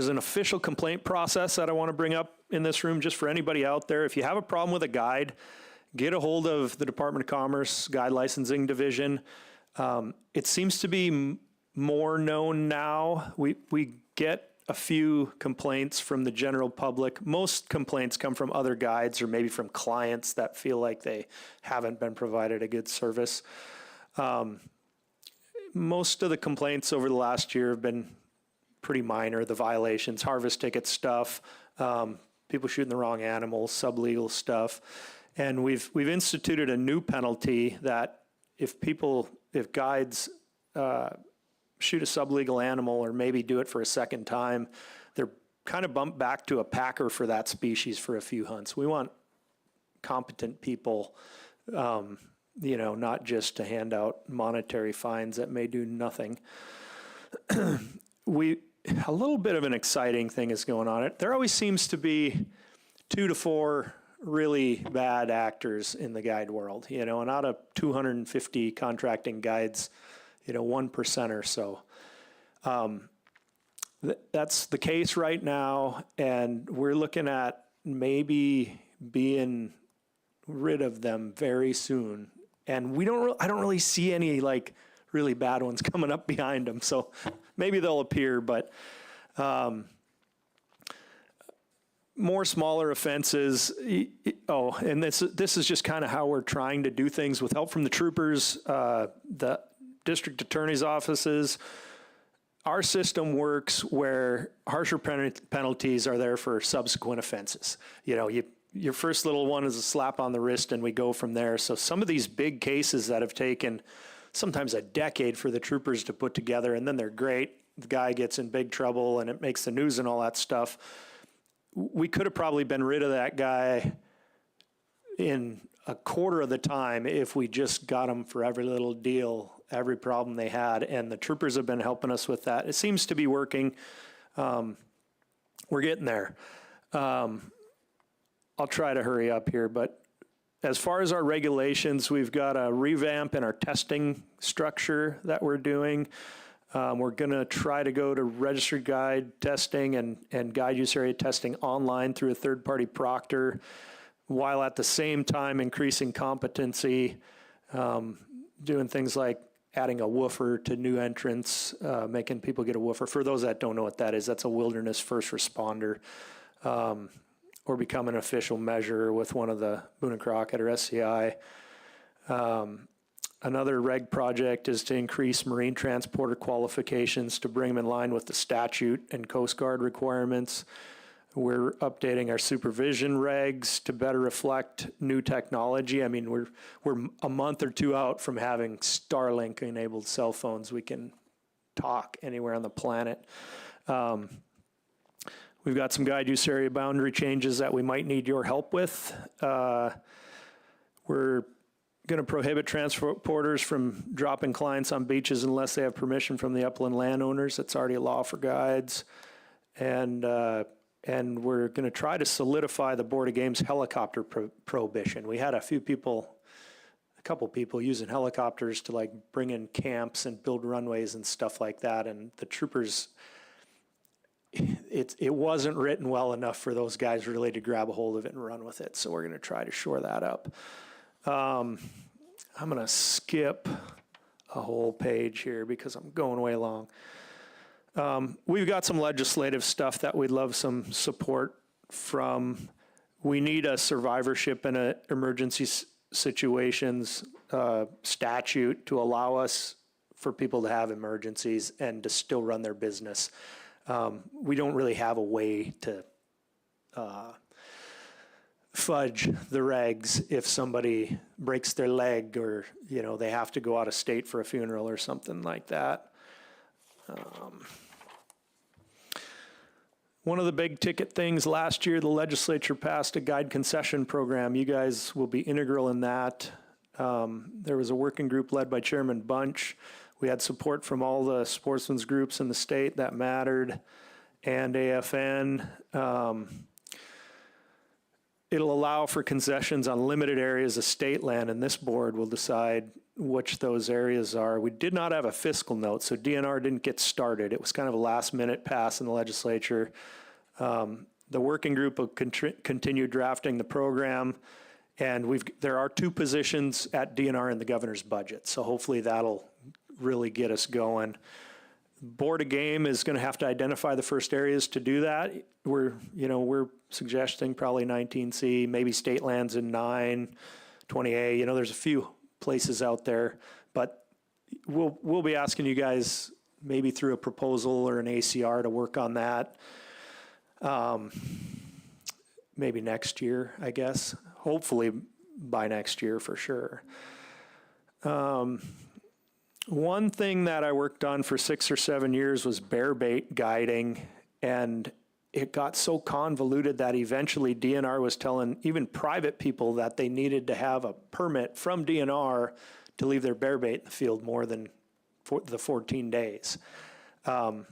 an official complaint process that I want to bring up in this room just for anybody out there. If you have a problem with a guide, get a hold of the Department of Commerce Guide Licensing Division. It seems to be more known now. We get a few complaints from the general public. Most complaints come from other guides or maybe from clients that feel like they haven't been provided a good service. Most of the complaints over the last year have been pretty minor. The violations, harvest ticket stuff, people shooting the wrong animals, sublegal stuff. And we've instituted a new penalty that if guides shoot a sublegal animal or maybe do it for a second time, they're kind of bumped back to a packer for that species for a few hunts. We want competent people, not just to hand out monetary fines that may do nothing. A little bit of an exciting thing is going on. There always seems to be 2 to 4 really bad actors in the guide world, and out of 250 contracting guides, 1% or so. That's the case right now, and we're looking at maybe being rid of them very soon. And I don't really see any really bad ones coming up behind them. So maybe they'll appear, but more smaller offenses. And this is just kind of how we're trying to do things with help from the troopers, the district attorney's offices. Our system works where harsher penalties are there for subsequent offenses. Your first little one is a slap on the wrist and we go from there. So some of these big cases that have taken sometimes a decade for the troopers to put together, and then they're great. The guy gets in big trouble and it makes the news and all that stuff. We could have probably been rid of that guy in a quarter of the time if we just got him for every little deal, every problem they had. And the troopers have been helping us with that. It seems to be working. We're getting there. I'll try to hurry up here, but as far as our regulations, we've got a revamp in our testing structure that we're doing. We're going to try to go to registered guide testing and guide use area testing online through a third-party proctor, while at the same time increasing competency, doing things like adding a woofer to new entrants, making people get a woofer. For those that don't know what that is, that's a wilderness first responder. Or become an official measure with one of the Boone and Crockett or SCI. Another reg project is to increase marine transporter qualifications to bring them in line with the statute and Coast Guard requirements. We're updating our supervision regs to better reflect new technology. I mean, we're a month or two out from having Starlink-enabled cell phones. We can talk anywhere on the planet. We've got some guide use area boundary changes that we might need your help with. We're going to prohibit transporters from dropping clients on beaches unless they have permission from the upland landowners. That's already a law for guides. And we're going to try to solidify the Board of Games helicopter prohibition. We had a couple people using helicopters to bring in camps and build runways and stuff like that. And the troopers, it wasn't written well enough for those guys really to grab a hold of it and run with it. So we're going to try to shore that up. I'm going to skip a whole page here because I'm going way long. We've got some legislative stuff that we'd love some support from. We need a survivorship in a emergency situations statute to allow us for people to have emergencies and to still run their business. We don't really have a way to fudge the regs if somebody breaks their leg or, they have to go out of state for a funeral or something like that. One of the big ticket things last year, the legislature passed a guide concession program. You guys will be integral in that. There was a working group led by Chairman Bunch. We had support from all the sportsmen's groups in the state that mattered and AFN. It'll allow for concessions on limited areas of state land, and this board will decide which those areas are. We did not have a fiscal note, so DNR didn't get started. It was kind of a last-minute pass in the legislature. The working group will continue drafting the program, and there are 2 positions at DNR in the governor's budget, so hopefully that'll really get us going. Board of Game is going to have to identify the first areas to do that. We're suggesting probably 19C, maybe state lands in 9, 20A. There's a few places out there, but we'll be asking you guys maybe through a proposal or an ACR to work on that. Maybe next year, I guess. Hopefully by next year for sure. One thing that I worked on for 6 or 7 years was bear bait guiding, and it got so convoluted that eventually DNR was telling even private people that they needed to have a permit from DNR to leave their bear bait in the field more than the 14 days. Diana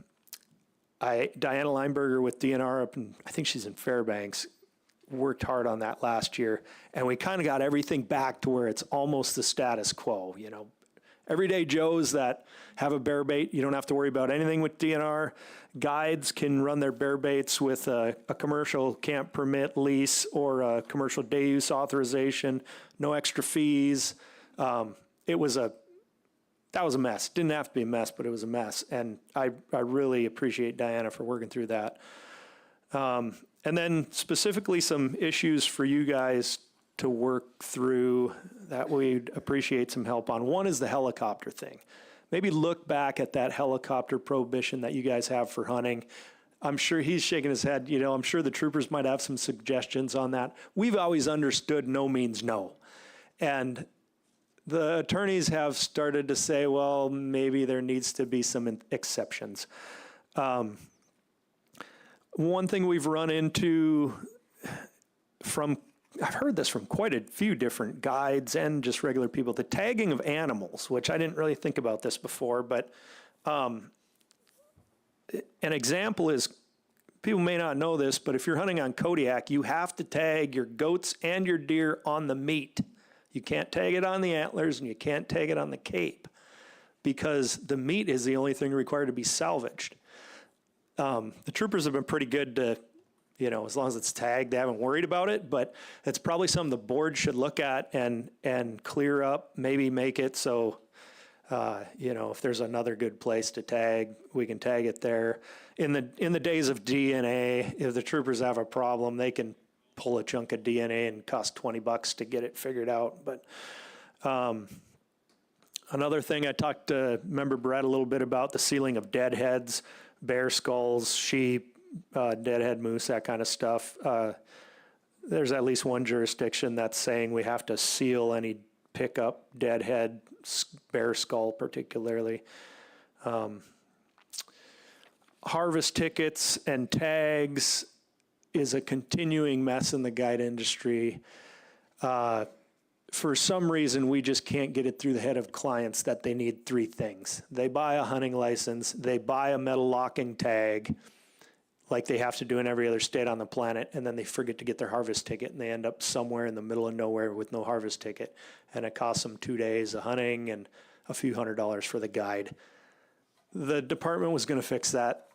Lineberger with DNR up in, I think she's in Fairbanks, worked hard on that last year, and we kind of got everything back to where it's almost the status quo. Everyday Joes that have a bear bait, you don't have to worry about anything with DNR. Guides can run their bear baits with a commercial camp permit lease or a commercial day use authorization, no extra fees. That was a mess. Didn't have to be a mess, but it was a mess. And I really appreciate Diana for working through that. And then specifically some issues for you guys to work through that we'd appreciate some help on. One is the helicopter thing. Maybe look back at that helicopter prohibition that you guys have for hunting. I'm sure he's shaking his head. I'm sure the troopers might have some suggestions on that. We've always understood no means no. And the attorneys have started to say, well, maybe there needs to be some exceptions. One thing we've run into I've heard this from quite a few different guides and just regular people, the tagging of animals, which I didn't really think about this before, but an example is, people may not know this, but if you're hunting on Kodiak, you have to tag your goats and your deer on the meat. You can't tag it on the antlers and you can't tag it on the cape because the meat is the only thing required to be salvaged. The troopers have been pretty good to, as long as it's tagged, they haven't worried about it, but it's probably something the board should look at and clear up, maybe make it so, if there's another good place to tag, we can tag it there. In the days of DNA, if the troopers have a problem, they can pull a chunk of DNA and cost $20 to get it figured out. But another thing, I talked to member Brett a little bit about the sealing of dead heads, bear skulls, sheep, deadhead moose, that kind of stuff. There's at least one jurisdiction that's saying we have to seal any pickup deadhead, bear skull particularly. Harvest tickets and tags is a continuing mess in the guide industry. For some reason, we just can't get it through the head of clients that they need 3 things. They buy a hunting license, they buy a metal locking tag, like they have to do in every other state on the planet, and then they forget to get their harvest ticket, and they end up somewhere in the middle of nowhere with no harvest ticket, and it costs them 2 days of hunting and a few $100s for the guide. The department was going to fix that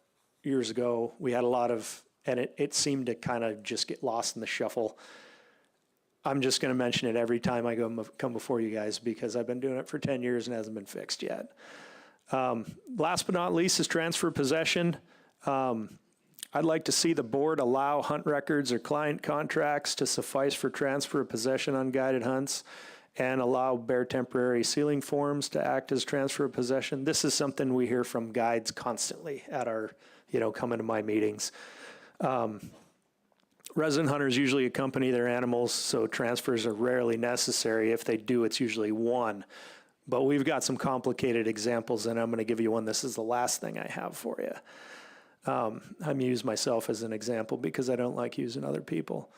years ago. We had a lot of, and it seemed to kind of just get lost in the shuffle. I'm just going to mention it every time I come before you guys because I've been doing it for 10 years and hasn't been fixed yet. Last but not least is transfer possession. I'd like to see the board allow hunt records or client contracts to suffice for transfer of possession on guided hunts and allow bear temporary sealing forms to act as transfer of possession. This is something we hear from guides constantly at our, coming to my meetings. Resident hunters usually accompany their animals, so transfers are rarely necessary. If they do, it's usually one. But we've got some complicated examples, and I'm going to give you one. This is the last thing I have for you. I'm using myself as an example because I don't like using other people.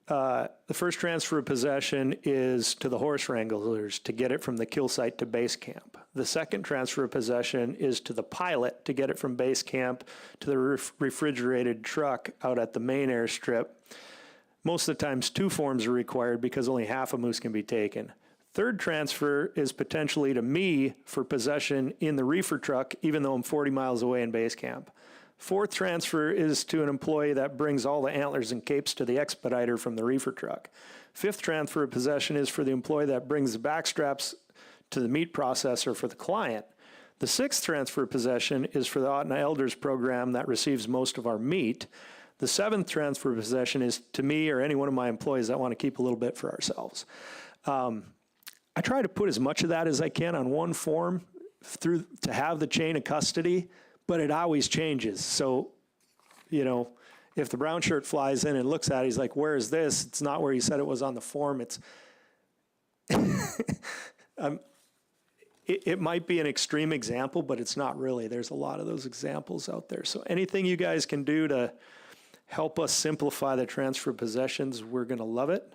The first transfer of possession is to the horse wranglers to get it from the kill site to base camp. The second transfer of possession is to the pilot to get it from base camp to the refrigerated truck out at the main airstrip. Most of the times 2 forms are required because only half a moose can be taken. Third transfer is potentially to me for possession in the reefer truck, even though I'm 40 miles away in base camp. Fourth transfer is to an employee that brings all the antlers and capes to the expediter from the reefer truck. Fifth transfer of possession is for the employee that brings the backstraps to the meat processor for the client. The sixth transfer possession is for the Autna Elders program that receives most of our meat. The seventh transfer possession is to me or any one of my employees that want to keep a little bit for ourselves. I try to put as much of that as I can on one form to have the chain of custody, but it always changes. So, you know, if the brown shirt flies in and looks at it, he's like, where is this? It's not where you said it was on the form. It's it might be an extreme example, but it's not really. There's a lot of those examples out there. So anything you guys can do to help us simplify the transfer of possessions, we're going to love it.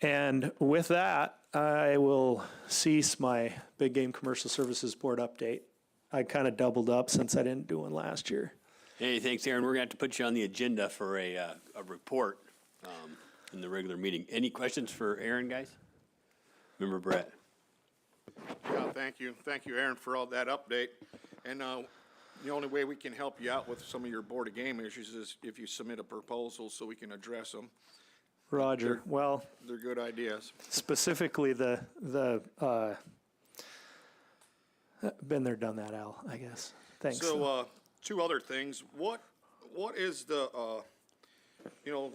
And with that, I will cease my Big Game Commercial Services Board update. I kind of doubled up since I didn't do one last year. Hey, thanks, Aaron. We're going to have to put you on the agenda for a report in the regular meeting. Any questions for Aaron, guys? Member Brett. Yeah, thank you. Thank you, Aaron, for all that update. And the only way we can help you out with some of your Board of Game issues is if you submit a proposal so we can address them. Roger. Well, they're good ideas. Specifically, the been there, done that, Al, I guess. Thanks. So, two other things. What is the, you know,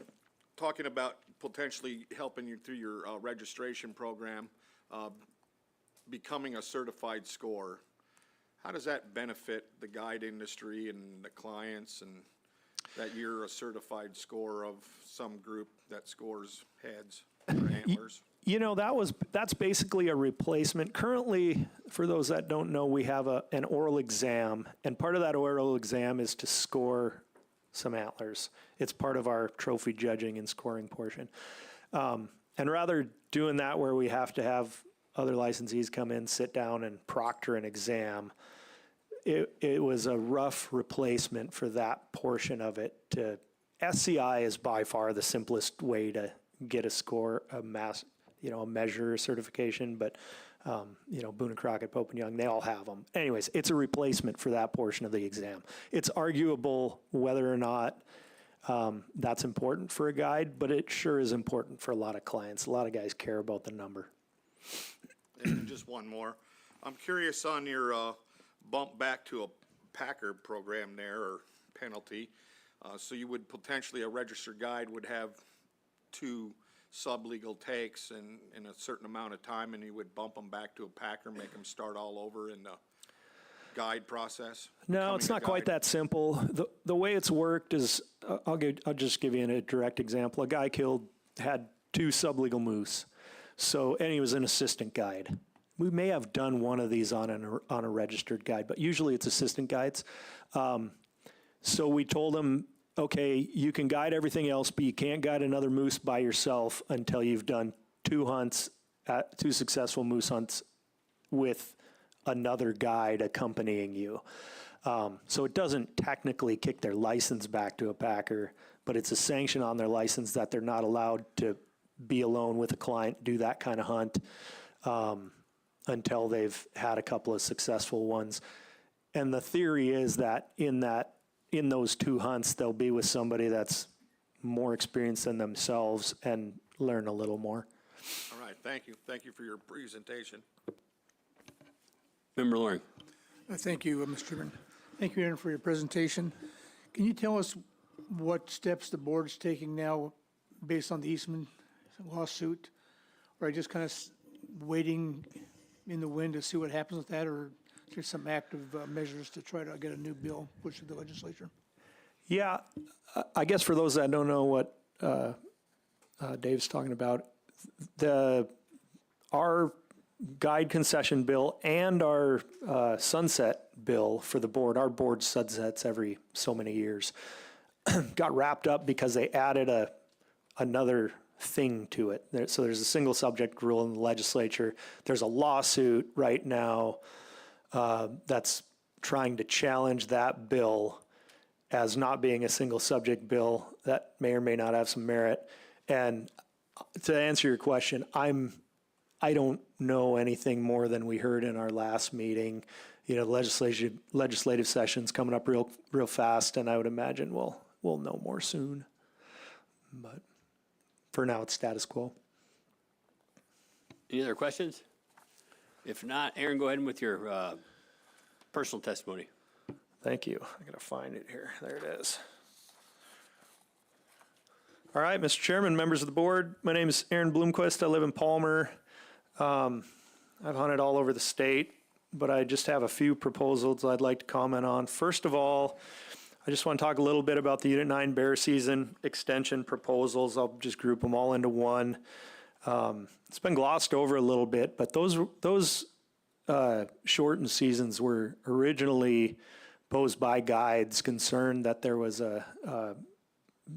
talking about potentially helping you through your registration program, becoming a certified scorer? How does that benefit the guide industry and the clients, and that you're a certified scorer of some group that scores heads or antlers? You know, that's basically a replacement. Currently, for those that don't know, we have an oral exam, and part of that oral exam is to score some antlers. It's part of our trophy judging and scoring portion. And rather doing that where we have to have other licensees come in, sit down, and proctor an exam, it was a rough replacement for that portion of it. SCI is by far the simplest way to get a score, a measure certification, but Boone & Crockett, Pope & Young, they all have them. Anyways, it's a replacement for that portion of the exam. It's arguable whether or not that's important for a guide, but it sure is important for a lot of clients. A lot of guys care about the number. And just one more. I'm curious on your bump back to a Packer program there, or penalty. So you would potentially, a registered guide would have 2 sublegal takes in a certain amount of time, and you would bump them back to a Packer, make them start all over in the guide process? No, it's not quite that simple. The way it's worked is, I'll just give you a direct example. A guy had 2 sublegal moose, and he was an assistant guide. We may have done one of these on a registered guide, but usually it's assistant guides. So we told him, okay, you can guide everything else, but you can't guide another moose by yourself until you've done 2 hunts, 2 successful moose hunts with another guide accompanying you. So it doesn't technically kick their license back to a Packer, but it's a sanction on their license that they're not allowed to be alone with a client, do that kind of hunt, until they've had a couple of successful ones. And the theory is that in those 2 hunts, they'll be with somebody that's more experienced than themselves and learn a little more. All right, thank you. Thank you for your presentation. Member Loring. Thank you, Mr. Chairman. Thank you, Aaron, for your presentation. Can you tell us what steps the board's taking now based on the Eastman lawsuit? Or are you just kind of waiting in the wind to see what happens with that, or is there some active measures to try to get a new bill pushed to the legislature? Yeah, I guess for those that don't know what Dave's talking about, our guide concession bill and our sunset bill for the board, our board sunsets every so many years, got wrapped up because they added another thing to it. So there's a single subject rule in the legislature. There's a lawsuit right now that's trying to challenge that bill as not being a single subject bill that may or may not have some merit. And to answer your question, I don't know anything more than we heard in our last meeting. You know, the legislative session's coming up real fast, and I would imagine we'll know more soon. But for now, it's status quo. Any other questions? If not, Aaron, go ahead with your Personal testimony. Thank you. I gotta find it here. There it is. All right, Mr. Chairman, members of the board, my name is Aaron Bloomquist. I live in Palmer. I've hunted all over the state, but I just have a few proposals I'd like to comment on. First of all, I just want to talk a little bit about the Unit 9 bear season extension proposals. I'll just group them all into one. It's been glossed over a little bit, but those shortened seasons were originally posed by guides concerned that there was a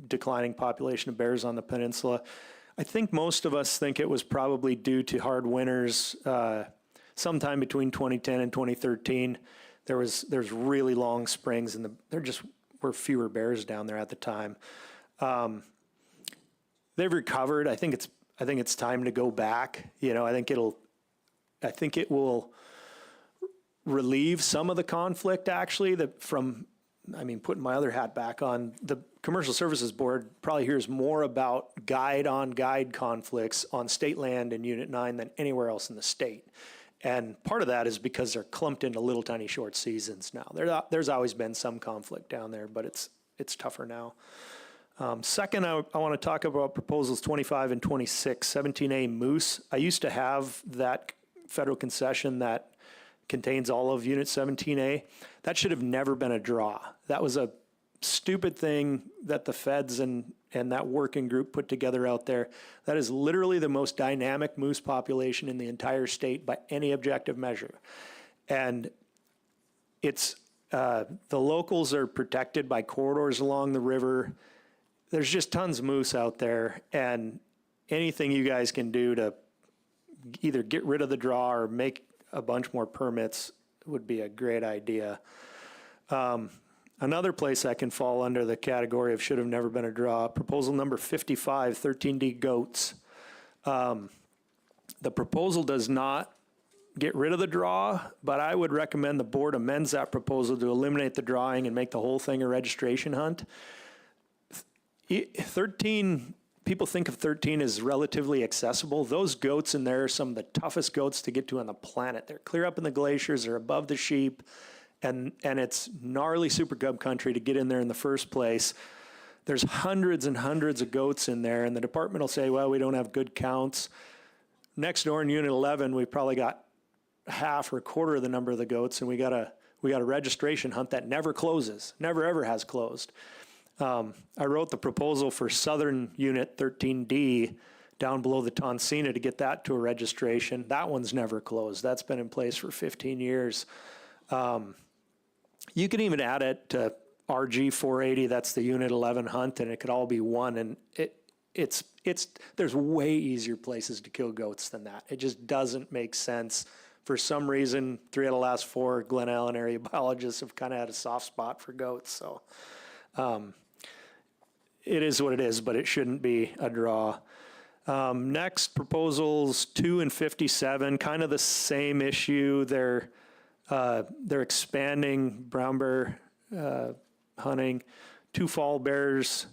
declining population of bears on the peninsula. I think most of us think it was probably due to hard winters sometime between 2010 and 2013. There's really long springs, and there just were fewer bears down there at the time. They've recovered. I think it's time to go back. I think it will relieve some of the conflict, actually, putting my other hat back on, the Commercial Services Board probably hears more about guide-on-guide conflicts on state land in Unit 9 than anywhere else in the state. And part of that is because they're clumped into little tiny short seasons now. There's always been some conflict down there, but it's tougher now. Second, I want to talk about proposals 25 and 26, 17A moose. I used to have that federal concession that contains all of Unit 17A. That should have never been a draw. That was a stupid thing that the feds and that working group put together out there. That is literally the most dynamic moose population in the entire state by any objective measure. And it's the locals are protected by corridors along the river. There's just tons of moose out there, and anything you guys can do to either get rid of the draw or make a bunch more permits would be a great idea. Another place that can fall under the category of should have never been a draw, proposal number 55, 13D goats. The proposal does not get rid of the draw, but I would recommend the board amends that proposal to eliminate the drawing and make the whole thing a registration hunt. 13, people think of 13 as relatively accessible. Those goats in there are some of the toughest goats to get to on the planet. They're clear up in the glaciers, they're above the sheep, and it's gnarly super cub country to get in there in the first place. There's hundreds and hundreds of goats in there, and the department will say, well, we don't have good counts. Next door in Unit 11, we've probably got half or a quarter of the number of the goats, and we got a registration hunt that never closes, never ever has closed. I wrote the proposal for Southern Unit 13D down below the Tonsina to get that to a registration. That one's never closed. That's been in place for 15 years. You can even add it to RG 480, that's the Unit 11 hunt, and it could all be one. And there's way easier places to kill goats than that. It just doesn't make sense. For some reason, 3 out of the last 4 Glen Allen area biologists have kind of had a soft spot for goats. So it is what it is, but it shouldn't be a draw. Next, proposals 2 and 57, kind of the same issue. They're expanding brown bear hunting. 2 fall bears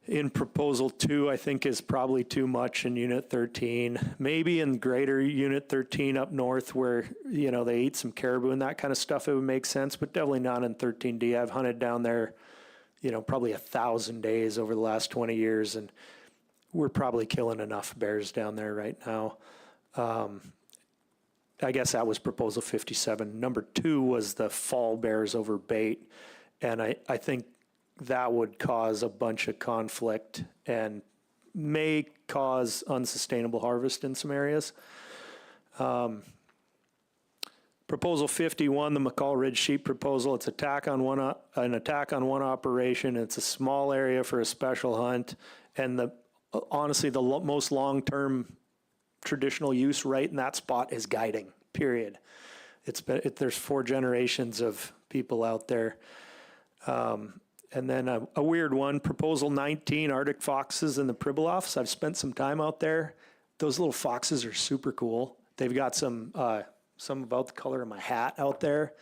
in proposal 2, I think, is probably too much in Unit 13. Maybe in greater Unit 13 up north where, they eat some caribou and that kind of stuff, it would make sense, but definitely not in 13D. I've hunted down there, probably 1,000 days over the last 20 years, and we're probably killing enough bears down there right now. I guess that was proposal 57. Number 2 was the fall bears over bait, and I think that would cause a bunch of conflict and may cause unsustainable harvest in some areas. Proposal 51, the McCall Ridge sheep proposal, it's an attack on one operation. It's a small area for a special hunt, and honestly, the most long-term traditional use right in that spot is guiding, period. There's 4 generations of people out there. And then a weird one, proposal 19, Arctic foxes and the Pribilofs. I've spent some time out there. Those little foxes are super cool. They've got some about the color of my hat out there.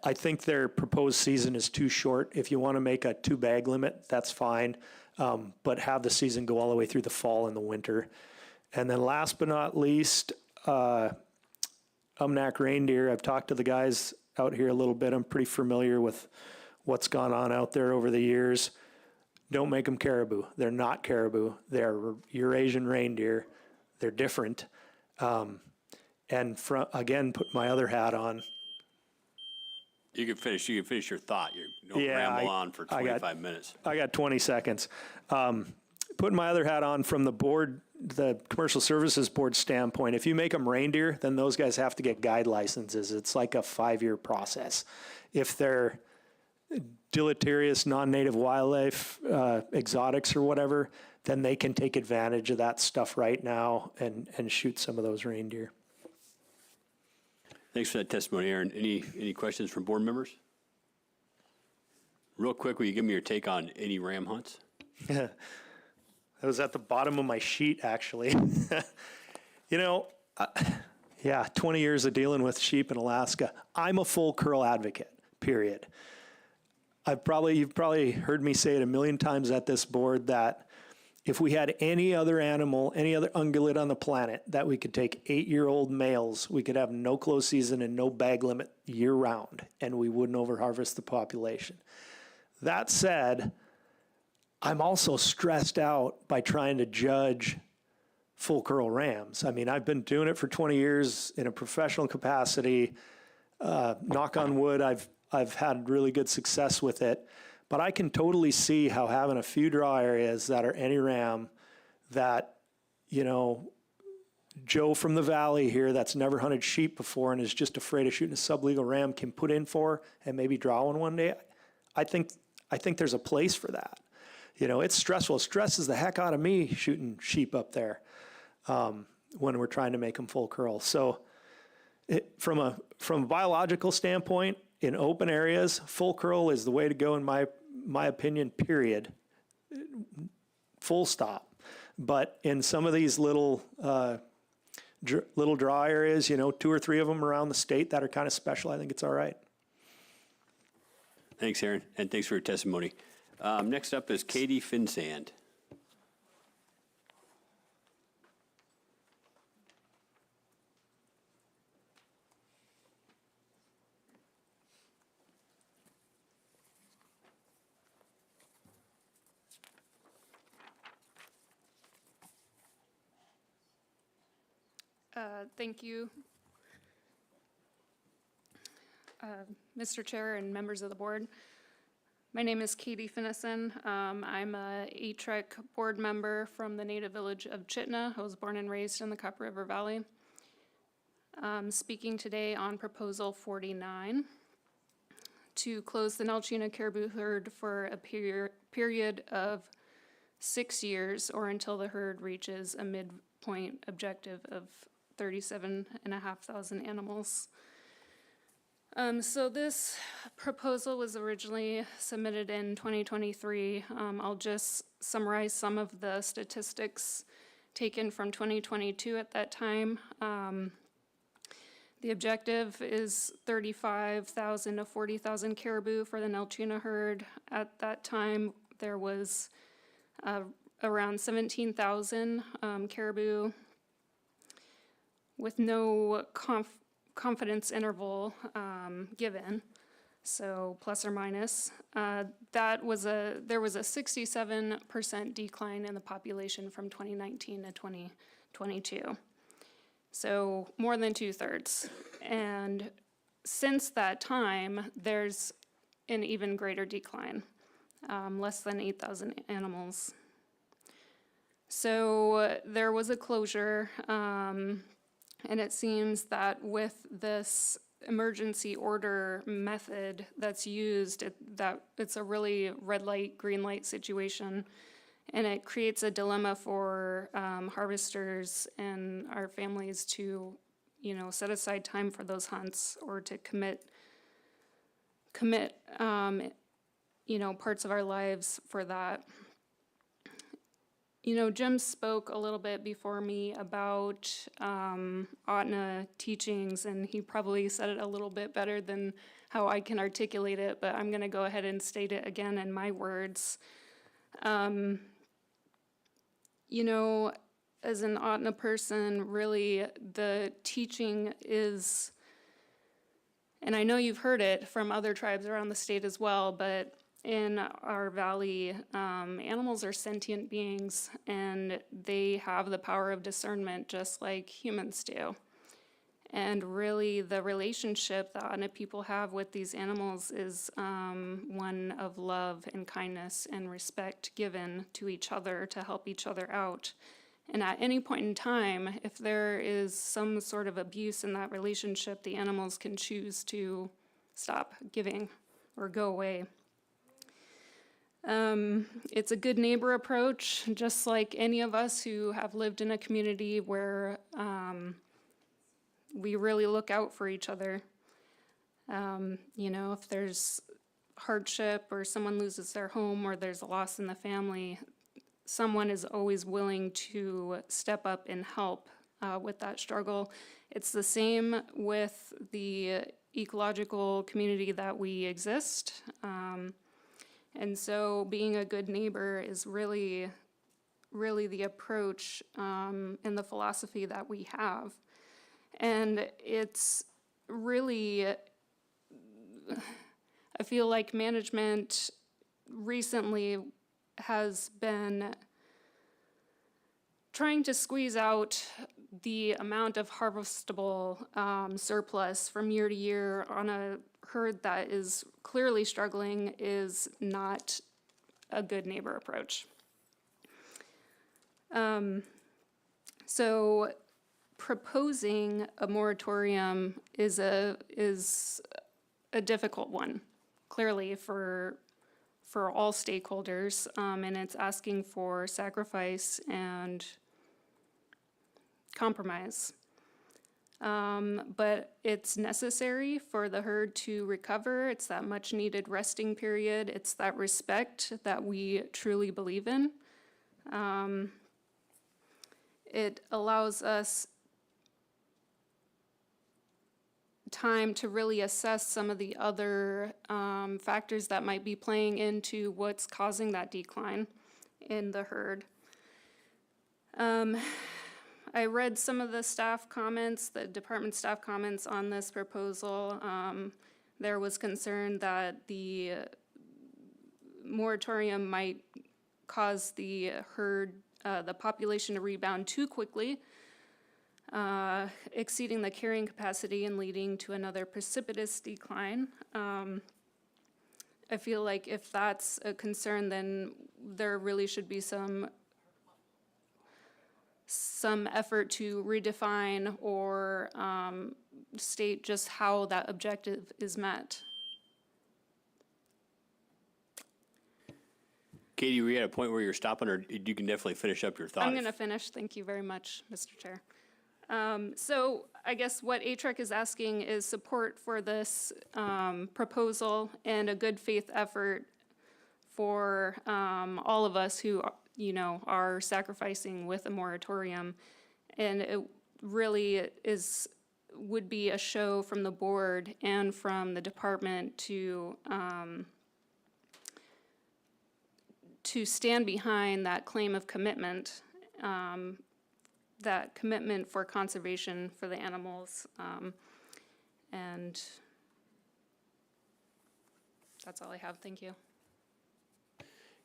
I think their proposed season is too short. If you want to make a 2-bag limit, that's fine. But have the season go all the way through the fall and the winter. And then last but not least, Umnak reindeer. I've talked to the guys out here a little bit. I'm pretty familiar with what's gone on out there over the years. Don't make them caribou. They're not caribou. They're Eurasian reindeer. They're different. And again, put my other hat on. You can finish your thought. Don't ramble on for 25 minutes. I got 20 seconds. Putting my other hat on from the Commercial Services Board standpoint, if you make them reindeer, then those guys have to get guide licenses. It's like a 5-year process. If they're deleterious non-native wildlife, exotics or whatever, then they can take advantage of that stuff right now and shoot some of those reindeer. Thanks for that testimony, Aaron. Any questions from board members? Real quick, will you give me your take on any ram hunts? That was at the bottom of my sheet, actually. 20 years of dealing with sheep in Alaska. I'm a full curl advocate, period. You've probably heard me say it a million times at this board that if we had any other animal, any other ungulate on the planet that we could take 8-year-old males, we could have no close season and no bag limit year round, and we wouldn't overharvest the population. That said, I'm also stressed out by trying to judge full curl rams. I mean, I've been doing it for 20 years in a professional capacity. Knock on wood, I've had really good success with it. But I can totally see how having a few draw areas that are any ram that, Joe from the valley here that's never hunted sheep before and is just afraid of shooting a sublegal ram can put in for and maybe draw one day. I think there's a place for that. It's stressful. It stresses the heck out of me shooting sheep up there when we're trying to make them full curl. So from a biological standpoint, in open areas, full curl is the way to go in my opinion, period. Full stop. But in some of these little draw areas, 2 or 3 of them around the state that are kind of special, I think it's all right. Thanks, Aaron, and thanks for your testimony. Next up is Katie Finsand. Thank you, Mr. Chair and members of the board. My name is Katie Finnison. I'm a ATREC board member from the native village of Chitna. I was born and raised in the Cup River Valley. Speaking today on Proposal 49 to close the Nelchina caribou herd for a period of 6 years or until the herd reaches a midpoint objective of 37,500 animals. So this proposal was originally submitted in 2023. I'll just summarize some of the statistics taken from 2022 at that time. The objective is 35,000 to 40,000 caribou for the Nelchina herd. At that time, there was around 17,000 caribou with no confidence interval given, so plus or minus. There was a 67% decline in the population from 2019 to 2022. So more than 2/3. And since that time, there's an even greater decline, less than 8,000 animals. So there was a closure, and it seems that with this emergency order method that's used, that it's a really red light, green light situation, and it creates a dilemma for harvesters and our families to, set aside time for those hunts or to commit, parts of our lives for that. Jim spoke a little bit before me about Otna teachings, and he probably said it a little bit better than how I can articulate it, but I'm going to go ahead and state it again in my words. an Ahtna person, really the teaching is, and I know you've heard it from other tribes around the state as well, but in our valley, animals are sentient beings and they have the power of discernment just like humans do. And really the relationship that Ahtna people have with these animals is one of love and kindness and respect given to each other to help each other out. And at any point in time, if there is some sort of abuse in that relationship, the animals can choose to stop giving or go away. It's a good neighbor approach, just like any of us who have lived in a community where we really look out for each other. You know, if there's hardship or someone loses their home or there's a loss in the family, someone is always willing to step up and help with that struggle. It's the same with the ecological community that we exist. And so being a good neighbor is really the approach and the philosophy that we have. And it's really, I feel like management recently has been trying to squeeze out the amount of harvestable surplus from year to year on a herd that is clearly struggling is not a good neighbor approach. So proposing a moratorium is a difficult one, clearly for all stakeholders, and it's asking for sacrifice and compromise. But it's necessary for the herd to recover. It's that much needed resting period. It's that respect that we truly believe in. It allows us time to really assess some of the other factors that might be playing into what's causing that decline in the herd. I read some of the staff comments, the department staff comments on this proposal. There was concern that the moratorium might cause the herd, the population to rebound too quickly, exceeding the carrying capacity and leading to another precipitous decline. I feel like if that's a concern, then there really should be some effort to redefine or state just how that objective is met. Katie, were you at a point where you're stopping, or you can definitely finish up your thought? I'm going to finish. Thank you very much, Mr. Chair. So I guess what ATREC is asking is support for this proposal and a good faith effort for all of us who, you know, are sacrificing with a moratorium. And it really would be a show from the board and from the department to stand behind that claim of commitment, that commitment for conservation for the animals. And that's all I have. Thank you.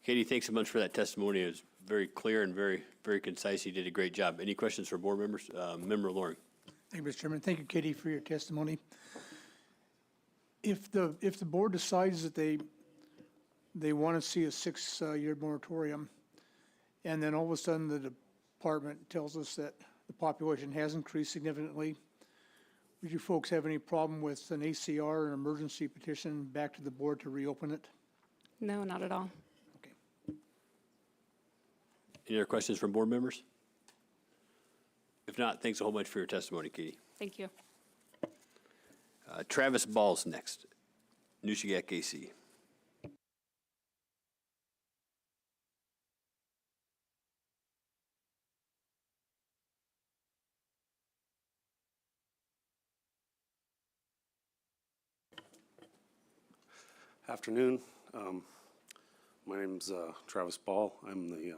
Katie, thanks so much for that testimony. It was very clear and very, very concise. You did a great job. Any questions for board members? Member Loring. Thank you, Mr. Chairman. Thank you, Katie, for your testimony. If the board decides that they want to see a 6-year moratorium, and then all of a sudden the department tells us that the population has increased significantly, would you folks have any problem with an ACR, an emergency petition, back to the board to reopen it? No, not at all. Any other questions from board members? If not, thanks a whole bunch for your testimony, Katie. Thank you. Travis Ball's next, Nushagak AC. Afternoon. My name's Travis Ball. I'm the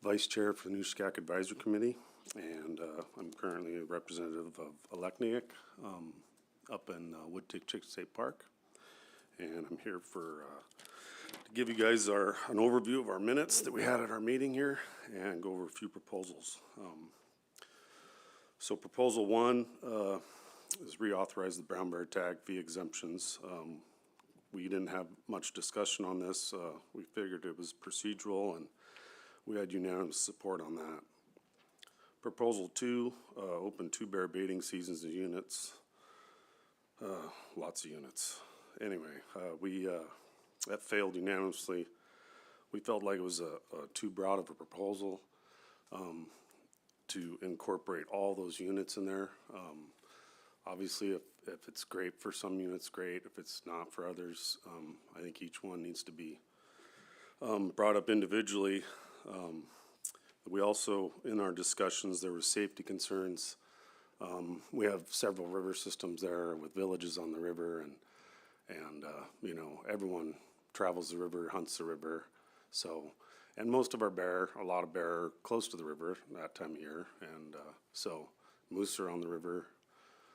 vice chair for the New SCAC Advisory Committee, and I'm currently a representative of Alekniik up in Woodtick State Park. And I'm here for to give you guys an overview of our minutes that we had at our meeting here and go over a few proposals. So proposal one is reauthorize the brown bear tag fee exemptions. We didn't have much discussion on this. We figured it was procedural and we had unanimous support on that. Proposal two, open 2 bear baiting seasons and units. Lots of units. Anyway, that failed unanimously. We felt like it was too broad of a proposal to incorporate all those units in there. Obviously, if it's great for some units, great. If it's not for others, I think each one needs to be brought up individually. We also, in our discussions, there were safety concerns. We have several river systems there with villages on the river, and you know, everyone travels the river, hunts the river. So, and most of our bear, a lot of bear are close to the river that time of year, and so moose are on the river.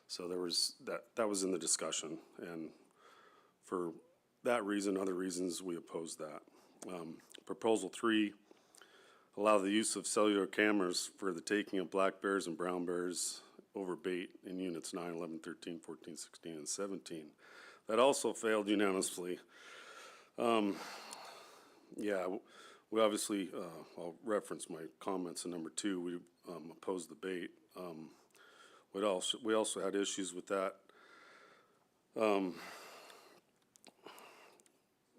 So there was that was in the discussion, and for that reason, other reasons, we opposed that. Proposal three, allow the use of cellular cameras for the taking of black bears and brown bears over bait in units 9, 11, 13, 14, 16, and 17. That also failed unanimously. Yeah, we obviously, I'll reference my comments in number 2, we opposed the bait. We also had issues with that.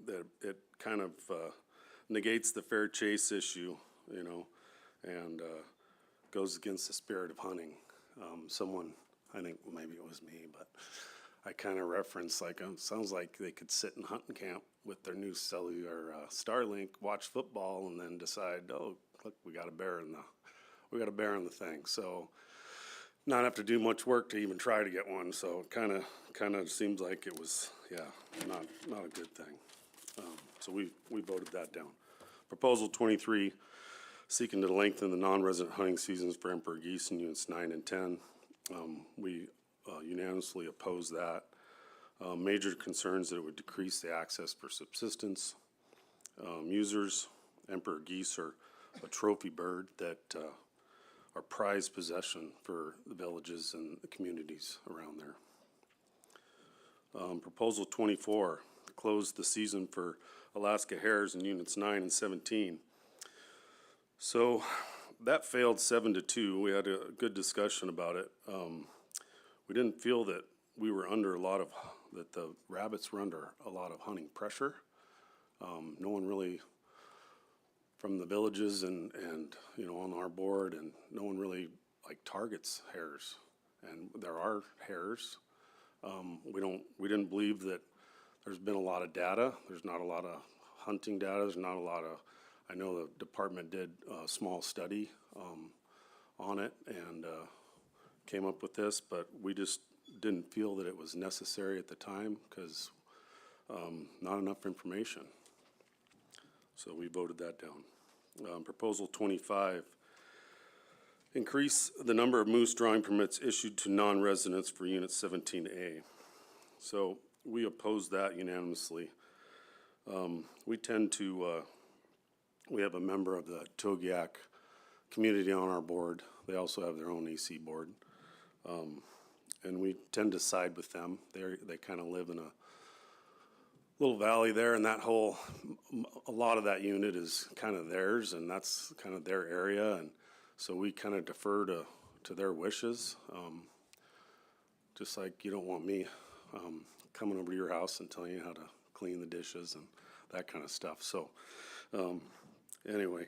That it kind of negates the fair chase issue, you know, and goes against the spirit of hunting. Someone, I think maybe it was me, but I kind of referenced like, sounds like they could sit in hunting camp with their new cellular Starlink, watch football, and then decide, oh, look, we got a bear in the thing. So not have to do much work to even try to get one. So it kind of seems like it was, yeah, not a good thing. So we voted that down. Proposal 23, seeking to lengthen the non-resident hunting seasons for emperor geese in units 9 and 10. We unanimously opposed that. Major concerns that it would decrease the access for subsistence users. Emperor geese are a trophy bird that are prized possession for the villages and the communities around there. Proposal 24, close the season for Alaska hares in units 9 and 17. So that failed 7-2. We had a good discussion about it. We didn't feel that we were under that the rabbits were under a lot of hunting pressure. No one really, from the villages and you know, on our board, and no one really like targets hares. And there are hares. We didn't believe that there's been a lot of data. There's not a lot of hunting data. There's not a lot of, I know the department did a small study on it and came up with this, but we just didn't feel that it was necessary at the time because not enough information. So we voted that down. Proposal 25, increase the number of moose drawing permits issued to non-residents for Unit 17A. So we opposed that unanimously. We tend to, we have a member of the Togiak community on our board. They also have their own AC board. And we tend to side with them. They kind of live in a little valley there, and that whole, a lot of that unit is kind of theirs, and that's kind of their area, and so we kind of defer to their wishes. Just like you don't want me coming over to your house and telling you how to clean the dishes and that kind of stuff. So anyway,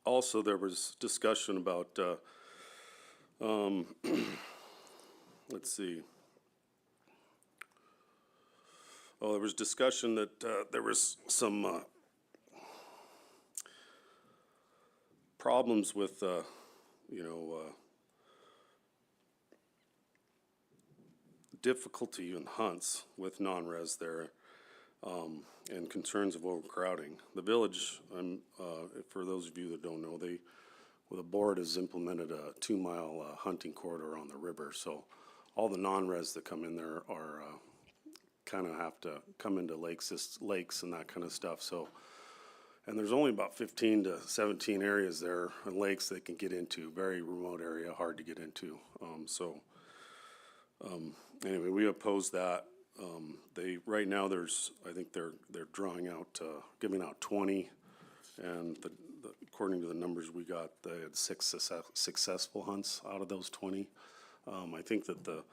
also there was discussion about, let's see. Oh, there was discussion that there was some problems with, difficulty in hunts with non-res there. and concerns of overcrowding. The village, for those of you that don't know, the board has implemented a 2-mile hunting corridor on the river. So all the non-res that come in there are kind of have to come into lakes and that kind of stuff. So, and there's only about 15 to 17 areas there and lakes they can get into. Very remote area, hard to get into. Anyway, we oppose that. Right now I think they're drawing out, giving out 20, and according to the numbers we got, they had 6 successful hunts out of those 20. I think that the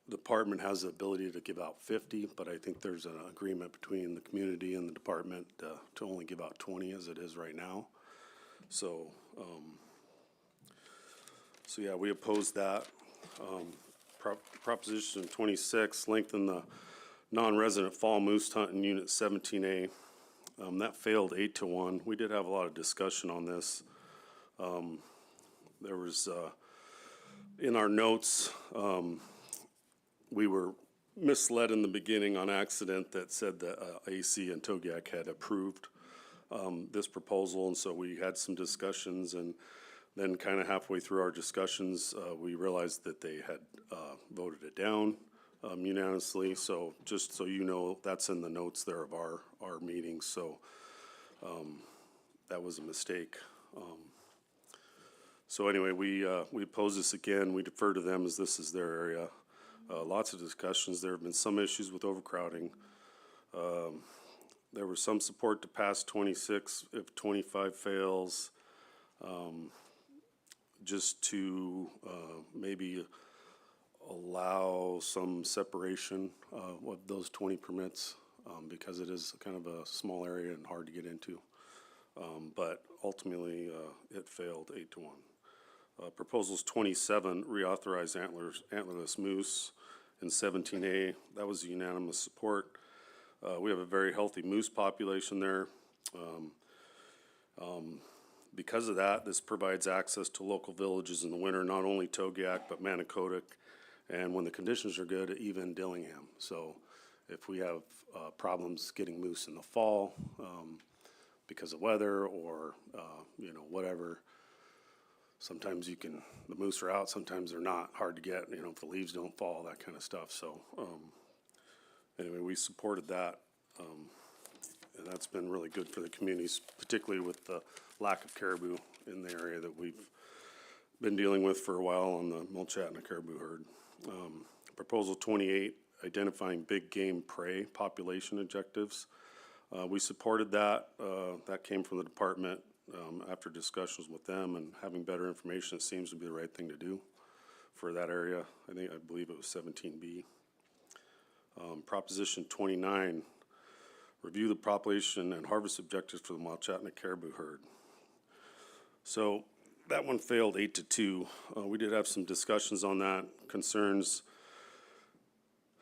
department has the ability to give out 50, but I think there's an agreement between the community and the department to only give out 20 as it is right now. So, yeah, we oppose that. Proposition 26, lengthen the non-resident fall moose hunt in Unit 17A. That failed 8-1. We did have a lot of discussion on this. There was, in our notes, we were misled in the beginning on accident that said that AC and Togiak had approved this proposal, and so we had some discussions, and then kind of halfway through our discussions, we realized that they had voted it down unanimously. So just so you know, that's in the notes there of our meetings. So that was a mistake. So anyway, we oppose this again. We defer to them as this is their area. Lots of discussions. There have been some issues with overcrowding. There was some support to pass 26 if 25 fails. Just to maybe allow some separation of those 20 permits because it is kind of a small area and hard to get into. But ultimately, it failed 8-1. Proposals 27, reauthorize antlerless moose in 17A. That was unanimous support. We have a very healthy moose population there. Because of that, this provides access to local villages in the winter, not only Togiak, but Manicodic, and when the conditions are good, even Dillingham. So if we have problems getting moose in the fall because of weather or, whatever, sometimes the moose are out, sometimes they're not, hard to get, if the leaves don't fall, that kind of stuff. So anyway, we supported that. And that's been really good for the communities, particularly with the lack of caribou in the area that we've been dealing with for a while on the Mulchatna caribou herd. Proposal 28, identifying big game prey population objectives. We supported that. That came from the department after discussions with them and having better information. It seems to be the right thing to do for that area. I believe it was 17B. Proposition 29, review the population and harvest objectives for the Mulchatna caribou herd. So that one failed 8-2. We did have some discussions on that, concerns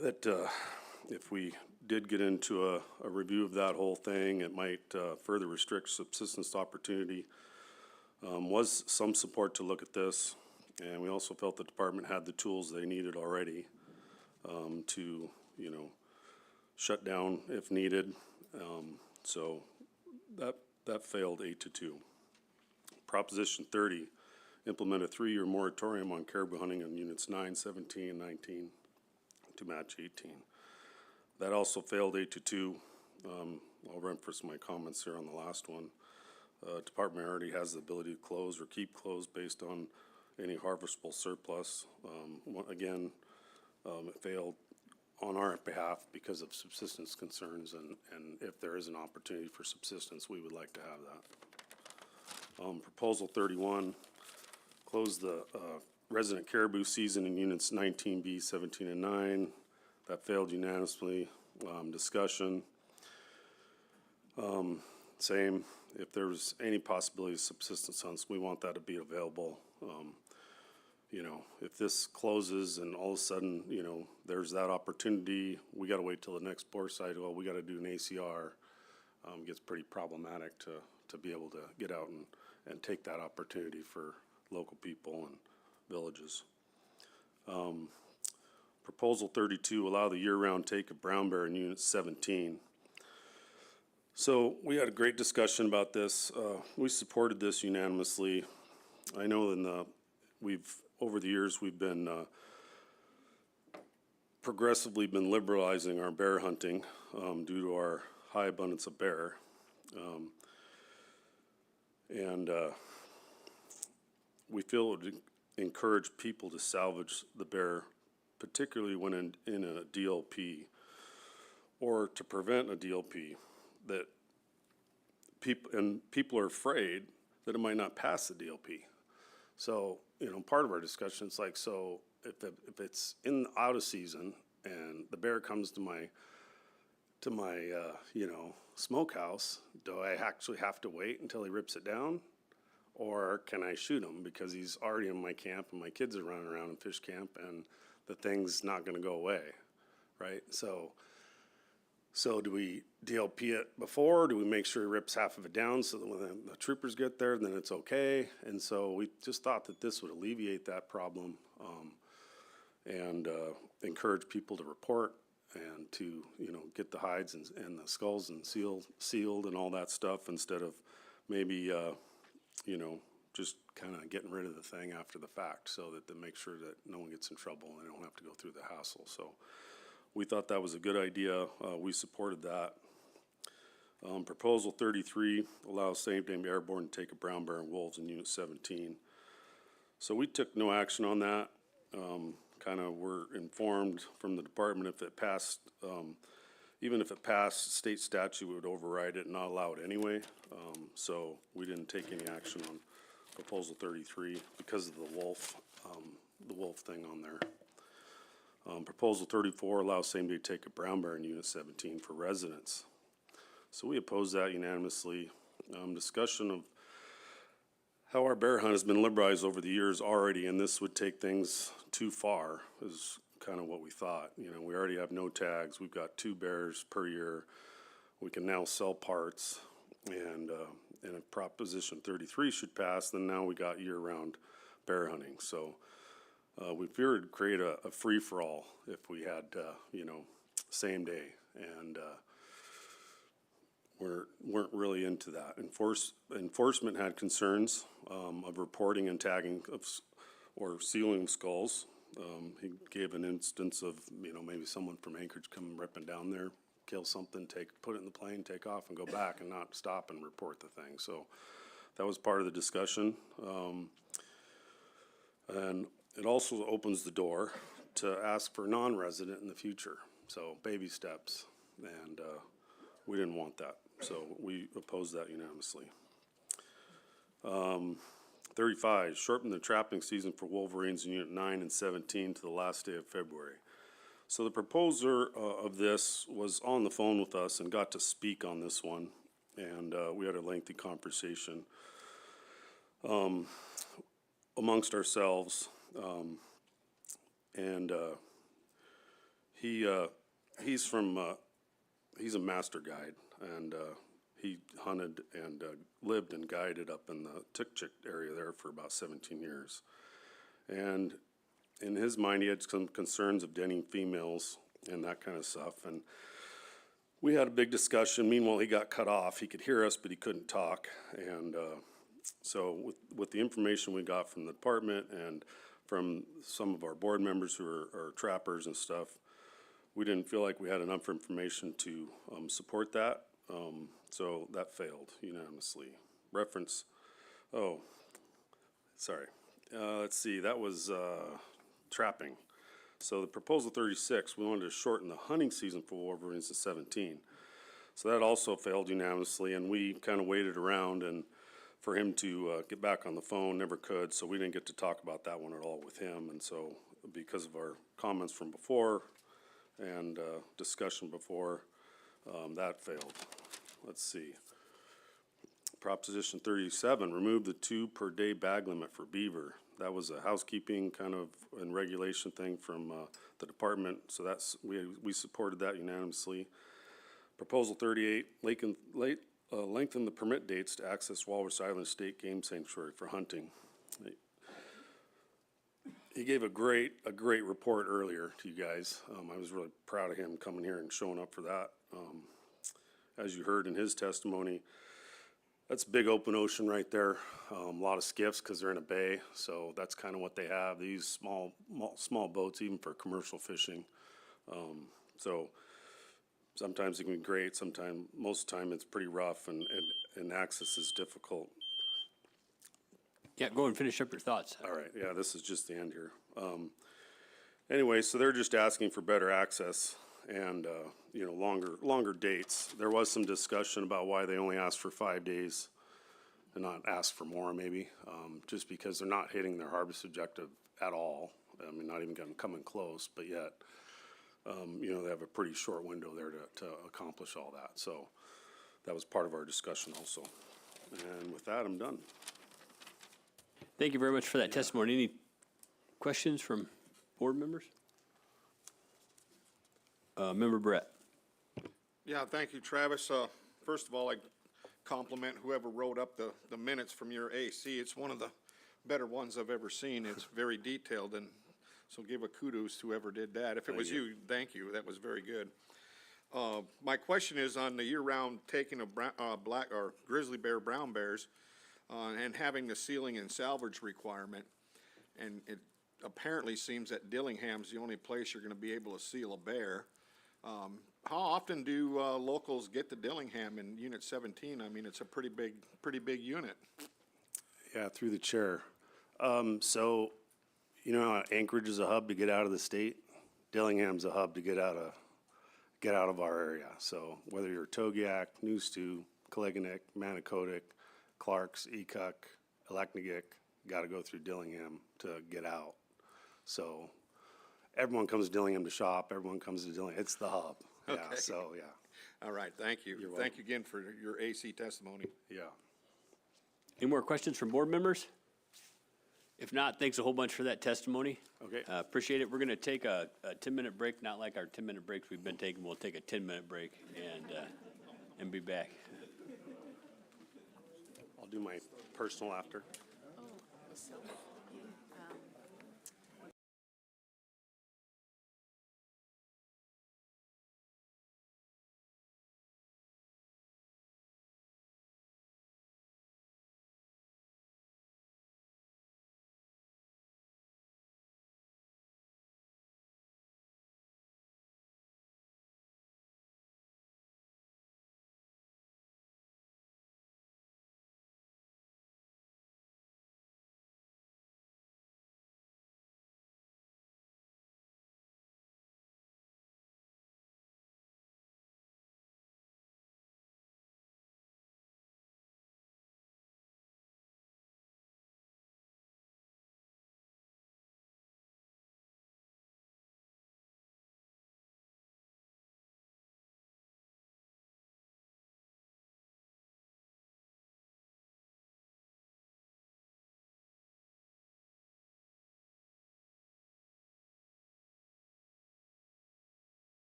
that if we did get into a review of that whole thing, it might further restrict subsistence opportunity. Was some support to look at this, and we also felt the department had the tools they needed already to, shut down if needed. So that failed 8-2. Proposition 30, implement a 3-year moratorium on caribou hunting in units 9, 17, and 19 to match 18. That also failed 8-2. I'll reference my comments here on the last one. Department already has the ability to close or keep closed based on any harvestable surplus. Again, it failed on our behalf because of subsistence concerns, and if there is an opportunity for subsistence, we would like to have that. Proposal 31, close the resident caribou season in units 19B, 17, and 9. That failed unanimously. Discussion. Same. If there's any possibility of subsistence hunts, we want that to be available. If this closes and all of a sudden, there's that opportunity, we got to wait till the next board site. Well, we got to do an ACR. It gets pretty problematic to be able to get out and take that opportunity for local people and villages. Proposal 32, allow the year-round take of brown bear in Unit 17. So we had a great discussion about this. We supported this unanimously. I know over the years, we've been progressively been liberalizing our bear hunting due to our high abundance of bear. We feel it would encourage people to salvage the bear, particularly when in a DLP, or to prevent a DLP, that people are afraid that it might not pass the DLP. So, part of our discussion is like, so if it's out of season and the bear comes to my smokehouse, do I actually have to wait until he rips it down? Or can I shoot him because he's already in my camp and my kids are running around in fish camp and the thing's not going to go away, right? So do we DLP it before? Do we make sure he rips half of it down so that when the troopers get there, then it's okay? And so we just thought that this would alleviate that problem and encourage people to report and to, get the hides and the skulls and sealed and all that stuff instead of maybe, just kind of getting rid of the thing after the fact so that they make sure that no one gets in trouble and they don't have to go through the hassle. So we thought that was a good idea. We supported that. Proposal 33 allows same-day airborne to take a brown bear and wolves in Unit 17. So we took no action on that. Were informed from the department if it passed, even if it passed, state statute would override it and not allow it anyway. So we didn't take any action on Proposal 33 because of the wolf thing on there. Proposal 34 allows same-day take a brown bear in Unit 17 for residents. So we oppose that unanimously. Discussion of how our bear hunt has been liberalized over the years already, and this would take things too far is kind of what we thought. We already have no tags. We've got 2 bears per year. We can now sell parts, and if Proposition 33 should pass, then now we got year-round bear hunting. So we feared to create a free-for-all if we had, same day, and weren't really into that. Enforcement had concerns of reporting and tagging or sealing skulls. He gave an instance of, maybe someone from Anchorage come ripping down there, kill something, put it in the plane, take off and go back and not stop and report the thing. So that was part of the discussion. And it also opens the door to ask for non-resident in the future. So baby steps, and we didn't want that. So we opposed that unanimously. 35, shorten the trapping season for wolverines in Unit 9 and 17 to the last day of February. So the proposer of this was on the phone with us and got to speak on this one, and we had a lengthy conversation amongst ourselves, he's a master guide, and he hunted and lived and guided up in the Tikchik area there for about 17 years. And in his mind, he had some concerns of denning females and that kind of stuff. And we had a big discussion. Meanwhile, he got cut off. He could hear us, but he couldn't talk. And so with the information we got from the department and from some of our board members who are trappers and stuff, we didn't feel like we had enough information to support that. So that failed unanimously. Let's see, that was trapping. So the proposal 36, we wanted to shorten the hunting season for wolverines to 17. So that also failed unanimously, and we kind of waited around and for him to get back on the phone, never could, so we didn't get to talk about that one at all with him. And so because of our comments from before and discussion before, that failed. Let's see. Proposition 37, remove the 2 per day bag limit for beaver. That was a housekeeping kind of and regulation thing from the department, so we supported that unanimously. Proposal 38, lengthen the permit dates to access Walrus Island State Game Sanctuary for hunting. He gave a great report earlier to you guys. I was really proud of him coming here and showing up for that. As you heard in his testimony, that's big open ocean right there. A lot of skiffs because they're in a bay, so that's kind of what they have. They use small boats even for commercial fishing. So sometimes it can be great. Most of the time it's pretty rough and access is difficult. Yeah, go and finish up your thoughts. All right, yeah, this is just the end here. Anyway, so they're just asking for better access and, longer dates. There was some discussion about why they only asked for 5 days and not ask for more maybe, just because they're not hitting their harvest objective at all. I mean, not even coming close, but yet, they have a pretty short window there to accomplish all that. So that was part of our discussion also. And with that, I'm done. Thank you very much for that testimony. Any questions from board members? Member Brett. Yeah, thank you, Travis. First of all, I compliment whoever wrote up the minutes from your AC. It's one of the better ones I've ever seen. It's very detailed, and so give a kudos to whoever did that. If it was you, thank you. That was very good. My question is on the year-round taking of black or grizzly bear, brown bears, and having the sealing and salvage requirement. And it apparently seems that Dillingham's the only place you're going to be able to seal a bear. How often do locals get to Dillingham in Unit 17? I mean, it's a pretty big unit. Yeah, through the chair. So, Anchorage is a hub to get out of the state. Dillingham's a hub to get out of our area. So whether you're Togiak, Newstew, Kaleganek, Manicodic, Clark's, Ekuck, Alaknagik, got to go through Dillingham to get out. So everyone comes to Dillingham to shop. Everyone comes to Dillingham. It's the hub. Yeah. Okay. So yeah. All right. Thank you. Thank you again for your AC testimony. Yeah. Any more questions from board members? If not, thanks a whole bunch for that testimony. Okay. Appreciate it. We're going to take a 10-minute break, not like our 10-minute breaks we've been taking. We'll take a 10-minute break and be back. I'll do my personal after.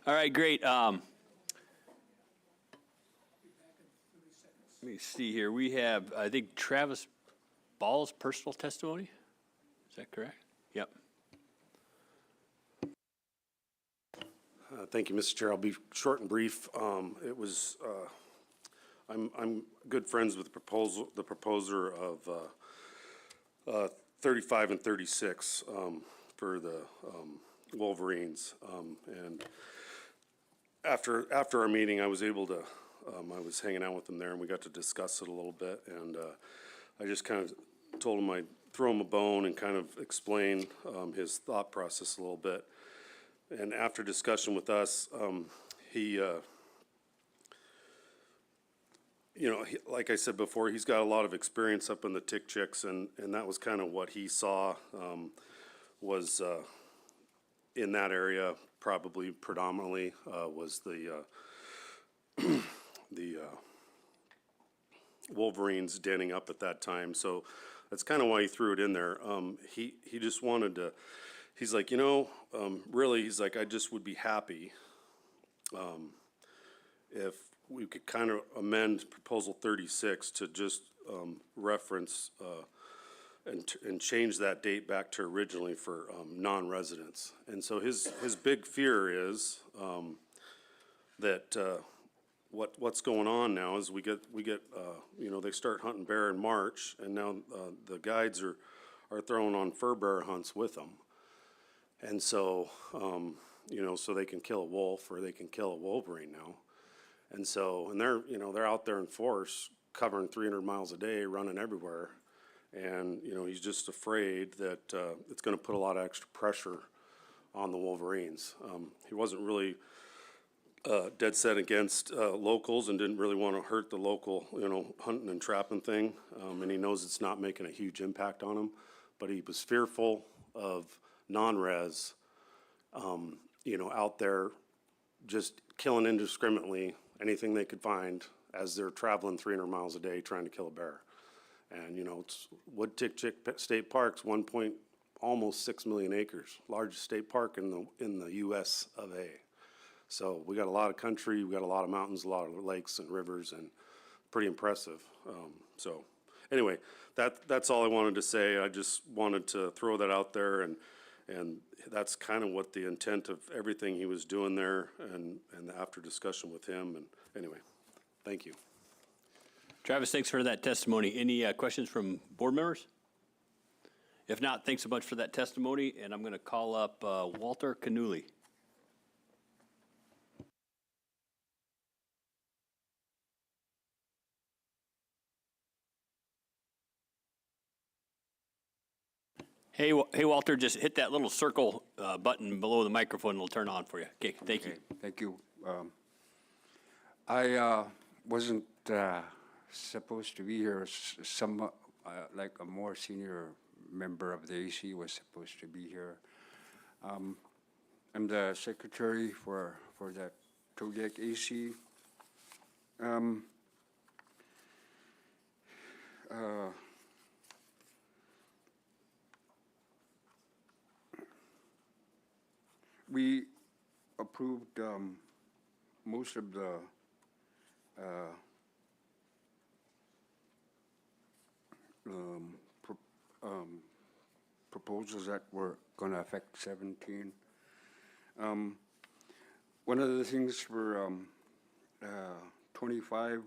All right, great. Let me see here. We have, I think, Travis Ball's personal testimony. Is that correct? Yep. Thank you, Mr. Chair. I'll be short and brief. I'm good friends with the proposer of 35 and 36 for the Wolverines. And after our meeting, I was able to, I was hanging out with them there, and we got to discuss it a little bit. And I just kind of told him I'd throw him a bone and kind of explain his thought process a little bit. And after discussion with us, he, like I said before, he's got a lot of experience up in the tick chicks, and that was kind of what he saw was in that area, probably predominantly, was the Wolverines denning up at that time. So that's kind of why he threw it in there. He just wanted to, he's like, really, he's like, I just would be happy if we could kind of amend Proposal 36 to just reference and change that date back to originally for non-residents. And so his big fear is that what's going on now is we get they start hunting bear in March, and now the guides are throwing on fur bear hunts with them. And so, so they can kill a wolf or they can kill a wolverine now. And so, and they're out there in force covering 300 miles a day, running everywhere. And, he's just afraid that it's going to put a lot of extra pressure on the wolverines. He wasn't really dead set against locals and didn't really want to hurt the local, hunting and trapping thing. And he knows it's not making a huge impact on him. But he was fearful of non-res, out there just killing indiscriminately anything they could find as they're traveling 300 miles a day trying to kill a bear. And, it's Wood Tick Chick State Park's almost 6 million acres, largest state park in the U.S. of A. So we got a lot of country, we got a lot of mountains, a lot of lakes and rivers, and pretty impressive. So anyway, that's all I wanted to say. I just wanted to throw that out there, and that's kind of what the intent of everything he was doing there, and after discussion with him. And anyway, thank you. Travis, thanks for that testimony. Any questions from board members? If not, thanks so much for that testimony, and I'm going to call up Walter Canuli. Hey, Walter, just hit that little circle button below the microphone, and it'll turn on for you. Okay, thank you. Thank you. I wasn't supposed to be here. Like a more senior member of the AC was supposed to be here. I'm the secretary for that Kodiak AC. We approved most of the proposals that were going to affect 17. One of the things for 25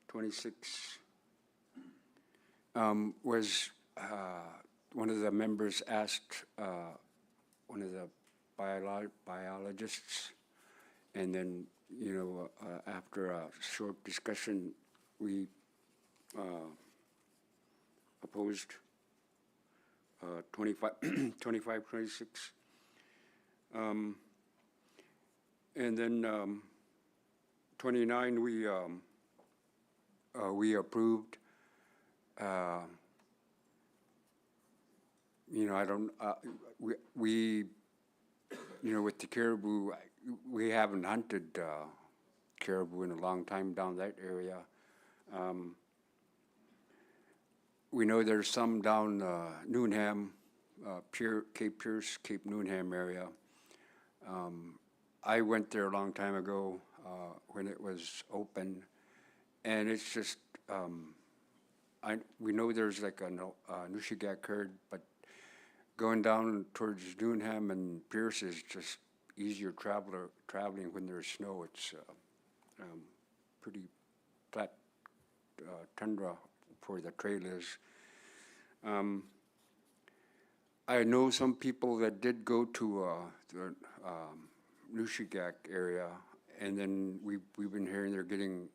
26 was one of the members asked one of the biologists, and then after a short discussion, we opposed 25, 26. And then 29, we approved. I don't, we with the caribou, we haven't hunted caribou in a long time down that area. We know there's some down Newnham Cape Pierce, Cape Newnham area. I went there a long time ago when it was open, and it's just, we know there's like a Nushagak herd, but going down towards Newnham and Pierce is just easier traveling when there's snow. It's pretty flat tundra where the trail is. I know some people that did go to the Nushagak area, and then we've been hearing they're getting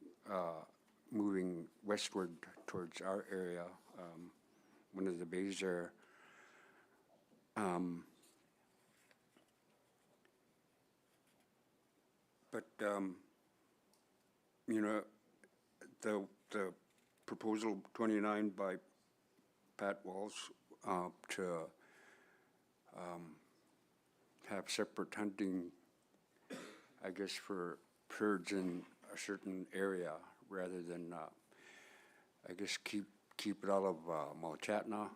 moving westward towards our area, one of the bays there. But you know, the proposal 29 by Pat Walsh to have separate hunting, I guess, for herds in a certain area rather than, I guess, keep it all of Malchatna.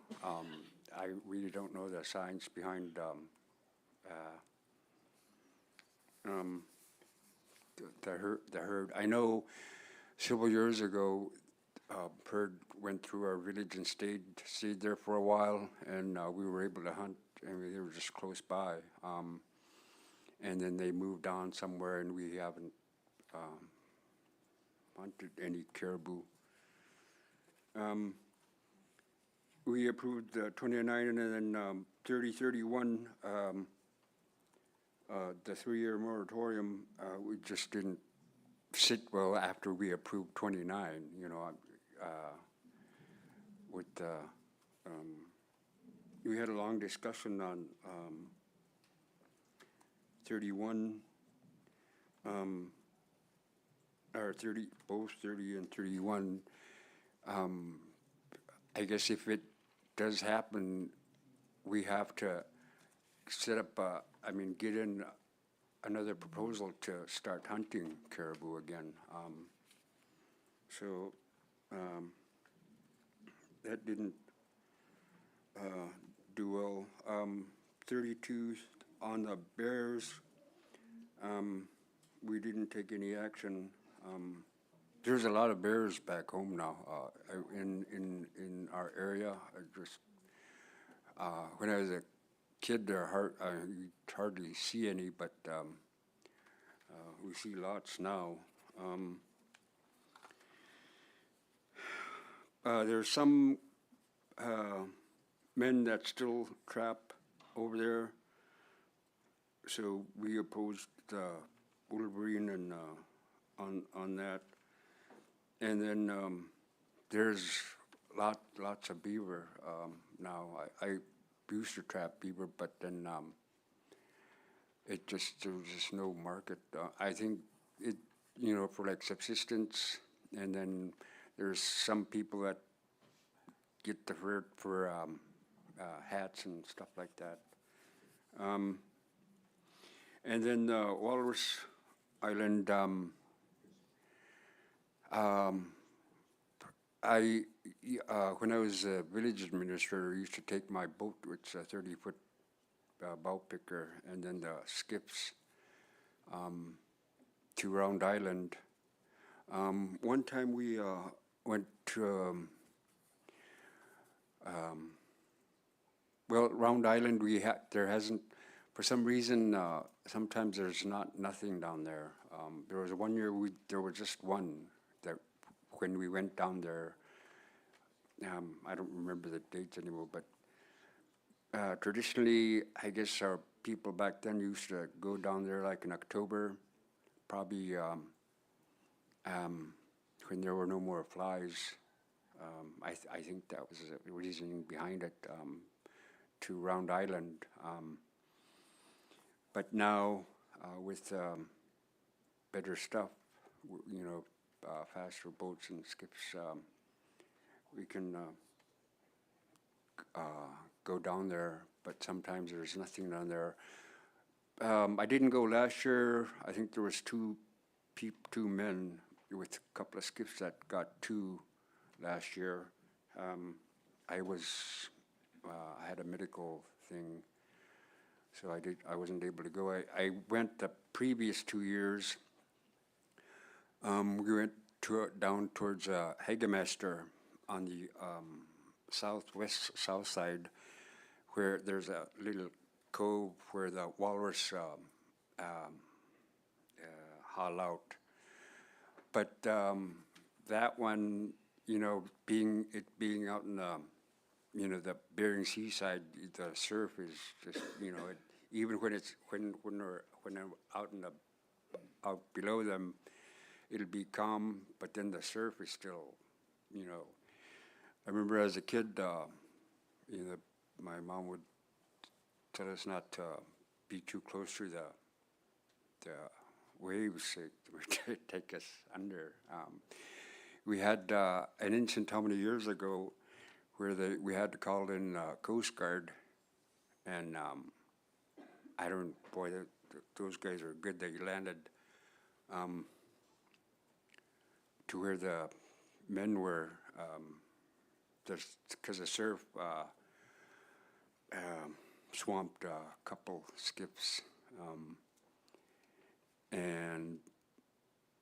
I really don't know the science behind the herd. I know several years ago, herd went through our village and stayed there for a while, and we were able to hunt, and they were just close by. And then they moved on somewhere, and we haven't hunted any caribou. We approved 29 and then 3031, the 3-year moratorium. We just didn't sit well after we approved 29. You know, we had a long discussion on 31, or 30, both 30 and 31. I guess if it does happen, we have to set up, get in another proposal to start hunting caribou again. That didn't do well. 32 on the bears, we didn't take any action. There's a lot of bears back home now in our area. When I was a kid, you hardly see any, but we see lots now. There's some men that still trap over there, so we opposed Wolverine and on that. And then there's lots of beaver now. I used to trap beaver, but then there was just no market. I think it, for like subsistence, and then there's some people that get the herd for hats and stuff like that. And then Walrus Island, when I was a village administrator, I used to take my boat, which is a 30-foot bow picker, and then the skiffs to Round Island. One time we went to, Round Island, there hasn't, for some reason, sometimes there's nothing down there. There was one year there was just one that when we went down there, I don't remember the dates anymore, but traditionally, I guess our people back then used to go down there like in October, probably when there were no more flies. I think that was the reasoning behind it, to Round Island. But now, with better stuff, faster boats and skiffs, we can go down there, but sometimes there's nothing down there. I didn't go last year. I think there was two men with a couple of skiffs that got two last year. I had a medical thing. So I wasn't able to go. I went the previous 2 years. We went down towards Hagemester on the south side, where there's a little cove where the walrus haul out. But that one, being out in the, the Bering Sea side, the surf is just, even when they're out below them, it'll be calm, but then the surf is still, I remember as a kid, my mom would tell us not to be too close to the waves. It would take us under. We had an incident how many years ago where we had to call in Coast Guard, and those guys are good. They landed to where the men were, because the surf swamped a couple skiffs, and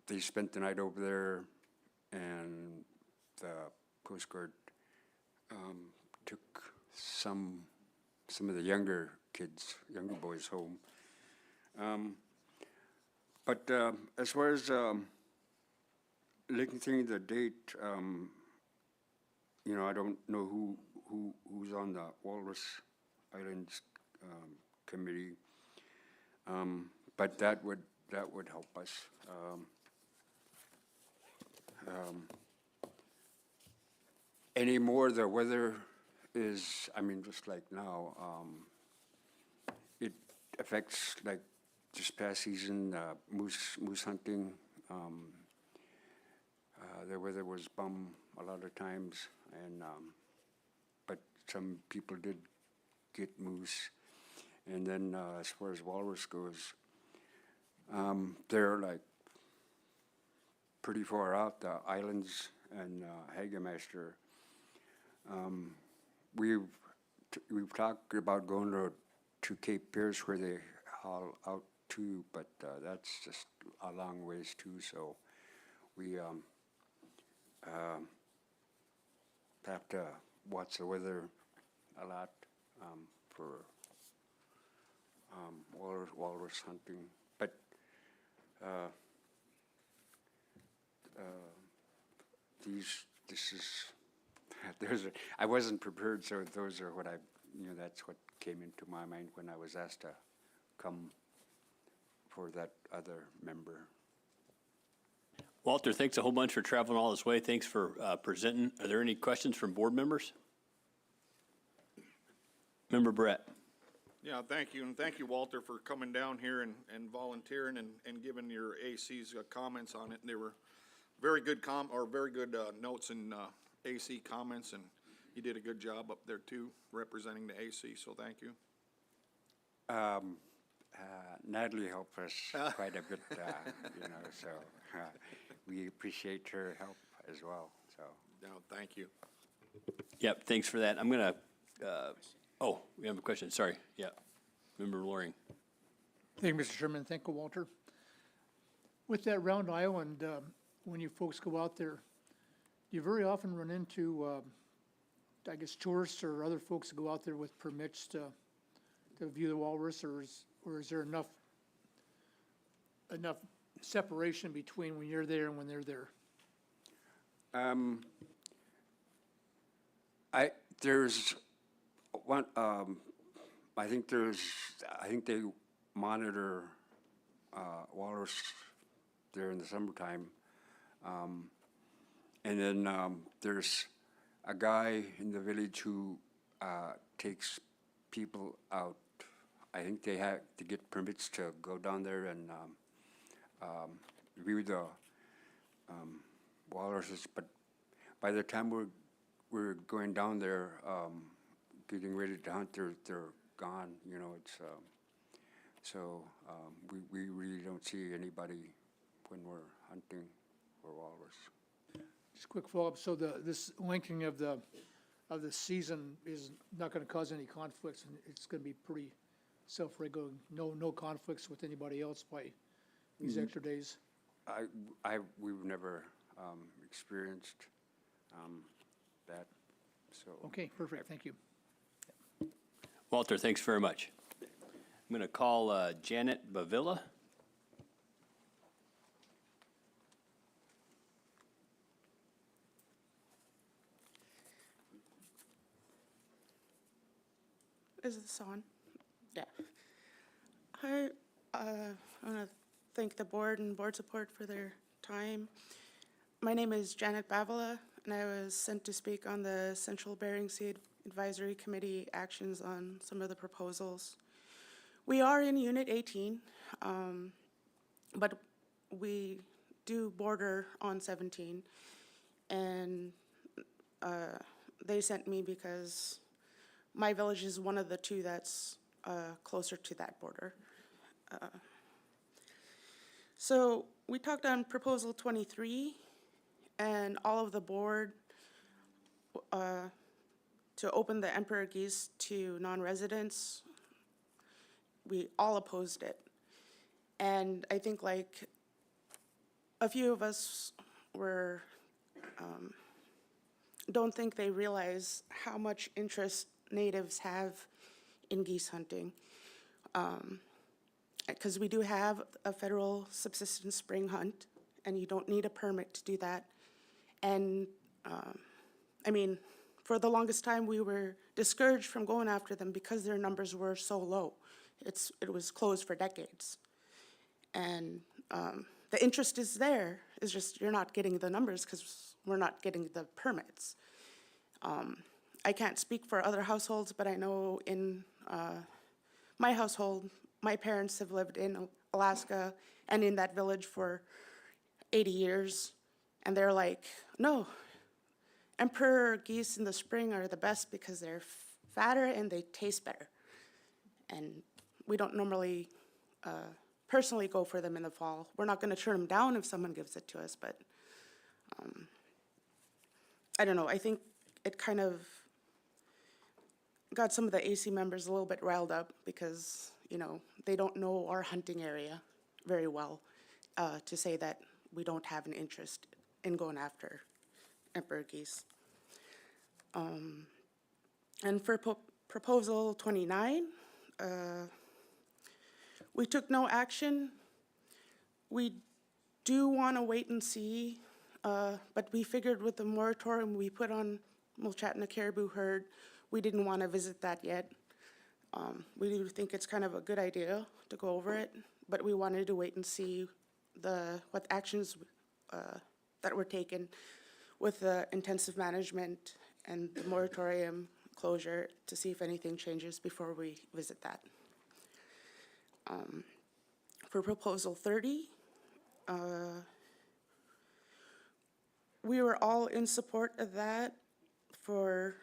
they spent the night over there, and the Coast Guard took some of the younger boys home. But as far as lengthening the date, I don't know who's on the Walrus Islands committee, but that would help us. Anymore, the weather is, just like now, it affects, like this past season, moose hunting. The weather was bum a lot of times, and but some people did get moose. And then as far as walrus goes, they're like pretty far out, the islands and Hagemester. We've talked about going to Cape Pierce where they haul out too, but that's just a long ways too. So we have to watch the weather a lot for walrus hunting. But I wasn't prepared, so those are what that's what came into my mind when I was asked to come for that other member. Walter, thanks a whole bunch for traveling all this way. Thanks for presenting. Are there any questions from board members? Member Brett. Yeah, thank you, and thank you, Walter, for coming down here and volunteering and giving your AC's comments on it. They were very good notes and AC comments, and you did a good job up there too, representing the AC. So thank you. Natalie helped us quite a bit, so we appreciate her help as well. So no, thank you. Yep, thanks for that. I'm gonna. We have a question. Sorry. Yeah, Member Loring. Thank you, Mr. Chairman. Thank you, Walter. With that round island, when you folks go out there, do you very often run into, I guess, tourists or other folks who go out there with permits to view the walrus, or is there enough separation between when you're there and when they're there? There's one. I think they monitor walrus there in the summertime, and then there's a guy in the village who takes people out. I think they have to get permits to go down there and view the walruses. But by the time we're going down there, getting ready to hunt, they're gone. It's so we really don't see anybody when we're hunting for walrus. Just a quick follow-up. So this linking of the of the season is not gonna cause any conflicts, and it's gonna be pretty self-regulating, no conflicts with anybody else by these extra days. We've never experienced that, so. Okay, perfect, thank you. Walter, thanks very much. I'm going to call Janet Bavilla. Is this on? Yeah. Hi, I want to thank the board and board support for their time. My name is Janet Bavila, and I was sent to speak on the Central Bering Sea Advisory Committee actions on some of the proposals. We are in Unit 18, but we do border on 17, and they sent me because my village is one of the two that's closer to that border. So we talked on Proposal 23, and all of the board to open the emperor geese to non-residents. We all opposed it. And I think like a few of us were, don't think they realize how much interest natives have in geese hunting. Because we do have a federal subsistence spring hunt, and you don't need a permit to do that. And I mean, for the longest time, we were discouraged from going after them because their numbers were so low. It was closed for decades. And the interest is there, it's just you're not getting the numbers because we're not getting the permits. I can't speak for other households, but I know in my household, my parents have lived in Alaska and in that village for 80 years. And they're like, no, emperor geese in the spring are the best because they're fatter and they taste better. And we don't normally personally go for them in the fall. We're not going to turn them down if someone gives it to us, but I don't know. I think it kind of got some of the AC members a little bit riled up because, you know, they don't know our hunting area very well to say that we don't have an interest in going after emperor geese. And for Proposal 29, we took no action. We do want to wait and see, but we figured with the moratorium we put on Mulchatna caribou herd, we didn't want to visit that yet. We do think it's kind of a good idea to go over it, but we wanted to wait and see what actions that were taken with the intensive management and the moratorium closure to see if anything changes before we visit that. For Proposal 30, we were all in support of that for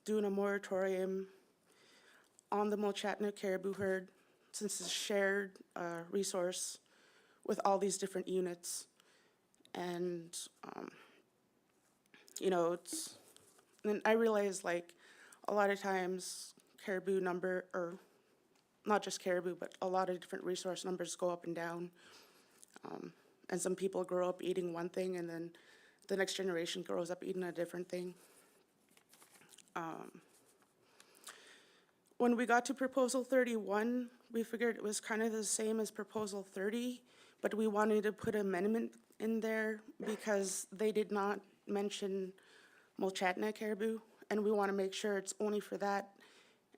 doing a moratorium on the Mulchatna caribou herd since it's a shared resource with all these different units. And, you know, and I realize like a lot of times caribou number, or not just caribou, but a lot of different resource numbers go up and down. And some people grow up eating one thing and then the next generation grows up eating a different thing. When we got to Proposal 31, we figured it was kind of the same as Proposal 30, but we wanted to put an amendment in there because they did not mention Mulchatna caribou, and we want to make sure it's only for that,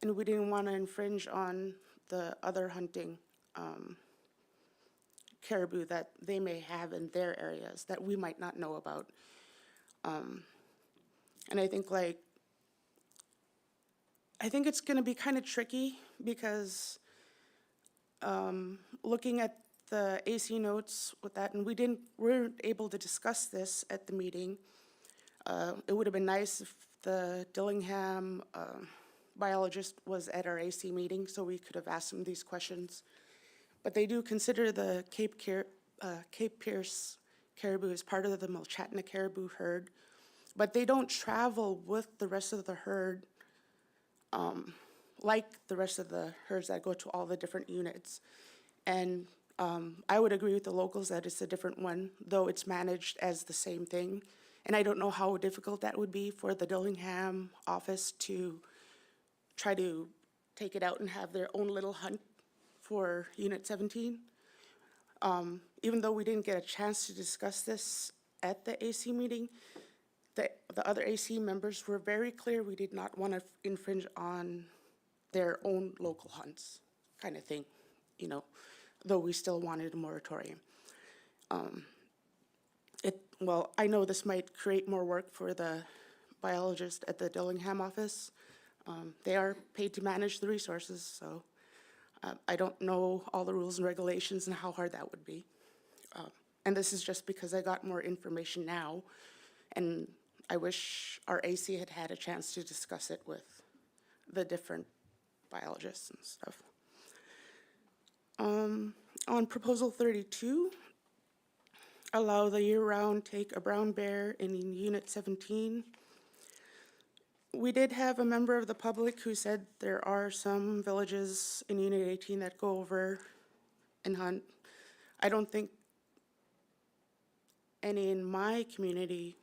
and we didn't want to infringe on the other hunting caribou that they may have in their areas that we might not know about. And I think it's going to be kind of tricky because looking at the AC notes with that, and we weren't able to discuss this at the meeting. It would have been nice if the Dillingham biologist was at our AC meeting so we could have asked him these questions. But they do consider the Cape Pierce caribou as part of the Mulchatna caribou herd, but they don't travel with the rest of the herd like the rest of the herds that go to all the different units. And I would agree with the locals that it's a different one, though it's managed as the same thing. And I don't know how difficult that would be for the Dillingham office to try to take it out and have their own little hunt for Unit 17. Even though we didn't get a chance to discuss this at the AC meeting, the other AC members were very clear we did not want to infringe on their own local hunts, kind of thing, you know, though we still wanted a moratorium. Well, I know this might create more work for the biologist at the Dillingham office. They are paid to manage the resources, so I don't know all the rules and regulations and how hard that would be. And this is just because I got more information now, and I wish our AC had had a chance to discuss it with the different biologists and stuff. On proposal 32, allow the year-round take a brown bear in Unit 17. We did have a member of the public who said there are some villages in Unit 18 that go over and hunt. I don't think any in my community.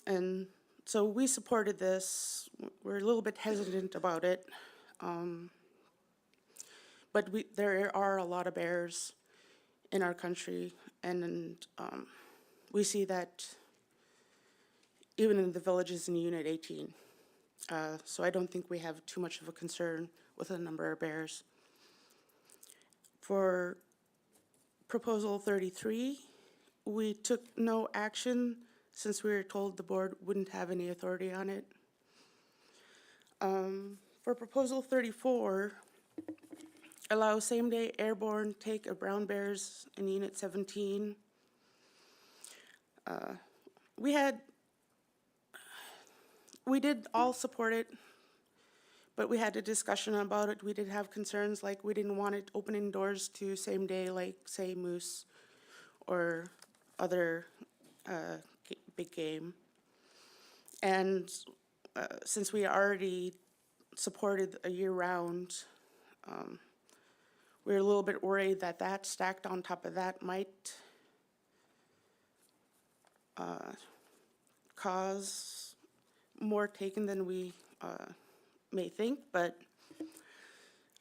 And so we supported this. We're a little bit hesitant about it. But there are a lot of bears in our country, and we see that even in the villages in Unit 18. So I don't think we have too much of a concern with the number of bears. For proposal 33, we took no action since we were told the board wouldn't have any authority on it. For proposal 34, allow same-day airborne take of brown bears in Unit 17. We did all support it, but we had a discussion about it. We did have concerns, like we didn't want it opening doors to same day, like say moose or other big game. And since we already supported a year-round, we were a little bit worried that that stacked on top of that might cause more taken than we may think. But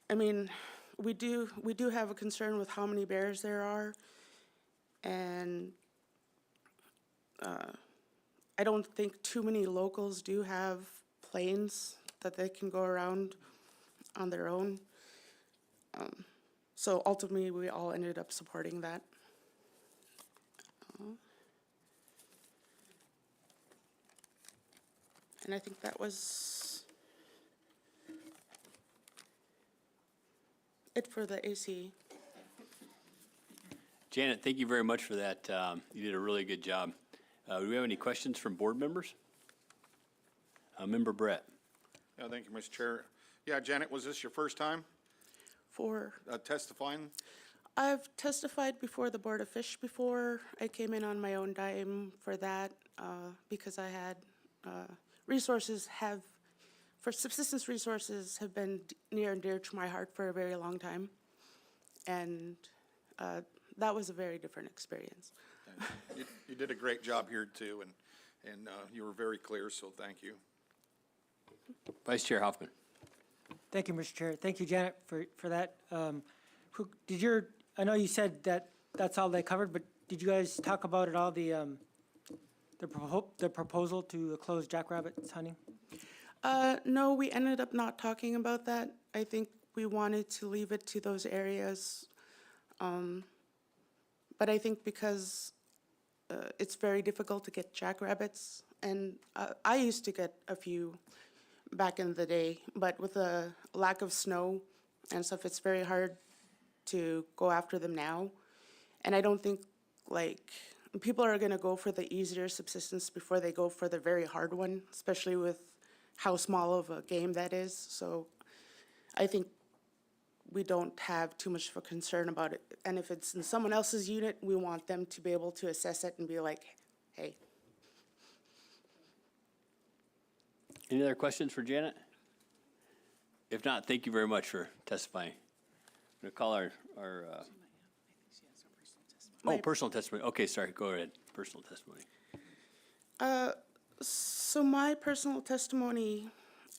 I mean, we do have a concern with how many bears there are, and I don't think too many locals do have planes that they can go around on their own. So ultimately, we all ended up supporting that. And I think that was it for the AC. Janet, thank you very much for that. You did a really good job. Do we have any questions from board members? Member Brett. Yeah, thank you, Mr. Chair. Yeah, Janet, was this your first time For testifying? I've testified before the Board of Fish before. I came in on my own dime for that because I had subsistence resources have been near and dear to my heart for a very long time. And that was a very different experience. You did a great job here too, and you were very clear, so thank you. Vice Chair Hoffman. Thank you, Mr. Chair. Thank you, Janet, for that. I know you said that that's all they covered, but did you guys talk about at all the proposal to close jackrabbit hunting? No, we ended up not talking about that. I think we wanted to leave it to those areas. But I think because it's very difficult to get jackrabbits, and I used to get a few back in the day, but with the lack of snow and stuff, it's very hard to go after them now. And I don't think, like, people are going to go for the easier subsistence before they go for the very hard one, especially with how small of a game that is. So I think we don't have too much of a concern about it. And if it's in someone else's unit, we want them to be able to assess it and be like, hey, Any other questions for Janet? If not, thank you very much for testifying. I'm going to call our personal testimony. Okay, sorry, go ahead. Personal testimony. So my personal testimony,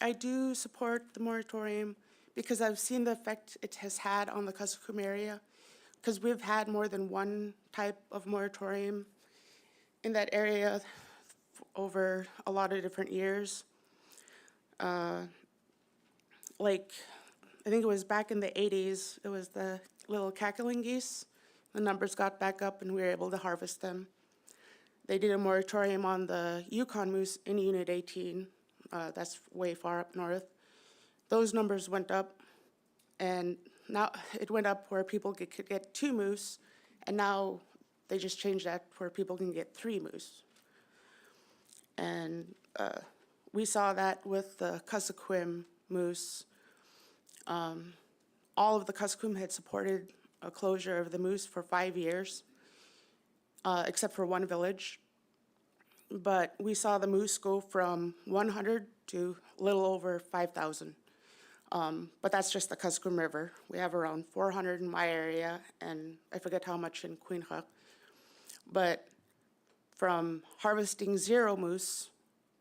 I do support the moratorium because I've seen the effect it has had on the Kuskokwim area, because we've had more than one type of moratorium in that area over a lot of different years. Like, I think it was back in the 80s, it was the little cackling geese. The numbers got back up and we were able to harvest them. They did a moratorium on the Yukon moose in Unit 18. That's way far up north. Those numbers went up, and now it went up where people could get 2 moose, and now they just changed that where people can get 3 moose. And we saw that with the Kuskokwim moose. All of the Kuskokwim had supported a closure of the moose for 5 years, except for one village. But we saw the moose go from 100 to a little over 5,000. But that's just the Kuskokwim River. We have around 400 in my area, and I forget how much in Queenhuk. But from harvesting 0 moose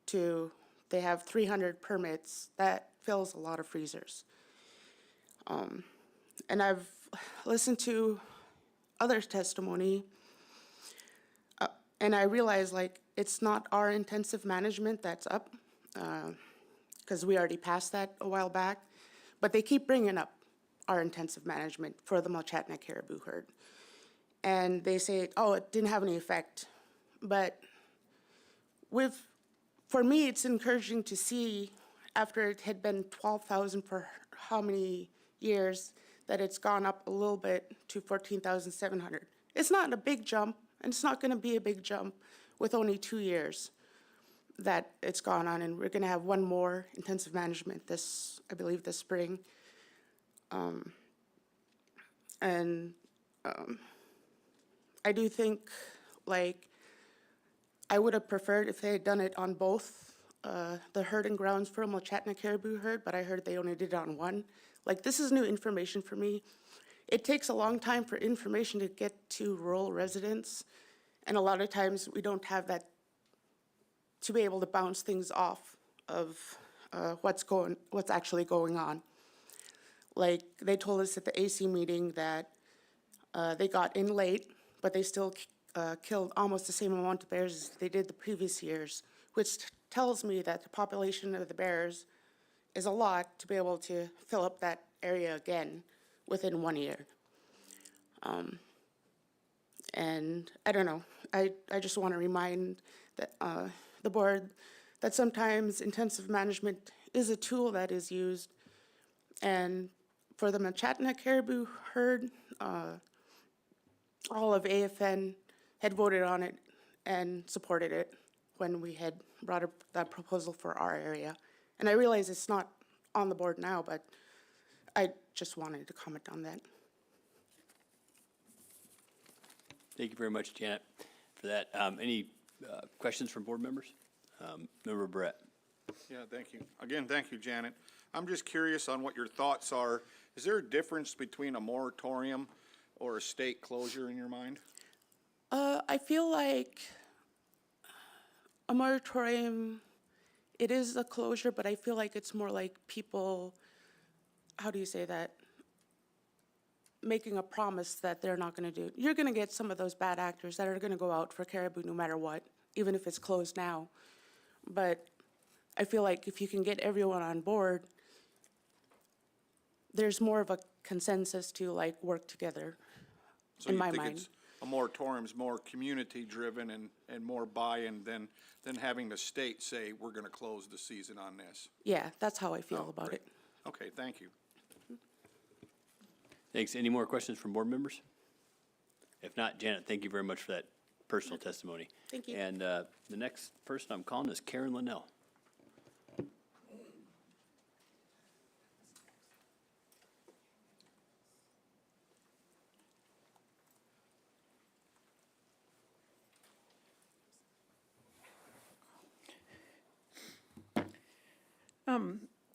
to they have 300 permits, that fills a lot of freezers. And I've listened to others' testimony, and I realize, like, it's not our intensive management that's up, because we already passed that a while back, but they keep bringing up our intensive management for the Mulchatna caribou herd. And they say, oh, it didn't have any effect. But for me, it's encouraging to see, after it had been 12,000 for how many years, that it's gone up a little bit to 14,700. It's not a big jump, and it's not going to be a big jump with only 2 years that it's gone on, and we're going to have one more intensive management I believe this spring. I do think, like, I would have preferred if they had done it on both the herding grounds for Mulchatna caribou herd, but I heard they only did it on one. Like, this is new information for me. It takes a long time for information to get to rural residents, and a lot of times we don't have that to be able to bounce things off of what's actually going on. Like, they told us at the AC meeting that they got in late, but they still killed almost the same amount of bears as they did the previous years, which tells me that the population of the bears is a lot to be able to fill up that area again within 1 year. And I don't know, I just want to remind the board that sometimes intensive management is a tool that is used. And for the Mulchatna caribou herd, all of AFN had voted on it and supported it when we had brought up that proposal for our area. And I realize it's not on the board now, but I just wanted to comment on that. Thank you very much, Janet, for that. Any questions from board members? Member Brett. Yeah, thank you. Again, thank you, Janet. I'm just curious on what your thoughts are. Is there a difference between a moratorium or a state closure in your mind? I feel like a moratorium, it is a closure, but I feel like it's more like people, how do you say that? Making a promise that they're not going to do it. You're going to get some of those bad actors that are going to go out for caribou no matter what, even if it's closed now. But I feel like if you can get everyone on board, there's more of a consensus to, like, work together, So in you my think mind. it's a moratorium's more community-driven and more buy-in than having the state say, we're going to close the season on this? Yeah, that's how I feel about it. Okay, thank you. Thanks. Any more questions from board members? If not, Janet, thank you very much for that personal testimony. Thank you. And the next person I'm calling is Karen Linnell.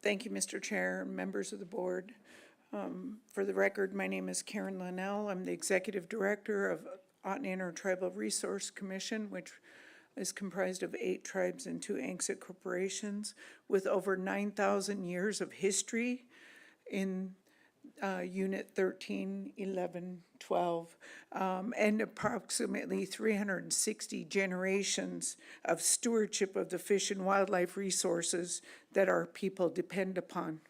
Thank you, Mr. Chair, members of the board. For the record, my name is Karen Linnell. I'm the Executive Director of Otton Intertribal Resource Commission, which is comprised of 8 tribes and 2 ANCSA corporations with over 9,000 years of history in Unit 13, 11, 12, and approximately 360 generations of stewardship of the fish and wildlife resources that our people depend upon.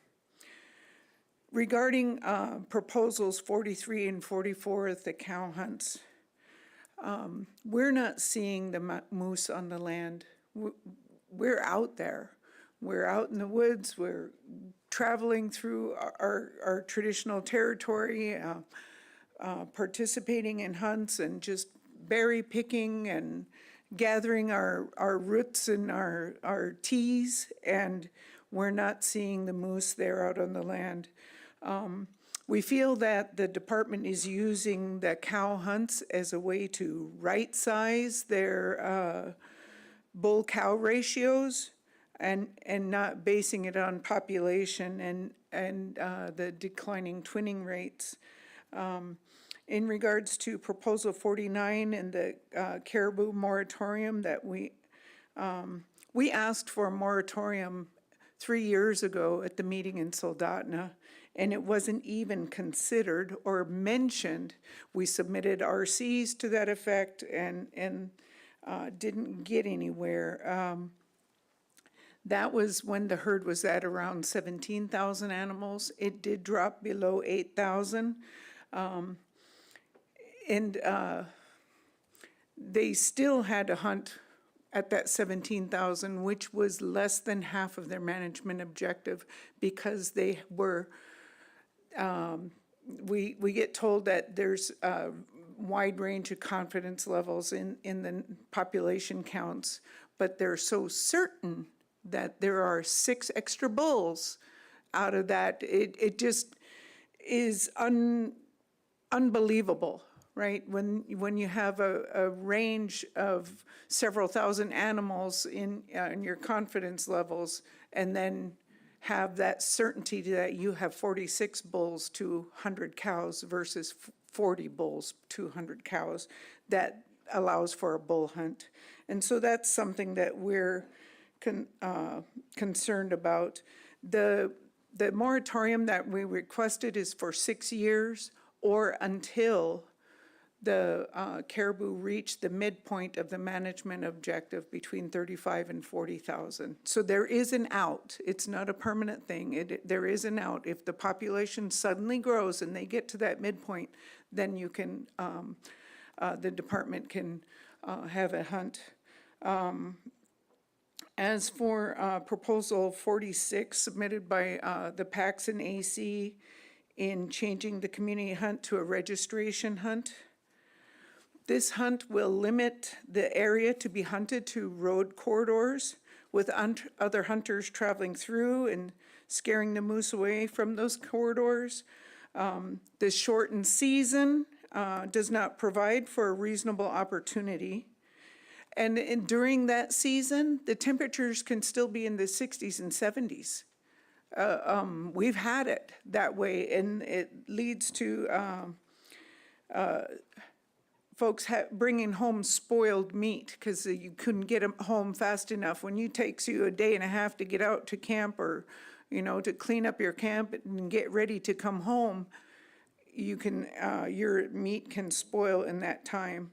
Regarding proposals 43 and 44 at the cow hunts, we're not seeing the moose on the land. We're out there. We're out in the woods. We're traveling through our traditional territory, participating in hunts and just berry picking and gathering our roots and our teas, and we're not seeing the moose there out on the land. We feel that the department is using the cow hunts as a way to right-size their bull-cow ratios and not basing it on population and the declining twinning rates. In regards to Proposal 49 and the caribou moratorium that we asked for a moratorium 3 years ago at the meeting in Soldotna, and it wasn't even considered or mentioned. We submitted RCs to that effect and didn't get anywhere. That was when the herd was at around 17,000 animals. It did drop below 8,000. They still had to hunt at that 17,000, which was less than half of their management objective, because they were, we get told that there's a wide range of confidence levels in the population counts, but they're so certain that there are 6 extra bulls out of that. It just is unbelievable, right? When you have a range of several thousand animals in your confidence levels, and then have that certainty that you have 46 bulls to 100 cows versus 40 bulls to 100 cows, that allows for a bull hunt. And so that's something that we're concerned about. The moratorium that we requested is for 6 years, or until the caribou reach the midpoint of the management objective between 35 and 40,000. So there is an out. It's not a permanent thing. There is an out. If the population suddenly grows and they get to that midpoint, then you can, the department can have a hunt. As for Proposal 46 submitted by the PACs and AC in changing the community hunt to a registration hunt, this hunt will limit the area to be hunted to road corridors, with other hunters traveling through and scaring the moose away from those corridors. The shortened season does not provide for a reasonable opportunity. And during that season, the temperatures can still be in the 60s and 70s. We've had it that way, and it leads to folks bringing home spoiled meat because you couldn't get them home fast enough. When it takes you a day and a half to get out to camp, or to clean up your camp and get ready to come home, you can your meat can spoil in that time.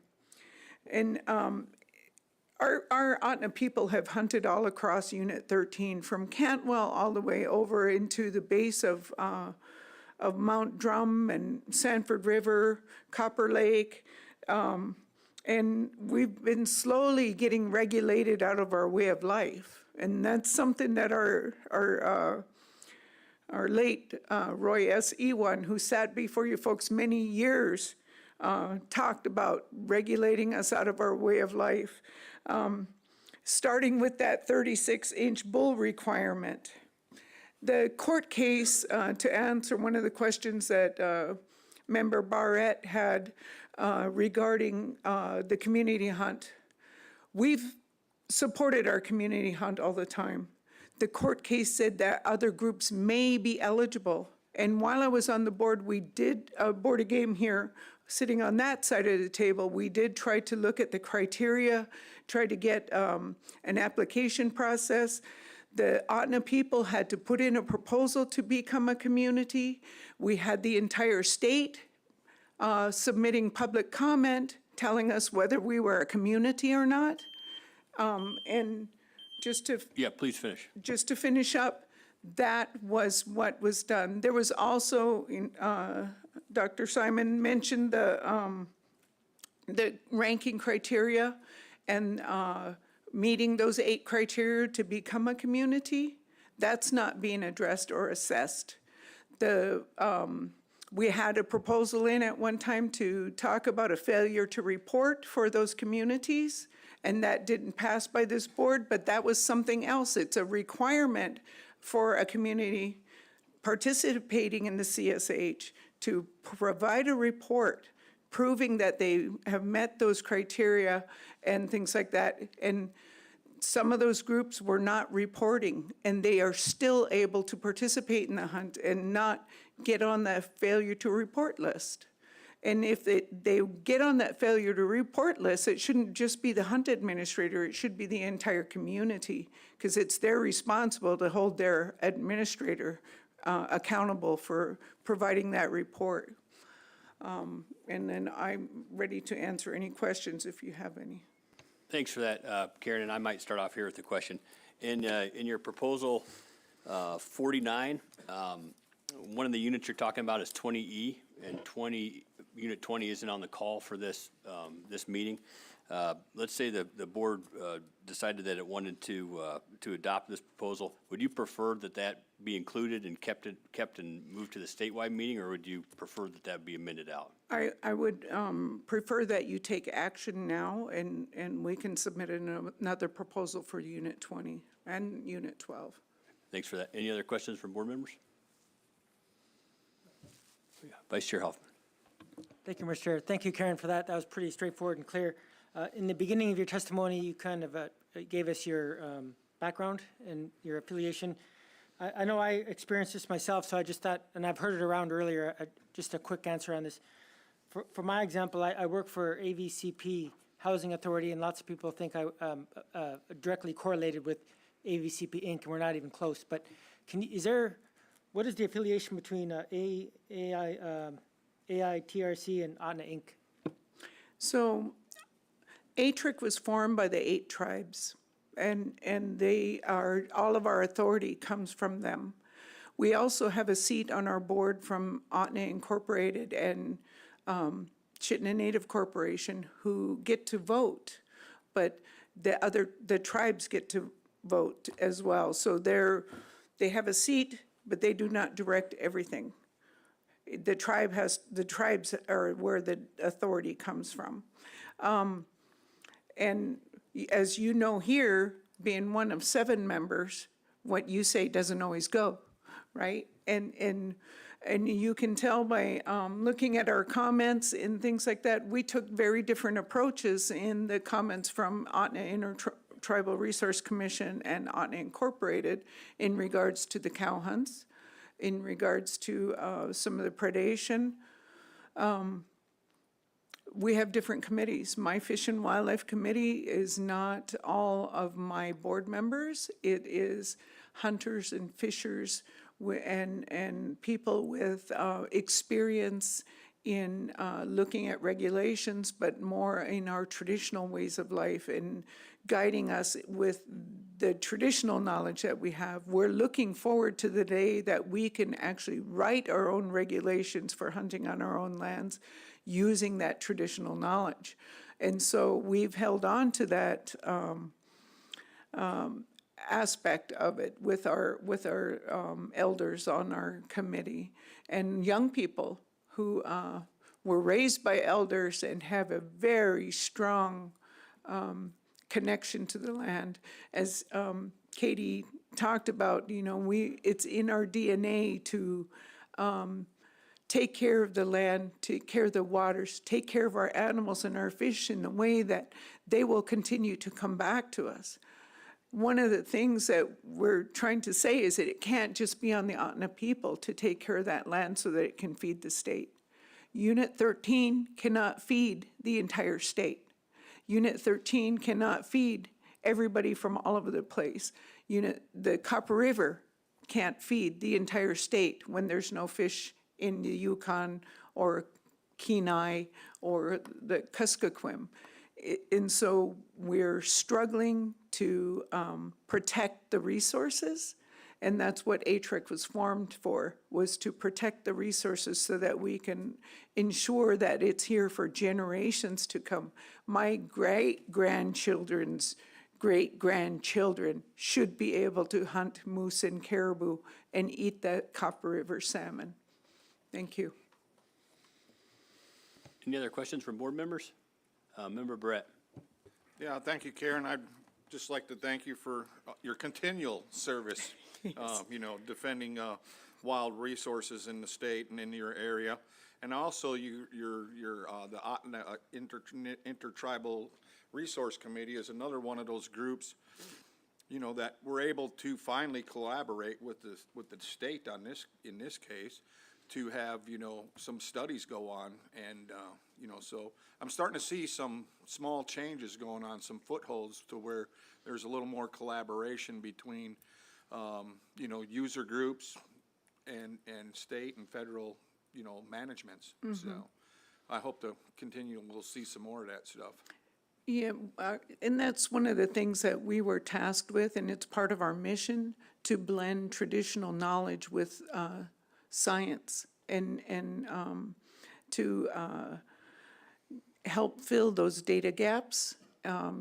And our Otna people have hunted all across Unit 13, from Cantwell all the way over into the base of Mount Drum and Sanford River, Copper Lake. And we've been slowly getting regulated out of our way of life. And that's something that our late Roy S. Ewan, who sat before you folks many years, talked about regulating us out of our way of life. Starting with that 36-inch bull requirement. The court case, to answer one of the questions that Member Barrett had regarding the community hunt, we've supported our community hunt all the time. the court case said that other groups may be eligible. And while I was on the board, we did, Board of Game here, sitting on that side of the table, we did try to look at the criteria, try to get an application process. The Ahtna people had to put in a proposal to become a community. We had the entire state submitting public comment, telling us whether we were a community or not. And just to Yeah, please finish. just to finish up, that was what was done. There was also, Dr. Simon mentioned the ranking criteria and meeting those 8 criteria to become a community. That's not being addressed or assessed. We had a proposal in at one time to talk about a failure to report for those communities, and that didn't pass by this board, but that was something else. It's a requirement for a community participating in the CSH to provide a report proving that they have met those criteria and things like that. And some of those groups were not reporting, and they are still able to participate in the hunt and not get on the failure to report list. And if they get on that failure to report list, it shouldn't just be the hunt administrator, it should be the entire community, because it's their responsible to hold their administrator accountable for providing that report. And then I'm ready to answer any questions if you have any. Thanks for that, Karen, and I might start off here with a question. In your proposal 49, one of the units you're talking about is 20E, and Unit 20 isn't on the call for this meeting. Let's say the board decided that it wanted to adopt this proposal. Would you prefer that be included and kept and moved to the statewide meeting, or would you prefer that be amended out? I would prefer that you take action now, and we can submit another proposal for Unit 20 and Unit 12. Thanks for that. Any other questions from board members? Vice Chair Hoffman. Thank you, Mr. Chair. Thank you, Karen, for that. That was pretty straightforward and clear. In the beginning of your testimony, you kind of gave us your background and your affiliation. I know I experienced this myself, so I just thought, and I've heard it around earlier, just a quick answer on this. For my example, I work for AVCP Housing Authority, and lots of people think I directly correlated with AVCP Inc., and we're not even close. But what is the affiliation between AITRC and Ahtna Inc.? So ATRIC was formed by the 8 tribes, and all of our authority comes from them. We also have a seat on our board from Ahtna Incorporated and Chittenden Native Corporation who get to vote, but the tribes get to vote as well. So they have a seat, but they do not direct everything. The tribes are where the authority comes from. And as you know here, being one of 7 members, what you say doesn't always go, right? And you can tell by looking at our comments and things like that, we took very different approaches in the comments from Ahtna Intertribal Resource Commission and Ahtna Incorporated in regards to the cow hunts, in regards to some of the predation. We have different committees. My Fish and Wildlife Committee is not all of my board members. It is hunters and fishers and people with experience in looking at regulations, but more in our traditional ways of life and guiding us with the traditional knowledge that we have. We're looking forward to the day that we can actually write our own regulations for hunting on our own lands using that traditional knowledge. And so we've held on to that aspect of it with our elders on our committee and young people who were raised by elders and have a very strong connection to the land. As Katie talked about, it's in our DNA to take care of the land, take care of the waters, take care of our animals and our fish in a way that they will continue to come back to us. one of the things that we're trying to say is that it can't just be on the Ahtna people to take care of that land so that it can feed the state. Unit 13 cannot feed the entire state. Unit 13 cannot feed everybody from all over the place. The Copper River can't feed the entire state when there's no fish in the Yukon or Kenai or the Kuskokwim. And so we're struggling to protect the resources, and that's what ATREC was formed for, was to protect the resources so that we can ensure that it's here for generations to come. My great-grandchildren's great-grandchildren should be able to hunt moose and caribou and eat that Copper River salmon. Thank you. Any other questions from board members? Member Brett. Yeah, thank you, Karen. I'd just like to thank you for your continual service, you know, defending wild resources in the state and in your area. And also the Ahtna Intertribal Resource Committee is another one of those groups, you know, that we're able to finally collaborate with the state on this, in this case, to have, you know, some studies go on. And, you know, so I'm starting to see some small changes going on, some footholds to where there's a little more collaboration between, you know, user groups and state and federal, you know, managements. So I hope to continue, we'll see some more of that stuff. Yeah, and that's one of the things that we were tasked with, and it's part of our mission to blend traditional knowledge with science and to help fill those data gaps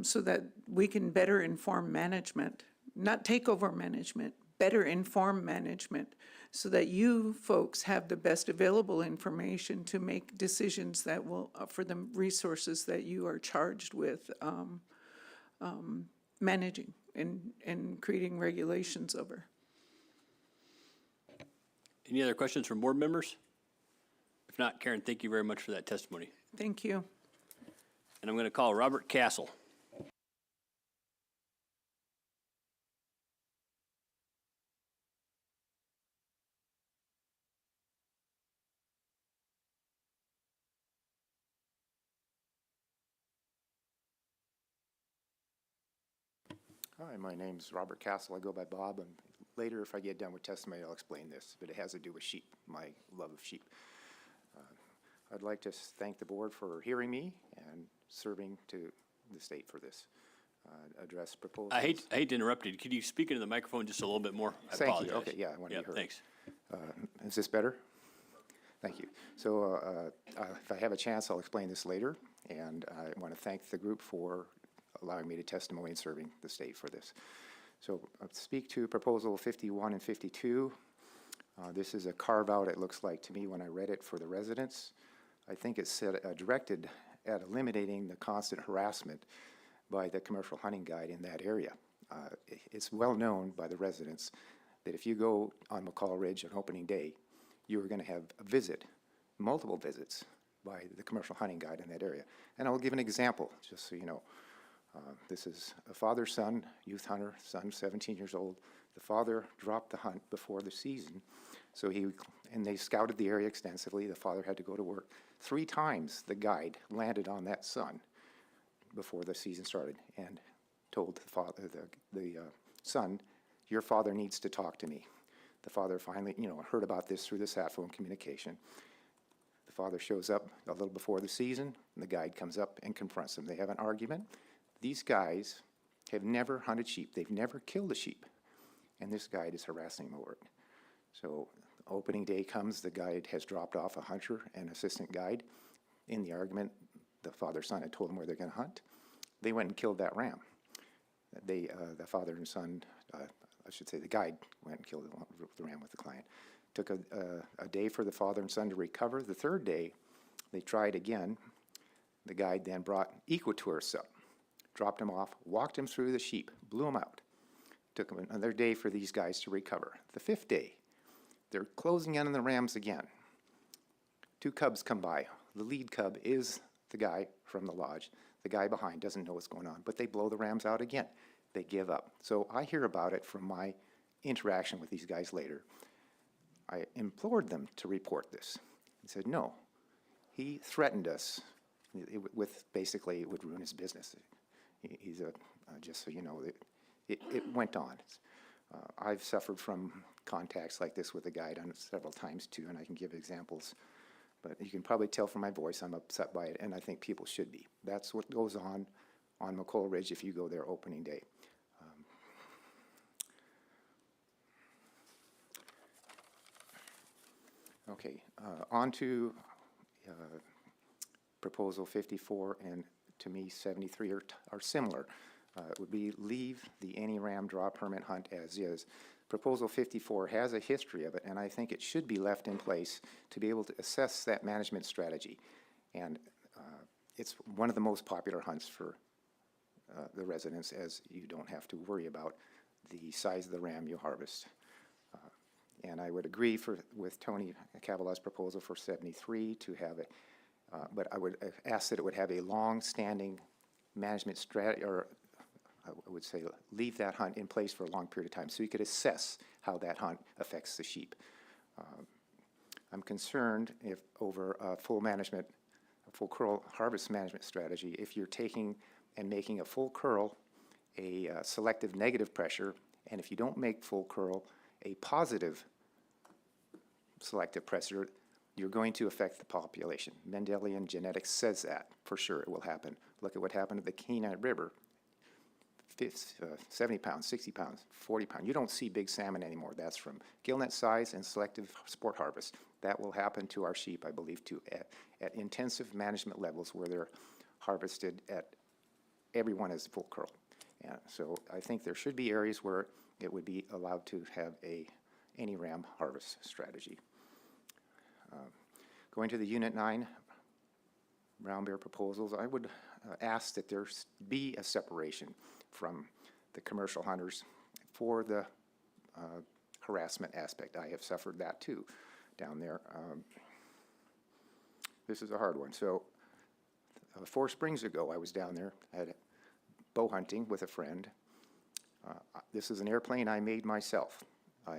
so that we can better inform management, not take over management, better inform management, so that you folks have the best available information to make decisions that will, for the resources that you are charged with managing and creating regulations over. Any other questions from board members? If not, Karen, thank you very much for that testimony. Thank you. And I'm going to call Robert Castle. Hi, my name's Robert Castle. I go by Bob, and later, if I get done with testimony, I'll explain this, but it has to do with sheep, my love of sheep. I'd like to thank the board for hearing me and serving to the state for this address proposals. I hate to interrupt you. Could you speak into the microphone just a little bit more? I Thank apologize. you. Okay, yeah, I want to be heard. Thanks. Is this better? Thank you. So if I have a chance, I'll explain this later, and I want to thank the group for allowing me to testimony and serving the state for this. So I'll speak to proposal 51 and 52. This is a carve-out, it looks like to me when I read it, for the residents. I think it's directed at eliminating the constant harassment by the commercial hunting guide in that area. It's well known by the residents that if you go on McCall Ridge on opening day, you are going to have a visit, multiple visits by the commercial hunting guide in that area. And I'll give an example, just so you know. This is a father-son, youth hunter, son 17 years old. The father dropped the hunt before the season, so they scouted the area extensively. The father had to go to work. 3 times the guide landed on that son before the season started and told the father, the son, your father needs to talk to me. The father finally, heard about this through the sat phone communication. The father shows up a little before the season, and the guide comes up and confronts him. They have an argument. These guys have never hunted sheep. They've never killed a sheep. And this guide is harassing them over it. So opening day comes, the guide has dropped off a hunter and assistant guide. In the argument, the father-son had told them where they're going to hunt. They went and killed that ram. The father and son, the guide went and killed the ram with the client. Took a day for the father and son to recover. The 3rd day, they tried again. The guide then brought ecotourists up, dropped him off, walked him through the sheep, blew him out. Took them another day for these guys to recover. The 5th day, they're closing in on the rams again. 2 cubs come by. The lead cub is the guy from the lodge. The guy behind doesn't know what's going on, but they blow the rams out again. they give up. So I hear about it from my interaction with these guys later. I implored them to report this. He said, no. He threatened us with basically it would ruin his business. He's a, just so you know, it went on. I've suffered from contacts like this with a guide on several times too, and I can give examples. But you can probably tell from my voice I'm upset by it, and I think people should be. That's what goes on McColl Ridge if you go there opening day. Okay, on to Proposal 54 and to me 73 are similar. It would be leave the any ram draw permit hunt as is. Proposal 54 has a history of it, and I think it should be left in place to be able to assess that management strategy. And it's one of the most popular hunts for the residents, as you don't have to worry about the size of the ram you harvest. And I would agree with Tony Cavallo's proposal for 73 to have it, but I would ask that it would have a long-standing management strategy, or I would say leave that hunt in place for a long period of time so you could assess how that hunt affects the sheep. I'm concerned if over a full curl harvest management strategy, if you're taking and making a full curl a selective negative pressure, and if you don't make full curl a positive selective pressure, you're going to affect the population. Mendelian genetics says that for sure it will happen. Look at what happened at the Kenai River. 70 pounds, 60 pounds, 40 pounds. You don't see big salmon anymore. That's from gillnet size and selective sport harvest. That will happen to our sheep, I believe, too, at intensive management levels where they're harvested at everyone is full curl. And so I think there should be areas where it would be allowed to have any ram harvest strategy. Going to the Unit 9 brown bear proposals, I would ask that there be a separation from the commercial hunters for the harassment aspect. I have suffered that too down there. This is a hard one. So 4 springs ago I was down there. I had bow hunting with a friend. This is an airplane I made myself. I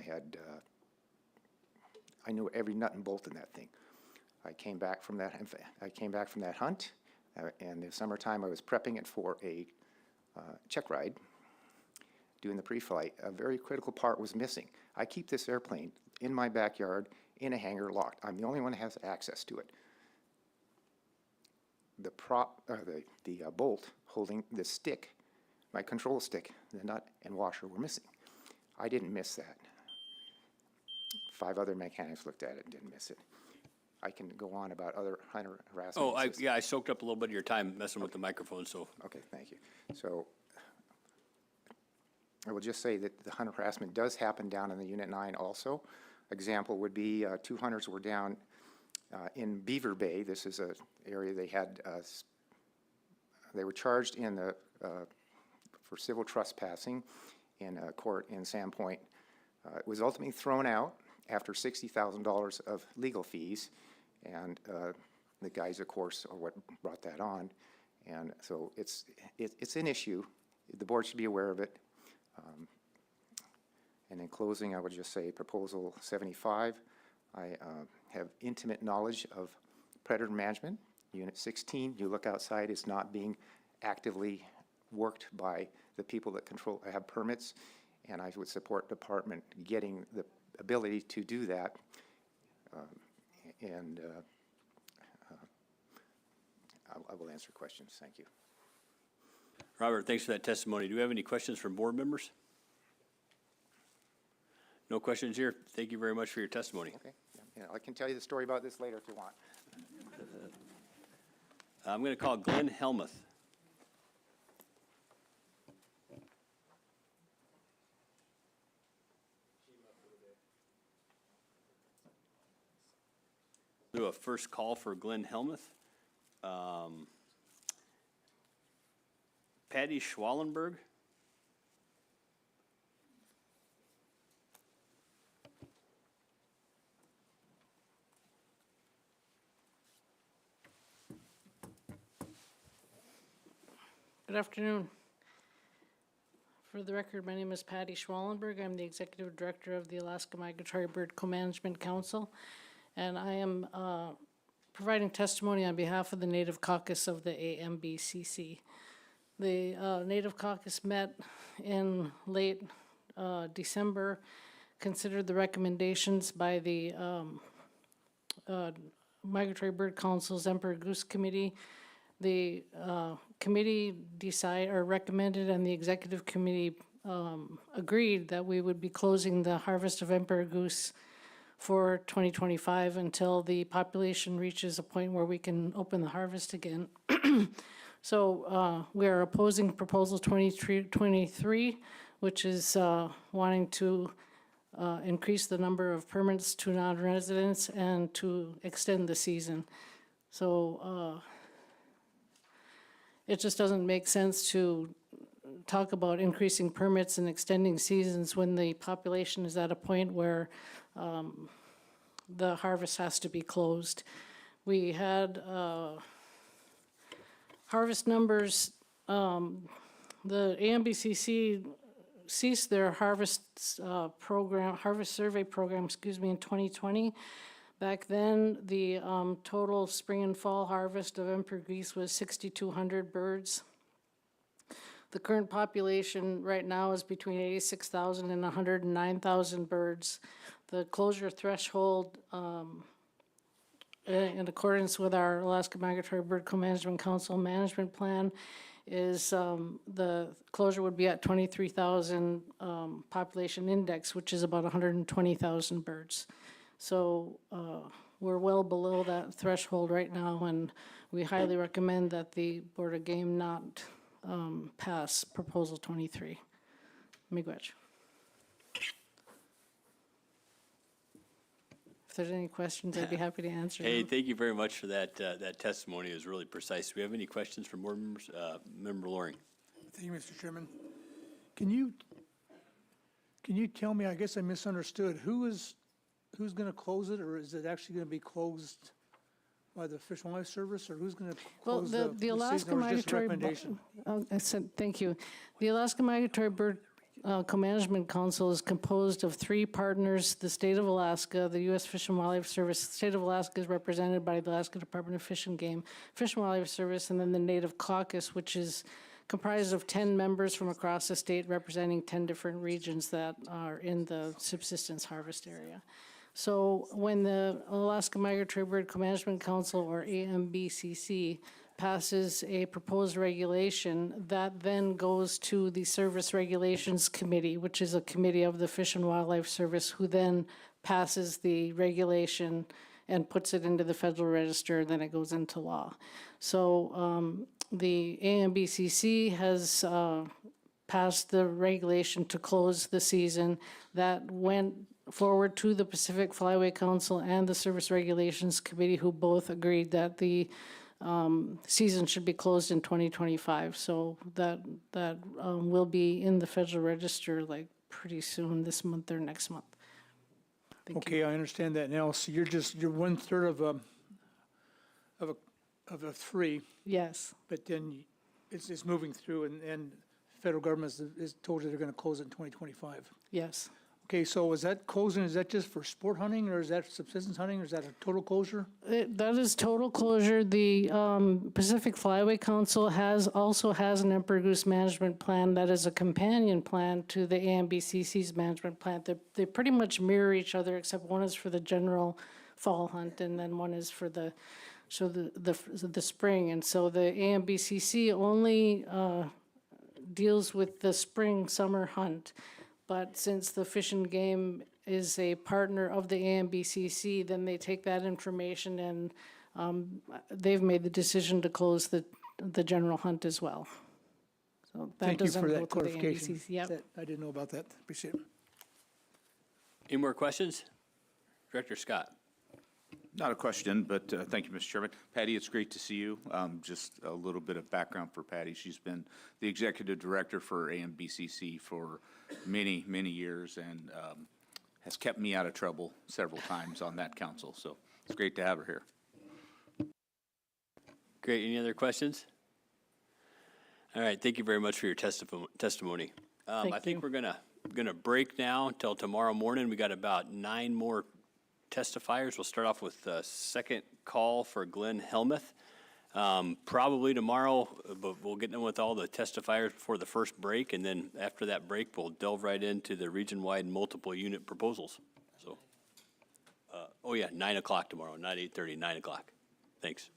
knew every nut and bolt in that thing. I came back from that hunt, and in the summertime I was prepping it for a check ride, doing the pre-flight. A very critical part was missing. I keep this airplane in my backyard in a hangar locked. I'm the only one that has access to it. The bolt holding the stick, my control stick, the nut and washer were missing. I didn't miss that. 5 other mechanics looked at it and didn't miss it. I can go on about other hunter harassment. Oh, I soaked up a little bit of your time messing with the microphone, so. Okay, thank you. So I will just say that the hunter harassment does happen down in the Unit 9 also. Example would be 2 hunters were down in Beaver Bay. This is an area they had, they were charged in the, for civil trespassing in a court in Sandpoint. It was ultimately thrown out after $60,000 of legal fees, and the guys, of course, are what brought that on. And so it's an issue. The board should be aware of it. And in closing, I would just say Proposal 75, I have intimate knowledge of predator management. Unit 16, you look outside, is not being actively worked by the people that have permits, and I would support department getting the ability to do that. I will answer questions. Thank you. Robert, thanks for that testimony. Do we have any questions from board members? No questions here. Thank you very much for your testimony. Okay. Yeah, I can tell you the story about this later if you want. I'm going to call Glenn Helmuth. Do a first call for Glenn Helmuth. Patty Schwallenberg. Good afternoon. For the record, my name is Patty Schwallenberg. I'm the Executive Director of the Alaska Migratory Bird Co-Management Council, and I am providing testimony on behalf of the Native Caucus of the AMBCC. The Native Caucus met in late December, considered the recommendations by the Migratory Bird Council's Emperor Goose Committee. The committee recommended, and the executive committee agreed that we would be closing the harvest of emperor goose for 2025 until the population reaches a point where we can open the harvest again. So we are opposing proposal 23, which is wanting to increase the number of permits to non-residents and to extend the season. So it just doesn't make sense to talk about increasing permits and extending seasons when the population is at a point where the harvest has to be closed. We had harvest numbers, the AMBCC ceased their harvest survey program, in 2020. Back then, the total spring and fall harvest of emperor geese was 6,200 birds. The current population right now is between 86,000 and 109,000 birds. The closure threshold, in accordance with our Alaska Migratory Bird Co-Management Council management plan, is the closure would be at 23,000 population index, which is about 120,000 birds. So we're well below that threshold right now, and we highly recommend that the Board of Game not pass Proposal 23. Miigwech. If there's any questions, I'd be happy to answer Hey, them. thank you very much for that. That testimony is really precise. Do we have any questions from board members? Member Loring. Thank you, Mr. Chairman. Can you tell me, I guess I misunderstood, who's going to close it, or is it actually going to be closed by the Fish and Wildlife Service, or who's going to close the Alaska Migratory I said, thank you. The Alaska Migratory Bird Co-Management Council is composed of 3 partners: the state of Alaska, the U.S. Fish and Wildlife Service. The state of Alaska is represented by the Alaska Department of Fish and Game, Fish and Wildlife Service, and then the Native Caucus, which is comprised of 10 members from across the state representing 10 different regions that are in the subsistence harvest area. So when the Alaska Migratory Bird Co-Management Council, or AMBCC, passes a proposed regulation, that then goes to the Service Regulations Committee, which is a committee of the Fish and Wildlife Service, who then passes the regulation and puts it into the Federal Register, and then it goes into law. So the AMBCC has passed the regulation to close the season. That went forward to the Pacific Flyway Council and the Service Regulations Committee, who both agreed that the season should be closed in 2025. So that will be in the Federal Register like pretty soon, this month or next month. Okay, I understand that now. So you're 1/3 of a 3. Yes. But then it's moving through, and federal government is told you they're going to close it in 2025. Yes. Okay, so is that closing, is that just for sport hunting, or is that subsistence hunting, or is that a total closure? That is total closure. The Pacific Flyway Council also has an emperor goose management plan that is a companion plan to the AMBCC's management plan. They pretty much mirror each other, except one is for the general fall hunt, and then one is for the spring. And so the AMBCC only deals with the spring summer hunt. But since the Fish and Game is a partner of the AMBCC, then they take that information and they've made the decision to close the general hunt as well. So that Thank you doesn't for go that to the clarification. AMBCC. Yep. I didn't know about that. Appreciate it. Any more questions? Director Scott. Not a question, but thank you, Mr. Chairman. Patty, it's great to see you. Just a little bit of background for Patty. She's been the executive director for AMBCC for many, many years, and has kept me out of trouble several times on that council. So it's great to have her here. Great. Any other questions? All right. Thank you very much for your testimony. Thank I think you. we're gonna break now until tomorrow morning. We got about 9 more testifiers. We'll start off with the second call for Glenn Helmuth. Probably tomorrow, but we'll get in with all the testifiers before the first break, and then after that break, we'll delve right into the region-wide multiple unit proposals. So, 9 o'clock tomorrow, not 8:30, 9 o'clock. Thanks.